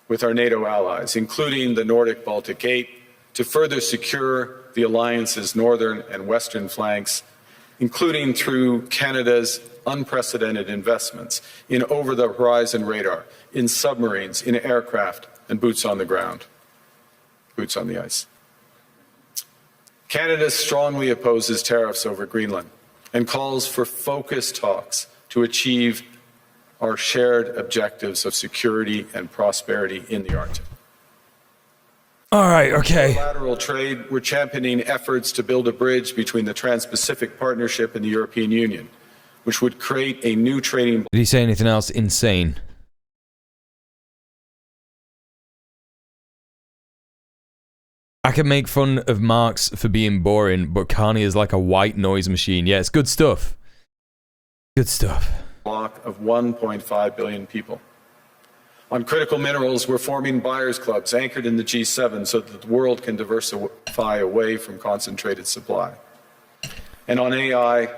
with our NATO allies, including the Nordic Baltic 8, to further secure the alliance's northern and western flanks, including through Canada's unprecedented investments in over-the-horizon radar, in submarines, in aircraft, and boots on the ground, boots on the ice. Canada strongly opposes tariffs over Greenland and calls for focused talks to achieve our shared objectives of security and prosperity in the Arctic. All right, okay. Bilateral trade, we're championing efforts to build a bridge between the Trans-Pacific Partnership and the European Union, which would create a new trading... Did he say anything else insane? I can make fun of Marx for being boring, but Carney is like a white noise machine. Yeah, it's good stuff. Good stuff. ...block of 1.5 billion people. On critical minerals, we're forming buyers' clubs anchored in the G7 so that the world can diversify away from concentrated supply. And on AI...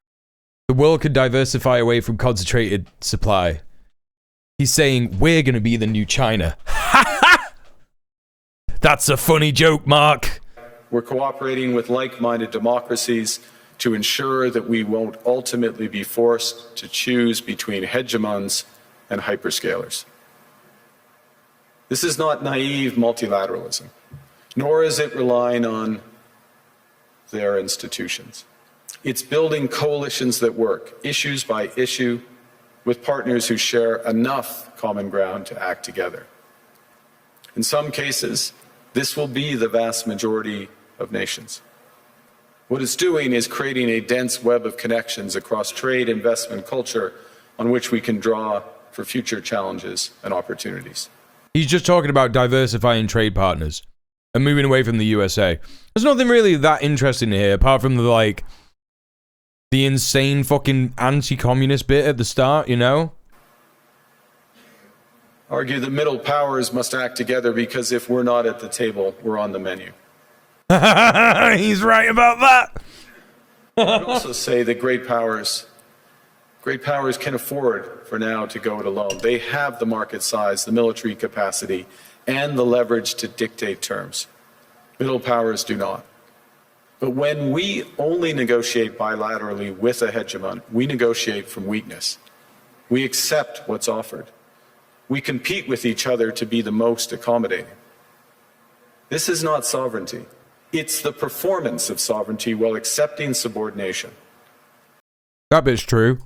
The world could diversify away from concentrated supply. He's saying, we're going to be the new China. That's a funny joke, Mark. We're cooperating with like-minded democracies to ensure that we won't ultimately be forced to choose between hegemons and hyperscalers. This is not naive multilateralism, nor is it relying on their institutions. It's building coalitions that work, issues by issue, with partners who share enough common ground to act together. In some cases, this will be the vast majority of nations. What it's doing is creating a dense web of connections across trade, investment, culture, on which we can draw for future challenges and opportunities. He's just talking about diversifying trade partners and moving away from the USA. There's nothing really that interesting here, apart from the insane fucking anti-communist bit at the start, you know? Argue that middle powers must act together because if we're not at the table, we're on the menu. He's right about that. I'd also say that great powers can afford for now to go it alone. They have the market size, the military capacity, and the leverage to dictate terms. Middle powers do not. But when we only negotiate bilaterally with a hegemon, we negotiate from weakness. We accept what's offered. We compete with each other to be the most accommodating. This is not sovereignty. It's the performance of sovereignty while accepting subordination. That bit's true.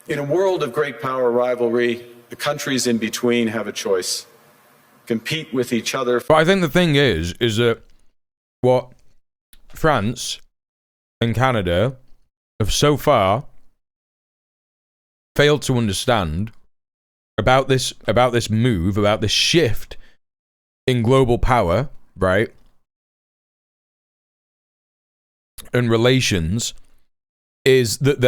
In a world of great power rivalry, the countries in between have a choice. Compete with each other. But I think the thing is that what France and Canada have so far failed to understand about this move, about this shift in global power, right? And relations, is that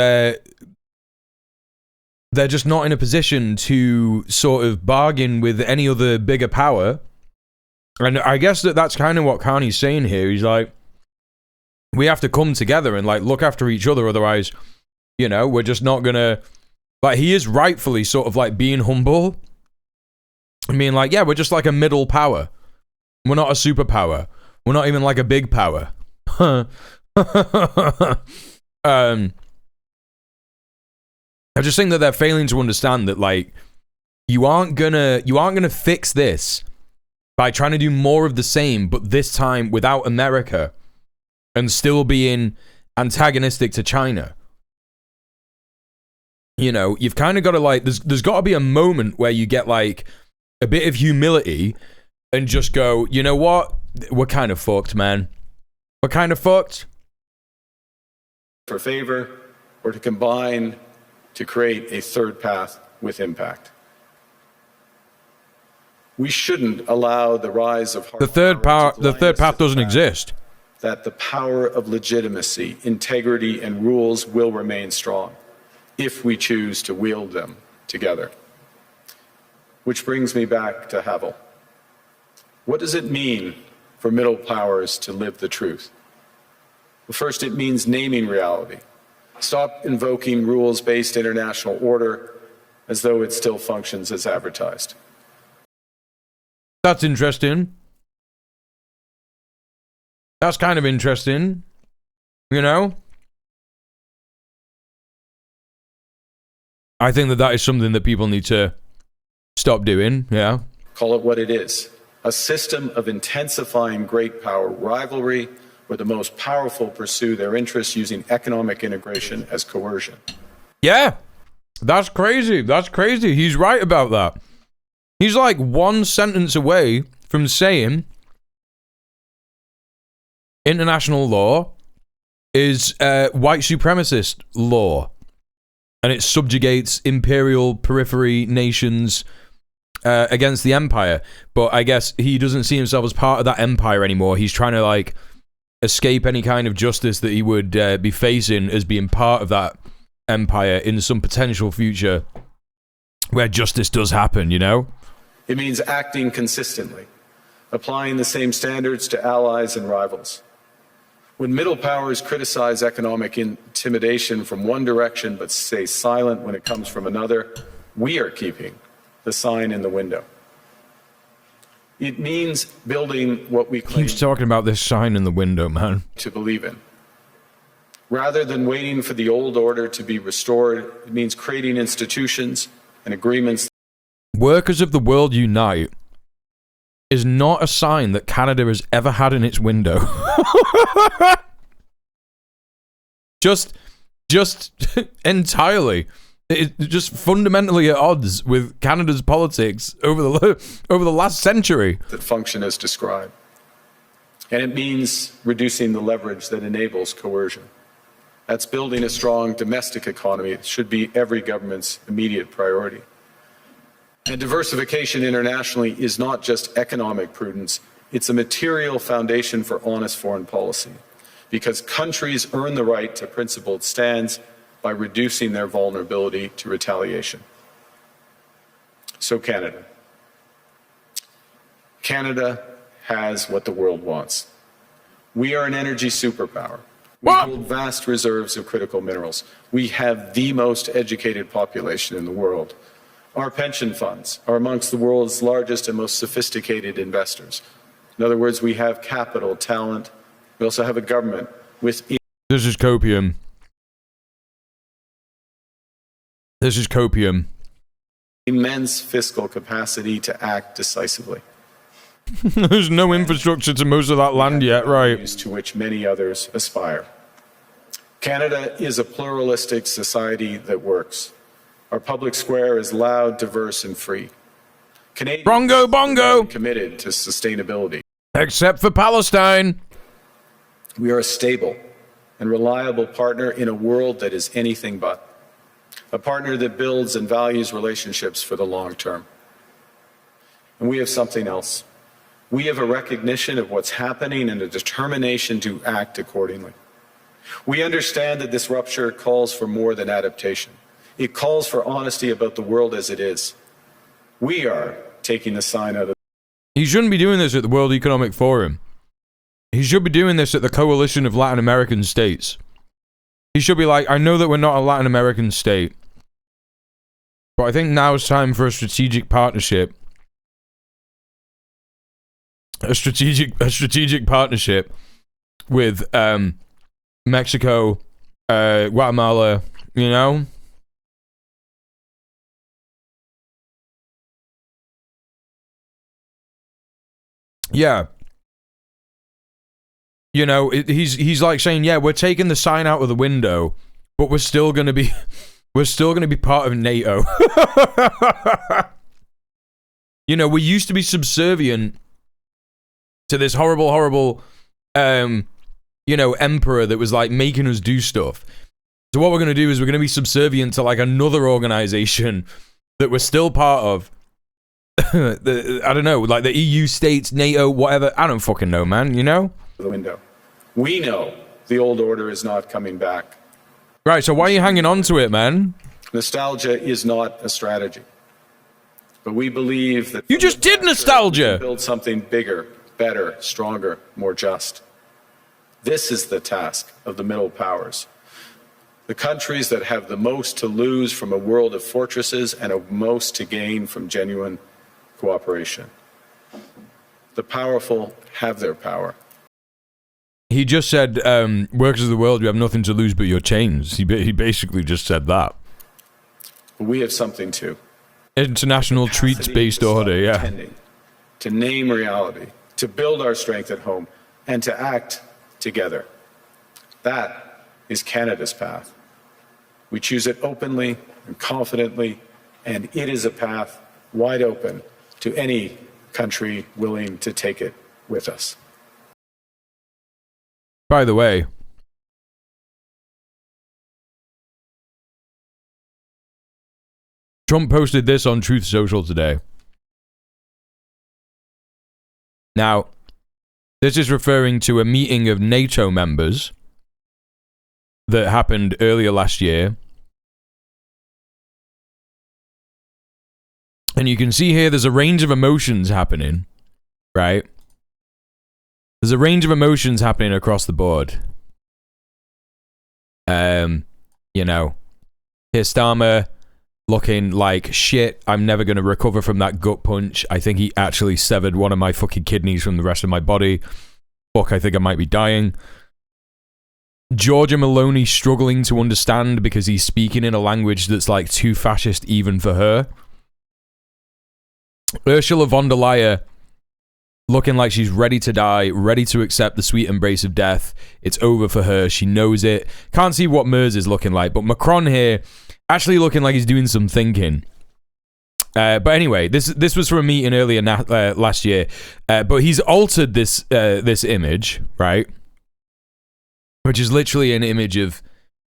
they're just not in a position to sort of bargain with any other bigger power. And I guess that's kind of what Carney's saying here. He's like, we have to come together and look after each other, otherwise, you know, we're just not gonna... he is rightfully sort of being humble. I mean, yeah, we're just like a middle power. We're not a superpower. We're not even like a big power. I just think that they're failing to understand that you aren't gonna fix this by trying to do more of the same, but this time without America and still being antagonistic to China. You know, you've kind of got to there's got to be a moment where you get a bit of humility and just go, you know what? We're kind of fucked, man. We're kind of fucked. For favor, or to combine to create a third path with impact. We shouldn't allow the rise of the third path doesn't exist. That the power of legitimacy, integrity, and rules will remain strong if we choose to wield them together. Which brings me back to Havel. What does it mean for middle powers to live the truth? Well, first, it means naming reality. Stop invoking rules-based international order as though it still functions as advertised. That's interesting. That's kind of interesting. You know? I think that is something that people need to stop doing, yeah. Call it what it is. A system of intensifying great power rivalry where the most powerful pursue their interests using economic integration as coercion. Yeah, that's crazy. That's crazy. He's right about that. He's like one sentence away from saying international law is white supremacist law. And it subjugates imperial periphery nations against the empire. But I guess he doesn't see himself as part of that empire anymore. He's trying to, like, escape any kind of justice that he would be facing as being part of that empire in some potential future where justice does happen, you know? It means acting consistently, applying the same standards to allies and rivals. When middle powers criticize economic intimidation from one direction but stay silent when it comes from another, we are keeping the sign in the window. It means building what we claim. Keeps talking about this sign in the window, man. To believe in. Rather than waiting for the old order to be restored, it means creating institutions and agreements. Workers of the world unite is not a sign that Canada has ever had in its window. just entirely. It's just fundamentally at odds with Canada's politics over the last century. That function as described. And it means reducing the leverage that enables coercion. That's building a strong domestic economy. It should be every government's immediate priority. And diversification internationally is not just economic prudence, it's a material foundation for honest foreign policy, because countries earn the right to principled stands by reducing their vulnerability to retaliation. So Canada. Canada has what the world wants. We are an energy superpower. We hold vast reserves of critical minerals. We have the most educated population in the world. Our pension funds are amongst the world's largest and most sophisticated investors. In other words, we have capital, talent. We also have a government with... This is copium. This is copium. Immense fiscal capacity to act decisively. There's no infrastructure to most of that land yet, right? To which many others aspire. Canada is a pluralistic society that works. Our public square is loud, diverse, and free. Canadians bongo! Committed to sustainability. Except for Palestine. We are a stable and reliable partner in a world that is anything but. A partner that builds and values relationships for the long term. And we have something else. We have a recognition of what's happening and a determination to act accordingly. We understand that this rupture calls for more than adaptation. It calls for honesty about the world as it is. We are taking the sign out of... He shouldn't be doing this at the World Economic Forum. He should be doing this at the Coalition of Latin American States. He should be like, I know that we're not a Latin American state, but I think now it's time for a strategic partnership. A strategic partnership with Mexico, Guatemala, you know? Yeah. You know, he's like saying, yeah, we're taking the sign out of the window, but we're still gonna be part of NATO. You know, we used to be subservient to this horrible, you know, emperor that was like making us do stuff. So what we're gonna do is we're gonna be subservient to like another organization that we're still part of. I don't know, like the EU states, NATO, whatever. I don't fucking know, man. You know. The window. We know the old order is not coming back. Right. So why are you hanging on to it, man? Nostalgia is not a strategy, but we believe that you just did nostalgia. Build something bigger, better, stronger, more just. This is the task of the middle powers. The countries that have the most to lose from a world of fortresses and the most to gain from genuine cooperation. The powerful have their power. He just said, workers of the world, you have nothing to lose but your chains. He basically just said that. We have something too. International treats-based order, yeah. To name reality, to build our strength at home, and to act together. That is Canada's path. We choose it openly and confidently, and it is a path wide open to any country willing to take it with us. By the way, Trump posted this on Truth Social today. Now, this is referring to a meeting of NATO members that happened earlier last year. And you can see here there's a range of emotions happening, right? There's a range of emotions happening across the board. You know, Keir Starmer looking like shit. I'm never going to recover from that gut punch. I think he actually severed one of my fucking kidneys from the rest of my body. Fuck, I think I might be dying. Giorgia Meloni struggling to understand because he's speaking in a language that's like too fascist even for her. Ursula von der Leyen looking like she's ready to die, ready to accept the sweet embrace of death. It's over for her. She knows it. Can't see what Merz is looking like, but Macron here actually looking like he's doing some thinking. But anyway, this was from a meeting earlier last year, but he's altered this this image, right? Which is literally an image of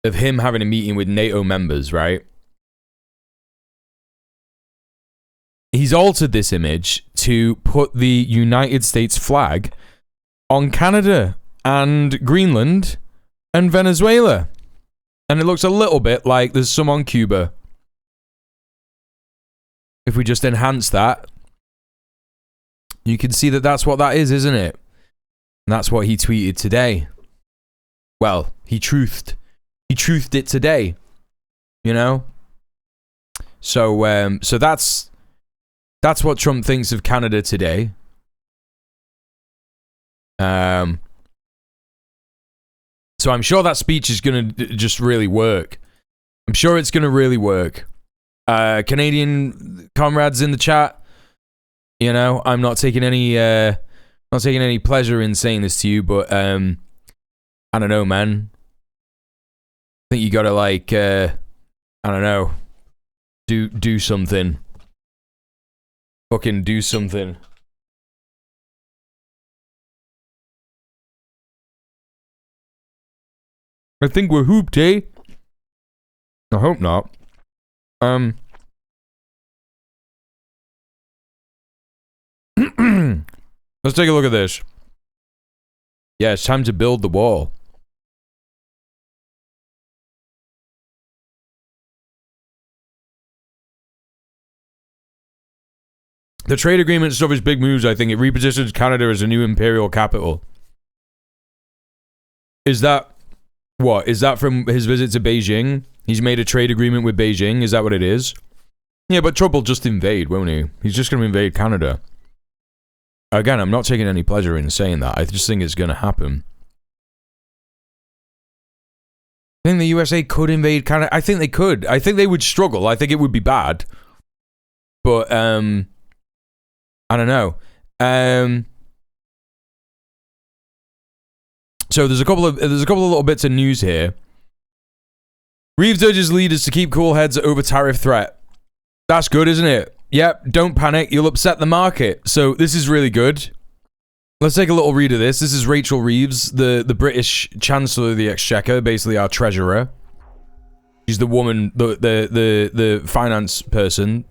him having a meeting with NATO members, right? He's altered this image to put the United States flag on Canada and Greenland and Venezuela. And it looks a little bit like there's some on Cuba. If we just enhance that, you can see that that's what that is, isn't it? And that's what he tweeted today. Well, he truthed it today, you know? So that's what Trump thinks of Canada today. So I'm sure that speech is going to just really work. I'm sure it's going to really work. Canadian comrades in the chat, you know, I'm not taking any pleasure in saying this to you, but I don't know, man. I think you gotta like, I don't know, do something. Fucking do something. I think we're hooped, eh? I hope not. Let's take a look at this. Yeah, it's time to build the wall. The trade agreement stuff is big moves, I think. It repositions Canada as a new imperial capital. Is that... what? Is that from his visit to Beijing? He's made a trade agreement with Beijing? Is that what it is? Yeah, but Trump will just invade, won't he? He's just going to invade Canada. Again, I'm not taking any pleasure in saying that. I just think it's going to happen. I think the USA could invade Canada. I think they could. I think they would struggle. I think it would be bad. But, I don't know. So there's a couple of little bits of news here. Reeves urges leaders to keep cool heads over tariff threat. That's good, isn't it? Yep, don't panic, you'll upset the market. So this is really good. Let's take a little read of this. This is Rachel Reeves, the British Chancellor of the Exchequer, basically our treasurer. She's the woman, the finance person.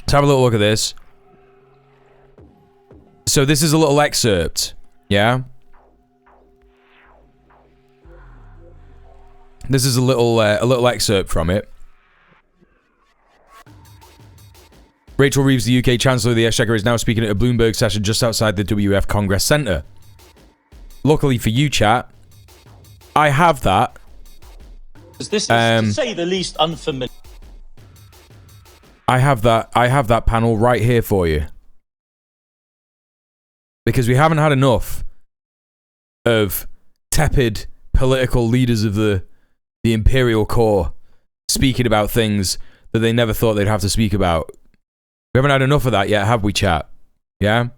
Let's have a little look at this. So this is a little excerpt. Yeah? This is a little excerpt from it. Rachel Reeves, the UK Chancellor of the Exchequer, is now speaking at a Bloomberg session just outside the WEF Congress Centre. Luckily for you, chat, I have that. This is, to say the least, unfamiliar. I have that panel right here for you. because we haven't had enough of tepid political leaders of the imperial core speaking about things that they never thought they'd have to speak about. We haven't had enough of that yet, have we, chat? Yeah?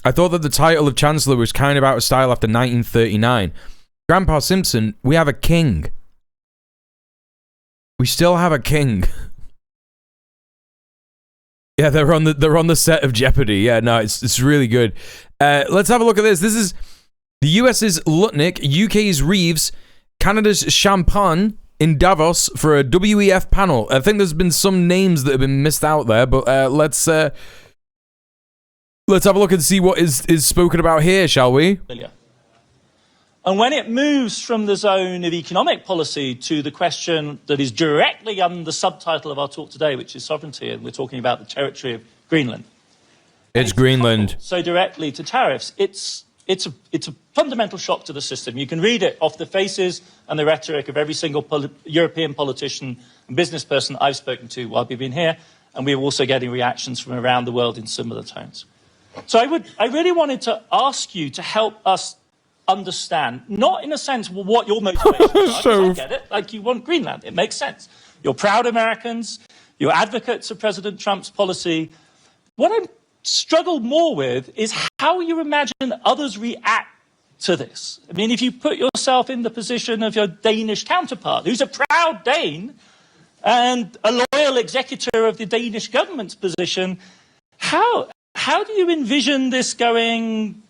I thought that the title of Chancellor was kind of out of style after 1939. Grandpa Simpson, we have a king. We still have a king. Yeah, they're on the set of Jeopardy. Yeah, no, it's really good. Let's have a look at this. This is the US's Lutnick, UK's Reeves, Canada's Champagne in Davos for a WEF panel. I think there's been some names that have been missed out there, but let's have a look and see what is spoken about here, shall we? And when it moves from the zone of economic policy to the question that is directly under the subtitle of our talk today, which is sovereignty, and we're talking about the territory of Greenland. It's Greenland. So directly to tariffs, it's a fundamental shock to the system. You can read it off the faces and the rhetoric of every single European politician and business person I've spoken to while we've been here, and we're also getting reactions from around the world in similar tones. So I really wanted to ask you to help us understand, not in a sense what your motivations are, I get it, like you want Greenland, it makes sense. You're proud Americans, you're advocates of President Trump's policy. What I struggle more with is how you imagine others react to this. I mean, if you put yourself in the position of your Danish counterpart, who's a proud Dane and a loyal executor of the Danish government's position, how do you envision this going?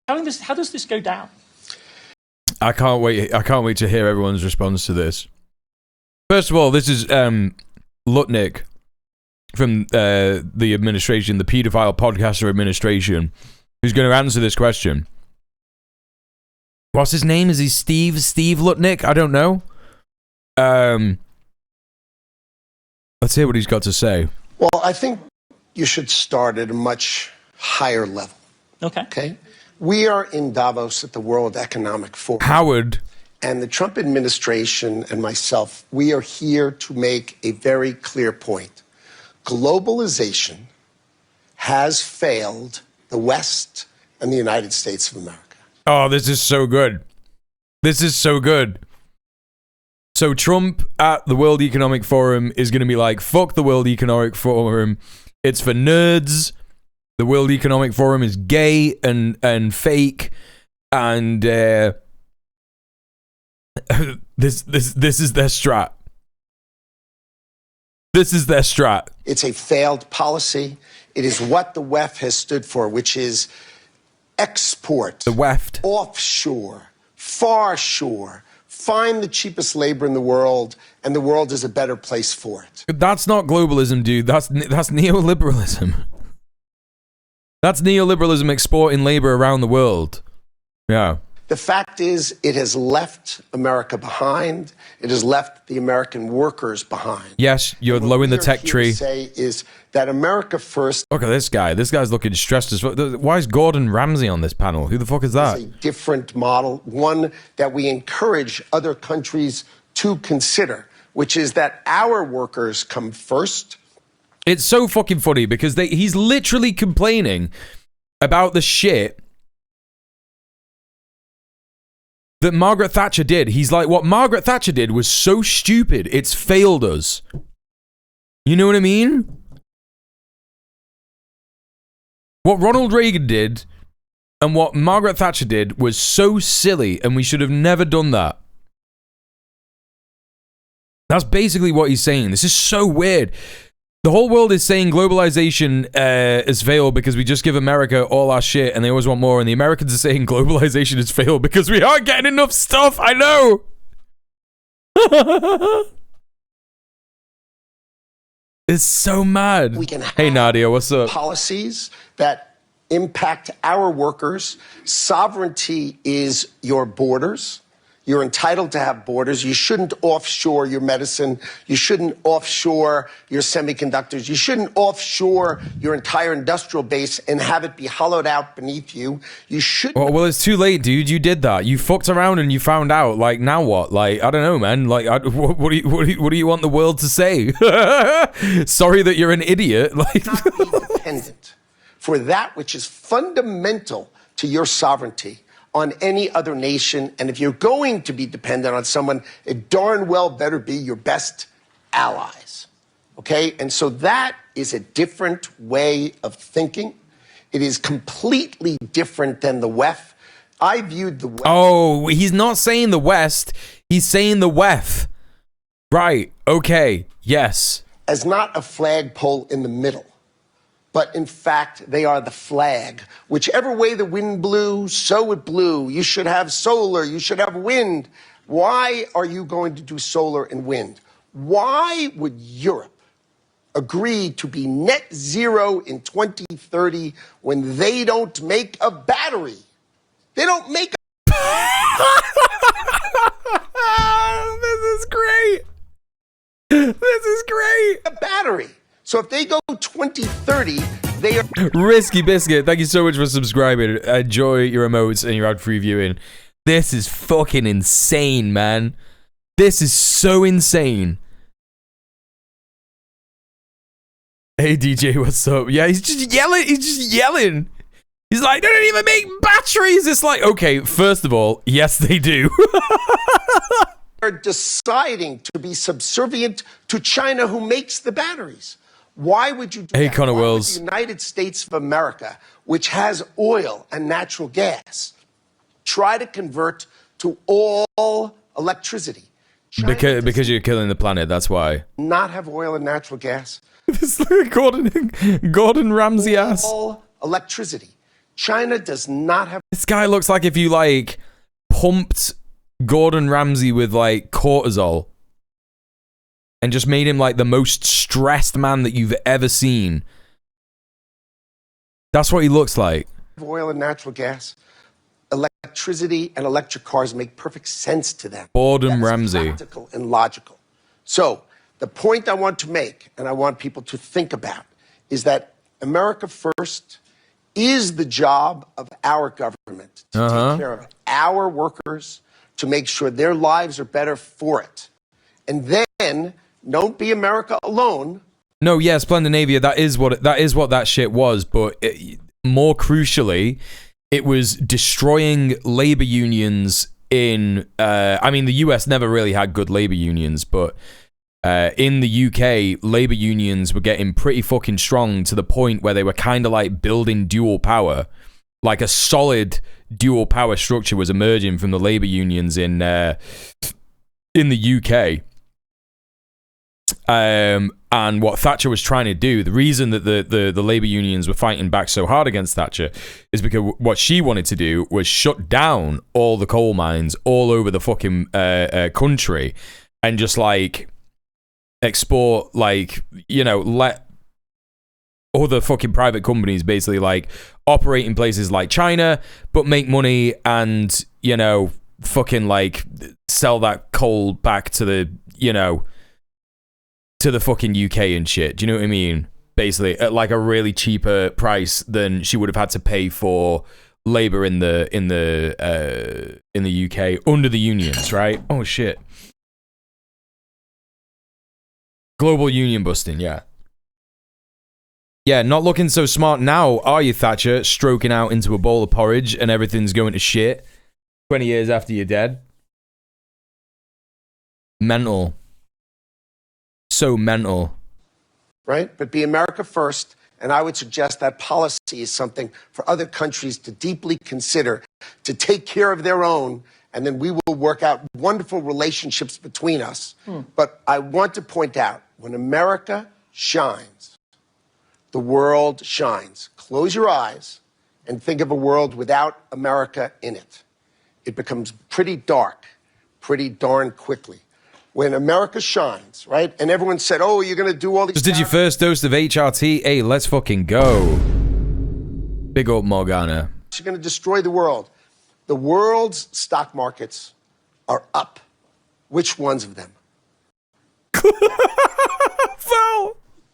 How does this go down? I can't wait to hear everyone's response to this. First of all, this is Lutnick from the administration, the paedophile podcaster administration, who's going to answer this question. What's his name? Is he Steve Lutnick? I don't know. Let's hear what he's got to say. Well, I think you should start at a much higher level. Okay. We are in Davos at the World Economic Forum. Howard. And the Trump administration and myself, we are here to make a very clear point. Globalization has failed the West and the United States of America. Oh, this is so good. This is so good. So Trump at the World Economic Forum is going to be like, fuck the World Economic Forum. It's for nerds. The World Economic Forum is gay and fake, and this is their strat. This is their strat. It's a failed policy. It is what the WEF has stood for, which is export. The WEF. Offshore, far shore. Find the cheapest labor in the world, and the world is a better place for it. That's not globalism, dude. That's neoliberalism. That's neoliberalism exporting labor around the world. Yeah. The fact is, it has left America behind. It has left the American workers behind. Yes, you're low in the tech tree. What we are here to say is that America first. Look at this guy. This guy's looking stressed as fuck. Why is Gordon Ramsay on this panel? Who the fuck is that? It's a different model, one that we encourage other countries to consider, which is that our workers come first. It's so fucking funny because he's literally complaining about the shit that Margaret Thatcher did. He's like, what Margaret Thatcher did was so stupid, it's failed us. You know what I mean? What Ronald Reagan did and what Margaret Thatcher did was so silly, and we should have never done that. That's basically what he's saying. This is so weird. The whole world is saying globalization has failed because we just give America all our shit and they always want more. And the Americans are saying globalization has failed because we aren't getting enough stuff. I know. It's so mad. We can have hey, Nadia, what's up? Policies that impact our workers. Sovereignty is your borders. You're entitled to have borders. You shouldn't offshore your medicine. You shouldn't offshore your semiconductors. You shouldn't offshore your entire industrial base and have it be hollowed out beneath you. You shouldn't. Well, it's too late, dude. You did that. You fucked around and you found out. Like, now what? Like, I don't know, man. Like, what do you want the world to say? Sorry that you're an idiot. Like, not be dependent for that which is fundamental to your sovereignty on any other nation. And if you're going to be dependent on someone, it darn well better be your best allies. Okay? And so that is a different way of thinking. It is completely different than the WEF. I viewed the WEF. Oh, he's not saying the West. He's saying the WEF. Right. Okay. Yes. As not a flagpole in the middle, but in fact, they are the flag. Whichever way the wind blew, so it blew. You should have solar, you should have wind. Why are you going to do solar and wind? Why would Europe agree to be net zero in 2030 when they don't make a battery? They don't make a... This is great. This is great. A battery. So if they go 2030, they are... Risky Biscuit, thank you so much for subscribing. Enjoy your emotes and your ad-free viewing. This is fucking insane, man. This is so insane. Hey, DJ, what's up? Yeah, he's just yelling. He's just yelling. He's like, they don't even make batteries. It's like, okay, first of all, yes, they do. are deciding to be subservient to China, who makes the batteries. Why would you do hey, that? Connor Why Wells. would the United States of America, which has oil and natural gas, try to convert to all electricity? Because you're killing the planet, that's why. Not have oil and natural gas. This like Gordon Ramsay ass. All electricity. China does not have... This guy looks like if you, like, pumped Gordon Ramsay with, like, cortisol and just made him, like, the most stressed man that you've ever seen. That's what he looks like. Oil and natural gas. Electricity and electric cars make perfect sense to them. Gordon Ramsay. Practical and logical. So, the point I want to make, and I want people to think about, is that America First is the job of our government to take care of our workers, to make sure their lives are better for it. And then, don't be America alone. No, yeah, Splendinavia, that is what that shit was, but more crucially, it was destroying labor unions in, I mean, the US never really had good labor unions, but in the UK, labor unions were getting pretty fucking strong to the point where they were kind of like building dual power. Like a solid dual power structure was emerging from the labor unions in the UK. And what Thatcher was trying to do, the reason that the labor unions were fighting back so hard against Thatcher is because what she wanted to do was shut down all the coal mines all over the fucking country and just like export, like, you know, let other fucking private companies basically like operate in places like China, but make money and, you know, fucking like sell that coal back to the, you know, to the fucking UK and shit. Do you know what I mean? Basically, at like a really cheaper price than she would have had to pay for labor in the UK under the unions, right? Oh shit. Global union busting, yeah. Yeah, not looking so smart now, are you, Thatcher? Stroking out into a bowl of porridge and everything's going to shit 20 years after you're dead. Mental. So mental. Right? But be America first, and I would suggest that policy is something for other countries to deeply consider, to take care of their own, and then we will work out wonderful relationships between us. But I want to point out, when America shines, the world shines. Close your eyes and think of a world without America in it. It becomes pretty dark, pretty darn quickly. When America shines, right? And everyone said, oh, you're going to do all these... Just did your first dose of HRT? Hey, let's fucking go. Big up Morgana. You're going to destroy the world. The world's stock markets are up. Which ones of them?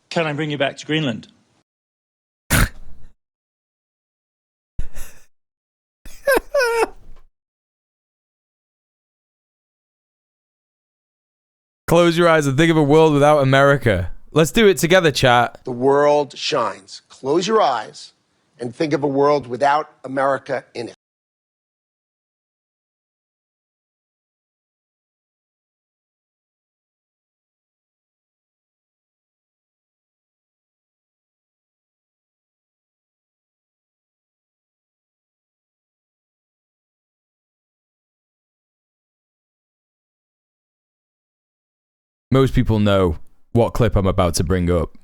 Can I bring you back to Greenland? Close your eyes and think of a world without America. Let's do it together, chat. The world shines. Close your eyes and think of a world without America in it. Most people know what clip I'm about to bring up.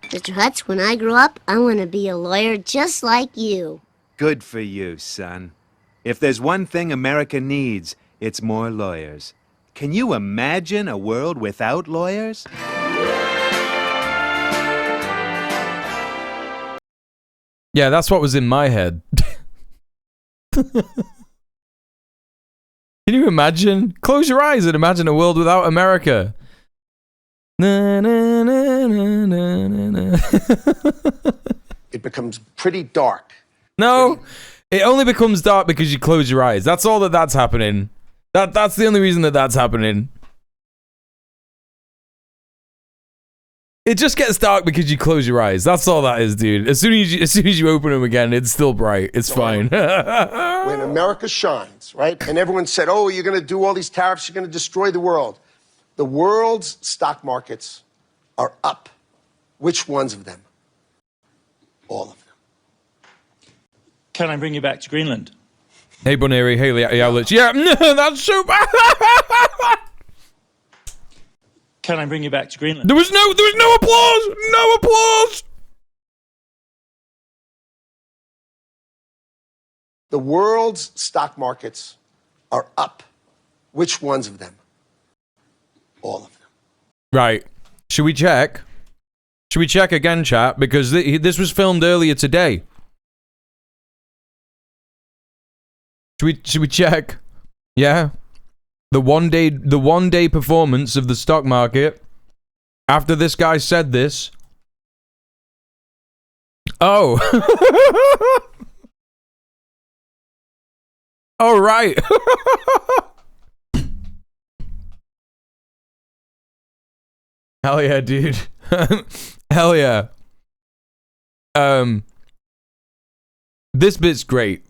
Mr. Hutz, when I grow up, I want to be a lawyer just like you. Good for you, son. If there's one thing America needs, it's more lawyers. Can you imagine a world without lawyers? Yeah, that's what was in my head. Can you imagine? Close your eyes and imagine a world without America. Na, na, na, na, na, na. It becomes pretty dark. No, it only becomes dark because you close your eyes. That's all that's happening. That's the only reason that's happening. It just gets dark because you close your eyes. That's all that is, dude. As soon as you open them again, it's still bright. It's fine. When America shines, right? And everyone said, oh, you're going to do all these tariffs, you're going to destroy the world. The world's stock markets are up. Which ones of them? All of them. Can I bring you back to Greenland? Hey, Boneri. Hey, Owlets. Yeah, that's so bad. Can I bring you back to Greenland? There was no applause. No applause. The world's stock markets are up. Which ones of them? All of them. Right. Should we check? Should we check again, chat? Because this was filmed earlier today. Should we check? Yeah. The one day performance of the stock market after this guy said this. Oh. All right. Hell yeah, dude. Hell yeah. This bit's great.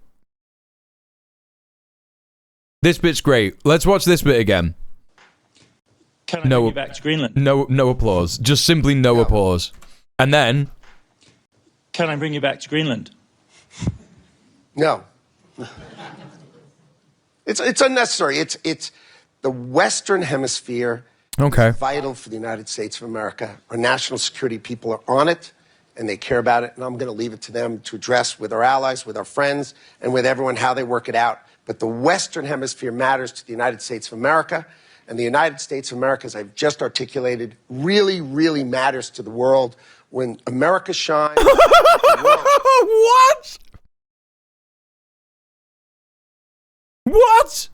This bit's great. Let's watch this bit again. Can I bring you back to Greenland? No applause. Just simply no applause. And then... Can I bring you back to Greenland? No. It's unnecessary. It's the Western Hemisphere. Okay. Is vital for the United States of America. Our national security people are on it, and they care about it, and I'm going to leave it to them to address with our allies, with our friends, and with everyone how they work it out. But the Western Hemisphere matters to the United States of America, and the United States of America, as I've just articulated, really, really matters to the world. When America shines... What? What?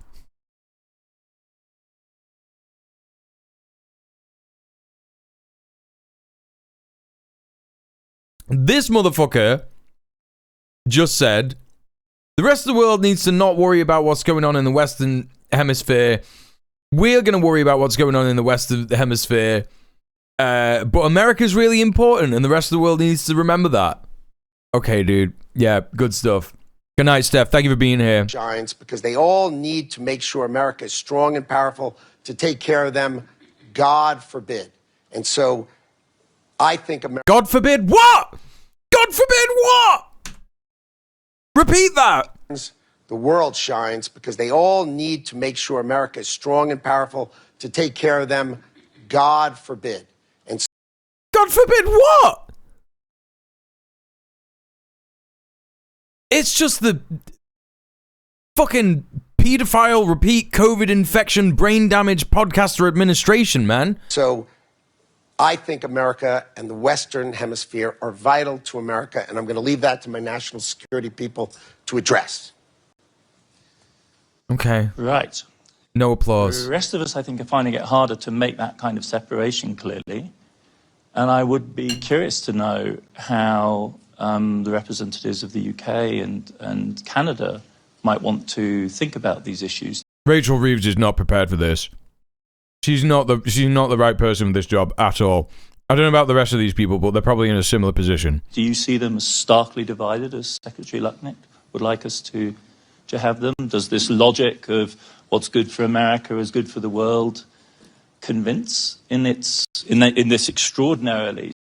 This motherfucker just said, the rest of the world needs to not worry about what's going on in the Western Hemisphere. We're going to worry about what's going on in the Western Hemisphere. But America's really important, and the rest of the world needs to remember that. Okay, dude. Yeah, good stuff. Good night, Steph. Thank you for being here. Shines because they all need to make sure America is strong and powerful to take care of them. God forbid. And so I think America... God forbid what? God forbid what? Repeat that. The world shines because they all need to make sure America is strong and powerful to take care of them. God forbid. And so God forbid what? It's just the fucking pedophile repeat COVID infection brain damage podcaster administration, man. So I think America and the Western Hemisphere are vital to America, and I'm going to leave that to my national security people to address. Okay. Right. No applause. The rest of us, I think, are finding it harder to make that kind of separation clearly. And I would be curious to know how the representatives of the UK and Canada might want to think about these issues. Rachel Reeves is not prepared for this. She's not the right person for this job at all. I don't know about the rest of these people, but they're probably in a similar position. Do you see them as starkly divided, as Secretary Lucknick would like us to have them? Does this logic of what's good for America is good for the world convince in this extraordinarily?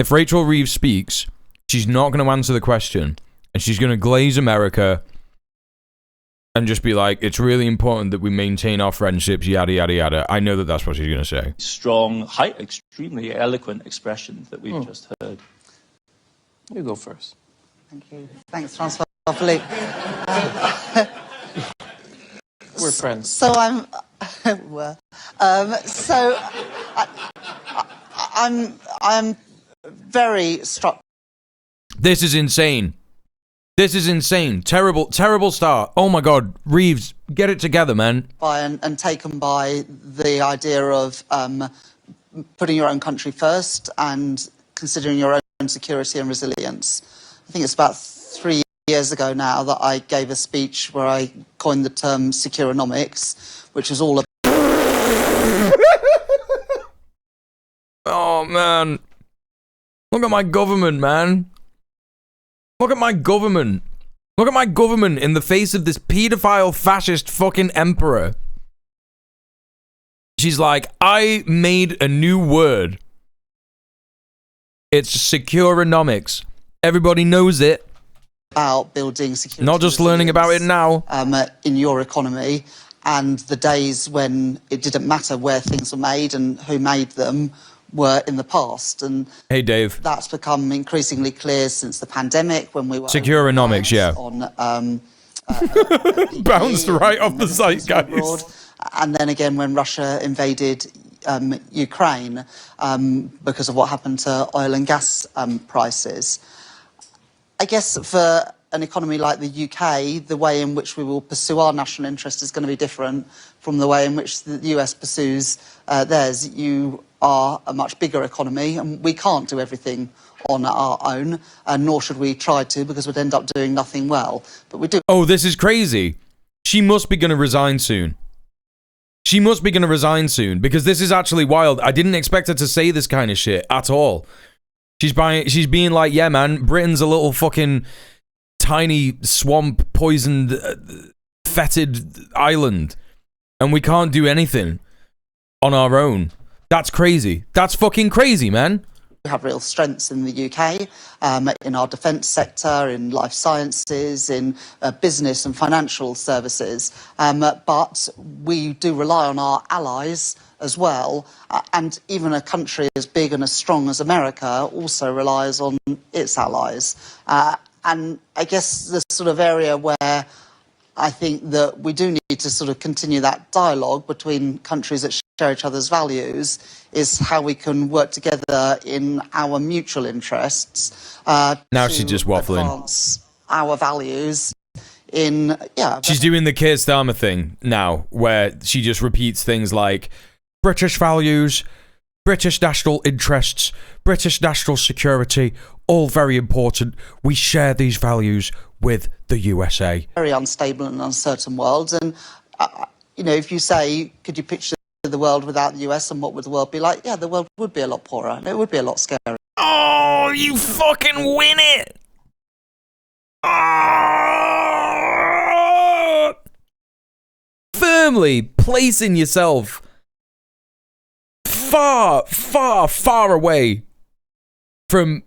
If Rachel Reeves speaks, she's not going to answer the question, and she's going to glaze America and just be like, it's really important that we maintain our friendships, yada, yada, yada. I know that that's what she's going to say. Strong, extremely eloquent expression that we've just heard. You go first. Thank you. Thanks, Francois Philippe. We're friends. So I'm very struck. This is insane. This is insane. Terrible, terrible start. Oh my God, Reeves, get it together, man. And taken by the idea of putting your own country first and considering your own security and resilience. I think it's about 3 years ago now that I gave a speech where I coined the term securonomics, which is all about... Oh, man. Look at my government, man. Look at my government. Look at my government in the face of this pedophile fascist fucking emperor. She's like, I made a new word. It's securonomics. Everybody knows it. About building security. Not just learning about it now. In your economy, and the days when it didn't matter where things were made and who made them were in the past. And hey, Dave. That's become increasingly clear since the pandemic when we were securonomics, yeah. On bounced right off the site, guys. And then again when Russia invaded Ukraine because of what happened to oil and gas prices. I guess for an economy like the UK, the way in which we will pursue our national interest is going to be different from the way in which the US pursues theirs. You are a much bigger economy, and we can't do everything on our own, and nor should we try to, because we'd end up doing nothing well. But we do. Oh, this is crazy. She must be going to resign soon. She must be going to resign soon, because this is actually wild. I didn't expect her to say this kind of shit at all. She's being like, yeah, man, Britain's a little fucking tiny swamp, poisoned, fetid island, and we can't do anything on our own. That's crazy. That's fucking crazy, man. We have real strengths in the UK, in our defence sector, in life sciences, in business and financial services. But we do rely on our allies as well. And even a country as big and as strong as America also relies on its allies. And I guess the sort of area where I think that we do need to sort of continue that dialogue between countries that share each other's values is how we can work together in our mutual interests. Now she's just waffling. Advance our values in, yeah. She's doing the Keir Starmer thing now, where she just repeats things like British values, British national interests, British national security, all very important. We share these values with the USA. Very unstable and uncertain world. And, you know, if you say, could you picture the world without the US and what would the world be like? Yeah, the world would be a lot poorer and it would be a lot scarier. Oh, you fucking win it! Oh! Firmly placing yourself far, far, far away from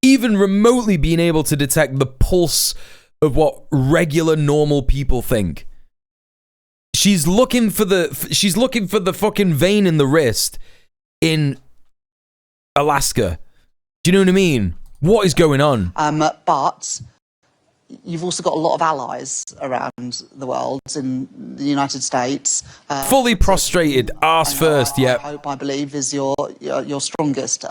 even remotely being able to detect the pulse of what regular normal people think. She's looking for the fucking vein in the wrist in Alaska. Do you know what I mean? What is going on? But you've also got a lot of allies around the world, in the United States. Fully prostrated, arse first, yeah. I hope, I believe, is your strongest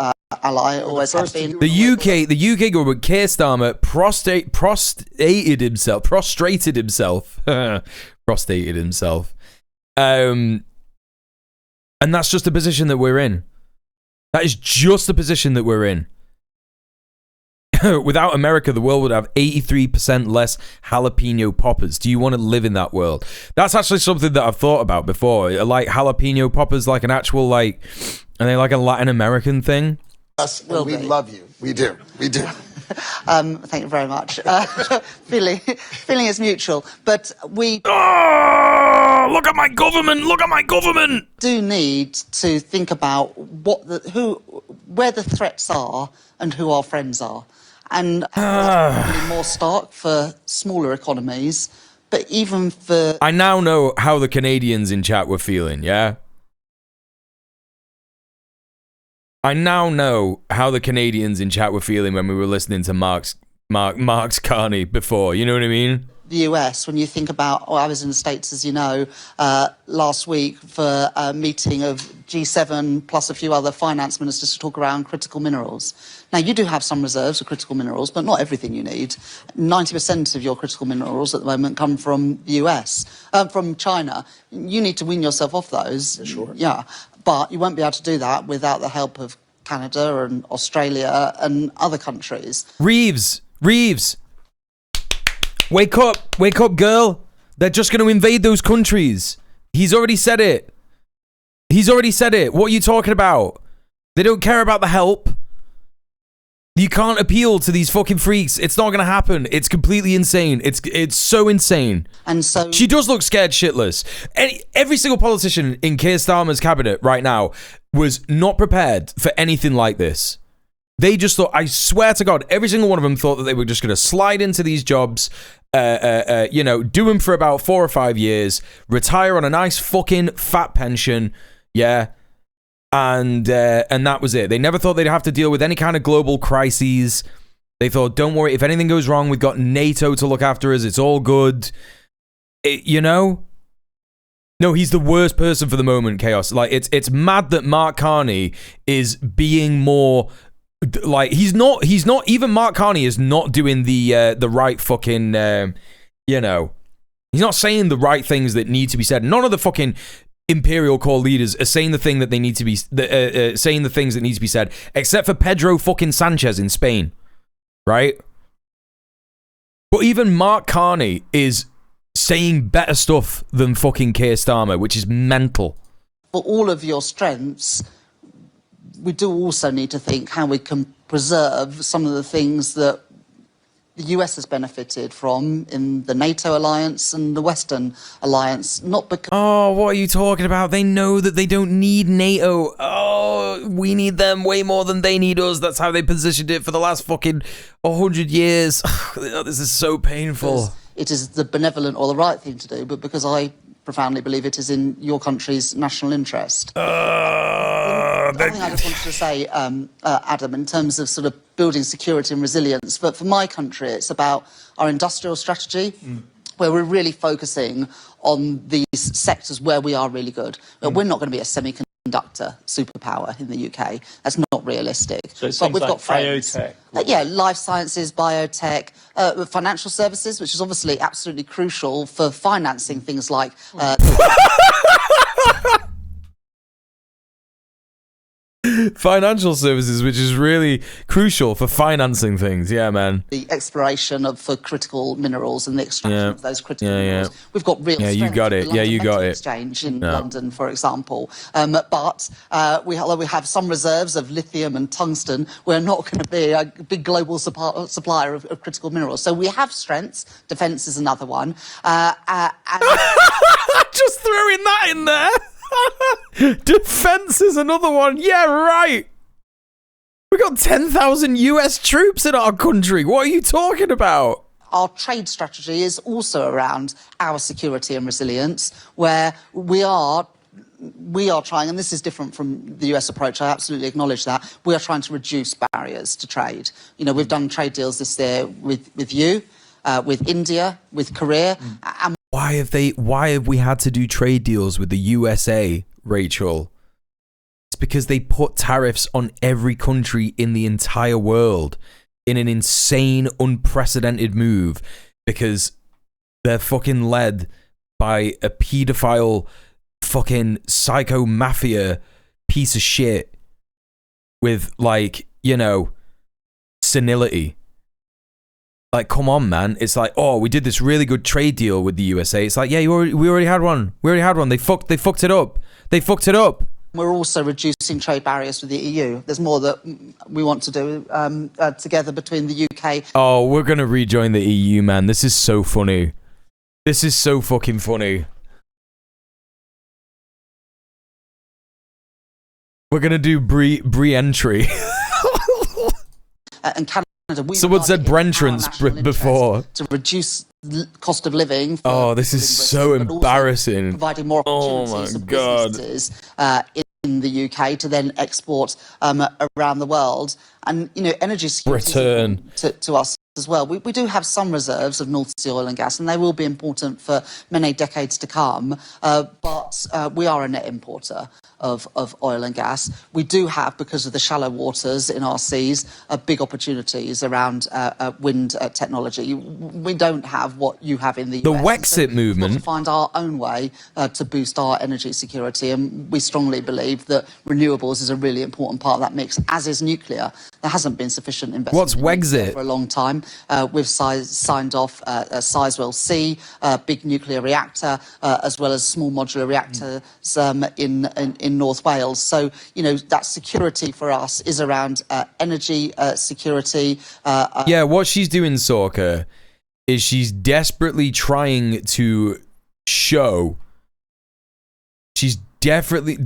ally, always have been. The UK government, Keir Starmer, prostrated himself. And that's just the position that we're in. That is just the position that we're in. Without America, the world would have 83% less jalapeno poppers. Do you want to live in that world? That's actually something that I've thought about before. Like jalapeno poppers, like an actual, like, are they like a Latin American thing? Us, and we love you. We do. Thank you very much. Feeling is mutual, but we... Oh, look at my government! Look at my government! Do need to think about where the threats are and who our friends are. And that's probably more stark for smaller economies, but even for... I now know how the Canadians in chat were feeling, yeah? I now know how the Canadians in chat were feeling when we were listening to Mark's Carney before, you know what I mean? The US, when you think about, I was in the States, as you know, last week for a meeting of G7 plus a few other finance ministers to talk around critical minerals. Now, you do have some reserves of critical minerals, but not everything you need. 90% of your critical minerals at the moment come from the US, from China. You need to wean yourself off those. Sure. Yeah, but you won't be able to do that without the help of Canada and Australia and other countries. Reeves! Wake up, girl. They're just going to invade those countries. He's already said it. What are you talking about? They don't care about the help. You can't appeal to these fucking freaks. It's not going to happen. It's completely insane. It's so insane. And so... She does look scared shitless. Every single politician in Keir Starmer's cabinet right now was not prepared for anything like this. They just thought, I swear to God, every single one of them thought that they were just going to slide into these jobs, do them for about 4 or 5 years, retire on a nice fucking fat pension, yeah, and that was it. They never thought they'd have to deal with any kind of global crises. They thought, don't worry, if anything goes wrong, we've got NATO to look after us, it's all good. No, he's the worst person for the moment, Chaos. Like, it's mad that Mark Carney is being more... Like, he's not even Mark Carney is not doing the right fucking he's not saying the right things that need to be said. None of the fucking Imperial core leaders are saying the thing that they need to be saying the things that need to be said, except for Pedro fucking Sanchez in Spain, right? But even Mark Carney is saying better stuff than fucking Keir Starmer, which is mental. For all of your strengths, we do also need to think how we can preserve some of the things that the US has benefited from in the NATO alliance and the Western alliance, not because... Oh, what are you talking about? They know that they don't need NATO. Oh, we need them way more than they need us. That's how they positioned it for the last fucking 100 years. This is so painful. It is the benevolent or the right thing to do, but because I profoundly believe it is in your country's national interest. The thing I just wanted to say, Adam, in terms of sort of building security and resilience, but for my country, it's about our industrial strategy, where we're really focusing on these sectors where we are really good. We're not going to be a semiconductor superpower in the UK. That's not realistic. So it's but we've like got friends. biotech. Life sciences, biotech, financial services, which is obviously absolutely crucial for financing things like... Financial services, which is really crucial for financing things. Yeah, man. The exploration for critical minerals and the extraction of those critical minerals. We've got real strength. You got it. You got it. Exchange in London, for example. But we have some reserves of lithium and tungsten. We're not going to be a big global supplier of critical minerals. So we have strengths. Defence is another one. Just throwing that in there. Defense is another one. Yeah, right. We got 10,000 US troops in our country. What are you talking about? Our trade strategy is also around our security and resilience, where we are trying, and this is different from the US approach, I absolutely acknowledge that, we are trying to reduce barriers to trade. We've done trade deals this year with you, with India, with Korea, and why have we had to do trade deals with the USA, Rachel? It's because they put tariffs on every country in the entire world in an insane, unprecedented move because they're fucking led by a paedophile fucking psycho mafia piece of shit with, like, you know, senility. Like, come on, man. It's like, oh, we did this really good trade deal with the USA. It's like, yeah, we already had one. We already had one. They fucked it up. They fucked it up. We're also reducing trade barriers with the EU. There's more that we want to do together between the UK. Oh, we're going to rejoin the EU, man. This is so funny. This is so fucking funny. We're going to do Brie entry. And Canada, someone said Brentrance before. To reduce cost of living. Oh, this is so embarrassing. Providing more opportunities for businesses in the UK to then export around the world. And, you know, energy security to us as well. We do have some reserves of North Sea oil and gas, and they will be important for many decades to come. But we are a net importer of oil and gas. We do have, because of the shallow waters in our seas, big opportunities around wind technology. We don't have what you have in the US. The Wexit movement. We've got to find our own way to boost our energy security, and we strongly believe that renewables is a really important part of that mix, as is nuclear. There hasn't been sufficient investment. What's Wexit? For a long time. We've signed off Sizewell C, big nuclear reactor, as well as small modular reactors in North Wales. So, you know, that security for us is around energy security. Yeah, what she's doing, Sorka, is she's desperately trying to show. She's desperately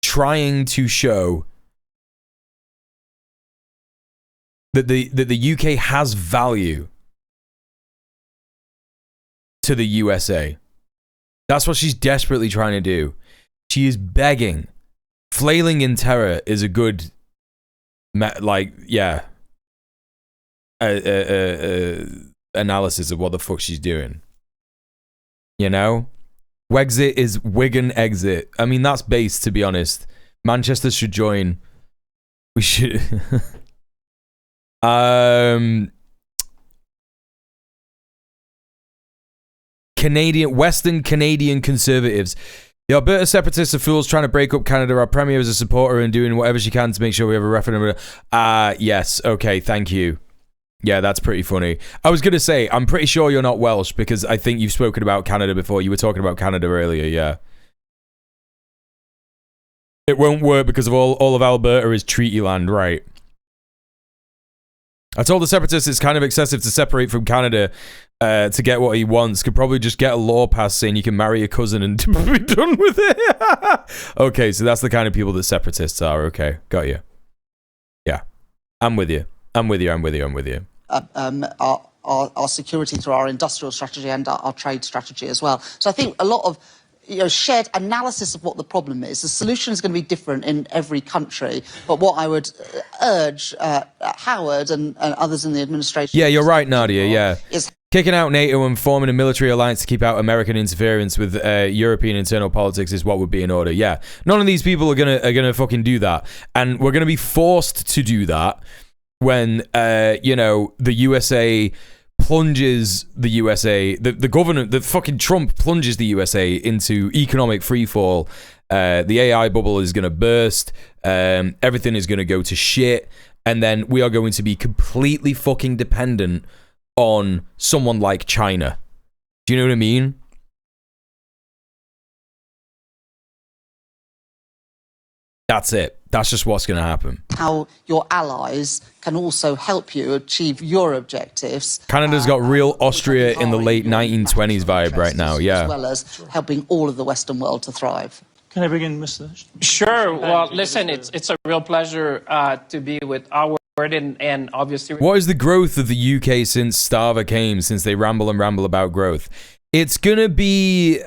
trying to show that the UK has value to the USA. That's what she's desperately trying to do. She is begging. Flailing in terror is a good, analysis of what the fuck she's doing. You know? Wexit is Wigan exit. I mean, that's base, to be honest. Manchester should join. We should... Western Canadian conservatives. The Alberta separatists are fools trying to break up Canada. Our premier is a supporter and doing whatever she can to make sure we have a referendum. Yes. Okay, thank you. Yeah, that's pretty funny. I was going to say, I'm pretty sure you're not Welsh because I think you've spoken about Canada before. You were talking about Canada earlier, yeah. It won't work because of all of Alberta is treaty land, right? I told the separatists it's kind of excessive to separate from Canada to get what he wants. Could probably just get a law passed saying you can marry your cousin and be done with it. Okay, so that's the kind of people that separatists are. Okay, got you. Yeah, I'm with you. Our security through our industrial strategy and our trade strategy as well. So I think a lot of shared analysis of what the problem is. The solution is going to be different in every country. But what I would urge Howard and others in the administration... Yeah, you're right, Nadia, yeah. Kicking out NATO and forming a military alliance to keep out American interference with European internal politics is what would be in order. Yeah, none of these people are gonna fucking do that. And we're going to be forced to do that when, the USA... plunges the USA, the government, the fucking Trump plunges the USA into economic freefall. The AI bubble is going to burst. Everything is going to go to shit. And then we are going to be completely fucking dependent on someone like China. Do you know what I mean? That's it. That's just what's going to happen. How your allies can also help you achieve your objectives. Canada's got real Austria in the late 1920s vibe right now, yeah. As well as helping all of the Western world to thrive. Can I begin, Mr. Sure. Well, listen, it's a real pleasure to be with our and obviously... What is the growth of the UK since Stava came, since they ramble about growth? It's going to be...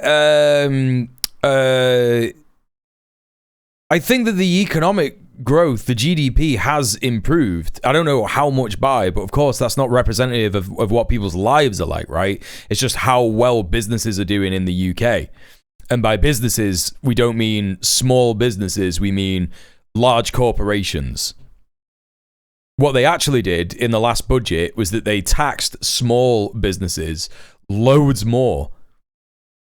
I think that the economic growth, the GDP, has improved. I don't know how much by, but of course that's not representative of what people's lives are like, right? It's just how well businesses are doing in the UK. And by businesses, we don't mean small businesses, we mean large corporations. What they actually did in the last budget was that they taxed small businesses loads more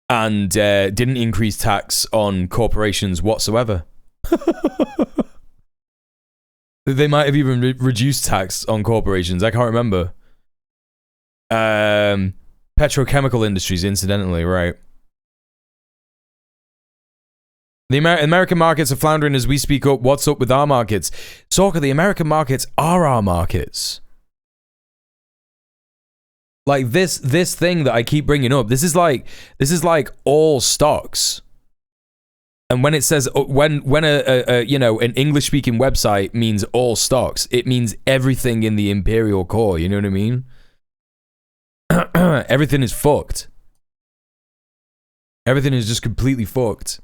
and didn't increase tax on corporations whatsoever. They might have even reduced tax on corporations. I can't remember. Petrochemical industries, incidentally, right? The American markets are floundering as we speak up. What's up with our markets? Sorka, the American markets are our markets. Like this thing that I keep bringing up. This is like all stocks. And when it says when a you know, an English speaking website means all stocks, it means everything in the imperial core. You know what I mean? Everything is fucked. Everything is just completely fucked.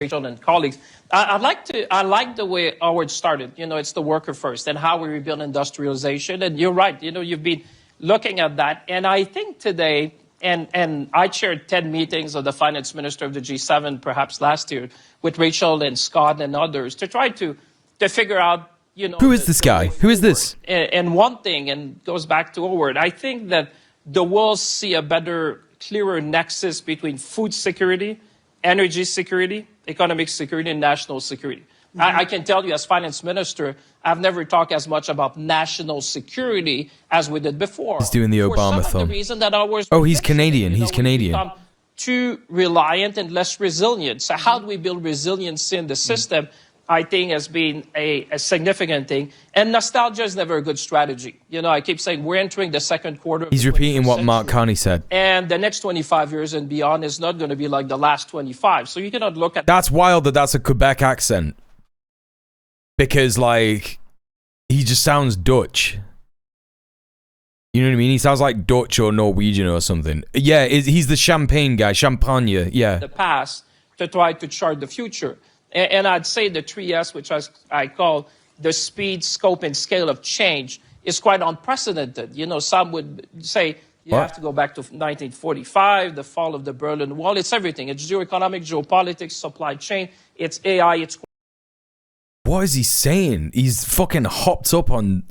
And colleagues, I like the way Howard started. You know, it's the worker first and how we rebuild industrialization. And you're right. You know, you've been looking at that. And I think today, and I chaired 10 meetings of the finance minister of the G7, perhaps last year, with Rachel and Scott and others to try to figure out, you know, who is this guy? Who is this? And one thing, and goes back to Howard, I think that the world see a better, clearer nexus between food security, energy security, economic security, and national security. I can tell you as finance minister, I've never talked as much about national security as we did before. He's doing the Obama thumb. The reason that ours oh, he's Canadian. He's Canadian. Become too reliant and less resilient. So how do we build resilience in the system? I think has been a significant thing. And nostalgia is never a good strategy. You know, I keep saying we're entering the second quarter. He's repeating what Mark Carney said. And the next 25 years and beyond is not going to be like the last 25. So you cannot look at... That's wild that that's a Quebec accent. Because, like, he just sounds Dutch. You know what I mean? He sounds like Dutch or Norwegian or something. Yeah, he's the Champagne guy. Champagne, yeah. The past to try to chart the future. And I'd say the 3S, which I call the speed, scope, and scale of change, is quite unprecedented. You know, some would say you have to go back to 1945, the fall of the Berlin Wall. It's everything. It's geoeconomic, geopolitics, supply chain. It's AI. It's... What is he saying? He's fucking hopped up on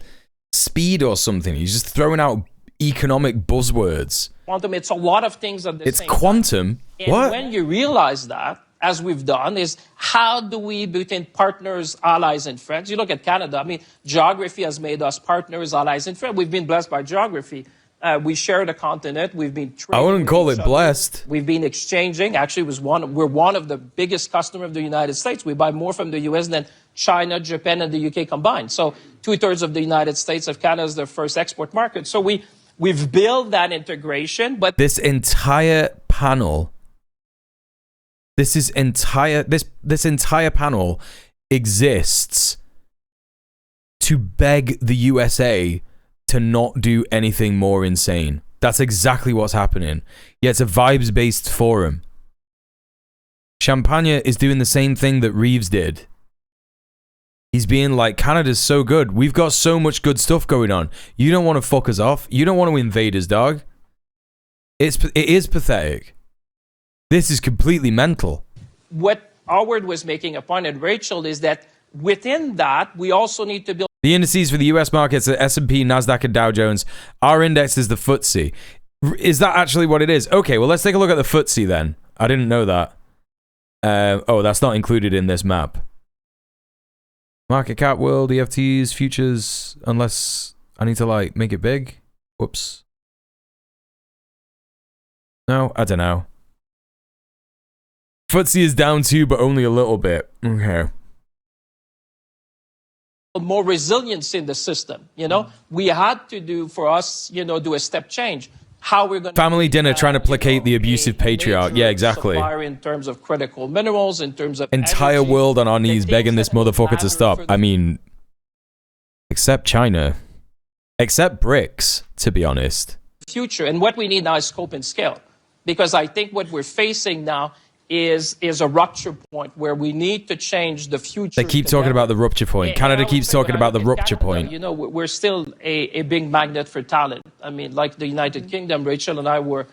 speed or something. He's just throwing out economic buzzwords. Quantum, it's a lot of things at the same time. It's quantum? And what? When you realize that, as we've done, is how do we, between partners, allies, and friends? You look at Canada. I mean, geography has made us partners, allies, and friends. We've been blessed by geography. We share the continent. We've been trading. I wouldn't call it blessed. We've been exchanging. Actually, we're one of the biggest customers of the United States. We buy more from the U.S. than China, Japan, and the U.K. combined. So 2/3 of the United States of Canada is their first export market. So we've built that integration. But this entire panel. This entire panel exists to beg the USA to not do anything more insane. That's exactly what's happening. Yeah, it's a vibes-based forum. Champagne is doing the same thing that Reeves did. He's being like, Canada's so good. We've got so much good stuff going on. You don't want to fuck us off. You don't want to invade us, dog. It is pathetic. This is completely mental. What Howard was making a point, and Rachel, is that within that, we also need to build... The indices for the US markets are S&P, NASDAQ, and Dow Jones. Our index is the FTSE. Is that actually what it is? Okay, well, let's take a look at the FTSE then. I didn't know that. Oh, that's not included in this map. Market cap, world, EFTs, futures, unless I need to, like, make it big. Whoops. No, I don't know. FTSE is down too, but only a little bit. Okay. More resilience in the system, you know? We had to do, for us, you know, do a step change. How we're going to... Family dinner trying to placate the abusive patriarch. Yeah, exactly. In terms of critical minerals, in terms of... Entire energy, world on our knees begging this motherfucker to stop. I mean... Except China. Except BRICS, to be honest. Future. And what we need now is scope and scale. Because I think what we're facing now is a rupture point where we need to change the future. They keep talking about the rupture point. Canada keeps talking about the rupture point. You know, we're still a big magnet for talent. I mean, like the United Kingdom, Rachel and I were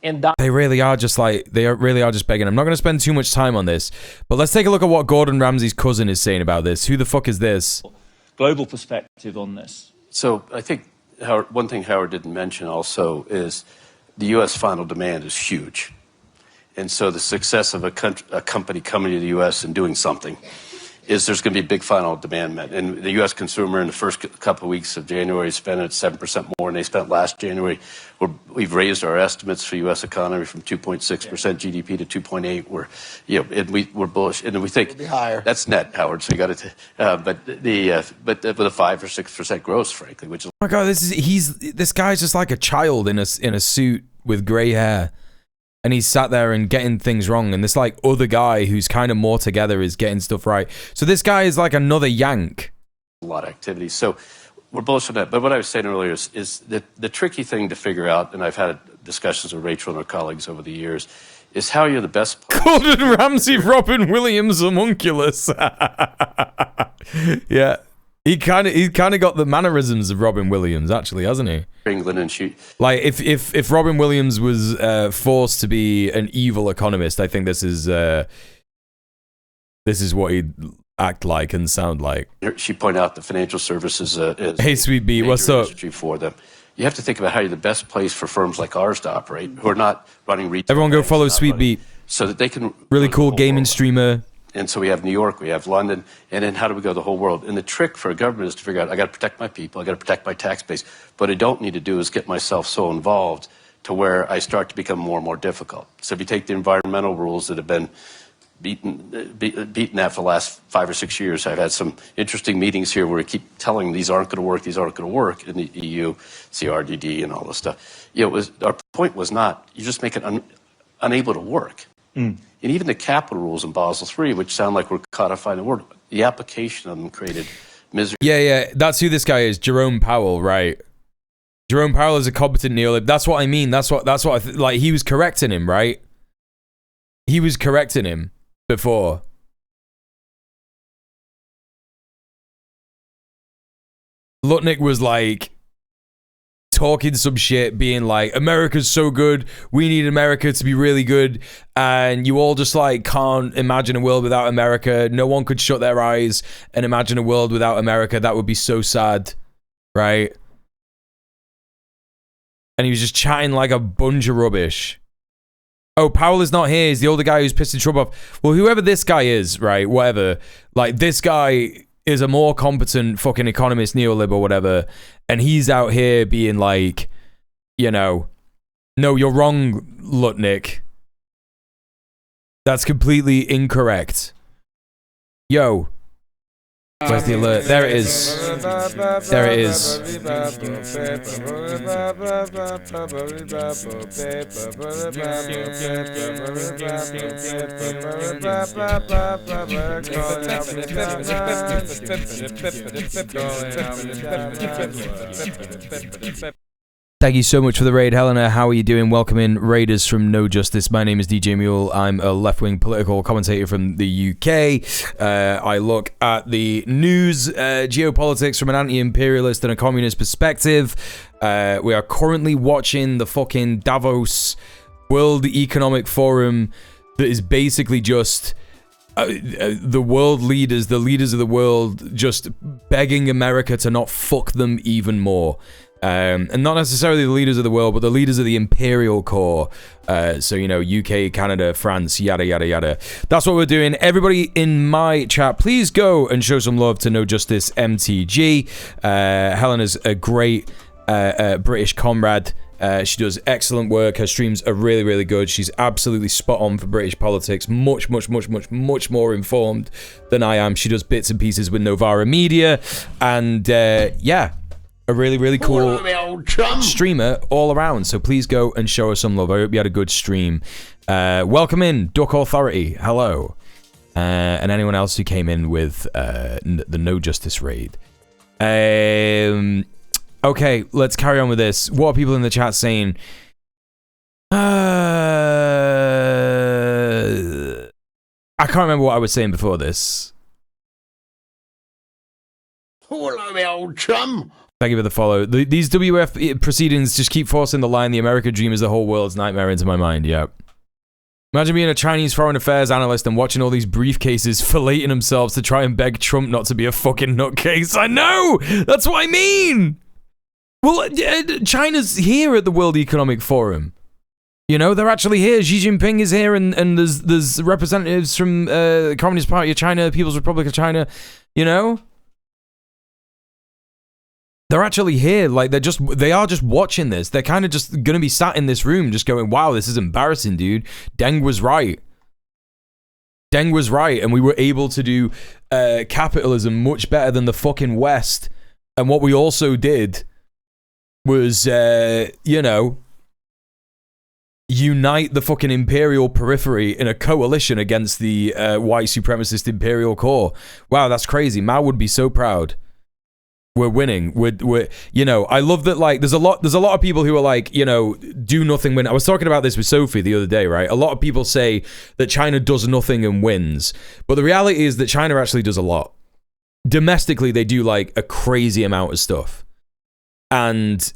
And that They really are just begging. I'm not going to spend too much time on this, but let's take a look at what Gordon Ramsay's cousin is saying about this. Who the fuck is this? Global perspective on this. So I think one thing Howard didn't mention also is the U.S. final demand is huge. And so the success of a company coming to the U.S. and doing something is there's going to be a big final demand met. And the U.S. consumer in the first couple of weeks of January spent at 7% more than they spent last January. We've raised our estimates for U.S. economy from 2.6% GDP to 2.8. We're bullish, and we think that's net, Howard. So you got to, but with a 5 or 6% growth, frankly, which is. Oh my God, this guy's just like a child in a suit with grey hair. And he's sat there and getting things wrong. And this like other guy who's kind of more together is getting stuff right. So this guy is like another Yank. A lot of activity. So we're bullish on that. But what I was saying earlier is that the tricky thing to figure out, and I've had discussions with Rachel and her colleagues over the years, is how you're the best. Gordon Ramsay, Robin Williams, homunculus. Yeah. He kind of got the mannerisms of Robin Williams, actually, hasn't he? England and she. Like if Robin Williams was forced to be an evil economist, I think this is what he'd act like and sound like. She pointed out the financial services is hey, Sweet Bee, what's up? For them. You have to think about how you're the best place for firms like ours to operate, who are not running retail. Everyone go follow Sweet Bee. So that they can. Really cool gaming streamer. And so we have New York, we have London, and then how do we go the whole world? And the trick for a government is to figure out, I got to protect my people, I got to protect my tax base. What I don't need to do is get myself so involved to where I start to become more and more difficult. So if you take the environmental rules that have been beaten at for the last 5 or 6 years, I've had some interesting meetings here where we keep telling these aren't going to work, these aren't going to work in the EU, CRDD and all this stuff. Our point was not, you just make it unable to work. And even the capital rules in Basel III, which sound like we're codifying the word, the application of them created misery. Yeah, that's who this guy is, Jerome Powell, right? Jerome Powell is a competent neolib. That's what I mean. That's what like he was correcting him, right? He was correcting him before. Lutnick was like talking some shit, being like, America's so good, we need America to be really good, and you all just like can't imagine a world without America. No one could shut their eyes and imagine a world without America. That would be so sad, right? And he was just chatting like a bunch of rubbish. Oh, Powell is not here. He's the older guy who's pissing Trump off. Well, whoever this guy is, right, whatever, like this guy is a more competent fucking economist, neolib or whatever, and he's out here being like, you know, no, you're wrong, Lutnick. That's completely incorrect. Yo. Where's the alert? There it is. There it is. Thank you so much for the raid, Helena. How are you doing? Welcome in, Raiders from No Justice. My name is DJ Muel. I'm a left-wing political commentator from the UK. I look at the news, geopolitics from an anti-imperialist and a communist perspective. We are currently watching the fucking Davos World Economic Forum that is basically just the world leaders, the leaders of the world, just begging America to not fuck them even more. And not necessarily the leaders of the world, but the leaders of the imperial core. So, you know, UK, Canada, France, yada, yada, yada. That's what we're doing. Everybody in my chat, please go and show some love to No Justice MTG. Helena's a great British comrade. She does excellent work. Her streams are really, really good. She's absolutely spot on for British politics. Much more informed than I am. She does bits and pieces with Novara Media. And, yeah. A really, really cool streamer all around. So please go and show us some love. I hope you had a good stream. Welcome in, Duck Authority. Hello. And anyone else who came in with the No Justice raid. Okay, let's carry on with this. What are people in the chat saying? I can't remember what I was saying before this. Hello, my old chum. Thank you for the follow. These WF proceedings just keep forcing the line, the American dream is the whole world's nightmare, into my mind, yeah. Imagine being a Chinese foreign affairs analyst and watching all these briefcases filleting themselves to try and beg Trump not to be a fucking nutcase. I know! That's what I mean! Well, China's here at the World Economic Forum. You know, they're actually here. Xi Jinping is here, and there's representatives from the Communist Party of China, People's Republic of China, you know? They're actually here. Like, they are just watching this. They're kind of just gonna be sat in this room just going, wow, this is embarrassing, dude. Deng was right. Deng was right, and we were able to do capitalism much better than the fucking West. And what we also did was, you know, unite the fucking imperial periphery in a coalition against the white supremacist imperial core. Wow, that's crazy. Mao would be so proud. We're winning. We're you know, I love that. Like, there's a lot of people who are like, you know, do nothing win. I was talking about this with Sophie the other day, right? A lot of people say that China does nothing and wins, but the reality is that China actually does a lot. Domestically, they do like a crazy amount of stuff, and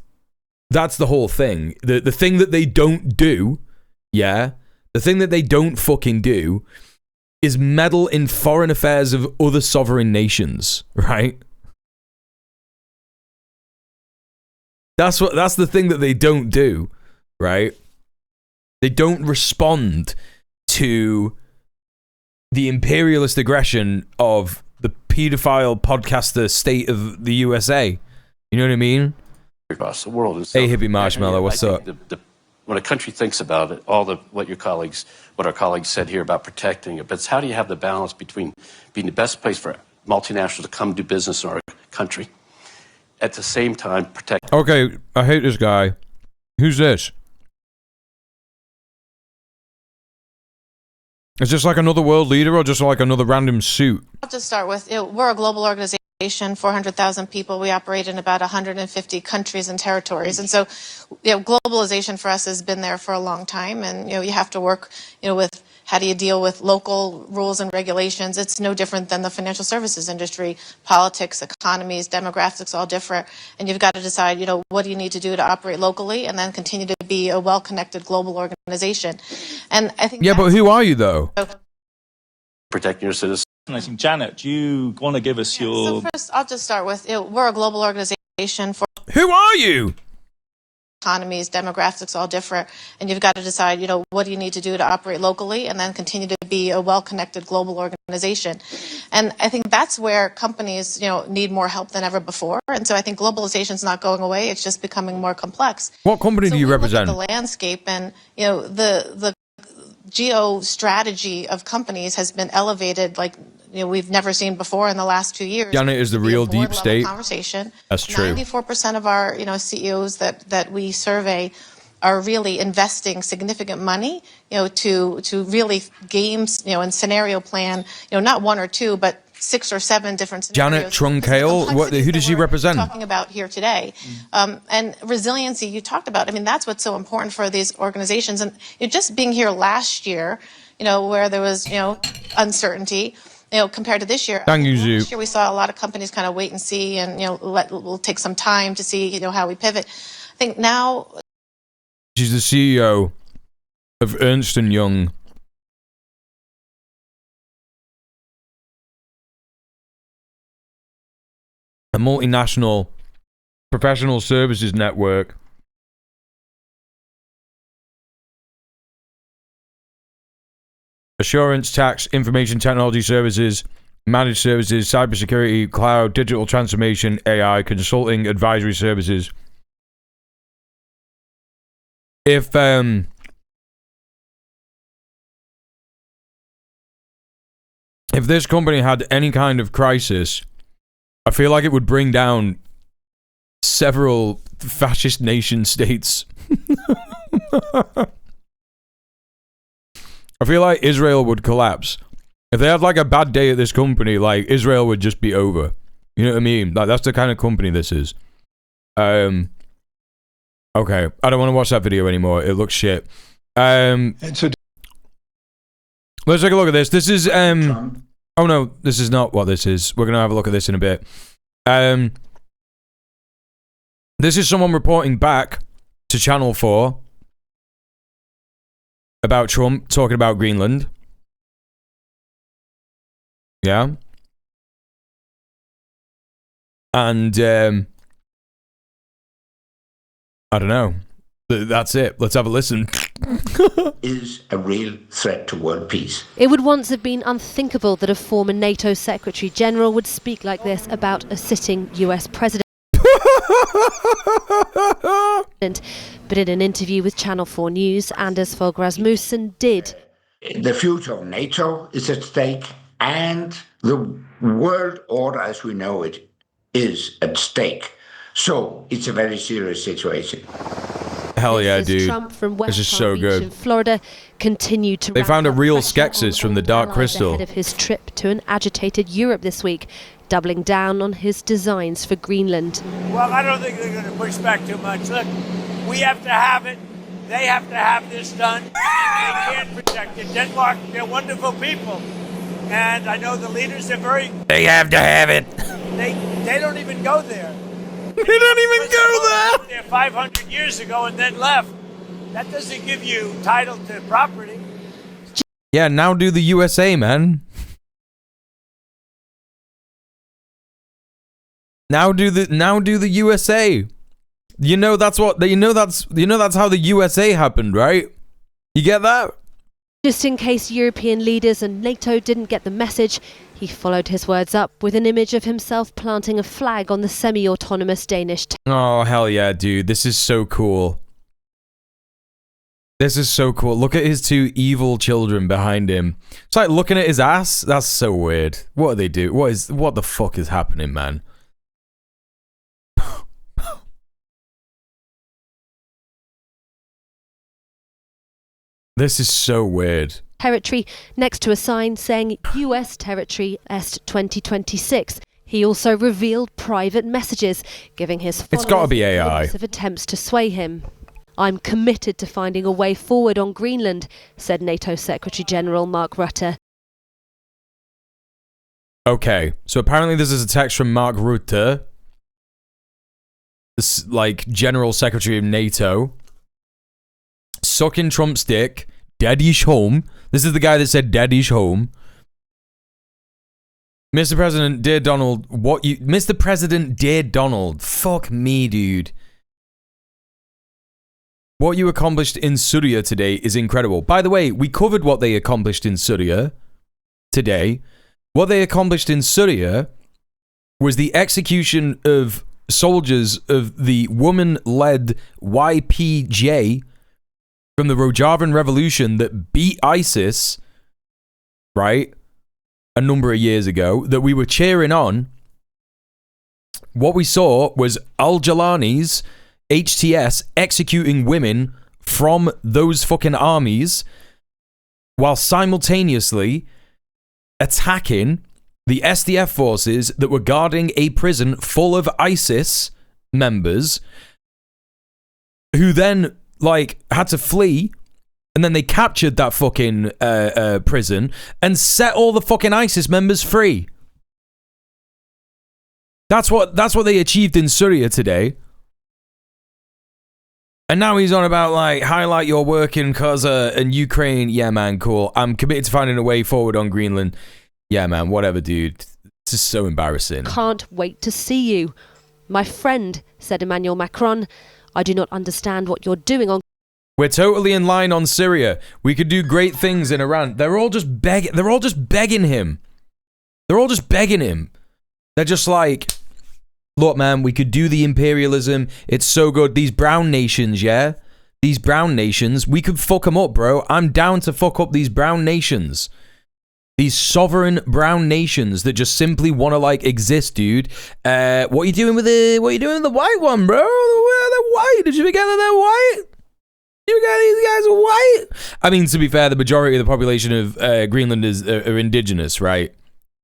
that's the whole thing. The thing that they don't do, yeah, the thing that they don't fucking do is meddle in foreign affairs of other sovereign nations, right? That's the thing that they don't do, right? They don't respond to the imperialist aggression of the pedophile podcaster state of the USA. You know what I mean? Across the world. Hey, hippie marshmallow, what's up? When a country thinks about it, what our colleagues said here about protecting it, but it's how do you have the balance between being the best place for multinationals to come do business in our country, at the same time protect. Okay, I hate this guy. Who's this? Is this like another world leader or just like another random suit? I'll just start with, we're a global organization, 400,000 people. We operate in about 150 countries and territories. And so, globalization for us has been there for a long time. And, you have to work, with how do you deal with local rules and regulations. It's no different than the financial services industry. Politics, economies, demographics, all different. And you've got to decide, what do you need to do to operate locally and then continue to be a well-connected global organization. And I think... Yeah, but who are you, though? Protecting your citizens. Janet, do you want to give us your... So first, I'll just start with, we're a global organization for... Who are you? Economies, demographics, all different. And you've got to decide, what do you need to do to operate locally and then continue to be a well-connected global organization. And I think that's where companies, need more help than ever before. And so I think globalization is not going away. It's just becoming more complex. What company do you represent? Look at the landscape and, the geo-strategy of companies has been elevated like we've never seen before in the last 2 years. Janet is the real deep state. Conversation. That's true. 94% of our CEOs that we survey are really investing significant money to really games and scenario plan not one or two but 6 or 7 different scenarios. Janet Trunkale, who does she represent? Talking about here today, and resiliency you talked about. I mean, that's what's so important for these organizations. And just being here last year, where there was uncertainty, compared to this year. Thank you, last year we saw a lot of companies kind of wait and see, and we'll take some time to see how we pivot. I think now. She's the CEO of Ernst & Young. A multinational professional services network. Assurance, tax, information technology services, managed services, cybersecurity, cloud, digital transformation, AI, consulting, advisory services. If this company had any kind of crisis, I feel like it would bring down several fascist nation states. I feel like Israel would collapse. If they had like a bad day at this company, like Israel would just be over. You know what I mean? Like that's the kind of company this is. Okay, I don't want to watch that video anymore. It looks shit. Let's take a look at this. This is oh no, this is not what this is. We're gonna have a look at this in a bit. This is someone reporting back to Channel 4 about Trump talking about Greenland. Yeah. And, I don't know. That's it. Let's have a listen. Is a real threat to world peace. It would once have been unthinkable that a former NATO Secretary General would speak like this about a sitting US president. But in an interview with Channel 4 News, Anders Fogh Rasmussen did. The future of NATO is at stake, and the world order as we know it is at stake. So it's a very serious situation. Hell yeah, dude. Trump from West this is Palm so Beach good. in Florida continued to They found a real Skeksis from the Dark Crystal. ahead of his trip to an agitated Europe this week, doubling down on his designs for Greenland. Well, I don't think they're going to push back too much. Look, we have to have it. They have to have this done. They can't protect it. Denmark, they're wonderful people. And I know the leaders are very... They have to have it. They don't even go there. They don't even go there. There 500 years ago and then left. That doesn't give you title to property. Yeah, now do the USA, man. Now do the USA. You know that's how the USA happened, right? You get that? Just in case European leaders and NATO didn't get the message, he followed his words up with an image of himself planting a flag on the semi-autonomous Danish Oh, hell yeah, dude. This is so cool. This is so cool. Look at his two evil children behind him. It's like looking at his ass. That's so weird. What do they do? What the fuck is happening, man? This is so weird. territory next to a sign saying US territory Est 2026. He also revealed private messages, giving his followers It's gotta be AI. of attempts to sway him. I'm committed to finding a way forward on Greenland, said NATO Secretary General Mark Rutte. Okay, so apparently this is a text from Mark Rutte, this, like, General Secretary of NATO, sucking Trump's dick, daddy's home. This is the guy that said daddy's home. Mr. President, dear Donald, Mr. President, dear Donald, fuck me, dude. What you accomplished in Syria today is incredible. By the way, we covered what they accomplished in Syria today. What they accomplished in Syria was the execution of soldiers of the woman-led YPJ from the Rojavan revolution that beat ISIS, right, a number of years ago, that we were cheering on. What we saw was Al-Jalani's HTS executing women from those fucking armies while simultaneously attacking the SDF forces that were guarding a prison full of ISIS members who then, like, had to flee, and then they captured that fucking prison and set all the fucking ISIS members free. That's what they achieved in Syria today. And now he's on about, like, highlight your work in Kosovo and Ukraine. Yeah, man, cool. I'm committed to finding a way forward on Greenland. Yeah, man, whatever, dude. This is so embarrassing. Can't wait to see you. My friend, said Emmanuel Macron, I do not understand what you're doing on... We're totally in line on Syria. We could do great things in Iran. They're all just begging him. They're all just begging him. They're just like... Look, man, we could do the imperialism. It's so good. These brown nations, yeah? These brown nations, we could fuck them up, bro. I'm down to fuck up these brown nations. These sovereign brown nations that just simply want to, like, exist, dude. What are you doing with the white one, bro? They're white. Did you forget that they're white? You forget these guys are white? I mean, to be fair, the majority of the population of Greenland are indigenous, right?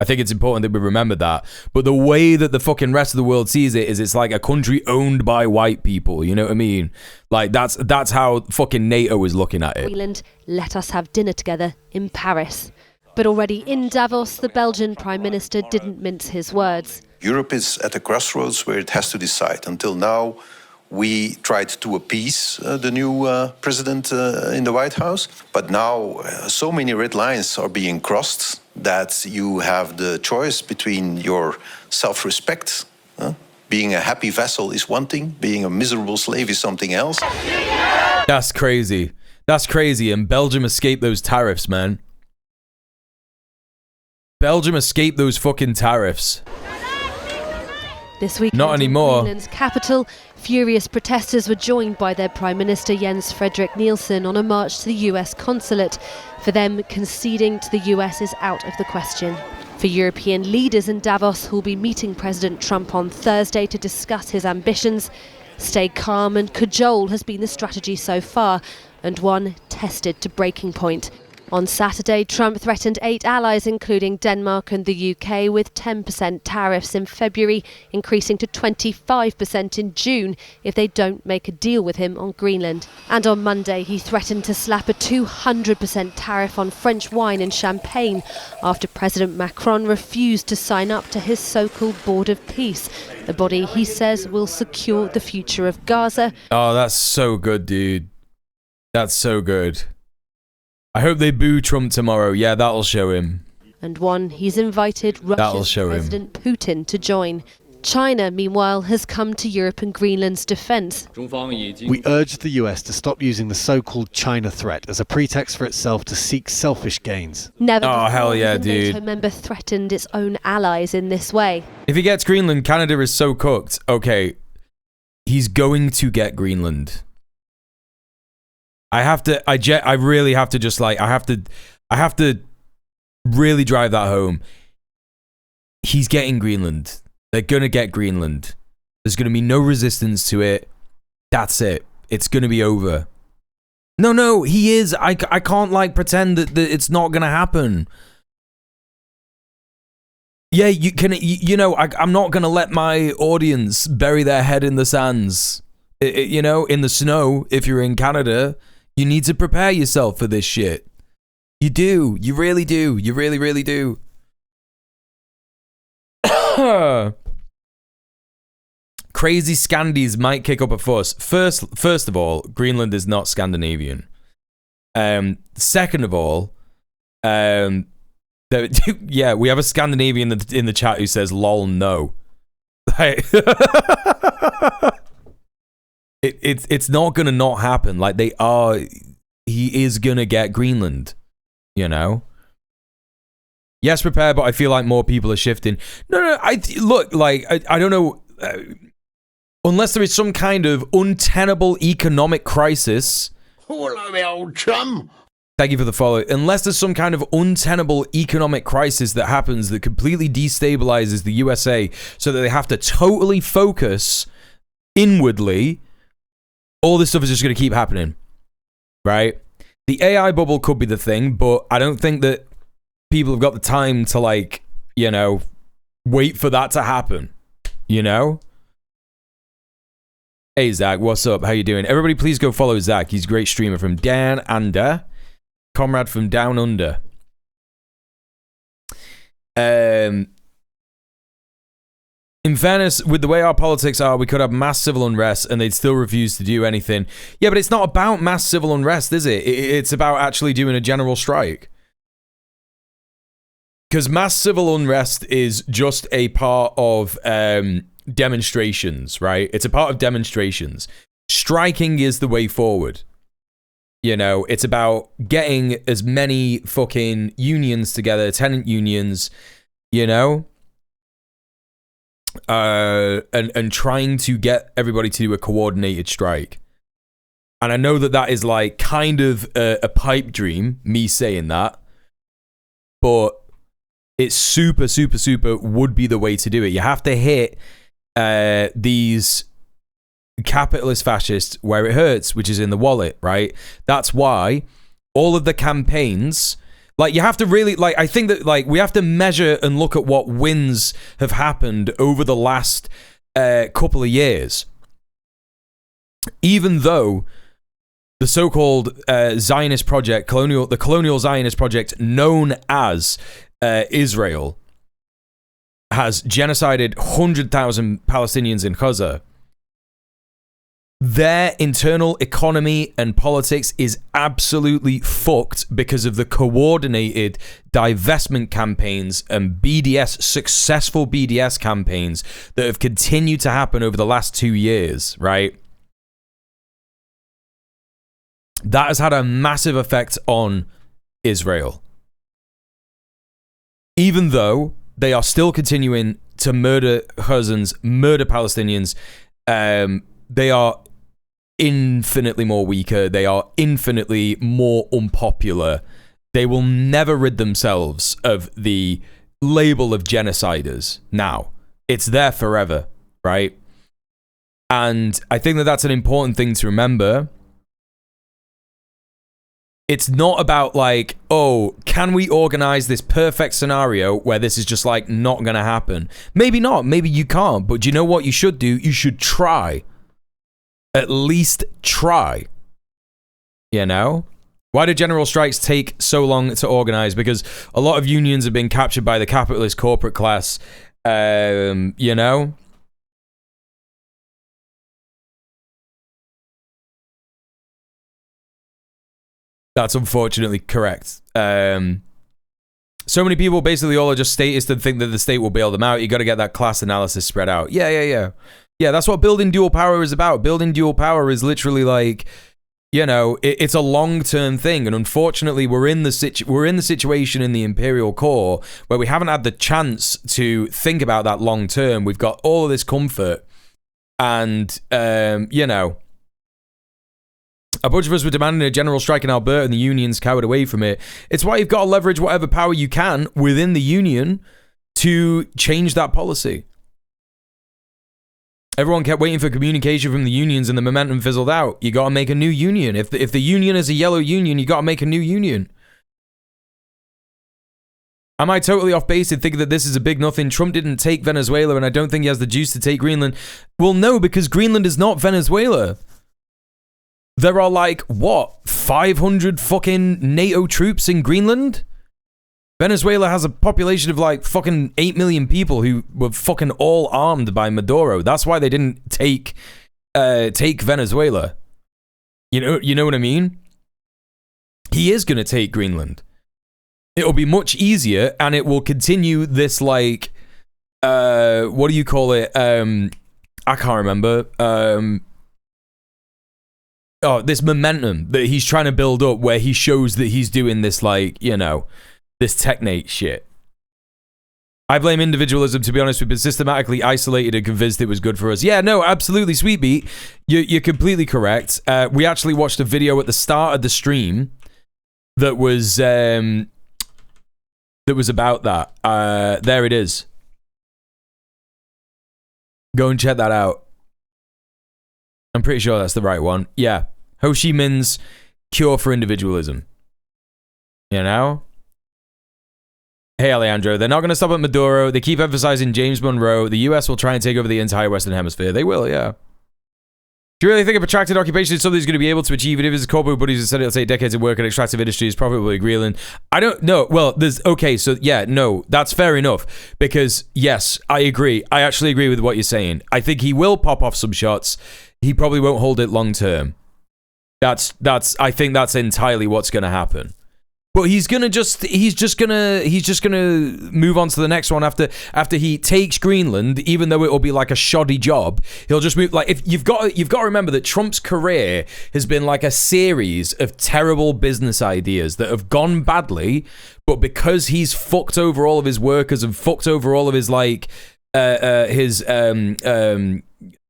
I think it's important that we remember that. But the way that the fucking rest of the world sees it is it's like a country owned by white people. You know what I mean? Like, that's how fucking NATO is looking at it. Greenland, let us have dinner together in Paris. But already in Davos, the Belgian Prime Minister didn't mince his words. Europe is at a crossroads where it has to decide. Until now, we tried to appease the new president in the White House. But now so many red lines are being crossed that you have the choice between your self-respect. Being a happy vassal is one thing. Being a miserable slave is something else. That's crazy. That's crazy. And Belgium escaped those tariffs, man. Belgium escaped those fucking tariffs. This week, not anymore. In Greenland's capital, furious protesters were joined by their Prime Minister Jens Frederik Nielsen on a march to the US consulate. For them, conceding to the US is out of the question. For European leaders in Davos, who'll be meeting President Trump on Thursday to discuss his ambitions, stay calm and cajole has been the strategy so far, and one tested to breaking point. On Saturday, Trump threatened 8 allies, including Denmark and the UK, with 10% tariffs in February, increasing to 25% in June if they don't make a deal with him on Greenland. And on Monday, he threatened to slap a 200% tariff on French wine and champagne after President Macron refused to sign up to his so-called Board of Peace, the body he says will secure the future of Gaza. Oh, that's so good, dude. That's so good. I hope they boo Trump tomorrow. Yeah, that'll show him. And one he's invited Russia's President Putin to join. China, meanwhile, has come to Europe and Greenland's defence. We urge the US to stop using the so-called China threat as a pretext for itself to seek selfish gains. Never oh, hell yeah, has a dude. NATO member threatened its own allies in this way. If he gets Greenland, Canada is so cooked. Okay, he's going to get Greenland. I really have to just like, I have to really drive that home. He's getting Greenland. They're going to get Greenland. There's going to be no resistance to it. That's it. It's going to be over. No, he is. I can't like pretend that it's not going to happen. Yeah, you can, I'm not going to let my audience bury their head in the sands. In the snow, if you're in Canada. You need to prepare yourself for this shit. You do. You really do. You really, really do. Crazy Scandies might kick up a fuss. First of all, Greenland is not Scandinavian. Second of all, yeah, we have a Scandinavian in the chat who says, lol, no. It's not gonna not happen. Like he is gonna get Greenland, Yes, prepare, but I feel like more people are shifting. No, I don't know. Unless there is some kind of untenable economic crisis. Hello, me old chum. Thank you for the follow. Unless there's some kind of untenable economic crisis that happens that completely destabilizes the USA so that they have to totally focus inwardly, all this stuff is just going to keep happening, right? The AI bubble could be the thing, but I don't think that people have got the time to, wait for that to happen, Hey, Zach, what's up? How you doing? Everybody, please go follow Zach. He's a great streamer from Down Under. Comrade from Down Under. In fairness, with the way our politics are, we could have mass civil unrest and they'd still refuse to do anything. Yeah, but it's not about mass civil unrest, is it? It's about actually doing a general strike. Because mass civil unrest is just a part of demonstrations, right? It's a part of demonstrations. Striking is the way forward. It's about getting as many fucking unions together, tenant unions, and trying to get everybody to do a coordinated strike. And I know that is like kind of a pipe dream, me saying that, but it's super, super, super would be the way to do it. You have to hit these capitalist fascists where it hurts, which is in the wallet, right? That's why all of the campaigns, you have to really, I think that, we have to measure and look at what wins have happened over the last couple of years. Even though the so-called Zionist project, the colonial Zionist project known as Israel, has genocided 100,000 Palestinians in Gaza. Their internal economy and politics is absolutely fucked because of the coordinated divestment campaigns and successful BDS campaigns that have continued to happen over the last 2 years, right? That has had a massive effect on Israel. Even though they are still continuing to murder Chazans, murder Palestinians, they are infinitely more weaker. They are infinitely more unpopular. They will never rid themselves of the label of genociders now. It's there forever, right? And I think that that's an important thing to remember. It's not about like, oh, can we organize this perfect scenario where this is just like not going to happen? Maybe not. Maybe you can't. But do you know what you should do? You should try. At least try. You know? Why do general strikes take so long to organize? Because a lot of unions have been captured by the capitalist corporate class. You know? That's unfortunately correct. So many people basically all are just statists and think that the state will bail them out. You got to get that class analysis spread out. Yeah, that's what building dual power is about. Building dual power is literally like, you know, it's a long-term thing. And unfortunately, we're in the situation in the Imperial Core where we haven't had the chance to think about that long-term. We've got all of this comfort. And, you know, a bunch of us were demanding a general strike in Alberta and the unions cowered away from it. It's why you've got to leverage whatever power you can within the union to change that policy. Everyone kept waiting for communication from the unions and the momentum fizzled out. You got to make a new union. If the union is a yellow union, you got to make a new union. Am I totally off base in thinking that this is a big nothing? Trump didn't take Venezuela and I don't think he has the juice to take Greenland. Well, no, because Greenland is not Venezuela. There are like, what, 500 fucking NATO troops in Greenland? Venezuela has a population of like fucking 8 million people who were fucking all armed by Maduro. That's why they didn't take Venezuela. You know what I mean? He is going to take Greenland. It'll be much easier and it will continue this like, what do you call it? I can't remember. This momentum that he's trying to build up where he shows that he's doing this like, you know, this technate shit. I blame individualism, to be honest. We've been systematically isolated and convinced it was good for us. Yeah, no, absolutely, Sweet Beat. You're completely correct. We actually watched a video at the start of the stream that was about that. There it is. Go and check that out. I'm pretty sure that's the right one. Yeah. Ho Chi Minh's cure for individualism. You know? Hey, Alejandro, they're not going to stop at Maduro. They keep emphasizing James Monroe. The US will try and take over the entire Western Hemisphere. They will, yeah. Do you really think a protracted occupation is something he's going to be able to achieve? Even if his corporate buddies have said it'll take decades of work in extractive industries, probably Greenland. I don't know. Well, okay, so yeah, no, that's fair enough. Because, yes, I agree. I actually agree with what you're saying. I think he will pop off some shots. He probably won't hold it long term. I think that's entirely what's going to happen. But he's just gonna move on to the next one after he takes Greenland, even though it'll be like a shoddy job. He'll just move. Like, if you've got to remember that Trump's career has been like a series of terrible business ideas that have gone badly, but because he's fucked over all of his workers and fucked over all of his like his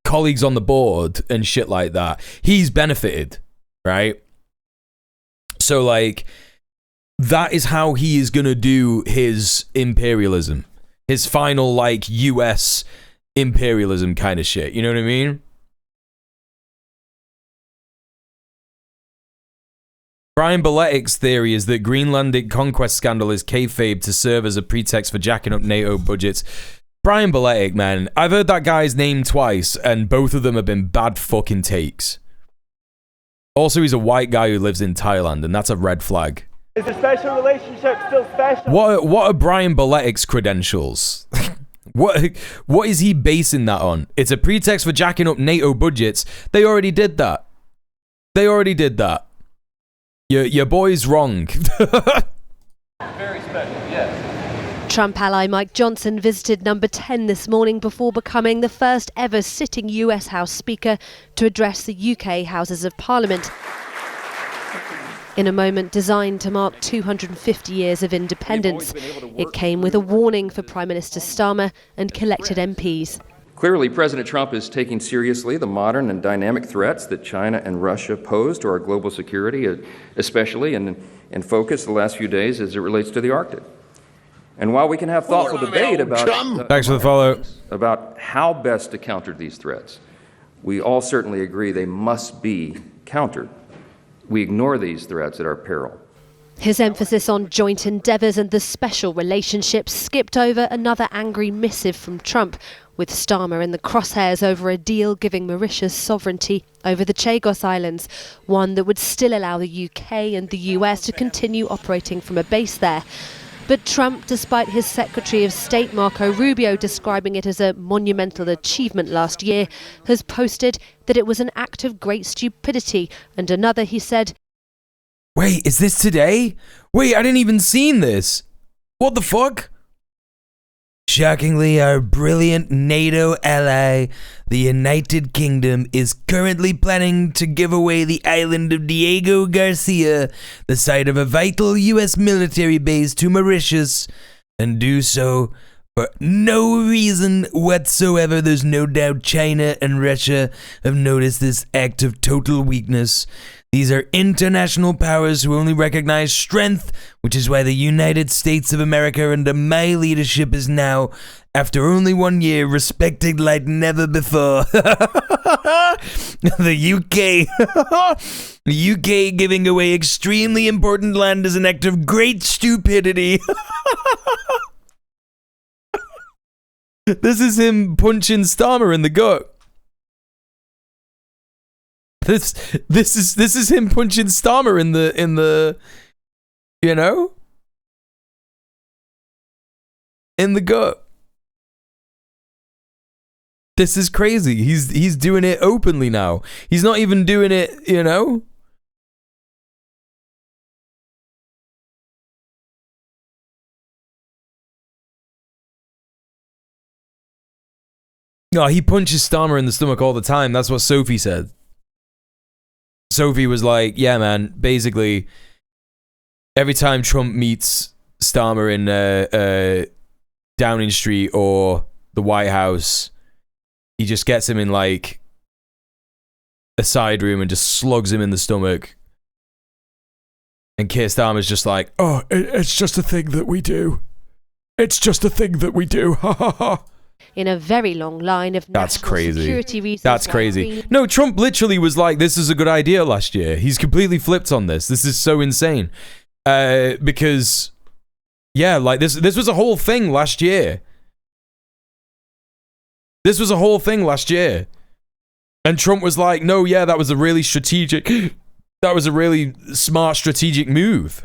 colleagues on the board and shit like that, he's benefited, right? So like, that is how he is going to do his imperialism. His final, like, US imperialism kind of shit. You know what I mean? Brian Baletic's theory is that Greenlandic conquest scandal is kayfabe to serve as a pretext for jacking up NATO budgets. Brian Baletic, man. I've heard that guy's name twice, and both of them have been bad fucking takes. Also, he's a white guy who lives in Thailand, and that's a red flag. Is the special relationship still special? What are Brian Baletic's credentials? What is he basing that on? It's a pretext for jacking up NATO budgets. They already did that. Your boy's wrong. Very special, yes. Trump ally Mike Johnson visited number 10 this morning before becoming the first ever sitting US House Speaker to address the UK Houses of Parliament. In a moment designed to mark 250 years of independence, it came with a warning for Prime Minister Starmer and collected MPs. Clearly, President Trump is taking seriously the modern and dynamic threats that China and Russia pose to our global security, especially in focus the last few days as it relates to the Arctic. And while we can have thoughtful debate about Thanks for the follow. About how best to counter these threats, we all certainly agree they must be countered. We ignore these threats at our peril. His emphasis on joint endeavours and the special relationship skipped over another angry missive from Trump, with Starmer in the crosshairs over a deal giving Mauritius sovereignty over the Chagos Islands, one that would still allow the UK and the US to continue operating from a base there. But Trump, despite his Secretary of State Marco Rubio describing it as a monumental achievement last year, has posted that it was an act of great stupidity, and another, he said, Wait, is this today? Wait, I didn't even seen this. What the fuck? Shockingly, our brilliant NATO ally, the United Kingdom, is currently planning to give away the island of Diego Garcia, the site of a vital US military base, to Mauritius, and do so for no reason whatsoever. There's no doubt China and Russia have noticed this act of total weakness. These are international powers who only recognize strength, which is why the United States of America under my leadership is now, after only 1 year, respected like never before. The UK giving away extremely important land is an act of great stupidity. This is him punching Starmer in the gut. This is him punching Starmer in the you know, in the gut. This is crazy. He's doing it openly now. He's not even doing it, you know. No, he punches Starmer in the stomach all the time. That's what Sophie said. Sophie was like, yeah, man, basically, every time Trump meets Starmer in Downing Street or the White House, he just gets him in, like, a side room and just slugs him in the stomach. And Keir Starmer's just like, oh, it's just a thing that we do. It's just a thing that we do. Ha ha ha. In a very long line of national security reasons. That's crazy. No, Trump literally was like, this is a good idea last year. He's completely flipped on this. This is so insane. Because, yeah, like this was a whole thing last year. This was a whole thing last year. And Trump was like, no, yeah, that was a really smart strategic move.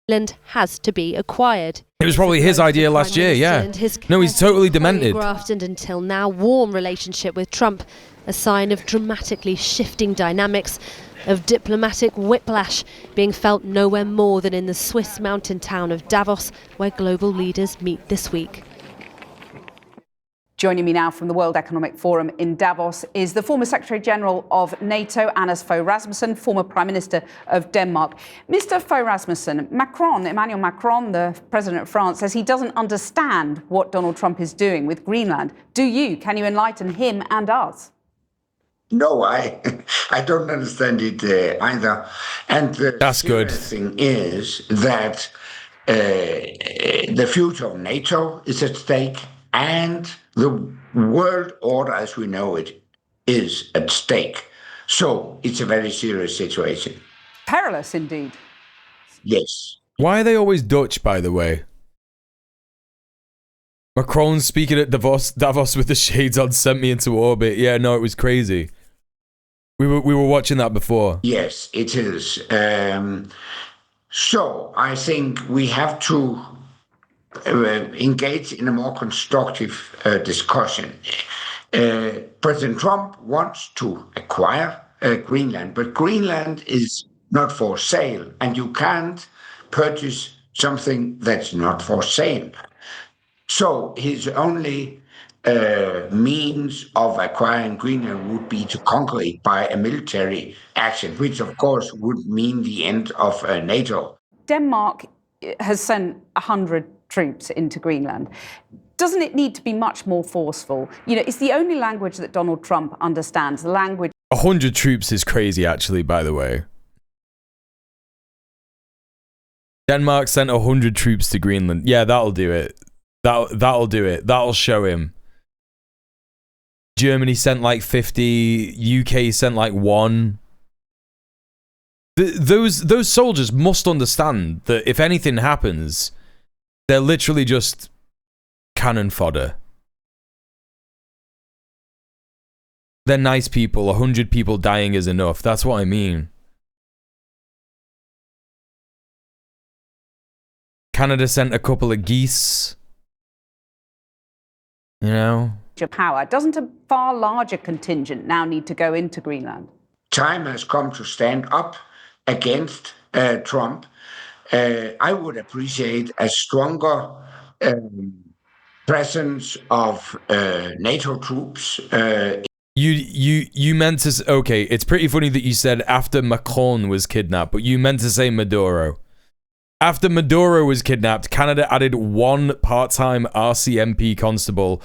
Greenland has to be acquired. It was probably his idea last year, yeah. No, he's totally demented. Choreographed and until now warm relationship with Trump, a sign of dramatically shifting dynamics, of diplomatic whiplash being felt nowhere more than in the Swiss mountain town of Davos, where global leaders meet this week. Joining me now from the World Economic Forum in Davos is the former Secretary-General of NATO, Anders Fogh Rasmussen, former Prime Minister of Denmark. Mr. Fogh Rasmussen, Emmanuel Macron, the President of France, says he doesn't understand what Donald Trump is doing with Greenland. Do you? Can you enlighten him and us? No, I don't understand it either. And that's good. The thing is that the future of NATO is at stake, and the world order as we know it is at stake. So it's a very serious situation. Perilous indeed. Yes. Why are they always Dutch, by the way? Macron speaking at Davos with the shades on sent me into orbit. Yeah, no, it was crazy. We were watching that before. Yes, it is. So I think we have to engage in a more constructive discussion. President Trump wants to acquire Greenland, but Greenland is not for sale, and you can't purchase something that's not for sale. So his only means of acquiring Greenland would be to conquer it by a military action, which of course would mean the end of NATO. Denmark has sent 100 troops into Greenland. Doesn't it need to be much more forceful? You know, it's the only language that Donald Trump understands, the language... 100 troops is crazy, actually, by the way. Denmark sent 100 troops to Greenland. Yeah, that'll do it. That'll do it. That'll show him. Germany sent like 50. UK sent like 1. Those soldiers must understand that if anything happens, they're literally just cannon fodder. They're nice people. 100 people dying is enough. That's what I mean. Canada sent a couple of geese. You know? Power. Doesn't a far larger contingent now need to go into Greenland? Time has come to stand up against Trump. I would appreciate a stronger presence of NATO troops. You meant to... Okay, it's pretty funny that you said after Macron was kidnapped, but you meant to say Maduro. After Maduro was kidnapped, Canada added 1 part-time RCMP constable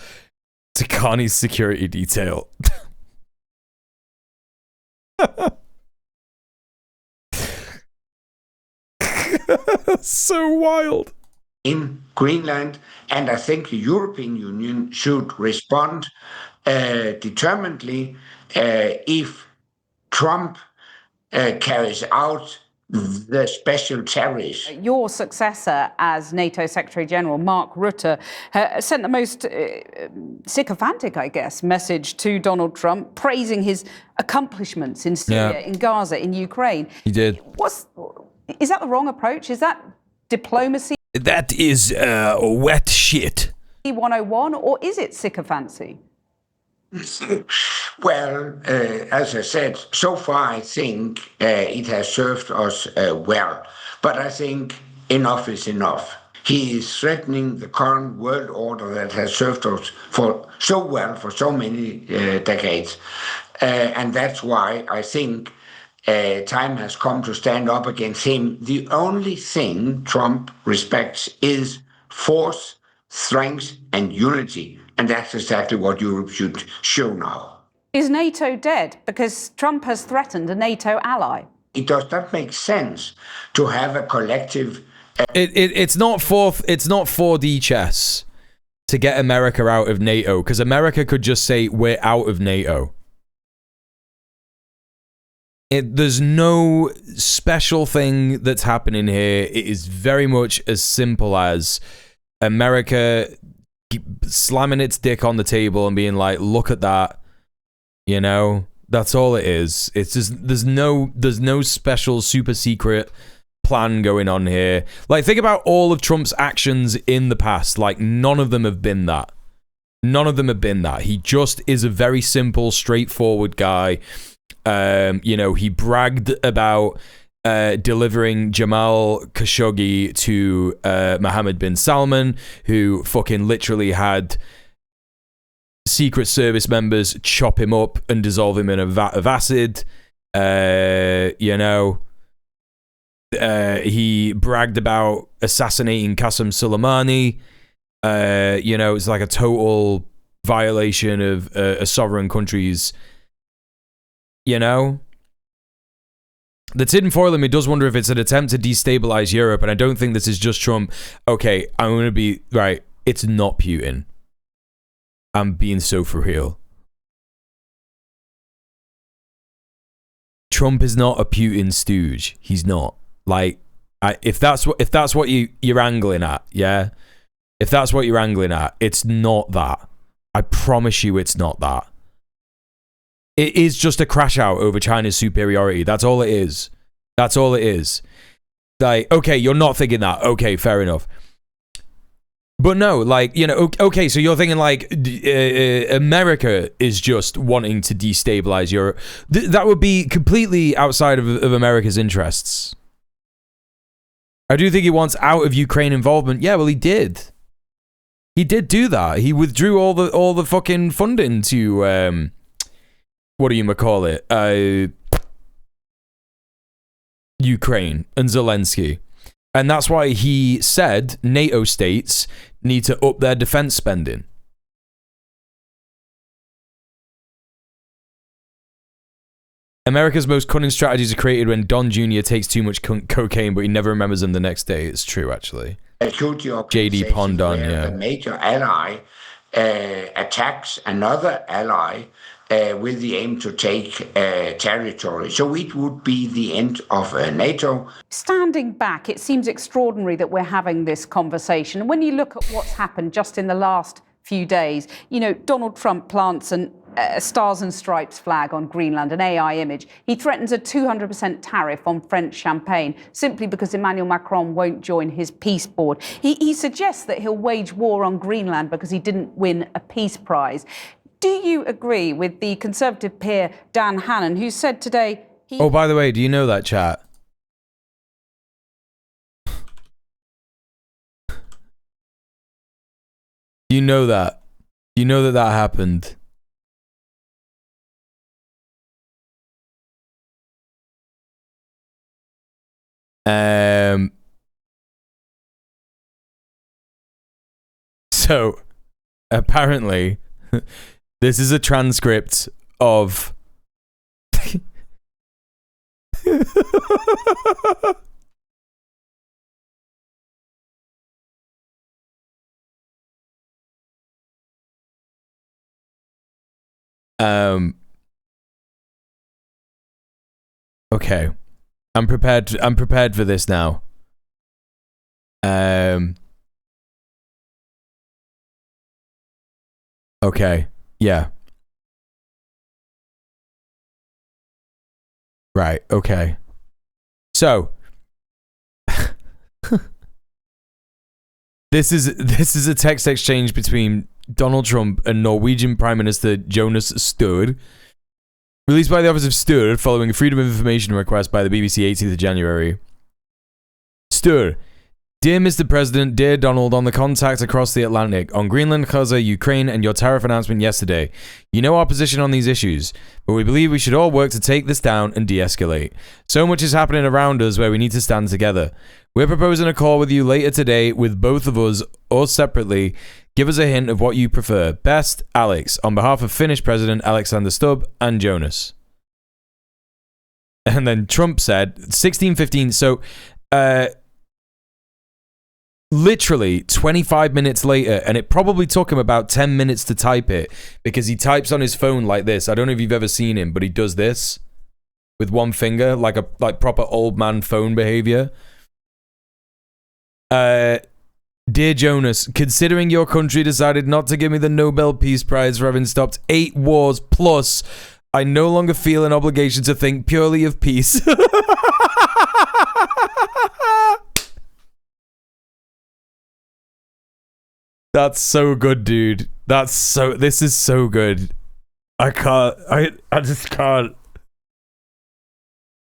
to Carney's security detail. So wild. In Greenland, and I think the European Union should respond determinedly if Trump carries out the special tariffs. Your successor as NATO Secretary General, Mark Rutte, sent the most sycophantic, I guess, message to Donald Trump, praising his accomplishments in Syria, in Gaza, in Ukraine. He did. Is that the wrong approach? Is that diplomacy? That is wet shit. 101, or is it sycophancy? Well, as I said, so far I think it has served us well. But I think enough is enough. He is threatening the current world order that has served us for so well for so many decades. And that's why I think time has come to stand up against him. The only thing Trump respects is force, strength, and unity. And that's exactly what Europe should show now. Is NATO dead? Because Trump has threatened a NATO ally. It does not make sense to have a collective... It's not 4D chess to get America out of NATO, because America could just say, we're out of NATO. There's no special thing that's happening here. It is very much as simple as America slamming its dick on the table and being like, look at that, you know, that's all it is. It's just there's no special super secret plan going on here. Like, think about all of Trump's actions in the past. Like, none of them have been that. He just is a very simple, straightforward guy. You know, he bragged about delivering Jamal Khashoggi to Mohammed bin Salman, who fucking literally had Secret Service members chop him up and dissolve him in a vat of acid. You know, he bragged about assassinating Qasem Soleimani. You know, it's like a total violation of a sovereign country's, you know. The tinfoil in me does wonder if it's an attempt to destabilize Europe, and I don't think this is just Trump. Okay, I'm going to be... Right, it's not Putin. I'm being so for real. Trump is not a Putin stooge. He's not. Like, if that's what you're angling at, yeah? If that's what you're angling at, it's not that. I promise you it's not that. It is just a crash out over China's superiority. That's all it is. That's all it is. Like, okay, you're not thinking that. Okay, fair enough. But no, like, you know, okay, so you're thinking like America is just wanting to destabilize Europe. That would be completely outside of America's interests. I do think he wants out of Ukraine involvement. Yeah, well, he did. He did do that. He withdrew all the fucking funding to what do you call it? Ukraine and Zelensky. And that's why he said NATO states need to up their defense spending. America's most cunning strategies are created when Don Jr. takes too much cocaine, but he never remembers them the next day. It's true, actually. JD Pondon, yeah. A major ally attacks another ally with the aim to take territory. So it would be the end of NATO. Standing back, it seems extraordinary that we're having this conversation. When you look at what's happened just in the last few days, you know, Donald Trump plants a Stars and Stripes flag on Greenland, an AI image. He threatens a 200% tariff on French champagne simply because Emmanuel Macron won't join his peace board. He suggests that he'll wage war on Greenland because he didn't win a peace prize. Do you agree with the Conservative peer Dan Hannan, who said today... Oh, by the way, do you know that, chat? You know that. You know that happened. So, apparently, this is a transcript of... Okay. I'm prepared for this now. Okay. Yeah. Right. Okay. So this is a text exchange between Donald Trump and Norwegian Prime Minister Jonas Støre, released by the Office of Støre following a Freedom of Information request by the BBC 18th of January. Støre. Dear Mr. President, dear Donald, on the contacts across the Atlantic, on Greenland, Gaza, Ukraine, and your tariff announcement yesterday. You know our position on these issues, but we believe we should all work to take this down and de-escalate. So much is happening around us where we need to stand together. We're proposing a call with you later today with both of us or separately. Give us a hint of what you prefer. Best, Alex, on behalf of Finnish President Alexander Stubb and Jonas. And then Trump said, 1615, so, literally 25 minutes later, and it probably took him about 10 minutes to type it because he types on his phone like this. I don't know if you've ever seen him, but he does this with one finger, like proper old man phone behavior. Dear Jonas, considering your country decided not to give me the Nobel Peace Prize for having stopped 8 wars plus, I no longer feel an obligation to think purely of peace. That's so good, dude. This is so good. I just can't.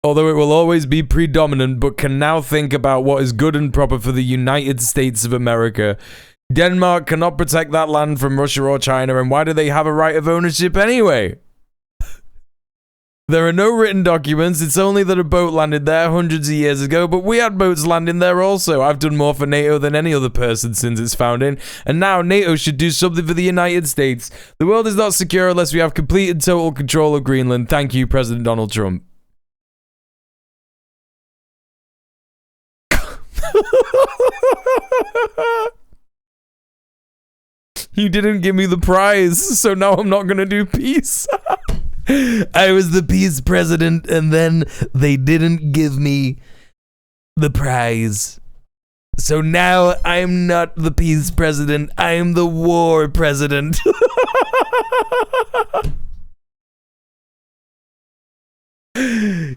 Although it will always be predominant, but can now think about what is good and proper for the United States of America. Denmark cannot protect that land from Russia or China, and why do they have a right of ownership anyway? There are no written documents, it's only that a boat landed there hundreds of years ago, but we had boats landing there also. I've done more for NATO than any other person since its founding, and now NATO should do something for the United States. The world is not secure unless we have complete and total control of Greenland. Thank you, President Donald Trump. You didn't give me the prize, so now I'm not gonna do peace. I was the peace president, and then they didn't give me the prize. So now I'm not the peace president, I'm the war president.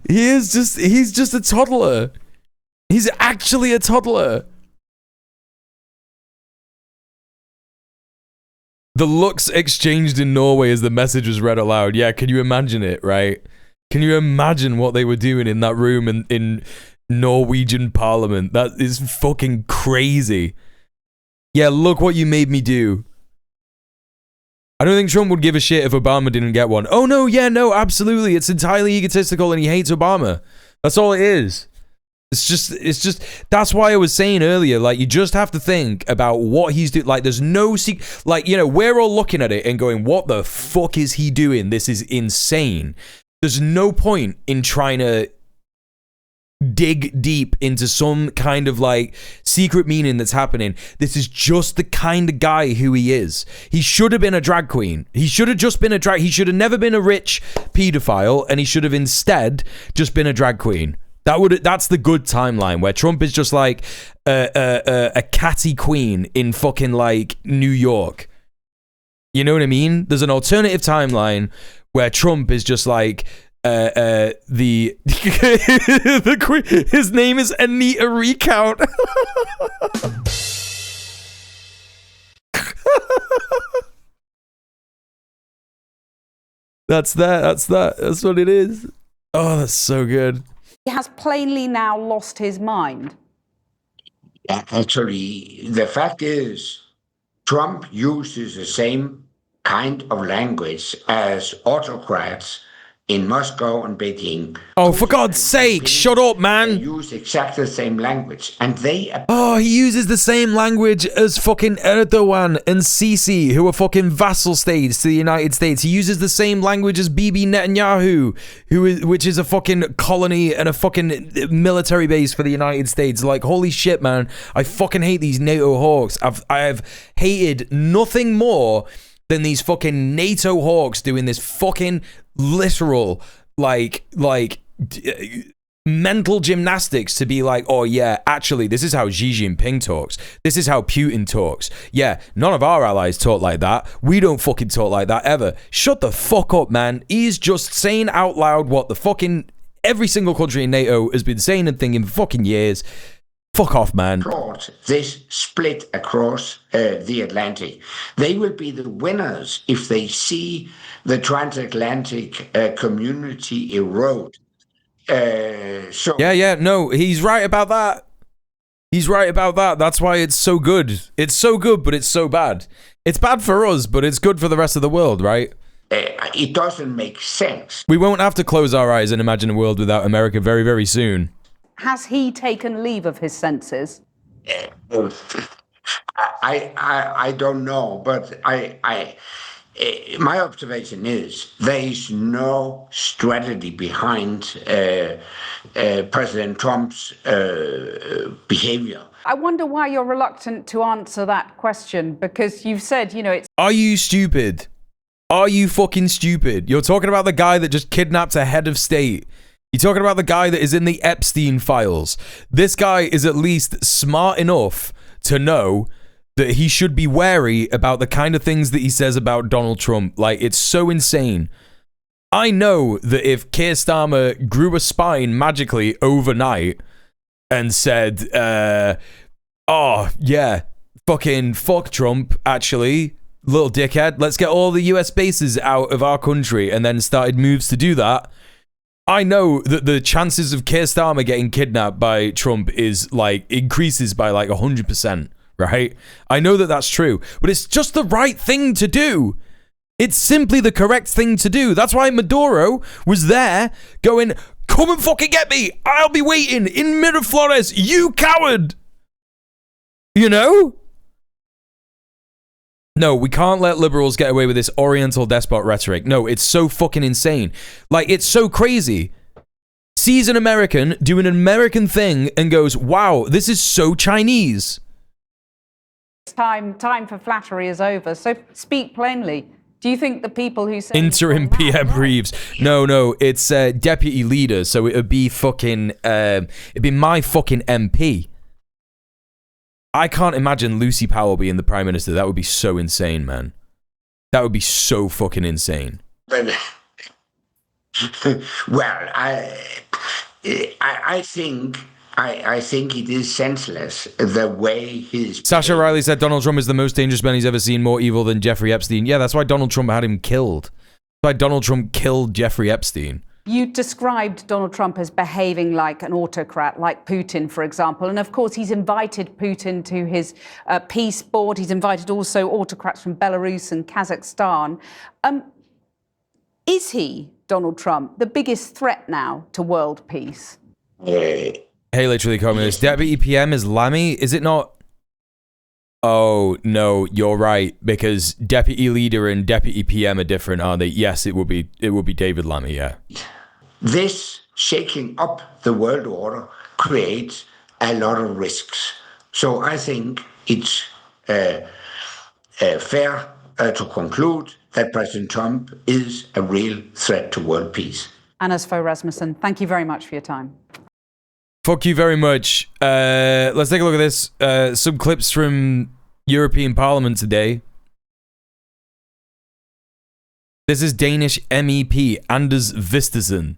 He's just a toddler. He's actually a toddler. The looks exchanged in Norway as the message was read aloud. Yeah, can you imagine it, right? Can you imagine what they were doing in that room in Norwegian parliament? That is fucking crazy. Yeah, look what you made me do. I don't think Trump would give a shit if Obama didn't get one. Oh, no, yeah, no, absolutely. It's entirely egotistical and he hates Obama. That's all it is. It's just, that's why I was saying earlier, like, you just have to think about what he's doing. Like, there's no, like, you know, we're all looking at it and going, what the fuck is he doing? This is insane. There's no point in trying to dig deep into some kind of like secret meaning that's happening. This is just the kind of guy who he is. He should have been a drag queen. He should have just been a drag. He should have never been a rich pedophile, and he should have instead just been a drag queen. That's the good timeline where Trump is just like a catty queen in fucking like New York. You know what I mean? There's an alternative timeline where Trump is just like the queen. His name is Anita Recount. That's what it is. Oh, that's so good. He has plainly now lost his mind. Actually, the fact is, Trump uses the same kind of language as autocrats in Moscow and Beijing. Oh, for God's sake, shut up, man. They use exactly the same language, and they... Oh, he uses the same language as fucking Erdogan and Sisi, who are fucking vassal states to the United States. He uses the same language as Bibi Netanyahu, which is a fucking colony and a fucking military base for the United States. Like, holy shit, man. I fucking hate these NATO hawks. I have hated nothing more than these fucking NATO hawks doing this fucking literal like mental gymnastics to be like, oh yeah, actually this is how Xi Jinping talks, this is how Putin talks. Yeah, none of our allies talk like that. We don't fucking talk like that ever. Shut the fuck up, man. He's just saying out loud what the fucking every single country in NATO has been saying and thinking for fucking years. Fuck off, man. This split across the Atlantic. They will be the winners if they see the transatlantic community erode. Yeah, no, he's right about that. He's right about that. That's why it's so good. It's so good, but it's so bad. It's bad for us, but it's good for the rest of the world, right? It doesn't make sense. We won't have to close our eyes and imagine a world without America very, very soon. Has he taken leave of his senses? I don't know, but my observation is there is no strategy behind President Trump's behavior. I wonder why you're reluctant to answer that question, because you've said, you know, it's... Are you stupid? Are you fucking stupid? You're talking about the guy that just kidnapped a head of state. You're talking about the guy that is in the Epstein files. This guy is at least smart enough to know that he should be wary about the kind of things that he says about Donald Trump. Like, it's so insane. I know that if Keir Starmer grew a spine magically overnight and said, oh, yeah, fucking fuck Trump, actually, little dickhead, let's get all the US bases out of our country, and then started moves to do that, I know that the chances of Keir Starmer getting kidnapped by Trump is like increases by like 100%, right? I know that that's true, but it's just the right thing to do. It's simply the correct thing to do. That's why Maduro was there going, come and fucking get me. I'll be waiting in Miraflores, you coward. You know? No, we can't let liberals get away with this Oriental despot rhetoric. No, it's so fucking insane. Like, it's so crazy. Sees an American doing an American thing and goes, wow, this is so Chinese. Time for flattery is over. So speak plainly. Do you think the people who say... Interim PM Reeves. No, it's deputy leader. So it would be fucking... it'd be my fucking MP. I can't imagine Lucy Powell being the Prime Minister. That would be so insane, man. That would be so fucking insane. Well, I think I think it is senseless the way he's. Sasha Riley said Donald Trump is the most dangerous man he's ever seen, more evil than Jeffrey Epstein. Yeah, that's why Donald Trump had him killed. That's why Donald Trump killed Jeffrey Epstein. You described Donald Trump as behaving like an autocrat, like Putin, for example. And of course, he's invited Putin to his peace board. He's invited also autocrats from Belarus and Kazakhstan. Is he, Donald Trump, the biggest threat now to world peace? Hey, literally communist. Deputy PM is Lammy, is it not? Oh, no, you're right. Because deputy leader and deputy PM are different, aren't they? Yes, it would be David Lammy, yeah. This shaking up the world order creates a lot of risks. So I think it's fair to conclude that President Trump is a real threat to world peace. Anders Fogh Rasmussen, thank you very much for your time. Fuck you very much. Let's take a look at this. Some clips from European Parliament today. This is Danish MEP Anders Vistesen.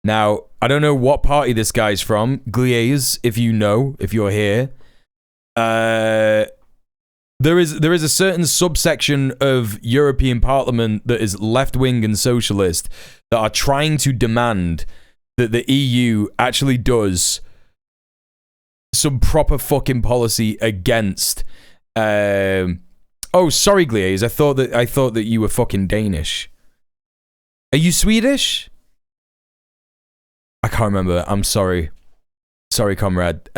Now, I don't know what party this guy's from. Gliese, if you know, if you're here. There is a certain subsection of European Parliament that is left-wing and socialist that are trying to demand that the EU actually does some proper fucking policy against. Oh, sorry, Gliese. I thought that you were fucking Danish. Are you Swedish? I can't remember. I'm sorry. Sorry, comrade.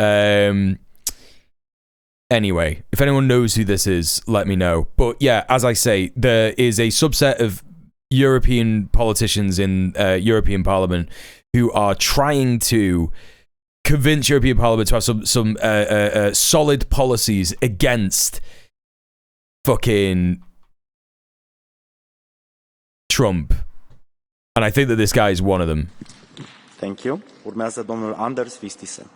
Anyway, if anyone knows who this is, let me know. But yeah, as I say, there is a subset of European politicians in European Parliament who are trying to convince European Parliament to have some solid policies against fucking Trump. And I think that this guy is one of them. Thank you. Urmează domnul Anders Vistisen.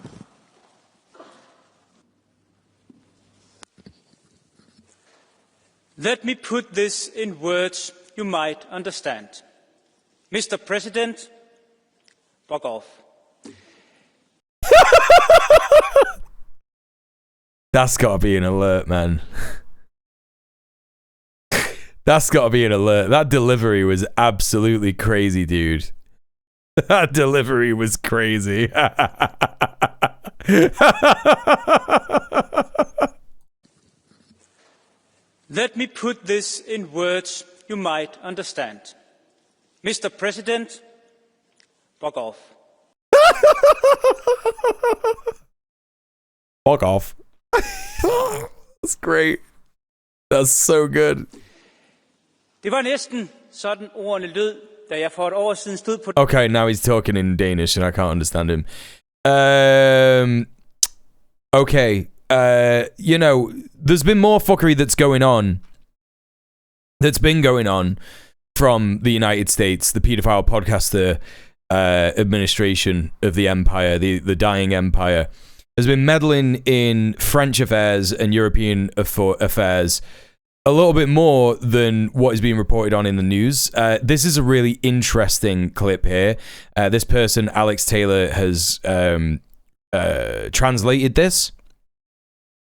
Let me put this in words you might understand. Mr. President, fuck off. That's gotta be an alert, man. That's gotta be an alert. That delivery was absolutely crazy, dude. That delivery was crazy. Let me put this in words you might understand. Mr. President, fuck off. Fuck off. That's great. That's so good. Det var næsten sådan ordene lød, da jeg for et år siden stod på... Okay, now he's talking in Danish and I can't understand him. Okay. You know, there's been more fuckery that's been going on from the United States, the pedophile podcaster administration of the empire, the dying empire, has been meddling in French affairs and European affairs a little bit more than what is being reported on in the news. This is a really interesting clip here. This person, Alex Taylor, has translated this.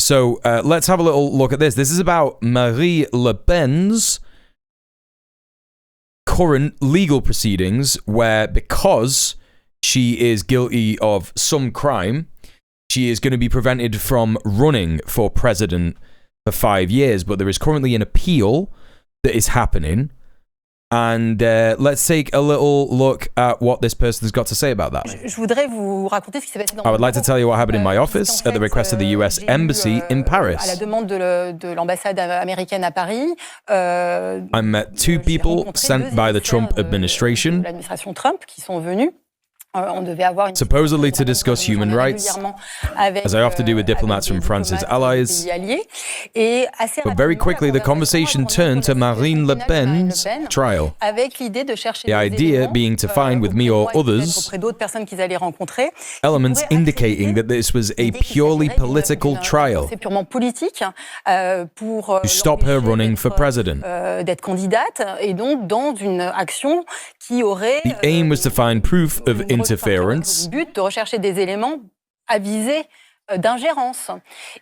So let's have a little look at this. This is about Marine Le Pen's current legal proceedings where, because she is guilty of some crime, she is going to be prevented from running for president for 5 years. But there is currently an appeal that is happening. And let's take a little look at what this person has got to say about that. I would like to tell you what happened in my office at the request of the US Embassy in Paris. I met 2 people sent by the Trump administration, supposedly to discuss human rights, as I often do with diplomats from France's allies. But very quickly, the conversation turned to Marine Le Pen's trial. The idea being to find, with me or others, elements indicating that this was a purely political trial to stop her running for president. The aim was to find proof of interference avisé d'ingérence.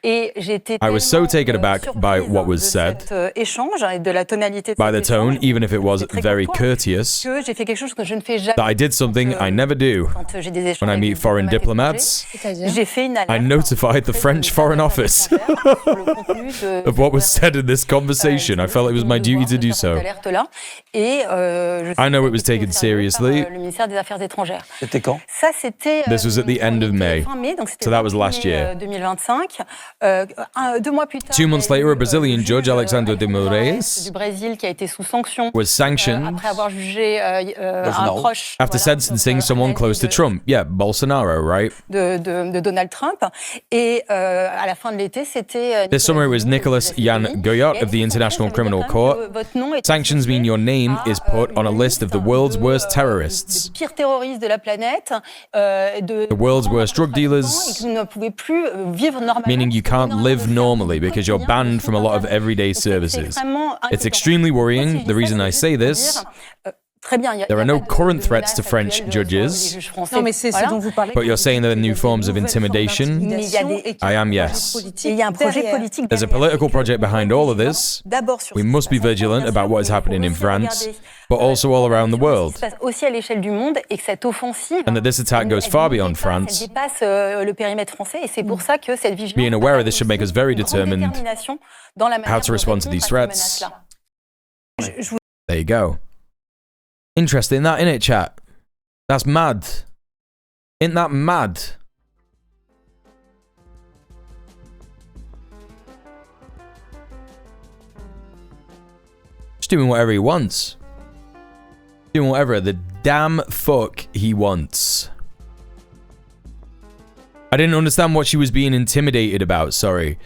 Et j'étais I was so taken aback by what was said, échange et de la tonalité de by the tone, even if it was very courteous, que j'ai fait quelque chose que je ne fais jamais. that I did something I never do. Quand j'ai des échanges When I avec meet des foreign diplomates diplomats, j'ai fait une alerte I notified the French Foreign Office of what was said in this conversation. I felt it was my duty to do so. alerte-là. Et je I know it was taken seriously. le ministère des Affaires étrangères. C'était quand? Ça, c'était This was at the end of May, fin mai, donc c'était so that was last year. 2025. 2 mois plus tard, 2 months later, a Brazilian judge, Alexandre de Moraes, du Brésil qui a été sous sanction was sanctioned après avoir jugé un proche after sentencing someone close to Trump. Yeah, Bolsonaro, right? de Donald Trump. Et à la fin de l'été, c'était This summer it was Nicolas Jan Goyot of the International Criminal Court. Sanctions mean your name is put on a list of the world's worst terrorists, pires terroristes de la planète, the world's worst drug et dealers, que vous ne pouvez plus vivre normalement. meaning you can't live normally because you're banned from a lot of everyday services. It's extremely worrying. The reason I say this, there are no current threats to French judges, Non, mais c'est ce dont vous parlez. but you're saying there are new forms of intimidation. I am, yes. Il y a un projet politique There's a political project behind all of this. We must be vigilant about what is happening in France, but also all around the world. qui se passe aussi à l'échelle du monde et que cette offensive And that this attack goes far beyond France. elle dépasse le périmètre français et c'est pour ça que cette vigilance Being aware of this should make us very determined détermination dans la manière how to respond to these threats. Je There you go. Interesting that, innit, chat? That's mad. Isn't that mad? Just doing whatever he wants. Doing whatever the damn fuck he wants. I didn't understand what she was being intimidated about, sorry.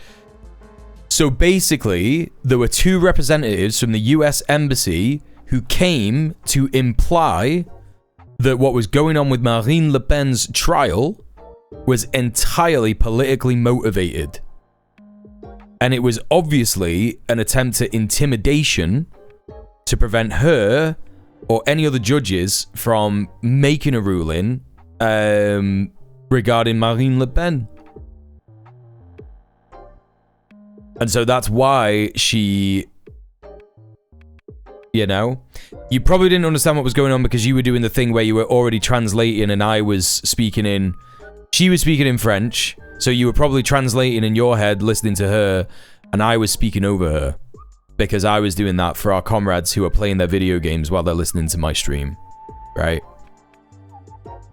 So basically, there were 2 representatives from the US Embassy who came to imply that what was going on with Marine Le Pen's trial was entirely politically motivated. And it was obviously an attempt at intimidation to prevent her or any other judges from making a ruling regarding Marine Le Pen. And so that's why she... You know, you probably didn't understand what was going on because you were doing the thing where you were already translating and I was speaking in... She was speaking in French, so you were probably translating in your head, listening to her, and I was speaking over her. Because I was doing that for our comrades who are playing their video games while they're listening to my stream. Right?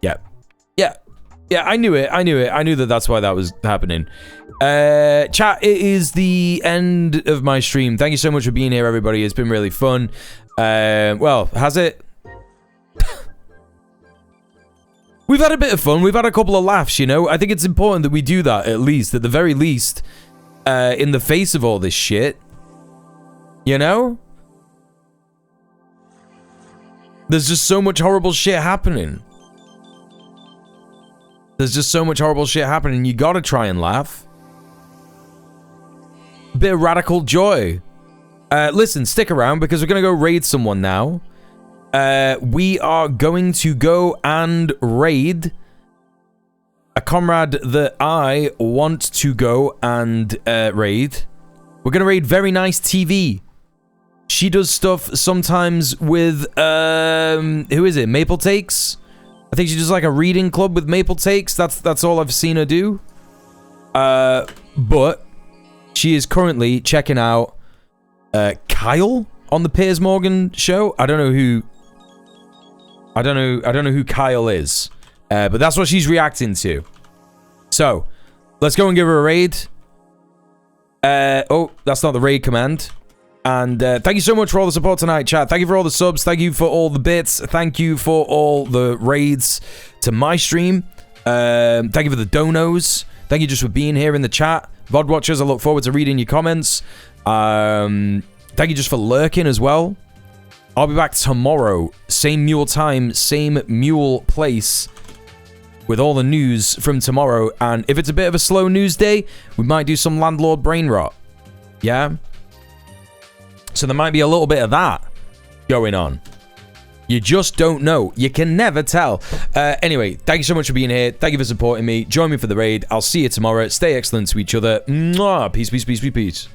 Yeah. Yeah. Yeah, I knew it. I knew that that's why that was happening. Chat, it is the end of my stream. Thank you so much for being here, everybody. It's been really fun. Well, has it? We've had a bit of fun. We've had a couple of laughs, you know? I think it's important that we do that, at least. At the very least, in the face of all this shit. You know? There's just so much horrible shit happening. There's just so much horrible shit happening. You gotta try and laugh. Bit of radical joy. Listen, stick around because we're gonna go raid someone now. We are going to go and raid a comrade that I want to go and raid. We're gonna raid Very Nice TV. She does stuff sometimes with who is it? Maple Takes. I think she does like a reading club with Maple Takes. That's all I've seen her do. But she is currently checking out Kyle on the Piers Morgan show. I don't know who Kyle is. But that's what she's reacting to. So, let's go and give her a raid. Oh, that's not the raid command. And thank you so much for all the support tonight, chat. Thank you for all the subs. Thank you for all the bits. Thank you for all the raids to my stream. Thank you for the donos. Thank you just for being here in the chat. VOD watchers, I look forward to reading your comments. Thank you just for lurking as well. I'll be back tomorrow. Same Muel time, same Muel place. With all the news from tomorrow. And if it's a bit of a slow news day, we might do some landlord brain rot. Yeah? So there might be a little bit of that going on. You just don't know. You can never tell. Anyway, thank you so much for being here. Thank you for supporting me. Join me for the raid. I'll see you tomorrow. Stay excellent to each other. Mwah. Peace, peace, peace, peace, peace.